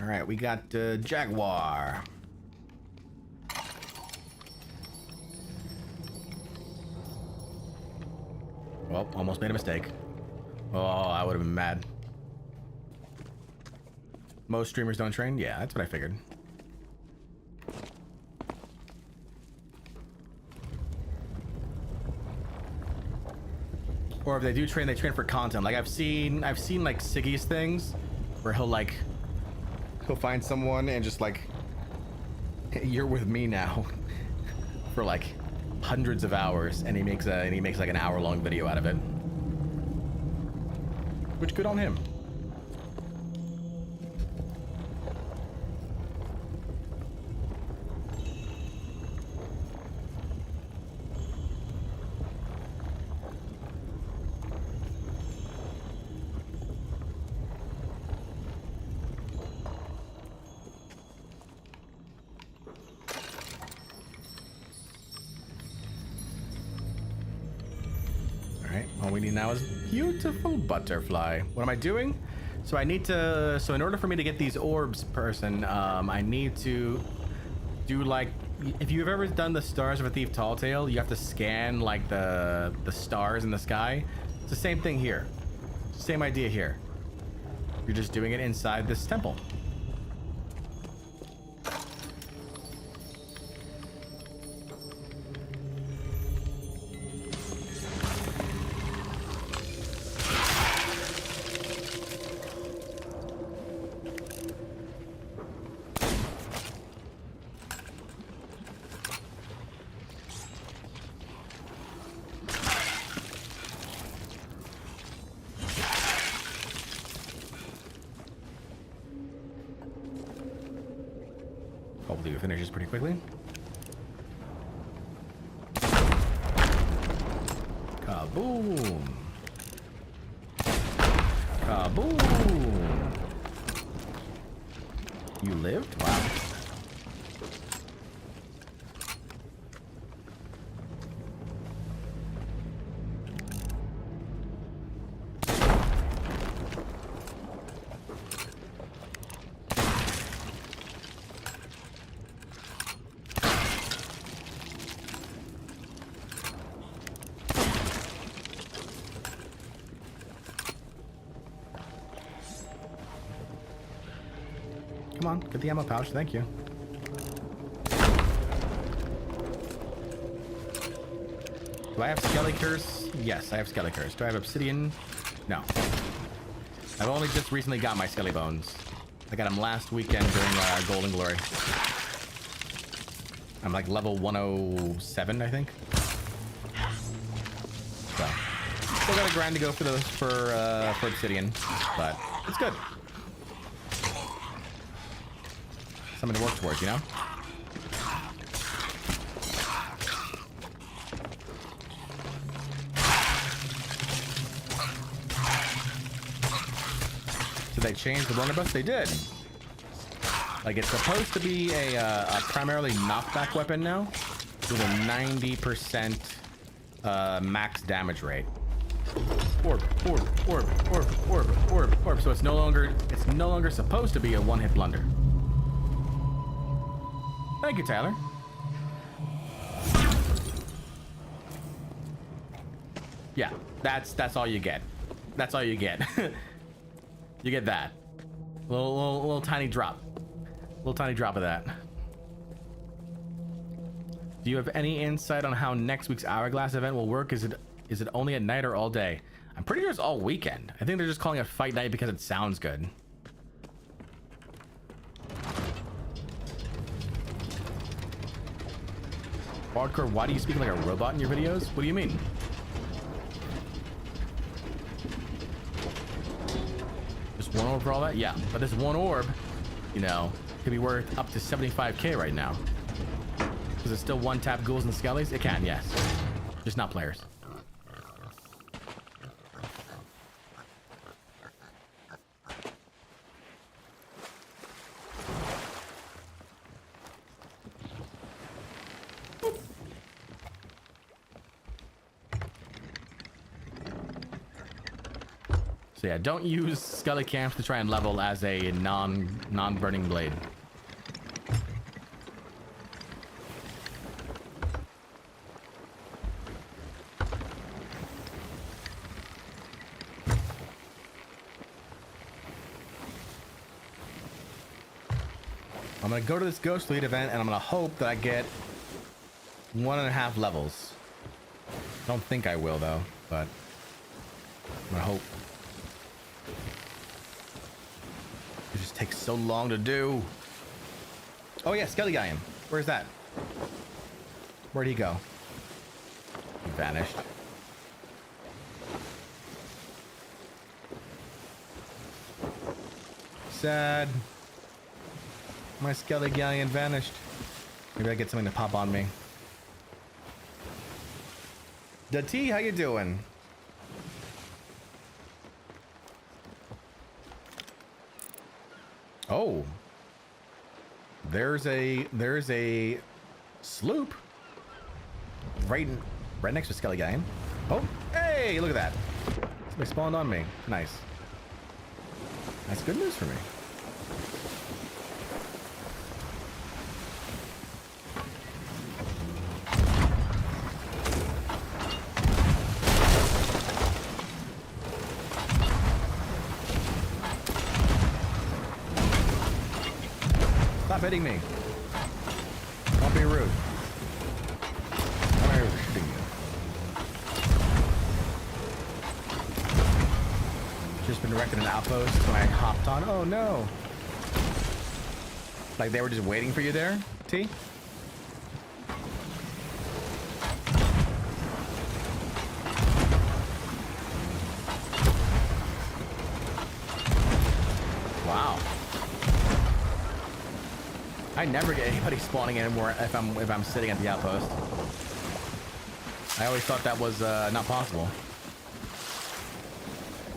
Speaker 1: All right, we got Jaguar. Well, almost made a mistake. Oh, I would have been mad. Most streamers don't train? Yeah, that's what I figured. Or if they do train, they train for content. Like I've seen like Siggy's things where he'll find someone and just like, hey, you're with me now for like hundreds of hours, and he makes like an hour-long video out of it. Which good on him. All we need now is beautiful butterfly. What am I doing? So I need to, so in order for me to get these orbs, person, I need to do like, if you've ever done the Stars of a Thief Tall Tale, you have to scan like the stars in the sky. It's the same thing here. Same idea here. You're just doing it inside this temple. Hopefully it finishes pretty quickly. Kaboom! Kaboom! You lived? Wow. Come on, get the ammo pouch, thank you. Do I have Skelly Curse? Yes, I have Skelly Curse. Do I have Obsidian? No. I've only just recently got my Skelly Bones. I got them last weekend during Golden Glory. I'm like level 107, I think. So, still got a grind to go for those for Obsidian, but it's good. Something to work towards, you know? So they changed the blunderbuss? They did. Like, it's supposed to be a primarily knockback weapon now with a 90% max damage rate. Orb, orb, orb, orb, orb, orb, orb. So it's no longer supposed to be a one-hit blunder. Thank you, Tyler. Yeah, that's all you get. That's all you get. You get that. Little tiny drop. Little tiny drop of that. Do you have any insight on how next week's Hourglass event will work? Is it only at night or all day? I'm pretty sure it's all weekend. I think they're just calling it fight night because it sounds good. Bardcore, why do you speak like a robot in your videos? What do you mean? Just one orb for all that? Yeah, but this one orb, you know, could be worth up to 75k right now. Does it still one-tap ghouls and skellies? It can, yes. Just not players. So yeah, don't use Skelly Camps to try and level as a non-burning blade. I'm gonna go to this Ghost Fleet event and I'm gonna hope that I get 1.5 levels. I don't think I will though, but I'm gonna hope. It just takes so long to do. Oh yeah, Skelly Guy. Where's that? Where'd he go? He vanished. Sad. My Skelly Galleon vanished. Maybe I get something to pop on me. Da T, how you doing? Oh. There's a sloop right next to Skelly Galleon. Oh, hey, look at that. Somebody spawned on me. Nice. That's good news for me. Stop hitting me. Don't be rude. Why am I shooting you? Just been erected an outpost when I hopped on. Oh no. Like they were just waiting for you there, T? Wow. I never get anybody spawning anymore if I'm sitting at the outpost. I always thought that was not possible.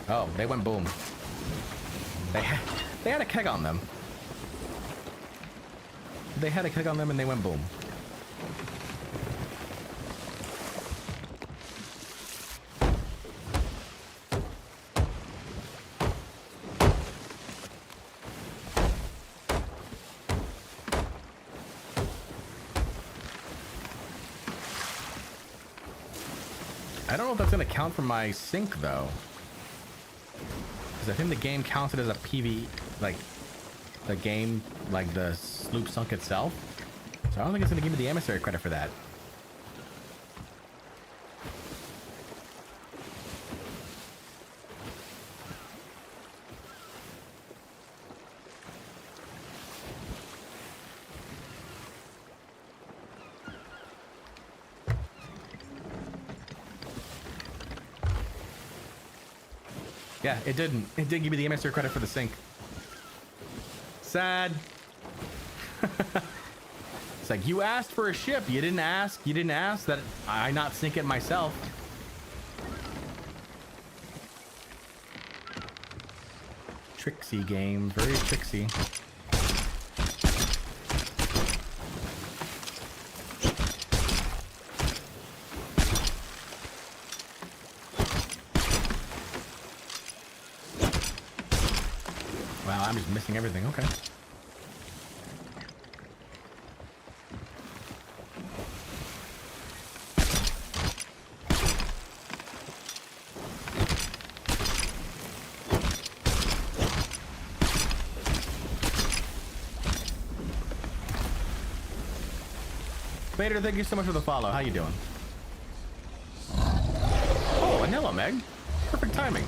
Speaker 1: Oh, they went boom. They had a keg on them. They had a keg on them and they went boom. I don't know if that's going to count for my sink, though. Because I think the game counts it as a PV, like, the game, like, the sloop sunk itself. So I don't think it's going to give me the emissary credit for that. Yeah, it didn't. It didn't give me the emissary credit for the sink. Sad. It's like, you asked for a ship. You didn't ask that I not sink it myself. Tricksy game. Very tricksy. Wow, I'm just missing everything. Okay. Vader, thank you so much for the follow. How you doing? Oh, vanilla, Meg. Perfect timing.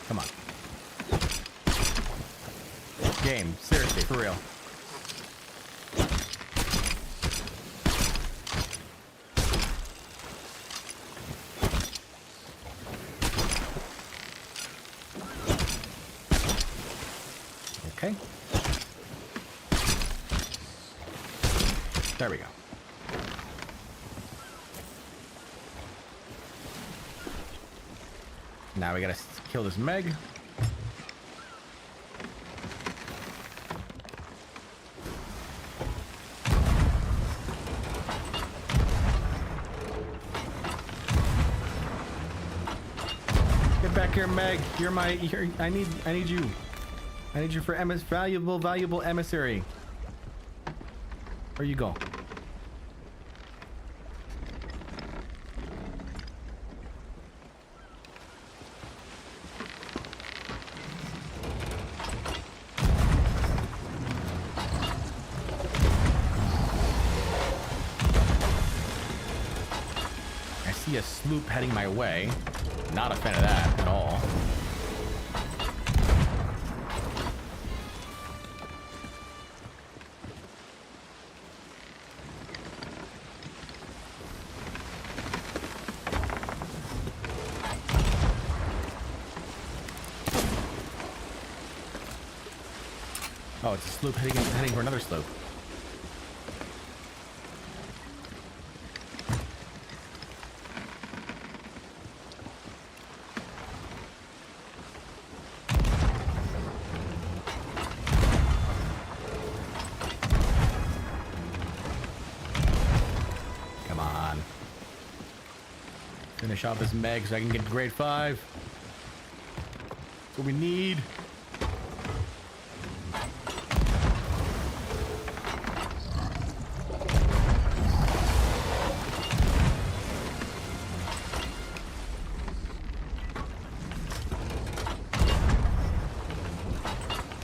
Speaker 1: Come on. Game, seriously, for real. Okay. There we go. Now we gotta kill this Meg. Get back here, Meg. I need you. I need you for valuable emissary. Where you go? I see a sloop heading my way. Not a fan of that at all. Oh, it's a sloop heading for another sloop. Come on. Finish off this Meg so I can get grade 5. That's what we need.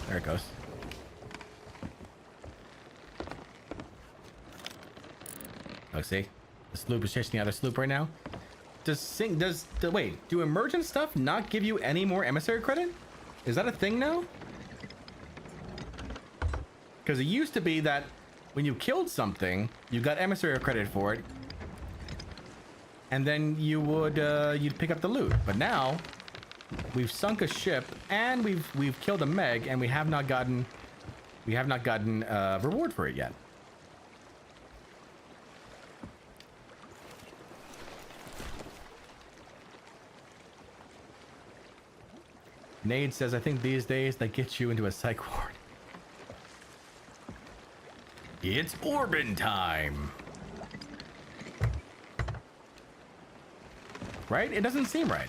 Speaker 1: There it goes. Oh, see? The sloop is chasing the other sloop right now. Wait, do emergent stuff not give you any more emissary credit? Is that a thing now? Because it used to be that when you killed something, you got emissary credit for it. and then you would you'd pick up the loot. But now we've sunk a ship and we've killed a Meg, and we have not gotten reward for it yet. Nade says, I think these days they get you into a psych ward. It's Orbin time. Right? It doesn't seem right.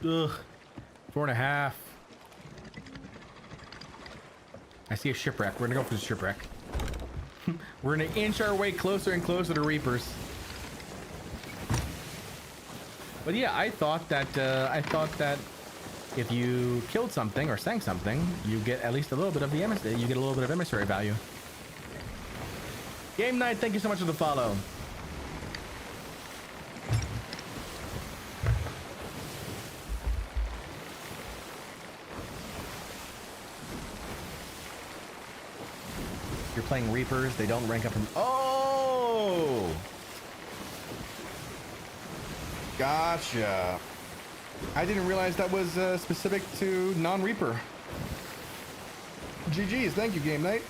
Speaker 1: Ugh. 4.5. I see a shipwreck. We're gonna go for the shipwreck. We're gonna inch our way closer and closer to Reapers. But yeah, I thought that if you killed something or sank something, you get at least a little bit of the emissary value. Game Night, thank you so much for the follow. You're playing Reapers, they don't rank up from... Oh! Gotcha. I didn't realize that was specific to non-Reaper. GG's, thank you, Game Night.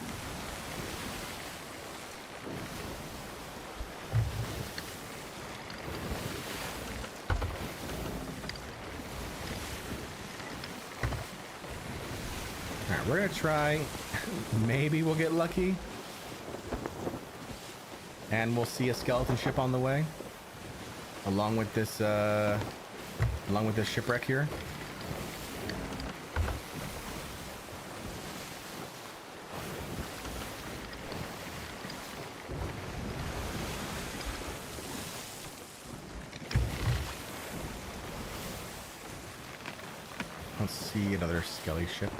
Speaker 1: Alright, we're gonna try. Maybe we'll get lucky. And we'll see a skeleton ship on the way. Along with this shipwreck here. Let's see another skelly ship.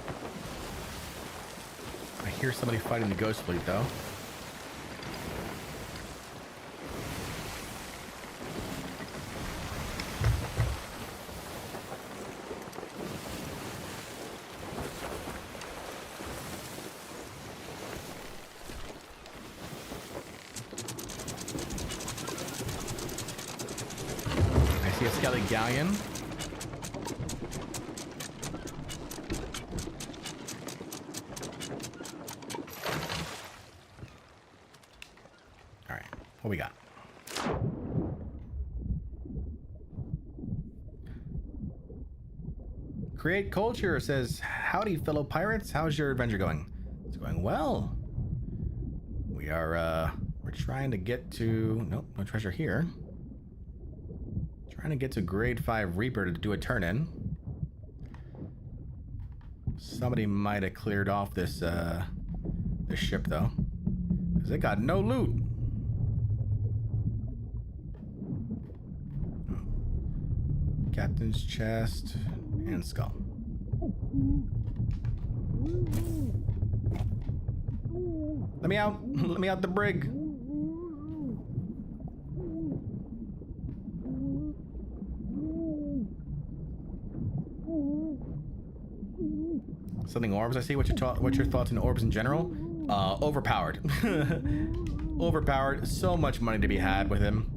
Speaker 1: I hear somebody fighting the ghost fleet though. I see a skelly galleon. What we got? Create Culture says, howdy fellow pirates, how's your adventure going? It's going well. We are we're trying to get to, nope, no treasure here. Trying to get to grade 5 Reaper to do a turn in. Somebody might have cleared off this this ship though, because it got no loot. Captain's chest and skull. Let me out. Let me out the brig. Something orbs. I see. What's your thoughts on orbs in general? Overpowered. Overpowered. So much money to be had with him.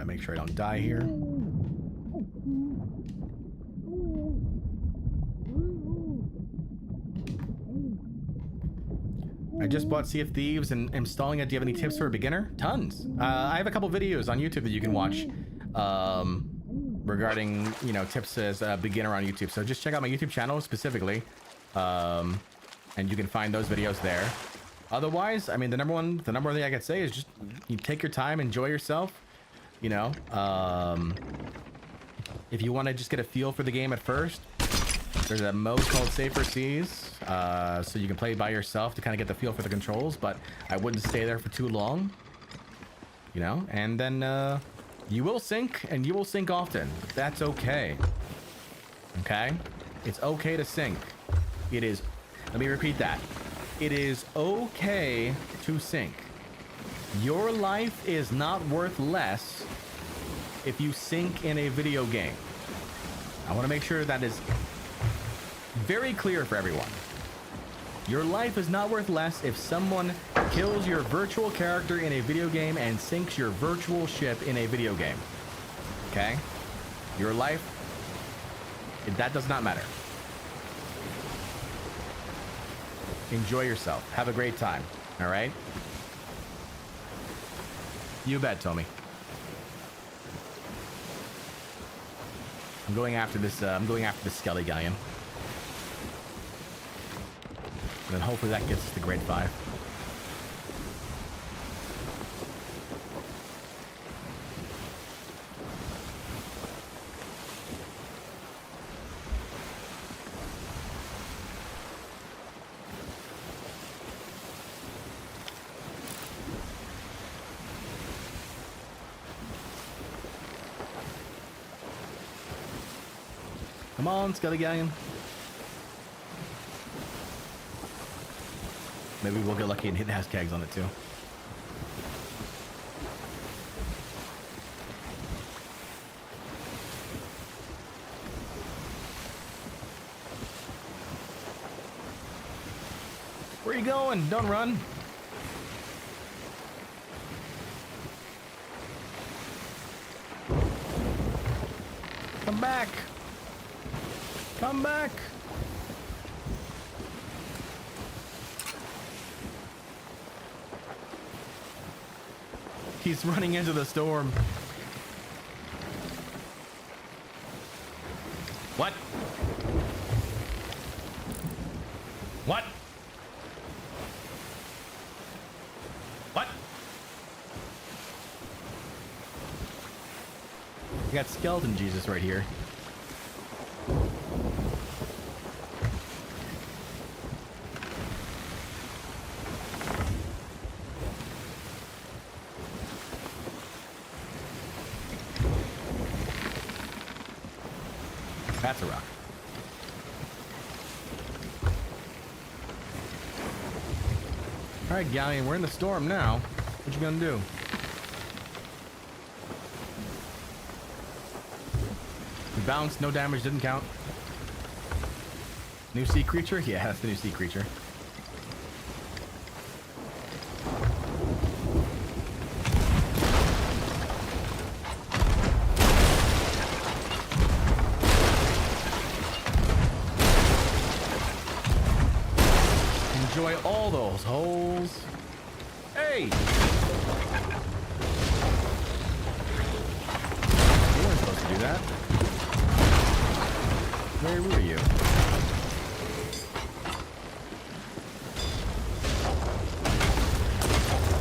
Speaker 1: Make sure I don't die here. I just bought Sea of Thieves and installing it. Do you have any tips for a beginner? Tons. I have a couple videos on YouTube that you can watch regarding, you know, tips as a beginner on YouTube. So just check out my YouTube channel specifically, and you can find those videos there. Otherwise, I mean, the number one thing I could say is just you take your time, enjoy yourself. You know, if you want to just get a feel for the game at first, there's a mode called Safer Seas, so you can play by yourself to kind of get the feel for the controls, but I wouldn't stay there for too long. you know, and then you will sink, and you will sink often. That's okay. Okay? It's okay to sink. It is, let me repeat that. It is okay to sink. Your life is not worth less if you sink in a video game. I want to make sure that is very clear for everyone. Your life is not worth less if someone kills your virtual character in a video game and sinks your virtual ship in a video game. Okay? Your life, that does not matter. Enjoy yourself. Have a great time. All right? You bet, Tommy. I'm going after this. I'm going after the Skelly Galleon. And then hopefully that gets us to grade 5. Come on, Skelly Galleon. Maybe we'll get lucky and hit has kegs on it too. Where are you going? Don't run. Come back. Come back. He's running into the storm. What? What? What? We got Skeleton Jesus right here. That's a rock. All right, Galleon, we're in the storm now. What you gonna do? You bounced, no damage, didn't count. New sea creature? Yeah, that's the new sea creature. Enjoy all those holes. Hey! You weren't supposed to do that. Where were you?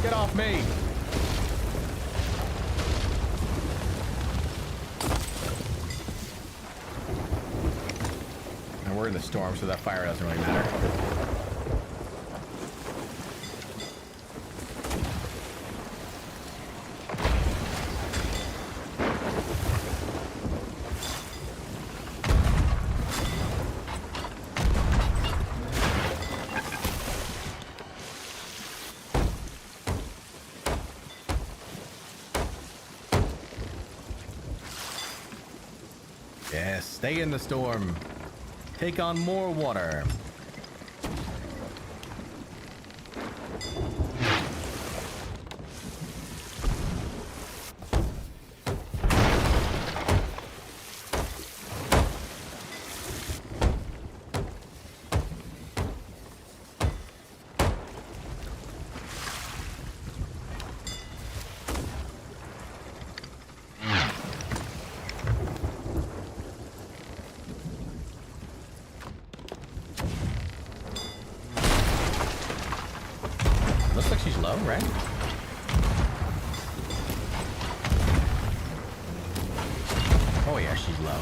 Speaker 1: Get off me! And we're in the storm, so that fire doesn't really matter. Yes, stay in the storm. Take on more water. Looks like she's low, right? Oh yeah, she's low.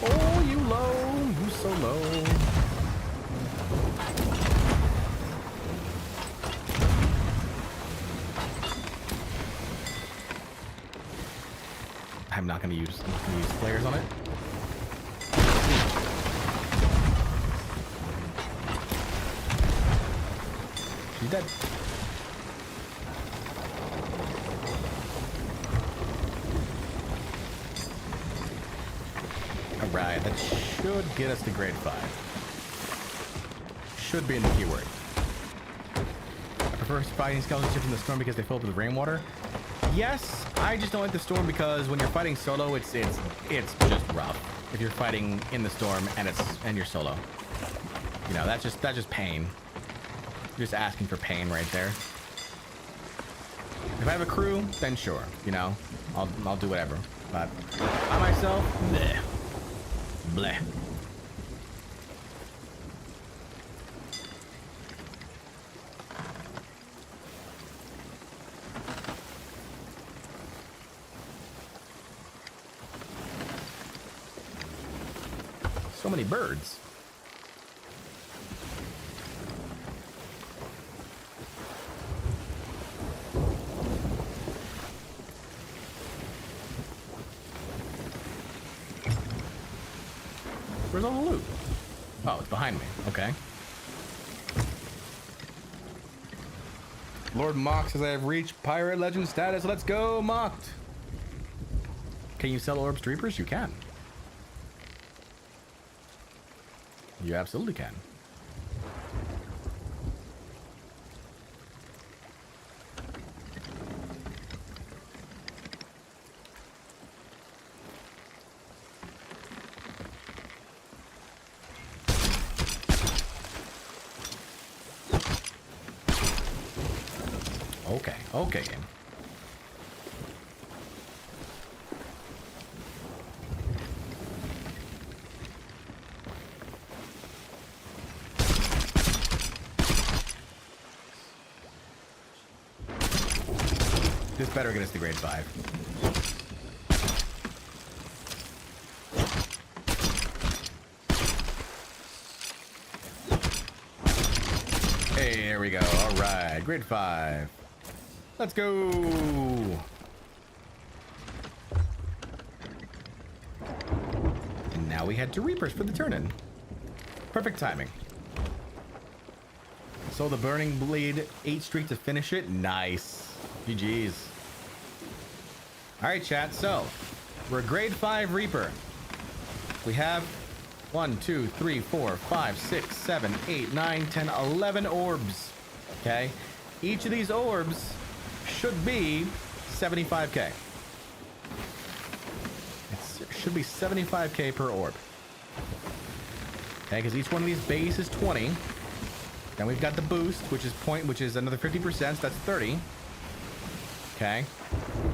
Speaker 1: Oh, you low. You so low. I'm not gonna use flares on it. She's dead. Alright, that should get us to grade 5. Should be in the keyword. I prefer fighting skeletons in the storm because they fill up with rainwater. Yes, I just don't like the storm because when you're fighting solo, it's just rough. If you're fighting in the storm and you're solo, you know, that's just pain. You're just asking for pain right there. If I have a crew, then sure, you know, I'll do whatever. But by myself, bleh, bleh. So many birds. Where's all the loot? Oh, it's behind me. Okay. Lord Mock says I have reached pirate legend status. Let's go, Mocked. Can you sell orbs to reapers? You can. You absolutely can. Okay, game. This better get us to grade 5. Hey, there we go. All right, grade 5. Let's go. And now we head to Reapers for the turn-in. Perfect timing. So the Burning Blade 8 streak to finish it. Nice. GG's. All right, chat. So we're grade 5 Reaper. We have 1, 2, 3, 4, 5, 6, 7, 8, 9, 10, 11 orbs. Okay. Each of these orbs should be 75k. It should be 75k per orb. Okay, because each one of these base is 20. Then we've got the boost, which is another 50%. That's 30. Okay.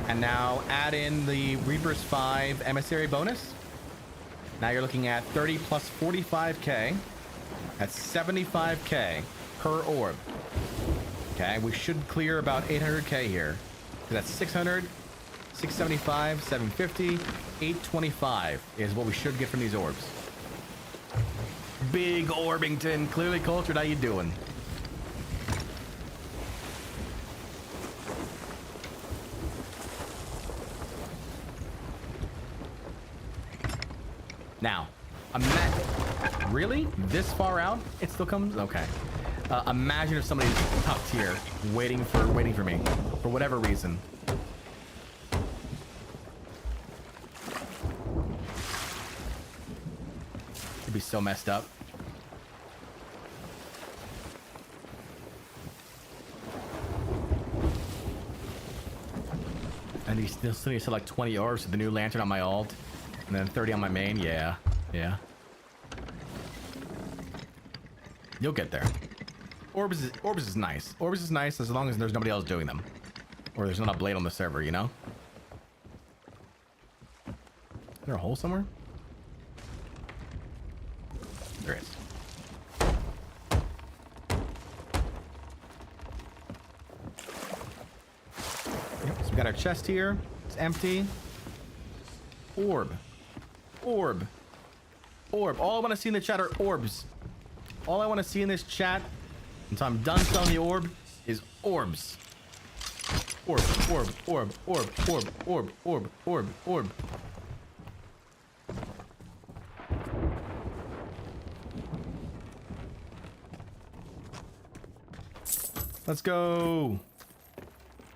Speaker 1: And now add in the Reaper's 5 emissary bonus. Now you're looking at 30 plus 45k. That's 75k per orb. Okay, we should clear about 800k here. So that's 600, 675, 750, 825 is what we should get from these orbs. Big Orbington, clearly cultured. How you doing? Now, really? This far out? It still comes? Okay. Imagine if somebody's tucked here, waiting for me, for whatever reason. It'd be so messed up. And you still need to select 20 orbs with the new lantern on my alt, and then 30 on my main. Yeah. You'll get there. Orbs is nice. Orbs is nice as long as there's nobody else doing them. Or there's not a blade on the server, you know? Is there a hole somewhere? There is. Yep, so we got our chest here. It's empty. Orb. All I want to see in the chat are orbs. All I want to see in this chat until I'm done selling the orb is orbs. Orb, orb, orb, orb, orb, orb, orb, orb, orb. Let's go.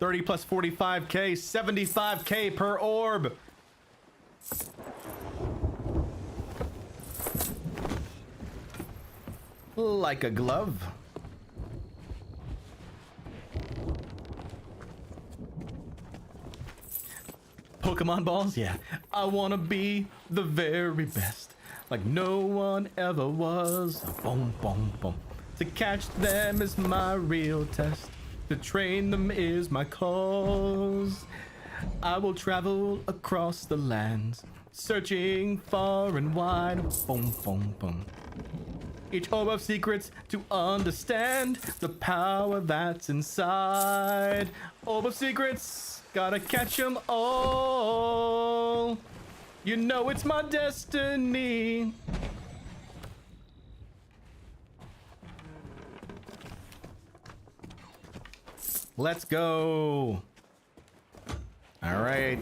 Speaker 1: 30 plus 45k, 75k per orb. Like a glove. Pokemon balls? Yeah. I wanna be the very best, like no one ever was. Boom, boom, boom. To catch them is my real test. To train them is my cause. I will travel across the lands, searching far and wide. Boom, boom, boom. Each orb of secrets to understand the power that's inside. Orb of secrets, gotta catch 'em all. You know it's my destiny. Let's go. All right.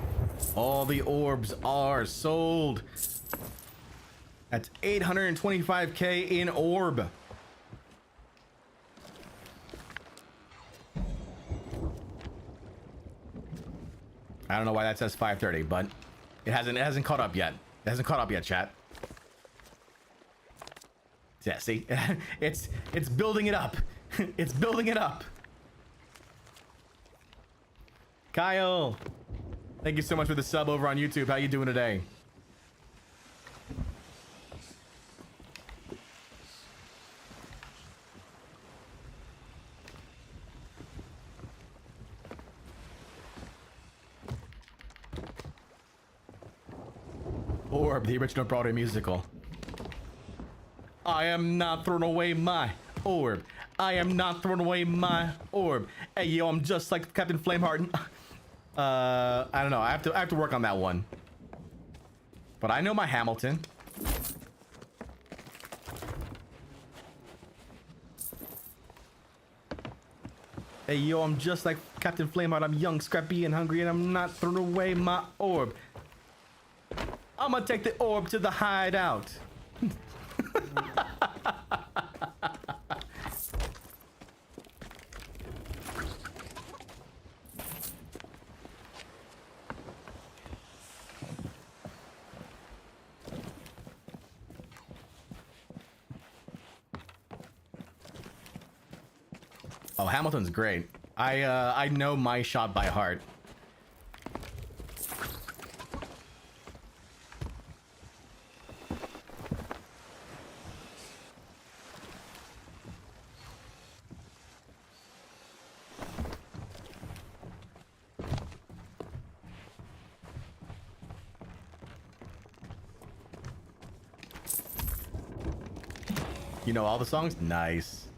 Speaker 1: All the orbs are sold. That's 825k in orb. I don't know why that says 5:30, but it hasn't caught up yet. It hasn't caught up yet, chat. Yeah, see? it's building it up. It's building it up. Kyle, thank you so much for the sub over on YouTube. How you doing today? Orb, the original Broadway musical. I am not throwing away my orb. I am not throwing away my orb. Hey, yo, I'm just like Captain Flameheart. I don't know. I have to work on that one. But I know my Hamilton. Hey, yo, I'm just like Captain Flameheart. I'm young, scrappy, and hungry, and I'm not throwing away my orb. I'm gonna take the orb to the hideout. Oh, Hamilton's great. I know my shot by heart. You know all the songs? Nice.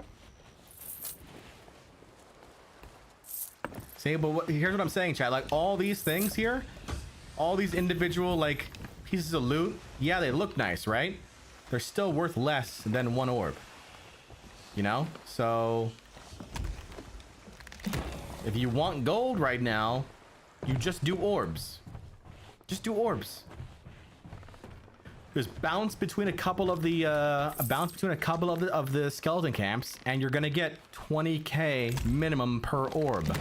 Speaker 1: See, but here's what I'm saying, chat. Like, all these things here, all these individual, like, pieces of loot, yeah, they look nice, right? They're still worth less than one orb. You know? So, if you want gold right now, you just do orbs. Just do orbs. Just bounce between a couple of the of the skeleton camps, and you're gonna get 20k minimum per orb.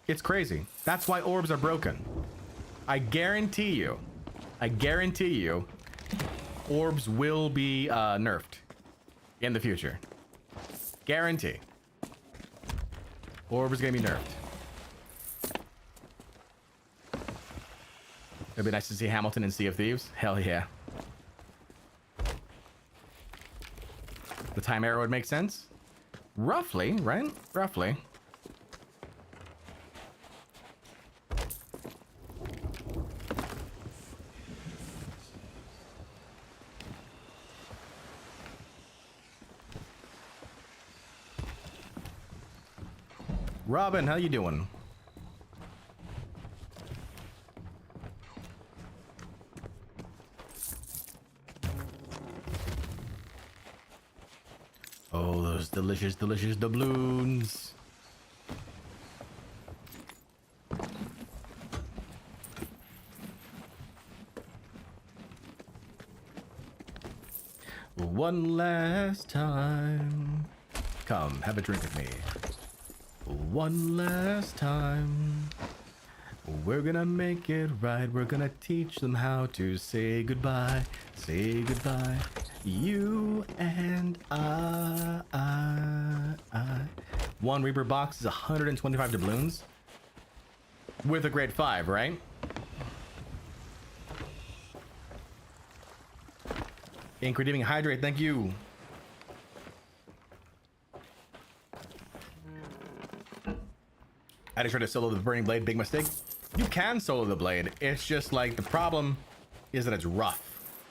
Speaker 1: It's crazy. That's why orbs are broken. I guarantee you, orbs will be nerfed in the future. Guarantee. Orb is gonna be nerfed. It'd be nice to see Hamilton in Sea of Thieves. Hell yeah. The time arrow would make sense? Roughly, right? Roughly. Robin, how you doing? Oh, those delicious, delicious doubloons. One last time. Come, have a drink with me. One last time. We're gonna make it right. We're gonna teach them how to say goodbye. Say goodbye. You and I. One Reaper box is 125 doubloons. With a grade 5, right? Ink redeeming hydrate, thank you. I just tried to solo the burning blade, big mistake. You can solo the blade. It's just like the problem is that it's rough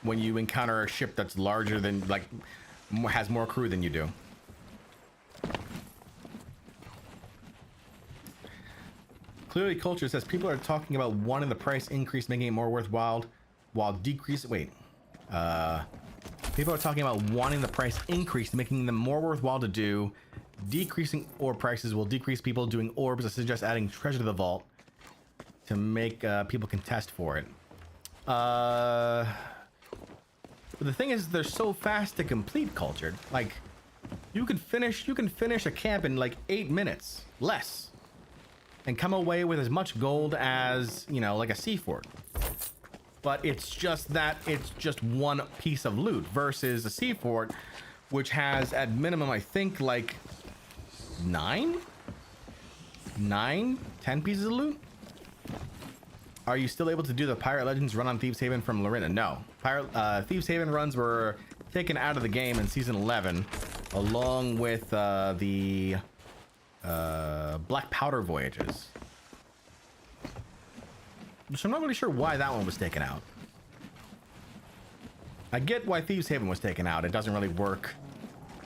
Speaker 1: when you encounter a ship that's larger than, like, has more crew than you do. Clearly Culture says people are talking about wanting the price increase, making it more worthwhile while decreasing. Wait. People are talking about wanting the price increase, making them more worthwhile to do. Decreasing orb prices will decrease people doing orbs. I suggest adding treasure to the vault to make people contest for it. But the thing is, they're so fast to complete, Cultured. Like, you can finish a camp in like 8 minutes, less, and come away with as much gold as, you know, like a sea fort. But it's just that it's just one piece of loot versus a sea fort, which has at minimum, I think, like 10 pieces of loot. Are you still able to do the Pirate Legends run on Thieves Haven from Lorinda? No. Thieves Haven runs were taken out of the game in Season 11, along with the Black Powder Voyages. So I'm not really sure why that one was taken out. I get why Thieves Haven was taken out. It doesn't really work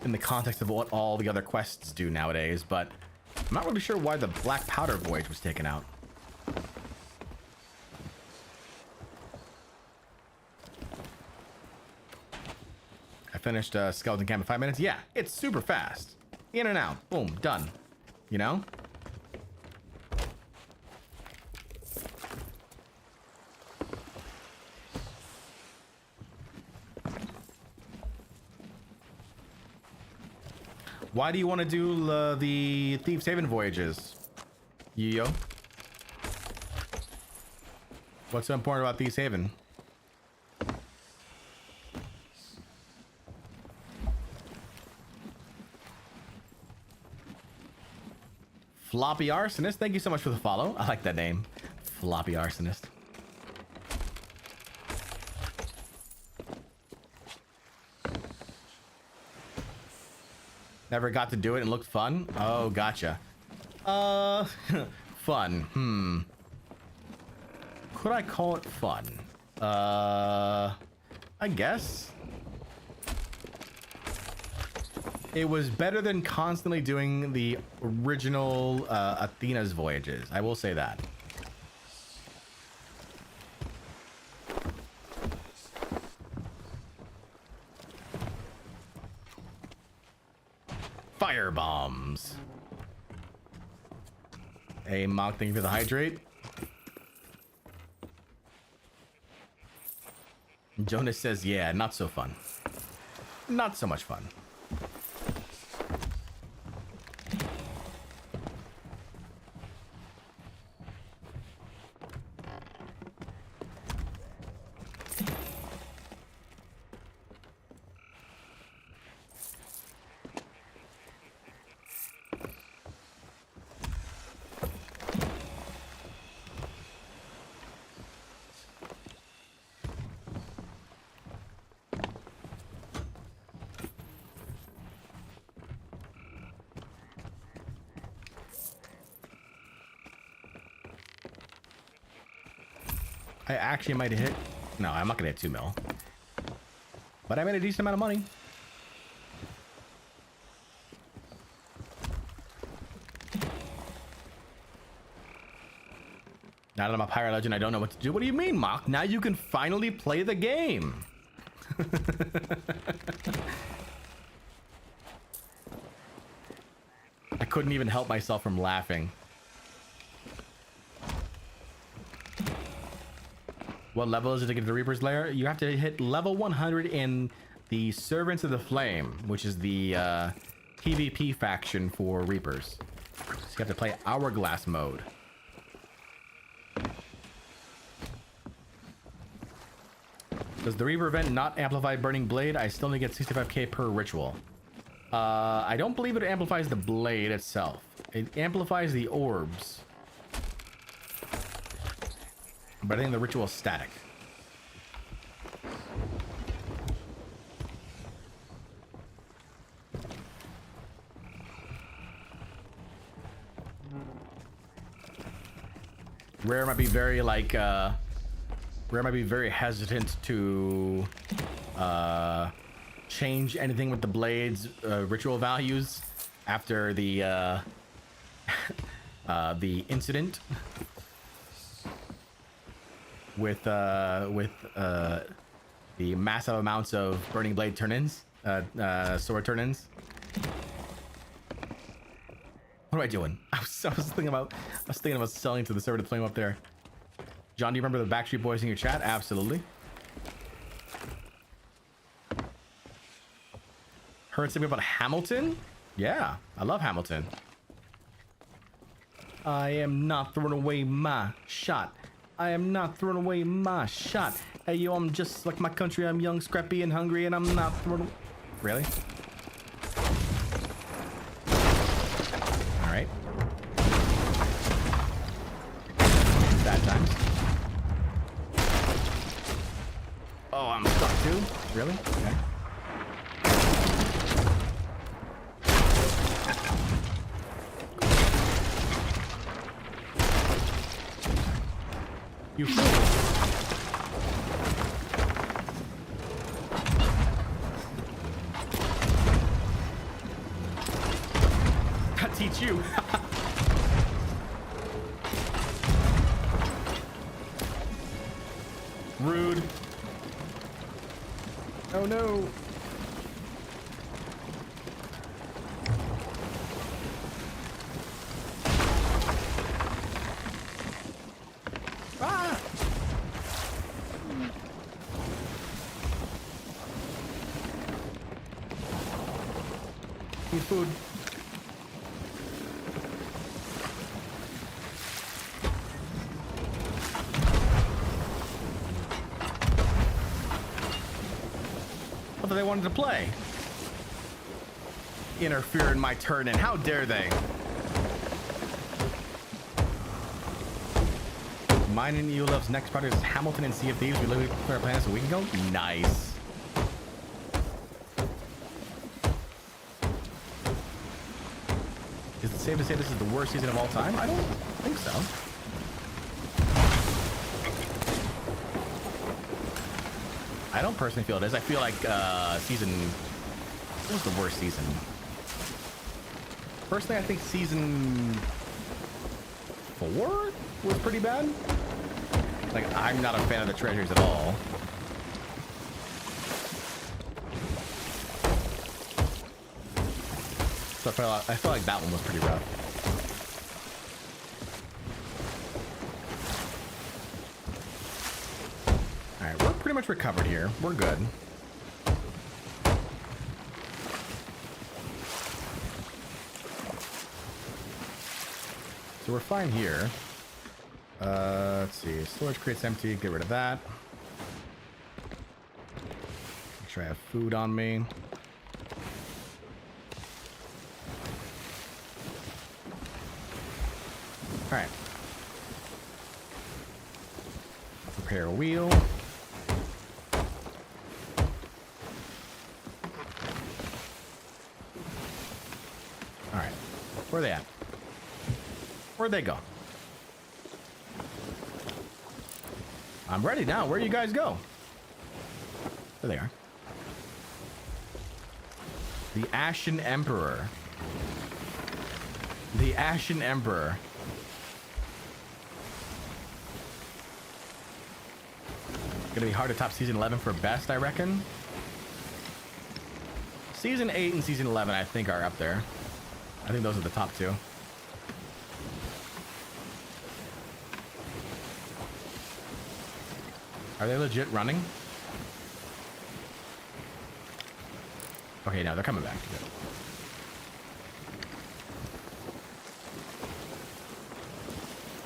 Speaker 1: in the context of what all the other quests do nowadays, but I'm not really sure why the Black Powder Voyage was taken out. I finished Skeleton Camp in 5 minutes. Yeah, it's super fast. In and out. Boom, done. You know? Why do you want to do the Thieves Haven voyages, Yo? What's so important about Thieves Haven? Floppy Arsonist, thank you so much for the follow. I like that name. Floppy Arsonist. Never got to do it and looked fun? Oh, gotcha. Fun. Could I call it fun? I guess. It was better than constantly doing the original Athena's voyages. I will say that. Fire bombs. Hey, Mock, thank you for the hydrate. Jonas says, yeah, not so fun. Not so much fun. I actually might have hit. No, I'm not gonna hit 2 mil. But I made a decent amount of money. Now that I'm a Pirate Legend, I don't know what to do. What do you mean, Mock? Now you can finally play the game. I couldn't even help myself from laughing. What level is it to get to the Reaper's Lair? You have to hit level 100 in the Servants of the Flame, which is the PvP faction for Reapers. So you have to play Hourglass mode. Does the Reaper event not amplify Burning Blade? I still need to get 65k per ritual. I don't believe it amplifies the blade itself. It amplifies the orbs. But I think the ritual is static. Rare might be very like Rare might be very hesitant to change anything with the blade's ritual values after the incident with the massive amounts of burning blade turn-ins, sword turn-ins. What am I doing? I was thinking about selling to the server to flame up there. John, do you remember the Backstreet Boys in your chat? Absolutely. Heard something about Hamilton? Yeah, I love Hamilton. I am not throwing away my shot. I am not throwing away my shot. Hey, yo, I'm just like my country. I'm young, scrappy, and hungry, and I'm not throwing... Really? All right. Bad times. Oh, I'm stuck too? Really? Okay. You fool. I'll teach you. Rude. Oh no. Ah! Need food. I thought they wanted to play. Interfere in my turn, and how dare they? Mine and Eulov's next project is Hamilton and Sea of Thieves. We literally put our plans a week ago. Nice. Is it safe to say this is the worst season of all time? I don't think so. I don't personally feel it is. I feel like season... What was the worst season? Personally, I think season 4 was pretty bad. Like, I'm not a fan of the treasures at all. So I feel like that one was pretty rough. Alright, we're pretty much recovered here. We're good. So we're fine here. Let's see. Storage crate's empty. Get rid of that. Make sure I have food on me. Alright. Repair a wheel. Alright. Where are they at? Where'd they go? I'm ready now. Where you guys go? There they are. The Ashen Emperor. The Ashen Emperor. Gonna be hard to top season 11 for best, I reckon. Season 8 and season 11, I think, are up there. I think those are the top two. Are they legit running? Okay, now they're coming back. Good.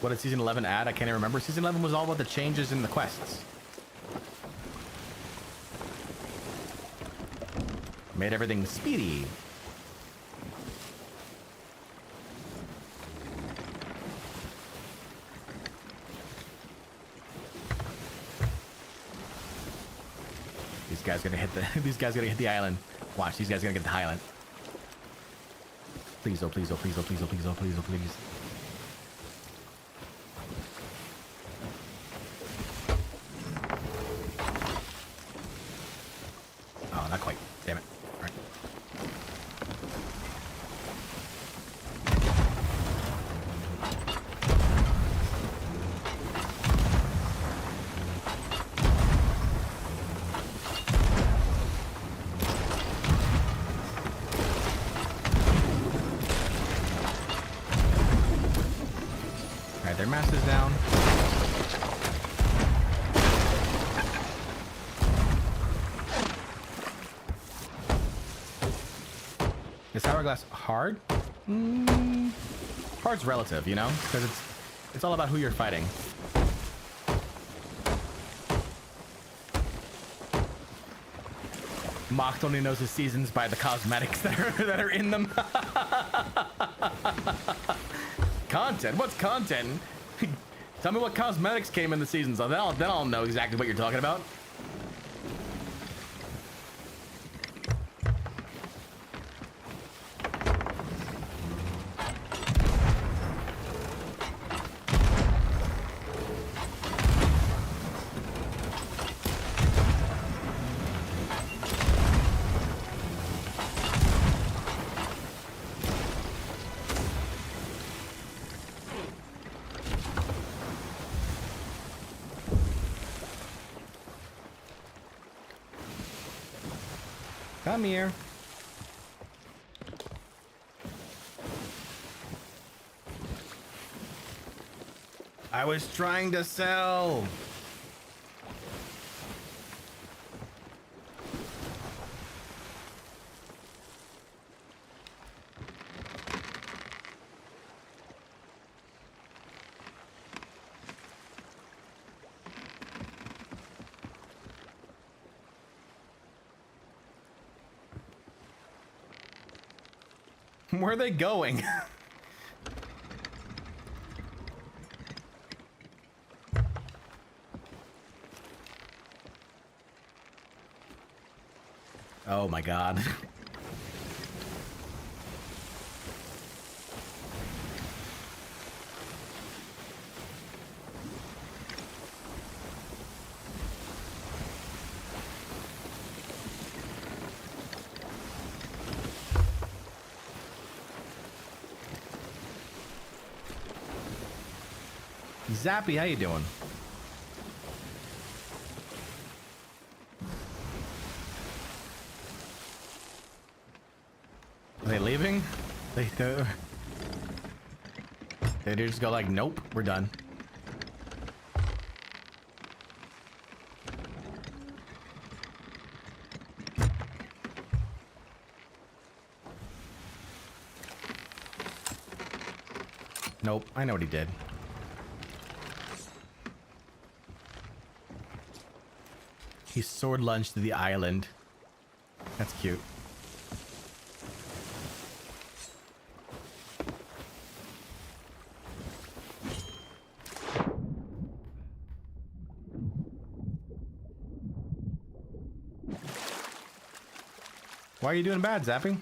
Speaker 1: What did Season 11 add? I can't even remember. Season 11 was all about the changes in the quests. Made everything speedy. These guys gonna hit the these guys gonna hit the island. Watch, these guys gonna get the island. Please, oh please, oh please, oh please, oh please, oh please, oh please. Oh, not quite. Damn it. All right. Alright, their master's down. Is hourglass hard? Hard's relative, you know, because it's all about who you're fighting. Mocked only knows his seasons by the cosmetics that are in them. Content? What's content? Tell me what cosmetics came in the seasons. Then I'll know exactly what you're talking about. Come here. I was trying to sell. Where are they going? Oh my god. Zappy, how you doing? Are they leaving? They just go like, nope, we're done. Nope, I know what he did. He sword lunged to the island. That's cute. Why are you doing bad, Zapping?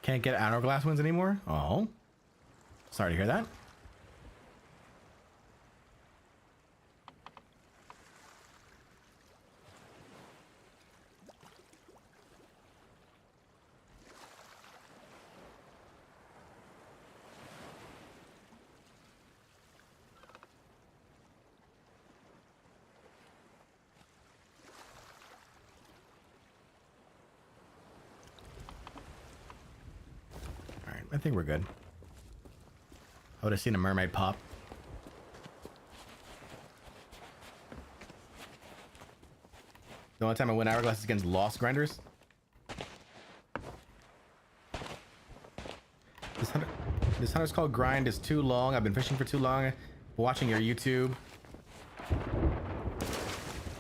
Speaker 1: Can't get hourglass wins anymore? Oh. Sorry to hear that. think we're good. I would have seen a mermaid pop. The only time I win hourglass is against lost grinders. This hunter's called grind is too long. I've been fishing for too long. Watching your YouTube.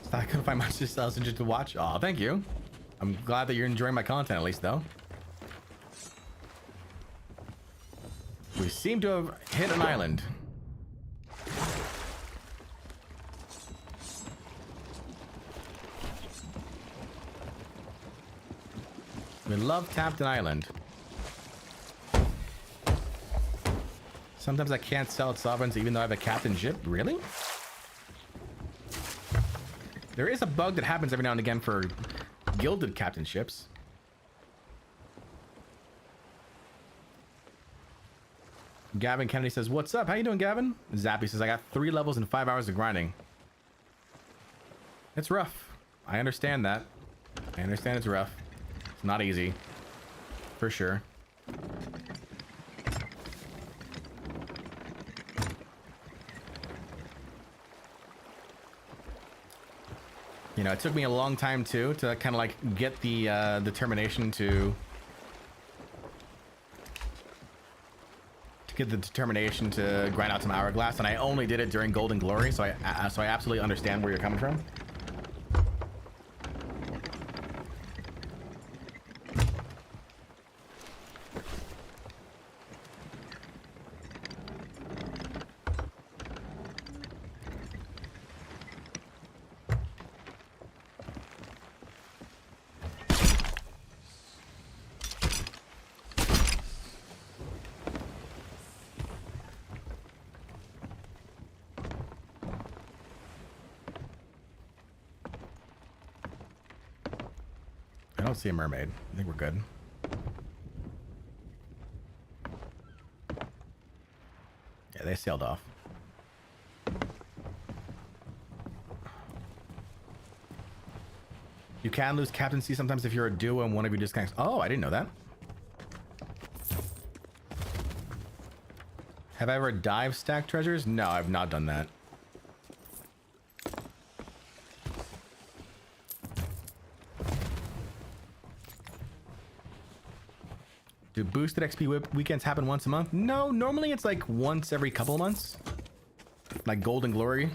Speaker 1: So I couldn't find much else interesting to watch. Oh, thank you. I'm glad that you're enjoying my content at least, though. We seem to have hit an island. We love tapped an island. Sometimes I can't sell at sovereigns even though I have a captain ship. Really? There is a bug that happens every now and again for gilded captain ships. Gavin Kennedy says, "What's up? How you doing, Gavin?" Zappy says, "I got 3 levels and 5 hours of grinding." It's rough. I understand that. I understand it's rough. It's not easy. For sure. You know, it took me a long time too to kind of like get the determination to grind out some hourglass, and I only did it during Golden Glory, so I absolutely understand where you're coming from. I don't see a mermaid. I think we're good. Yeah, they sailed off. You can lose captaincy sometimes if you're a duo and one of you disconnects. Oh, I didn't know that. Have I ever dive stack treasures? No, I've not done that. Do boosted XP weekends happen once a month? No, normally it's like once every couple of months. Like Golden Glory.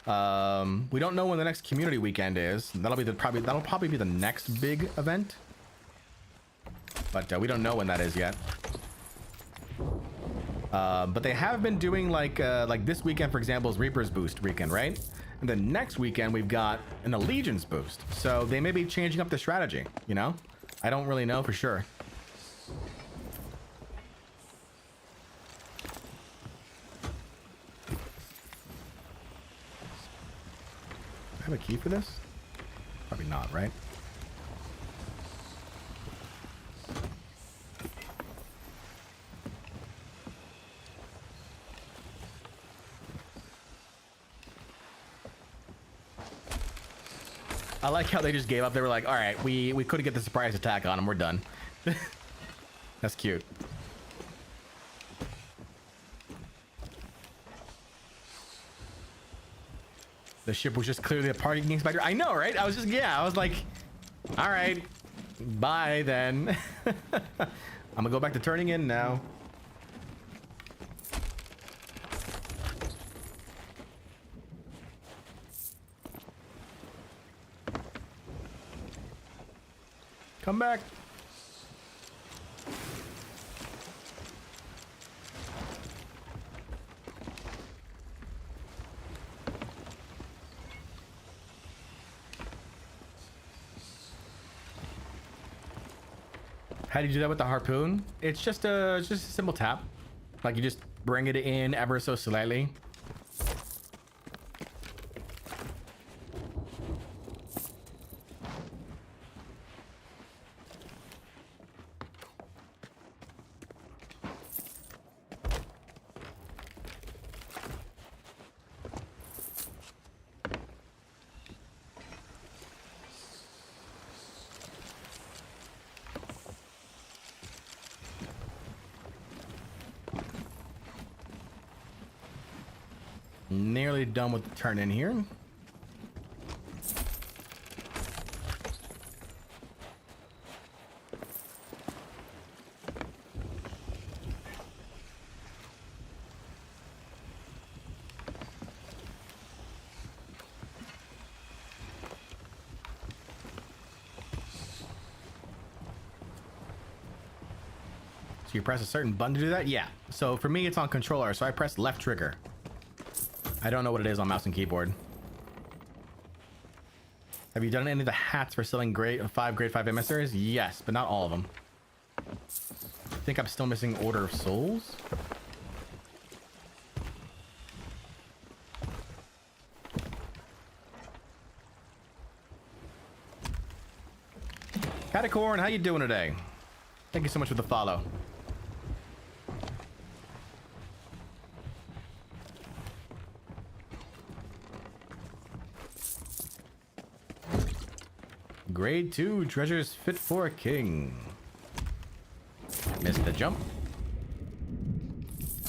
Speaker 1: We don't know when the next community weekend is. That'll probably be the next big event. But we don't know when that is yet. But they have been doing like this weekend, for example, is Reaper's Boost weekend, right? And then next weekend we've got an Allegiance Boost. So they may be changing up the strategy, you know? I don't really know for sure. I have a key for this? Probably not, right? I like how they just gave up. They were like, all right, we couldn't get the surprise attack on them. We're done. That's cute. The ship was just clearly a party king spider. I know, right? I was like, all right, bye then. I'm gonna go back to turning in now. Come back. How do you do that with the harpoon? It's just a simple tap. Like you just bring it in ever so slightly. Nearly done with the turn in here. You press a certain button to do that? Yeah. So for me, it's on controller, so I press left trigger. I don't know what it is on mouse and keyboard. Have you done any of the hats for selling grade 5 emissaries? Yes, but not all of them. I think I'm still missing Order of Souls. Catacorn, how you doing today? Thank you so much for the follow. Grade 2 treasures fit for a king. Missed the jump.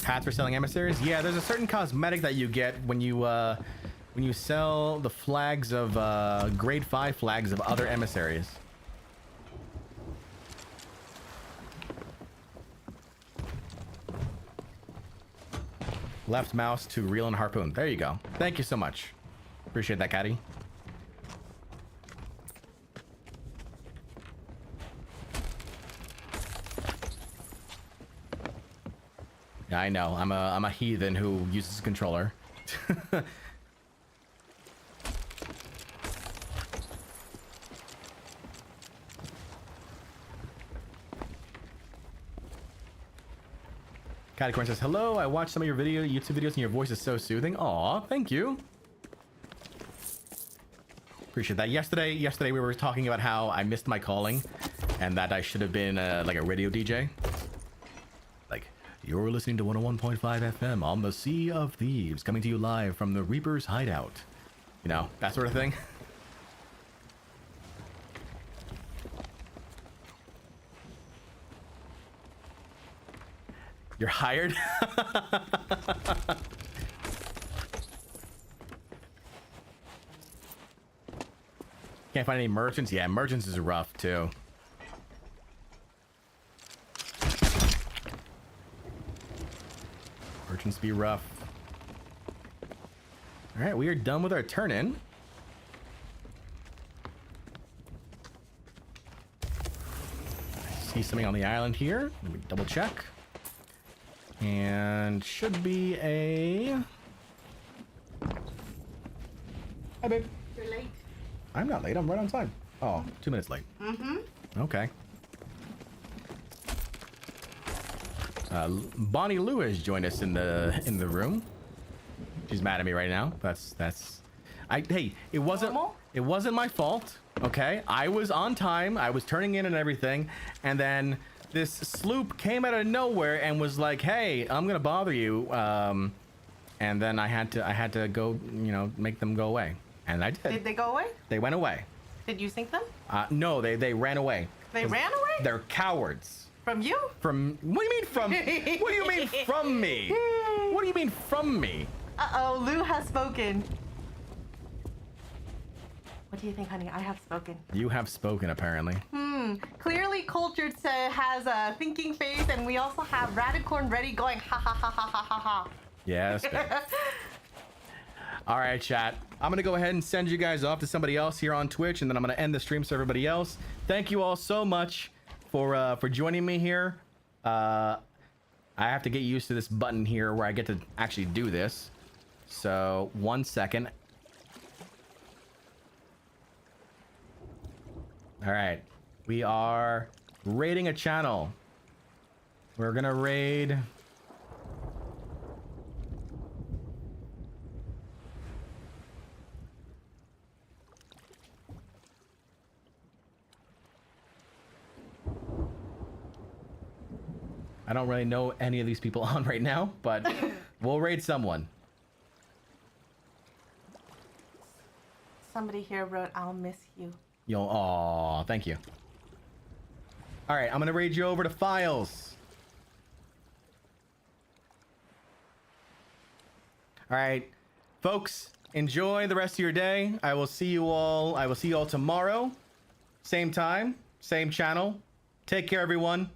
Speaker 1: Hats for selling emissaries. Yeah, there's a certain cosmetic that you get when you sell the flags of grade 5 flags of other emissaries. Left mouse to reel and harpoon. There you go. Thank you so much. Appreciate that, Caddy. Yeah, I know. I'm a heathen who uses a controller. Catacorn says, hello, I watched some of your YouTube videos and your voice is so soothing. Aw, thank you. Appreciate that. Yesterday we were talking about how I missed my calling and that I should have been like a radio DJ. Like, you're listening to 101.5 FM on the Sea of Thieves, coming to you live from the Reaper's hideout. You know, that sort of thing. You're hired? Can't find any merchants? Yeah, merchants is rough too. Merchants be rough. Alright, we are done with our turn in. I see something on the island here. Let me double check. And should be a... Hi, babe.
Speaker 2: You're late.
Speaker 1: I'm not late. I'm right on time. Oh, 2 minutes late.
Speaker 2: Mm-hmm.
Speaker 1: Okay. Bonnie Lou has joined us in the room. She's mad at me right now. Hey, it wasn't my fault. Okay, I was on time. I was turning in and everything, and then this sloop came out of nowhere and was like, "Hey, I'm gonna bother you," and then I had to go, you know, make them go away, and I did.
Speaker 2: Did they go away?
Speaker 1: They went away.
Speaker 2: Did you sink them?
Speaker 1: No, they ran away.
Speaker 2: They ran away?
Speaker 1: They're cowards.
Speaker 2: From you?
Speaker 1: From what do you mean from? What do you mean from me? What do you mean from me?
Speaker 2: Uh-oh, Lou has spoken. What do you think, honey? I have spoken.
Speaker 1: You have spoken, apparently.
Speaker 2: Clearly Cultured has a thinking face, and we also have Radicorn ready going ha ha ha ha ha ha ha.
Speaker 1: Yeah, that's fair. All right, chat. I'm going to go ahead and send you guys off to somebody else here on Twitch, and then I'm going to end the stream so everybody else. Thank you all so much for joining me here. I have to get used to this button here where I get to actually do this. So, 1 second. All right. We are raiding a channel. We're going to raid... I don't really know any of these people on right now, but we'll raid someone.
Speaker 2: Somebody here wrote, I'll miss you.
Speaker 1: Yo, aw, thank you. All right, I'm gonna raid you over to files. All right, Folks, enjoy the rest of your day. I will see you all tomorrow. Same time, same channel. Take care, everyone.